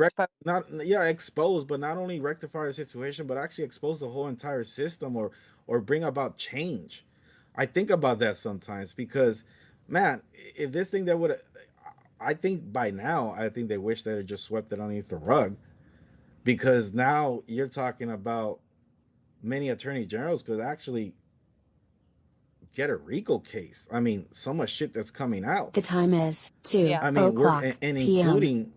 expose, but not only rectify the situation, but actually expose the whole entire system or bring about change. I think about that sometimes because, man, if this thing that would, I think by now, I think they wish they had just swept it underneath the rug, because now you're talking about many attorney generals could actually get a RICO case. I mean, so much shit that's coming out. The time is 2 I mean, o'clock and p.m. including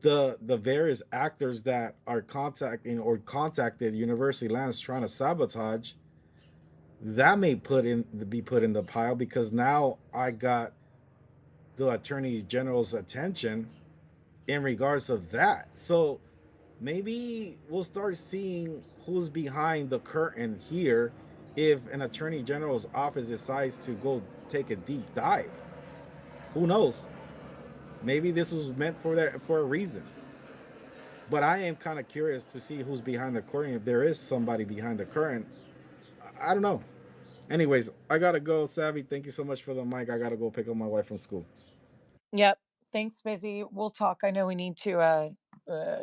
the various actors that are contacting or contacted university lands trying to sabotage. That may be put in the pile, because now I got the attorney general's attention in regards of that. So maybe we'll start seeing who's behind the curtain here if an attorney general's office decides to go take a deep dive. Who knows? Maybe this was meant for a reason. But I am kind of curious to see who's behind the curtain. If there is somebody behind the curtain, I don't know. Anyways, I gotta go. Savvy, thank you so much for the mic. I gotta go pick up my wife from school. Yep. Thanks, Busy. We'll talk. I know we need to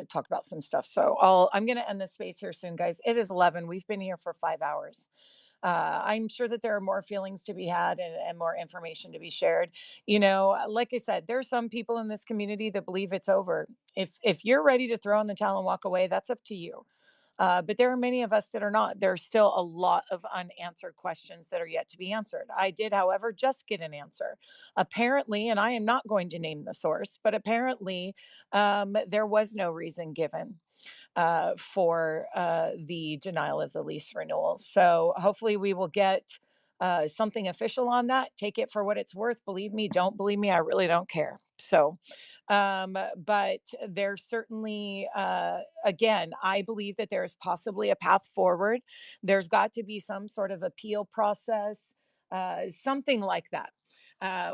talk about some stuff. So I'm going to end the space here soon, guys. It is 11. We've been here for 5 hours. I'm sure that there are more feelings to be had and more information to be shared. You know, like I said, there are some people in this community that believe it's over. If you're ready to throw in the towel and walk away, that's up to you. But there are many of us that are not. There's still a lot of unanswered questions that are yet to be answered. I did, however, just get an answer. Apparently, and I am not going to name the source, but apparently there was no reason given for the denial of the lease renewal. So hopefully we will get something official on that. Take it for what it's worth. Believe me, don't believe me. I really don't care. So, but there's certainly, again, I believe that there is possibly a path forward. There's got to be some sort of appeal process, something like that.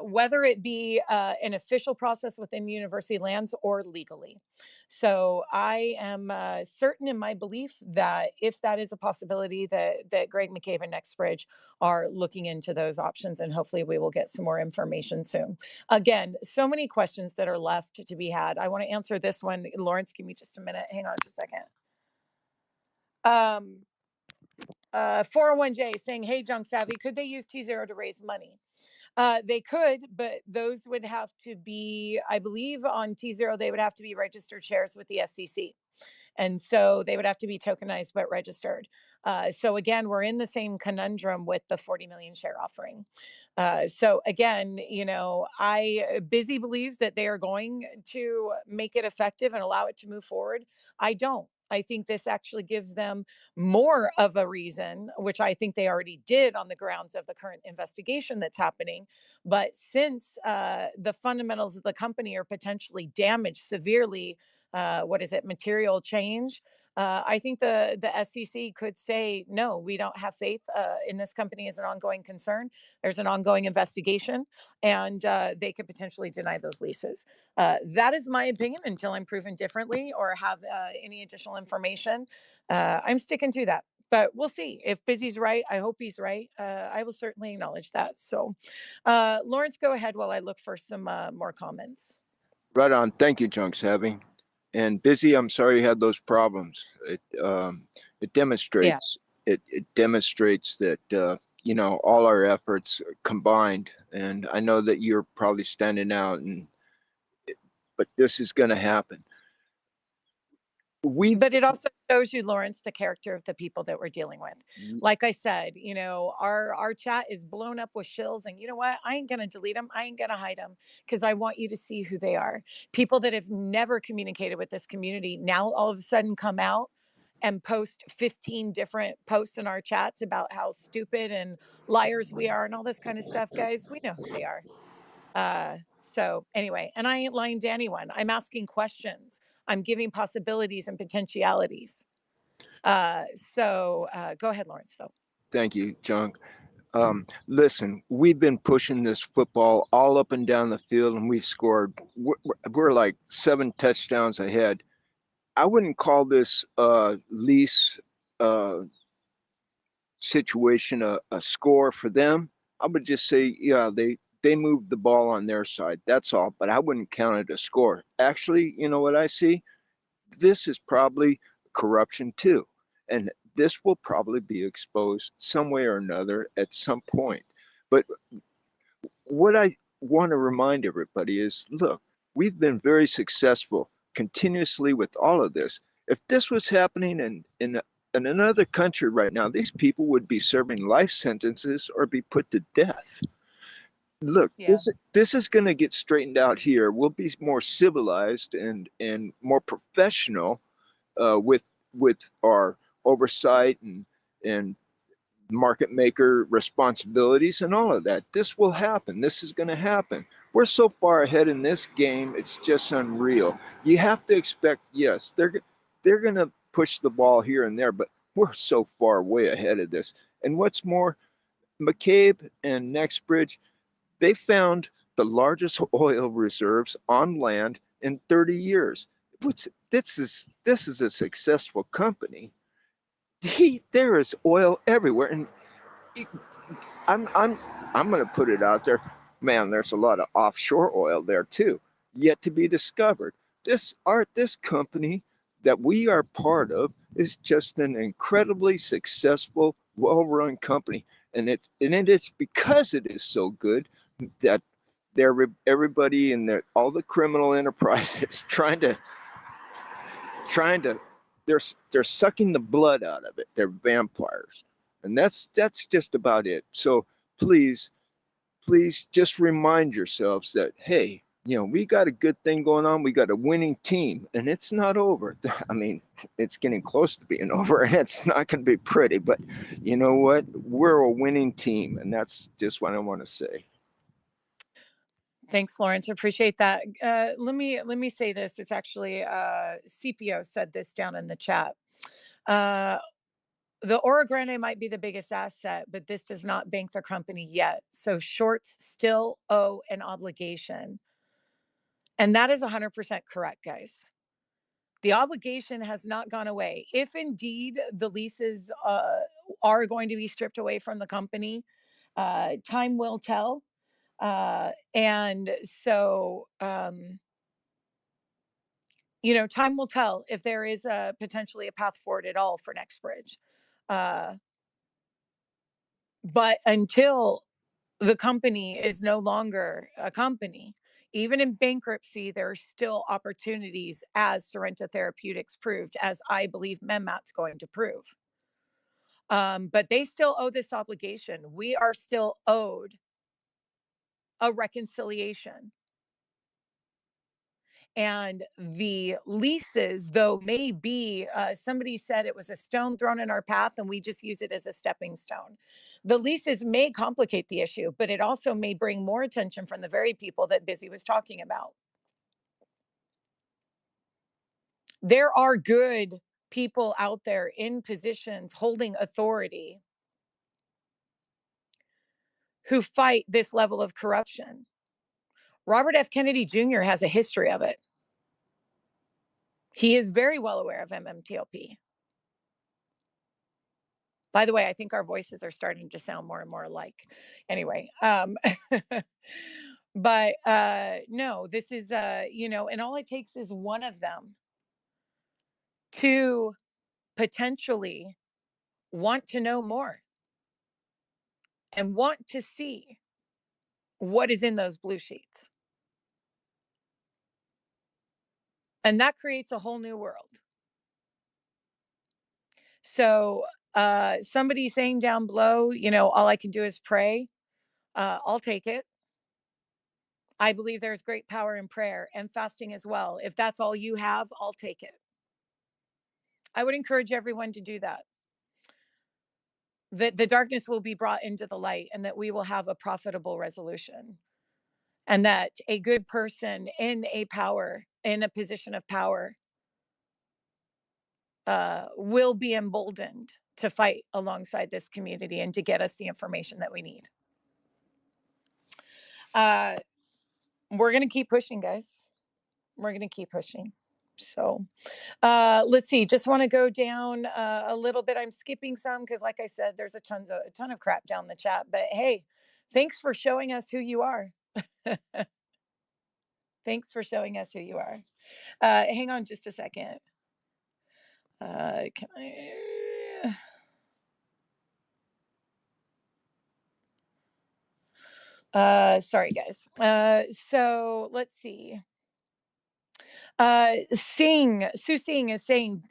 Whether it be an official process within university lands or legally. So I am certain in my belief that if that is a possibility, that Greg McCabe and NextBridge are looking into those options, and hopefully we will get some more information soon. Again, so many questions that are left to be had. I want to answer this one. Lawrence, give me just a minute. Hang on just a second. 401J saying, hey, Junk Savvy, could they use T0 to raise money? They could, but those would have to be, I believe on T0, they would have to be registered shares with the SEC. And so they would have to be tokenized but registered. So again, we're in the same conundrum with the 40 million share offering. So again, you know, Busy believes that they are going to make it effective and allow it to move forward. I don't. I think this actually gives them more of a reason, which I think they already did on the grounds of the current investigation that's happening. But since the fundamentals of the company are potentially damaged severely, material change, I think the SEC could say, no, we don't have faith in this company as an ongoing concern. There's an ongoing investigation, and they could potentially deny those leases. That is my opinion until I'm proven differently or have any additional information. I'm sticking to that. But we'll see. If Busy's right, I hope he's right. I will certainly acknowledge that. So, Lawrence, go ahead while I look for some more comments. Right on. Thank you, Junk Savvy. And Busy, I'm sorry you had those problems. It demonstrates it demonstrates that you know, all our efforts combined. And I know that you're probably standing out, but this is going to happen. But it also shows you, Lawrence, the character of the people that we're dealing with. Like I said, you know, our chat is blown up with shills, and you know what? I ain't going to delete them. I ain't going to hide them, because I want you to see who they are. People that have never communicated with this community now all of a sudden come out and post 15 different posts in our chats about how stupid and liars we are and all this kind of stuff, guys, we know who they are. So anyway, and I ain't lying to anyone. I'm asking questions. I'm giving possibilities and potentialities. So go ahead, Lawrence, though. Thank you, Junk. Listen, we've been pushing this football all up and down the field, and we scored. We're like 7 touchdowns ahead. I wouldn't call this lease situation a score for them. I would just say, yeah, they moved the ball on their side. That's all. But I wouldn't count it a score. Actually, you know what I see? This is probably corruption too, and this will probably be exposed some way or another at some point. But what I want to remind everybody is, look, we've been very successful continuously with all of this. If this was happening in another country right now, these people would be serving life sentences or be put to death. Look, Yeah. this is going to get straightened out here. We'll be more civilized and more professional with our oversight and market maker responsibilities and all of that. This will happen. This is going to happen. We're so far ahead in this game, it's just unreal. You have to expect, yes, they're going to push the ball here and there, but we're so far way ahead of this. And what's more, McCabe and Nextbridge, they found the largest oil reserves on land in 30 years. This is a successful company. There is oil everywhere, and I'm I'm I'm going to put it out there, man. There's a lot of offshore oil there too, yet to be discovered. This company that we are part of is just an incredibly successful, well-run company, and it is because it is so good that everybody in all the criminal enterprises trying to they're sucking the blood out of it. They're vampires, and that's just about it. So please just remind yourselves that, hey, we got a good thing going on. We got a winning team, and it's not over. I mean, it's getting close to being over, and it's not going to be pretty, but you know what, we're a winning team, and that's just what I want to say. Thanks, Lawrence. Appreciate that. Let me say this. It's actually CPO said this down in the chat. The Orogrande might be the biggest asset, but this does not bank the company yet. So shorts still owe an obligation. And that is 100% correct, guys. The obligation has not gone away. If indeed the leases are going to be stripped away from the company, time will tell. And so, time will tell if there is potentially a path forward at all for Nextbridge. But until the company is no longer a company, even in bankruptcy, there are still opportunities, as Sorrento Therapeutics proved, as I believe Memmat's going to prove. But they still owe this obligation. We are still owed a reconciliation. And the leases, though, may be, somebody said it was a stone thrown in our path and we just use it as a stepping stone. The leases may complicate the issue, but it also may bring more attention from the very people that Busy was talking about. There are good people out there in positions holding authority who fight this level of corruption. Robert F. Kennedy Jr. has a history of it. He is very well aware of MMTLP. By the way, I think our voices are starting to sound more and more alike. Anyway, but no, this is, and all it takes is one of them to potentially want to know more and want to see what is in those blue sheets. And that creates a whole new world. So somebody saying down below, all I can do is pray. I'll take it. I believe there's great power in prayer and fasting as well. If that's all you have, I'll take it. I would encourage everyone to do that. That the darkness will be brought into the light, and that we will have a profitable resolution, and that a good person in a position of power, will be emboldened to fight alongside this community and to get us the information that we need. We're going to keep pushing, guys. We're going to keep pushing. So let's see. Just want to go down a little bit. I'm skipping some because, like I said, there's a ton of crap down the chat. But hey, thanks for showing us who you are. Thanks for showing us who you are. Hang on just a second. Can I? Sorry, guys. So let's see. Sue Sing is saying,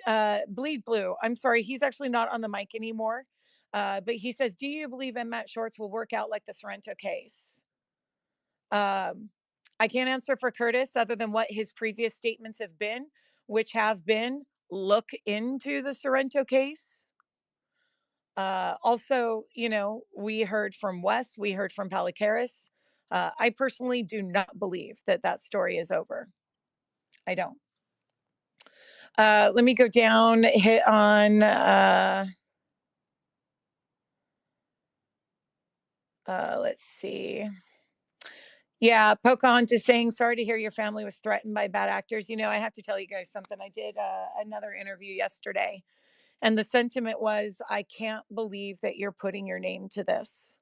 bleed blue. I'm sorry, he's actually not on the mic anymore. But he says, do you believe Matt Shorts will work out like the Sorrento case? I can't answer for Curtis other than what his previous statements have been, which have been look into the Sorrento case. Also, we heard from Wes, we heard from Palicaris. I personally do not believe that story is over. I don't. Let me go down, hit on, let's see. Yeah, Pocahontas saying, sorry to hear your family was threatened by bad actors. I have to tell you guys something. I did another interview yesterday, and the sentiment was, I can't believe that you're putting your name to this.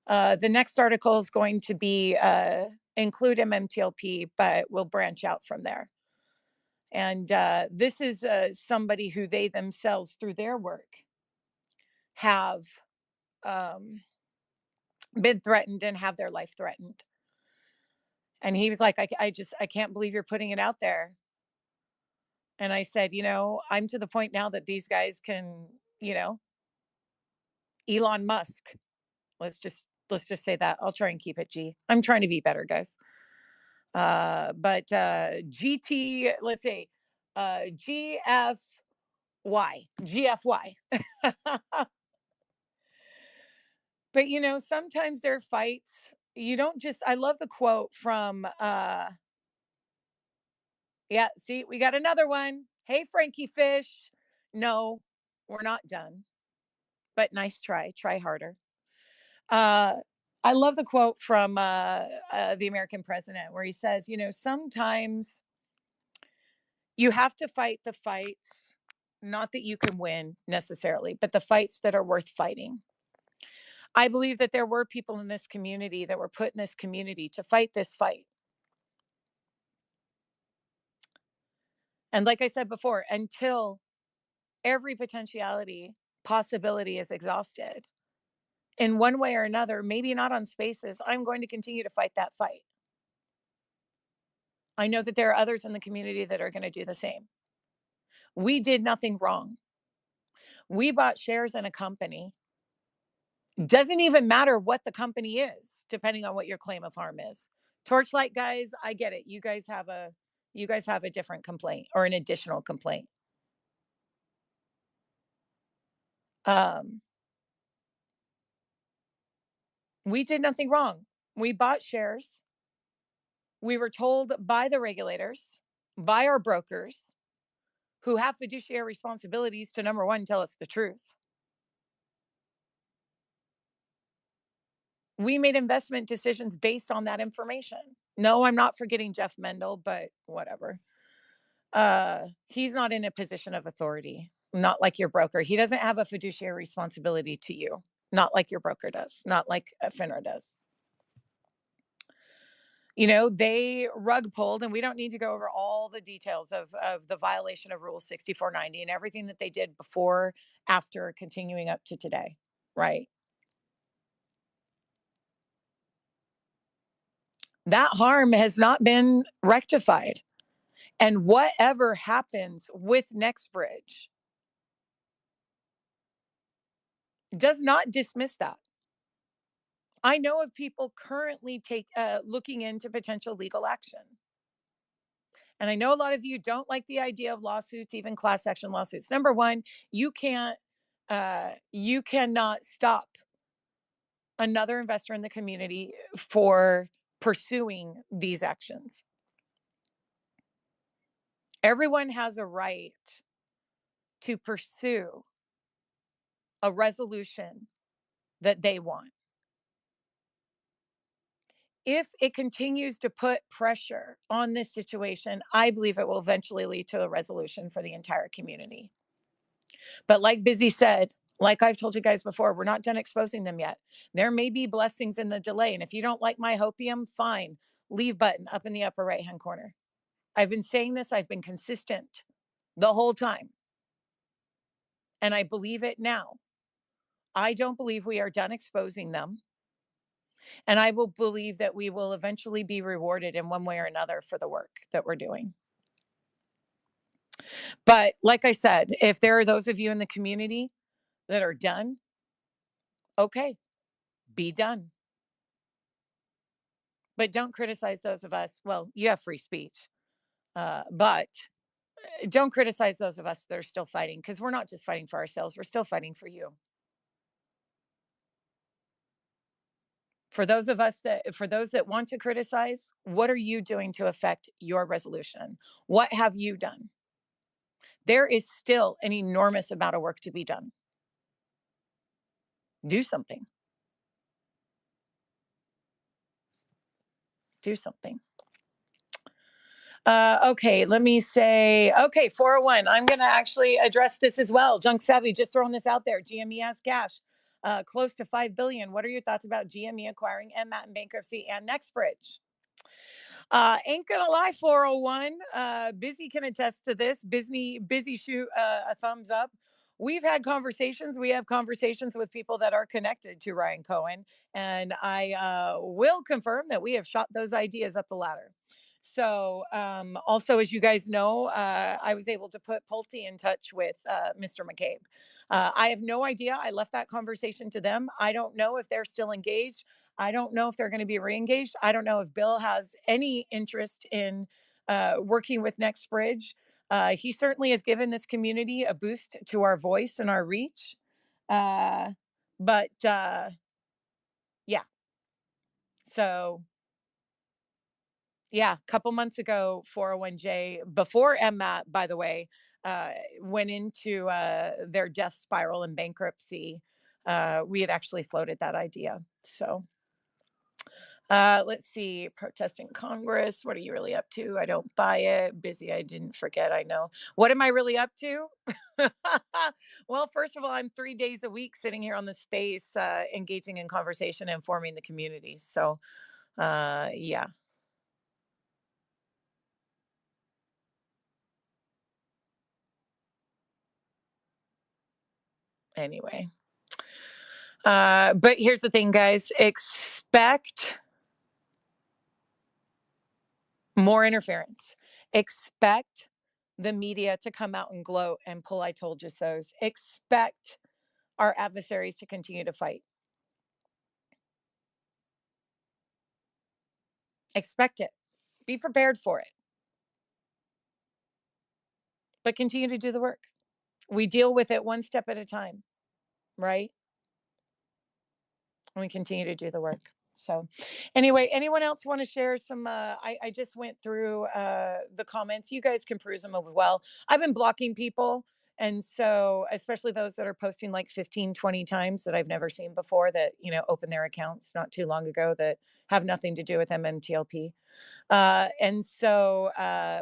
The next article is going to be include MMTLP, but we'll branch out from there. And this is somebody who they themselves, through their work, have been threatened and have their life threatened. And he was like, I can't believe you're putting it out there. And I said, I'm to the point now that these guys can, Elon Musk. Let's just say that. I'll try and keep it G. I'm trying to be better, guys. But GT, let's say GFY. But sometimes there are fights. You don't just, I love the quote from yeah, see, we got another one. Hey, Frankie Fish. No, we're not done. But nice try. Try harder. I love the quote from the American president where he says, sometimes you have to fight the fights, not that you can win necessarily, but the fights that are worth fighting. I believe that there were people in this community that were put in this community to fight this fight. And like I said before, until every possibility is exhausted, in one way or another, maybe not on Spaces, I'm going to continue to fight that fight. I know that there are others in the community that are going to do the same. We did nothing wrong. We bought shares in a company. Doesn't even matter what the company is, depending on what your claim of harm is. Torchlight guys, I get it. You guys have a different complaint or an additional complaint. We did nothing wrong. We bought shares. We were told by the regulators, by our brokers, who have fiduciary responsibilities to, number one, tell us the truth. We made investment decisions based on that information. No, I'm not forgetting Jeff Mendel, but whatever. He's not in a position of authority, not like your broker. He doesn't have a fiduciary responsibility to you, not like your broker does, not like FINRA does. They rug pulled, and we don't need to go over all the details of the violation of Rule 6490 and everything that they did before, after, continuing up to today, right? That harm has not been rectified. And whatever happens with NextBridge does not dismiss that. I know of people currently looking into potential legal action. And I know a lot of you don't like the idea of lawsuits, even class action lawsuits. Number one, you cannot stop another investor in the community for pursuing these actions. Everyone has a right to pursue a resolution that they want. If it continues to put pressure on this situation, I believe it will eventually lead to a resolution for the entire community. But like Busy said, like I've told you guys before, we're not done exposing them yet. There may be blessings in the delay. And if you don't like my hopium, fine. Leave button up in the upper right-hand corner. I've been saying this. I've been consistent the whole time. And I believe it now. I don't believe we are done exposing them. And I will believe that we will eventually be rewarded in one way or another for the work that we're doing. But like I said, if there are those of you in the community that are done, okay, be done. But don't criticize those of us. Well, you have free speech, but don't criticize those of us that are still fighting, because we're not just fighting for ourselves. We're still fighting for you. For those that want to criticize, what are you doing to affect your resolution? What have you done? There is still an enormous amount of work to be done. Do something. Do something. Okay, let me say, okay, 401. I'm going to actually address this as well. Junk Savvy, just throwing this out there. GME has cash close to $5 billion. What are your thoughts about GME acquiring MMAT in bankruptcy and NextBridge? Ain't gonna lie, 401. Busy can attest to this. Busy shoot a thumbs up. We've had conversations. We have conversations with people that are connected to Ryan Cohen, and I will confirm that we have shot those ideas up the ladder. So also, as you guys know, I was able to put Pulte in touch with Mr. McCabe. I have no idea. I left that conversation to them. I don't know if they're still engaged. I don't know if they're going to be re-engaged. I don't know if Bill has any interest in working with NextBridge. He certainly has given this community a boost to our voice and our reach. Yeah. So yeah, a couple months ago, 401J, before MMAT, by the way, went into their death spiral and bankruptcy. We had actually floated that idea. So let's see, protesting Congress. What are you really up to? I don't buy it. Busy. I didn't forget. I know. What am I really up to? Well, first of all, I'm 3 days a week sitting here on the space, engaging in conversation and forming the community. So, yeah. Anyway. But here's the thing, guys. Expect more interference. Expect the media to come out and gloat and pull I told you so's. Expect our adversaries to continue to fight. Expect it. Be prepared for it. But continue to do the work. We deal with it one step at a time, right? And we continue to do the work. So anyway, anyone else want to share some, I just went through the comments. You guys can peruse them as well. I've been blocking people. And so, especially those that are posting like 15, 20 times that I've never seen before that, open their accounts not too long ago that have nothing to do with MMTLP. And so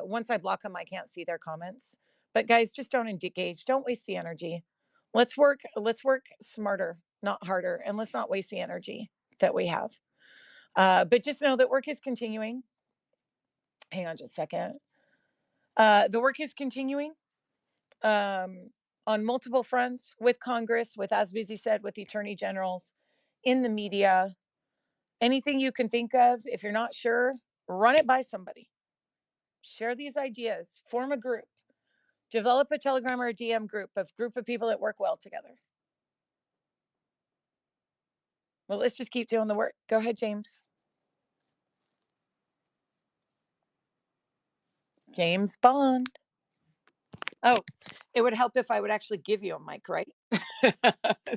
once I block them, I can't see their comments. But guys, just don't engage. Don't waste the energy. Let's work smarter, not harder. And let's not waste the energy that we have. But just know that work is continuing. Hang on just a second. The work is continuing on multiple fronts with Congress, with, as Busy said, with the attorney generals, in the media, anything you can think of. If you're not sure, run it by somebody. Share these ideas, form a group, develop a Telegram or a DM group of people that work well together. Well, let's just keep doing the work. Go ahead, James. James Bond. Oh, it would help if I would actually give you a mic, right?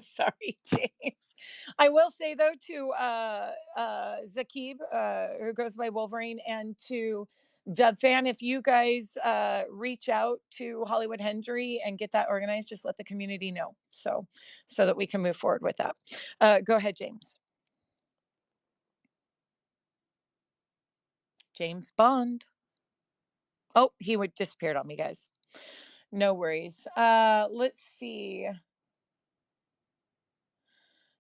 Sorry, James. I will say though to Zakib, who goes by Wolverine, and to Dub Fan, if you guys reach out to Hollywood Henry and get that organized, just let the community know, so that we can move forward with that. Go ahead, James. James Bond. Oh, he would disappeared on me, guys. No worries. Let's see.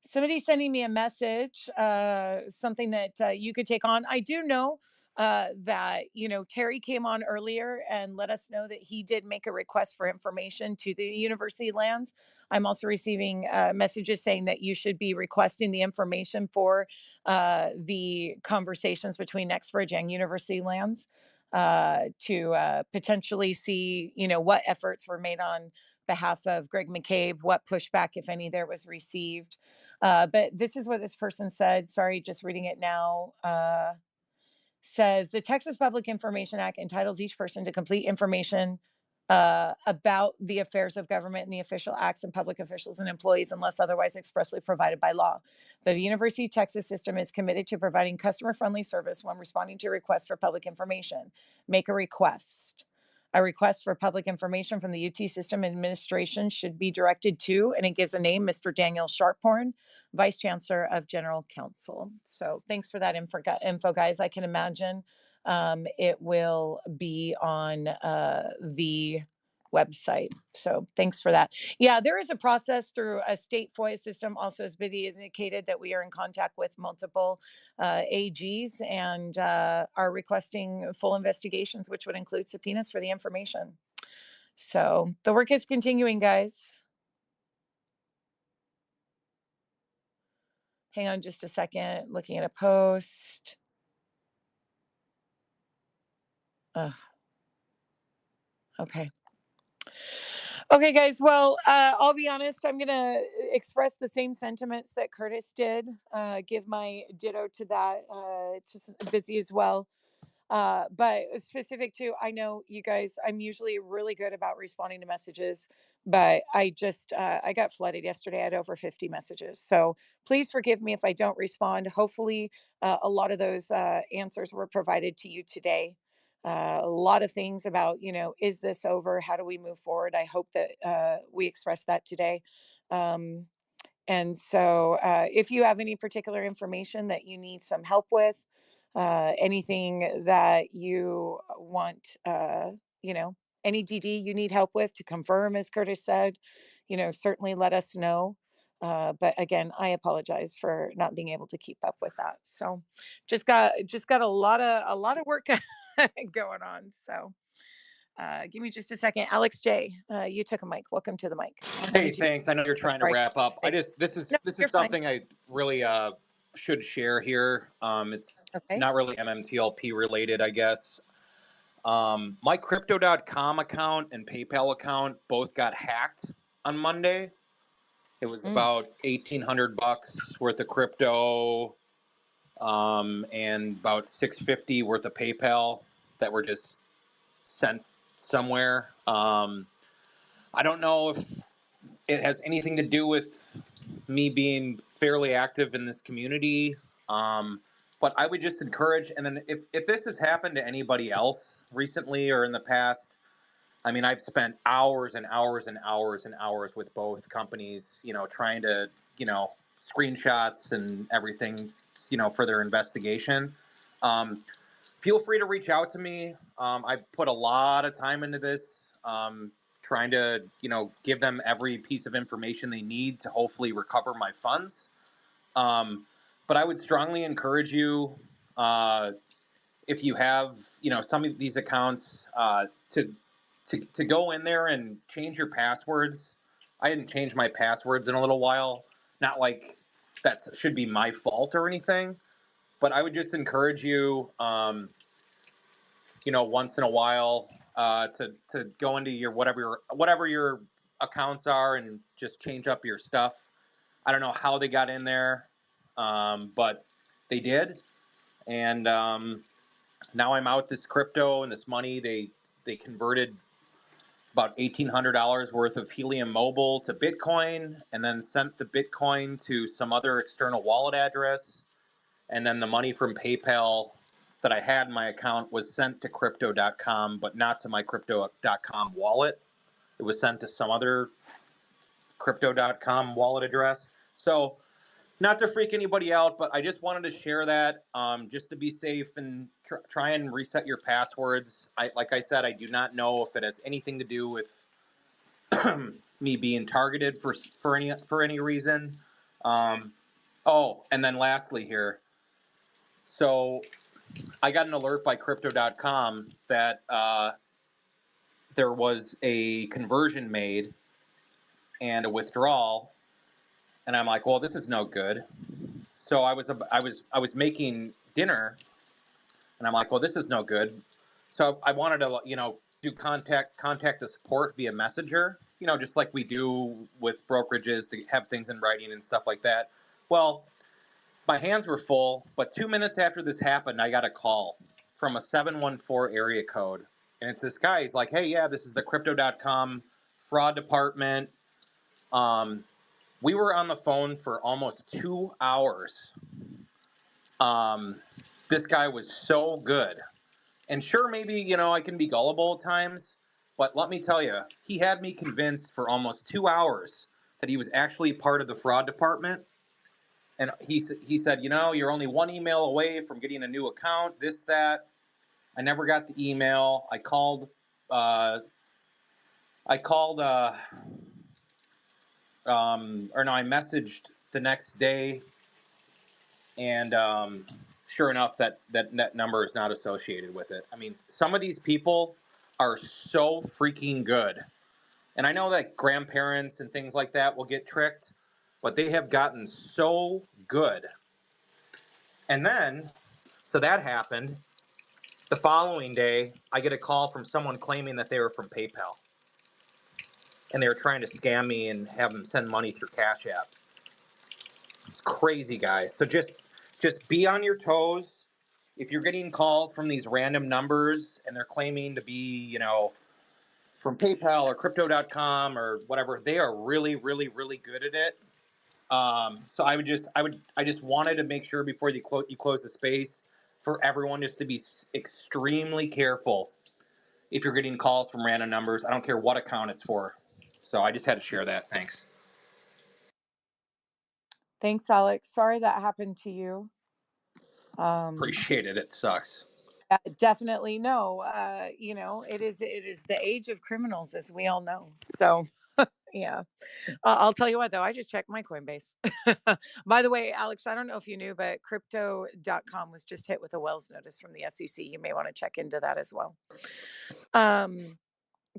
Somebody sending me a message, something that you could take on. I do know that, Terry came on earlier and let us know that he did make a request for information to the university lands. I'm also receiving messages saying that you should be requesting the information for the conversations between Nextbridge and university lands to potentially see, what efforts were made on behalf of Greg McCabe, what pushback, if any, there was received. But this is what this person said. Sorry, just reading it now. Says the Texas Public Information Act entitles each person to complete information about the affairs of government and the official acts and public officials and employees unless otherwise expressly provided by law. The University of Texas system is committed to providing customer-friendly service when responding to requests for public information. Make a request. A request for public information from the UT system administration should be directed to, and it gives a name, Mr. Daniel Sharphorn, Vice Chancellor of General Counsel. So thanks for that info, guys. I can imagine it will be on the website. So thanks for that. Yeah, there is a process through a state FOIA system. Also, as Biddy has indicated, that we are in contact with multiple AGs and are requesting full investigations, which would include subpoenas for the information. So the work is continuing, guys. Hang on just a second, looking at a post. Okay. Okay, guys. Well, I'll be honest. I'm going to express the same sentiments that Curtis did. Give my ditto to that. It's busy as well. But specific to, I know you guys, I'm usually really good about responding to messages, but I just, I got flooded yesterday. I had over 50 messages. So please forgive me if I don't respond. Hopefully a lot of those answers were provided to you today. A lot of things about, is this over? How do we move forward? I hope that we express that today. And so if you have any particular information that you need some help with, anything that you want, any DD you need help with to confirm, as Curtis said, certainly let us know. But again, I apologize for not being able to keep up with that. So just got a lot of work going on. So give me just a second. Alex J, you took a mic. Welcome to the mic. Hey, thanks. I know you're trying to wrap up. This is something I really should share here. It's not really MMTLP related, I guess. My Crypto.com account and PayPal account both got hacked on Monday. It was about $1,800 worth of crypto, and about $650 worth of PayPal that were just sent somewhere. I don't know if it has anything to do with me being fairly active in this community. But I would just encourage, and then if this has happened to anybody else recently or in the past, I mean, I've spent hours and hours and hours and hours with both companies, trying to, screenshots and everything, for their investigation. Feel free to reach out to me. I've put a lot of time into this, trying to, give them every piece of information they need to hopefully recover my funds. But I would strongly encourage you, if you have, some of these accounts, to go in there and change your passwords. I hadn't changed my passwords in a little while. Not like that should be my fault or anything, but I would just encourage you, once in a while, to go into your whatever your accounts are and just change up your stuff. I don't know how they got in there, but they did, and now I'm out this crypto and this money. They they converted about $1,800 worth of Helium Mobile to Bitcoin, and then sent the Bitcoin to some other external wallet address. And then the money from PayPal that I had in my account was sent to crypto.com, but not to my crypto.com wallet. It was sent to some other crypto.com wallet address. So not to freak anybody out, but I just wanted to share that just to be safe and try and reset your passwords. Like I said, I do not know if it has anything to do with me being targeted for any reason. Oh, and then lastly here, so I got an alert by Crypto.com that there was a conversion made and a withdrawal, and I'm like, well, this is no good. So I was making dinner, and I'm like, well, this is no good. So I wanted to, do contact the support via Messenger, just like we do with brokerages to have things in writing and stuff like that. Well, my hands were full, but 2 minutes after this happened, I got a call from a 714 area code. And it's this guy. He's like, hey, yeah, this is the crypto.com fraud department. We were on the phone for almost 2 hours. This guy was so good. And sure, maybe, I can be gullible at times, but let me tell you, he had me convinced for almost 2 hours that he was actually part of the fraud department. And he said, you're only one email away from getting a new account, this, that. I never got the email. I called, or no, I messaged the next day, and sure enough, that number is not associated with it. I mean, some of these people are so freaking good. And I know that grandparents and things like that will get tricked, but they have gotten so good. And then, so that happened. The following day, I get a call from someone claiming that they were from PayPal. And they were trying to scam me and have them send money through Cash App. It's crazy, guys. So just be on your toes. If you're getting calls from these random numbers and they're claiming to be, from PayPal or crypto.com or whatever, they are really, really, really good at it. So I just wanted to make sure before you close the space for everyone just to be extremely careful if you're getting calls from random numbers. I don't care what account it's for. So I just had to share that. Thanks. Thanks, Alex. Sorry that happened to you. Appreciate it. It sucks. Definitely no. It is the age of criminals, as we all know. So yeah. I'll tell you what, though, I just checked my Coinbase. By the way, Alex, I don't know if you knew, but crypto.com was just hit with a Wells notice from the SEC. You may want to check into that as well.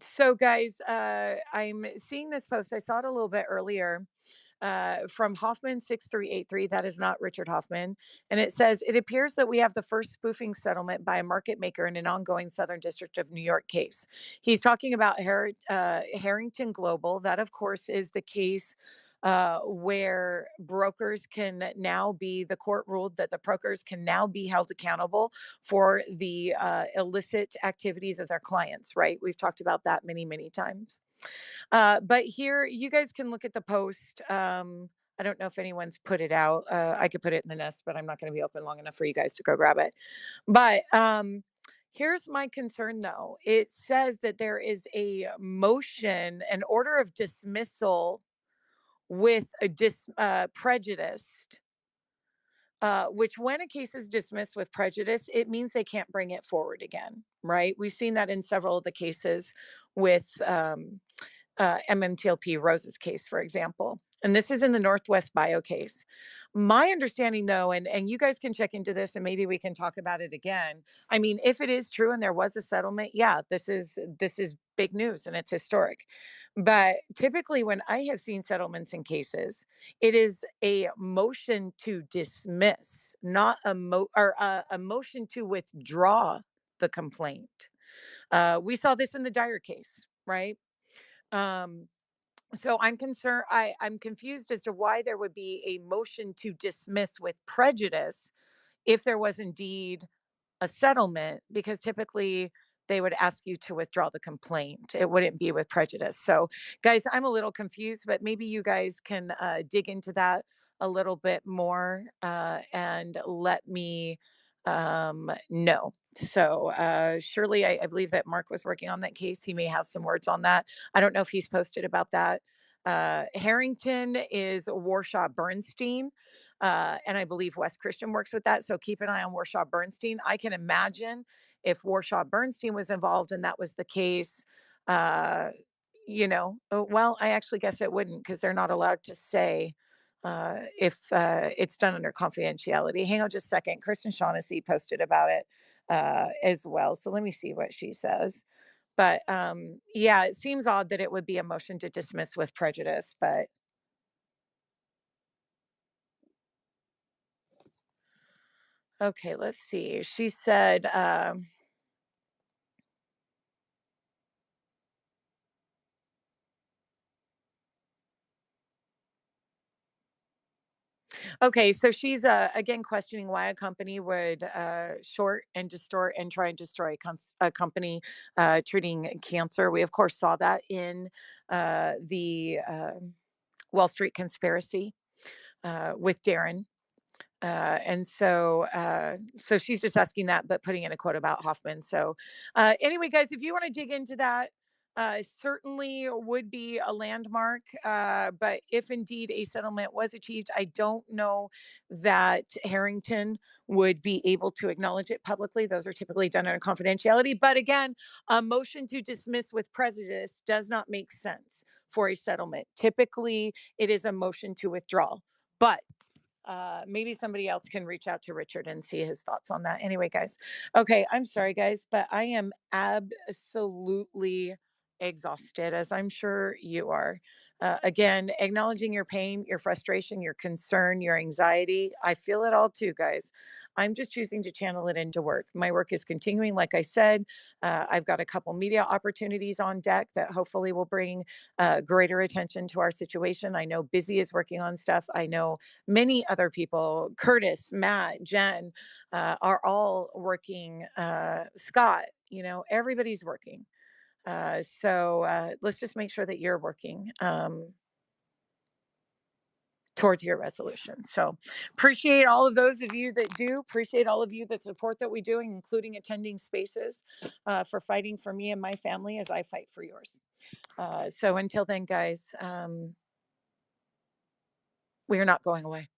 So guys, I'm seeing this post. I saw it a little bit earlier. From Hoffman 6383. That is not Richard Hoffman. And it says, it appears that we have the first spoofing settlement by a market maker in an ongoing Southern District of New York case. He's talking about Harrington Global. That, of course, is the case where brokers can now be, the court ruled that the brokers can now be held accountable for the illicit activities of their clients, right? We've talked about that many, many times. But here, you guys can look at the post. I don't know if anyone's put it out. I could put it in the nest, but I'm not going to be open long enough for you guys to go grab it. But here's my concern, though. It says that there is a motion, an order of dismissal with a prejudiced. Which when a case is dismissed with prejudice, it means they can't bring it forward again, right? We've seen that in several of the cases with MMTLP Rose's case, for example. And this is in the Northwest Bio case. My understanding, though, and you guys can check into this and maybe we can talk about it again. I mean, if it is true and there was a settlement, yeah, this is big news and it's historic. But typically when I have seen settlements in cases, it is a motion to dismiss, not a motion to withdraw the complaint. We saw this in the Dyer case, right? So I'm concerned. I'm confused as to why there would be a motion to dismiss with prejudice if there was indeed a settlement, because typically they would ask you to withdraw the complaint. It wouldn't be with prejudice. So, guys, I'm a little confused, but maybe you guys can dig into that a little bit more and let me know. So, surely, I believe that Mark was working on that case. He may have some words on that. I don't know if he's posted about that. Harrington is Warshaw Bernstein. And I believe West Christian works with that. So keep an eye on Warshaw Bernstein. I can imagine if Warshaw Bernstein was involved and that was the case, well, I actually guess it wouldn't, because they're not allowed to say if it's done under confidentiality. Hang on just a second. Kristen Shaughnessy posted about it as well. So let me see what she says. But yeah, it seems odd that it would be a motion to dismiss with prejudice, but okay, let's see. She said, okay, so she's again questioning why a company would short and distort and try and destroy a company treating cancer. We, of course, saw that in the Wall Street conspiracy with Darren. And so she's just asking that, but putting in a quote about Hoffman. So anyway, guys, if you want to dig into that, certainly would be a landmark. But if indeed a settlement was achieved, I don't know that Harrington would be able to acknowledge it publicly. Those are typically done under confidentiality. But again, a motion to dismiss with prejudice does not make sense for a settlement. Typically, it is a motion to withdraw. But maybe somebody else can reach out to Richard and see his thoughts on that. Anyway, guys. Okay, I'm sorry, guys, but I am absolutely exhausted, as I'm sure you are. Again, acknowledging your pain, your frustration, your concern, your anxiety. I feel it all too, guys. I'm just choosing to channel it into work. My work is continuing. Like I said, I've got a couple media opportunities on deck that hopefully will bring greater attention to our situation. I know Busy is working on stuff. I know many other people, Curtis, Matt, Jen, are all working. Scott, everybody's working. So let's just make sure that you're working towards your resolution. So appreciate all of those of you that do, appreciate all of you that support that we do, including attending spaces for fighting for me and my family as I fight for yours. So until then, guys, we are not going away.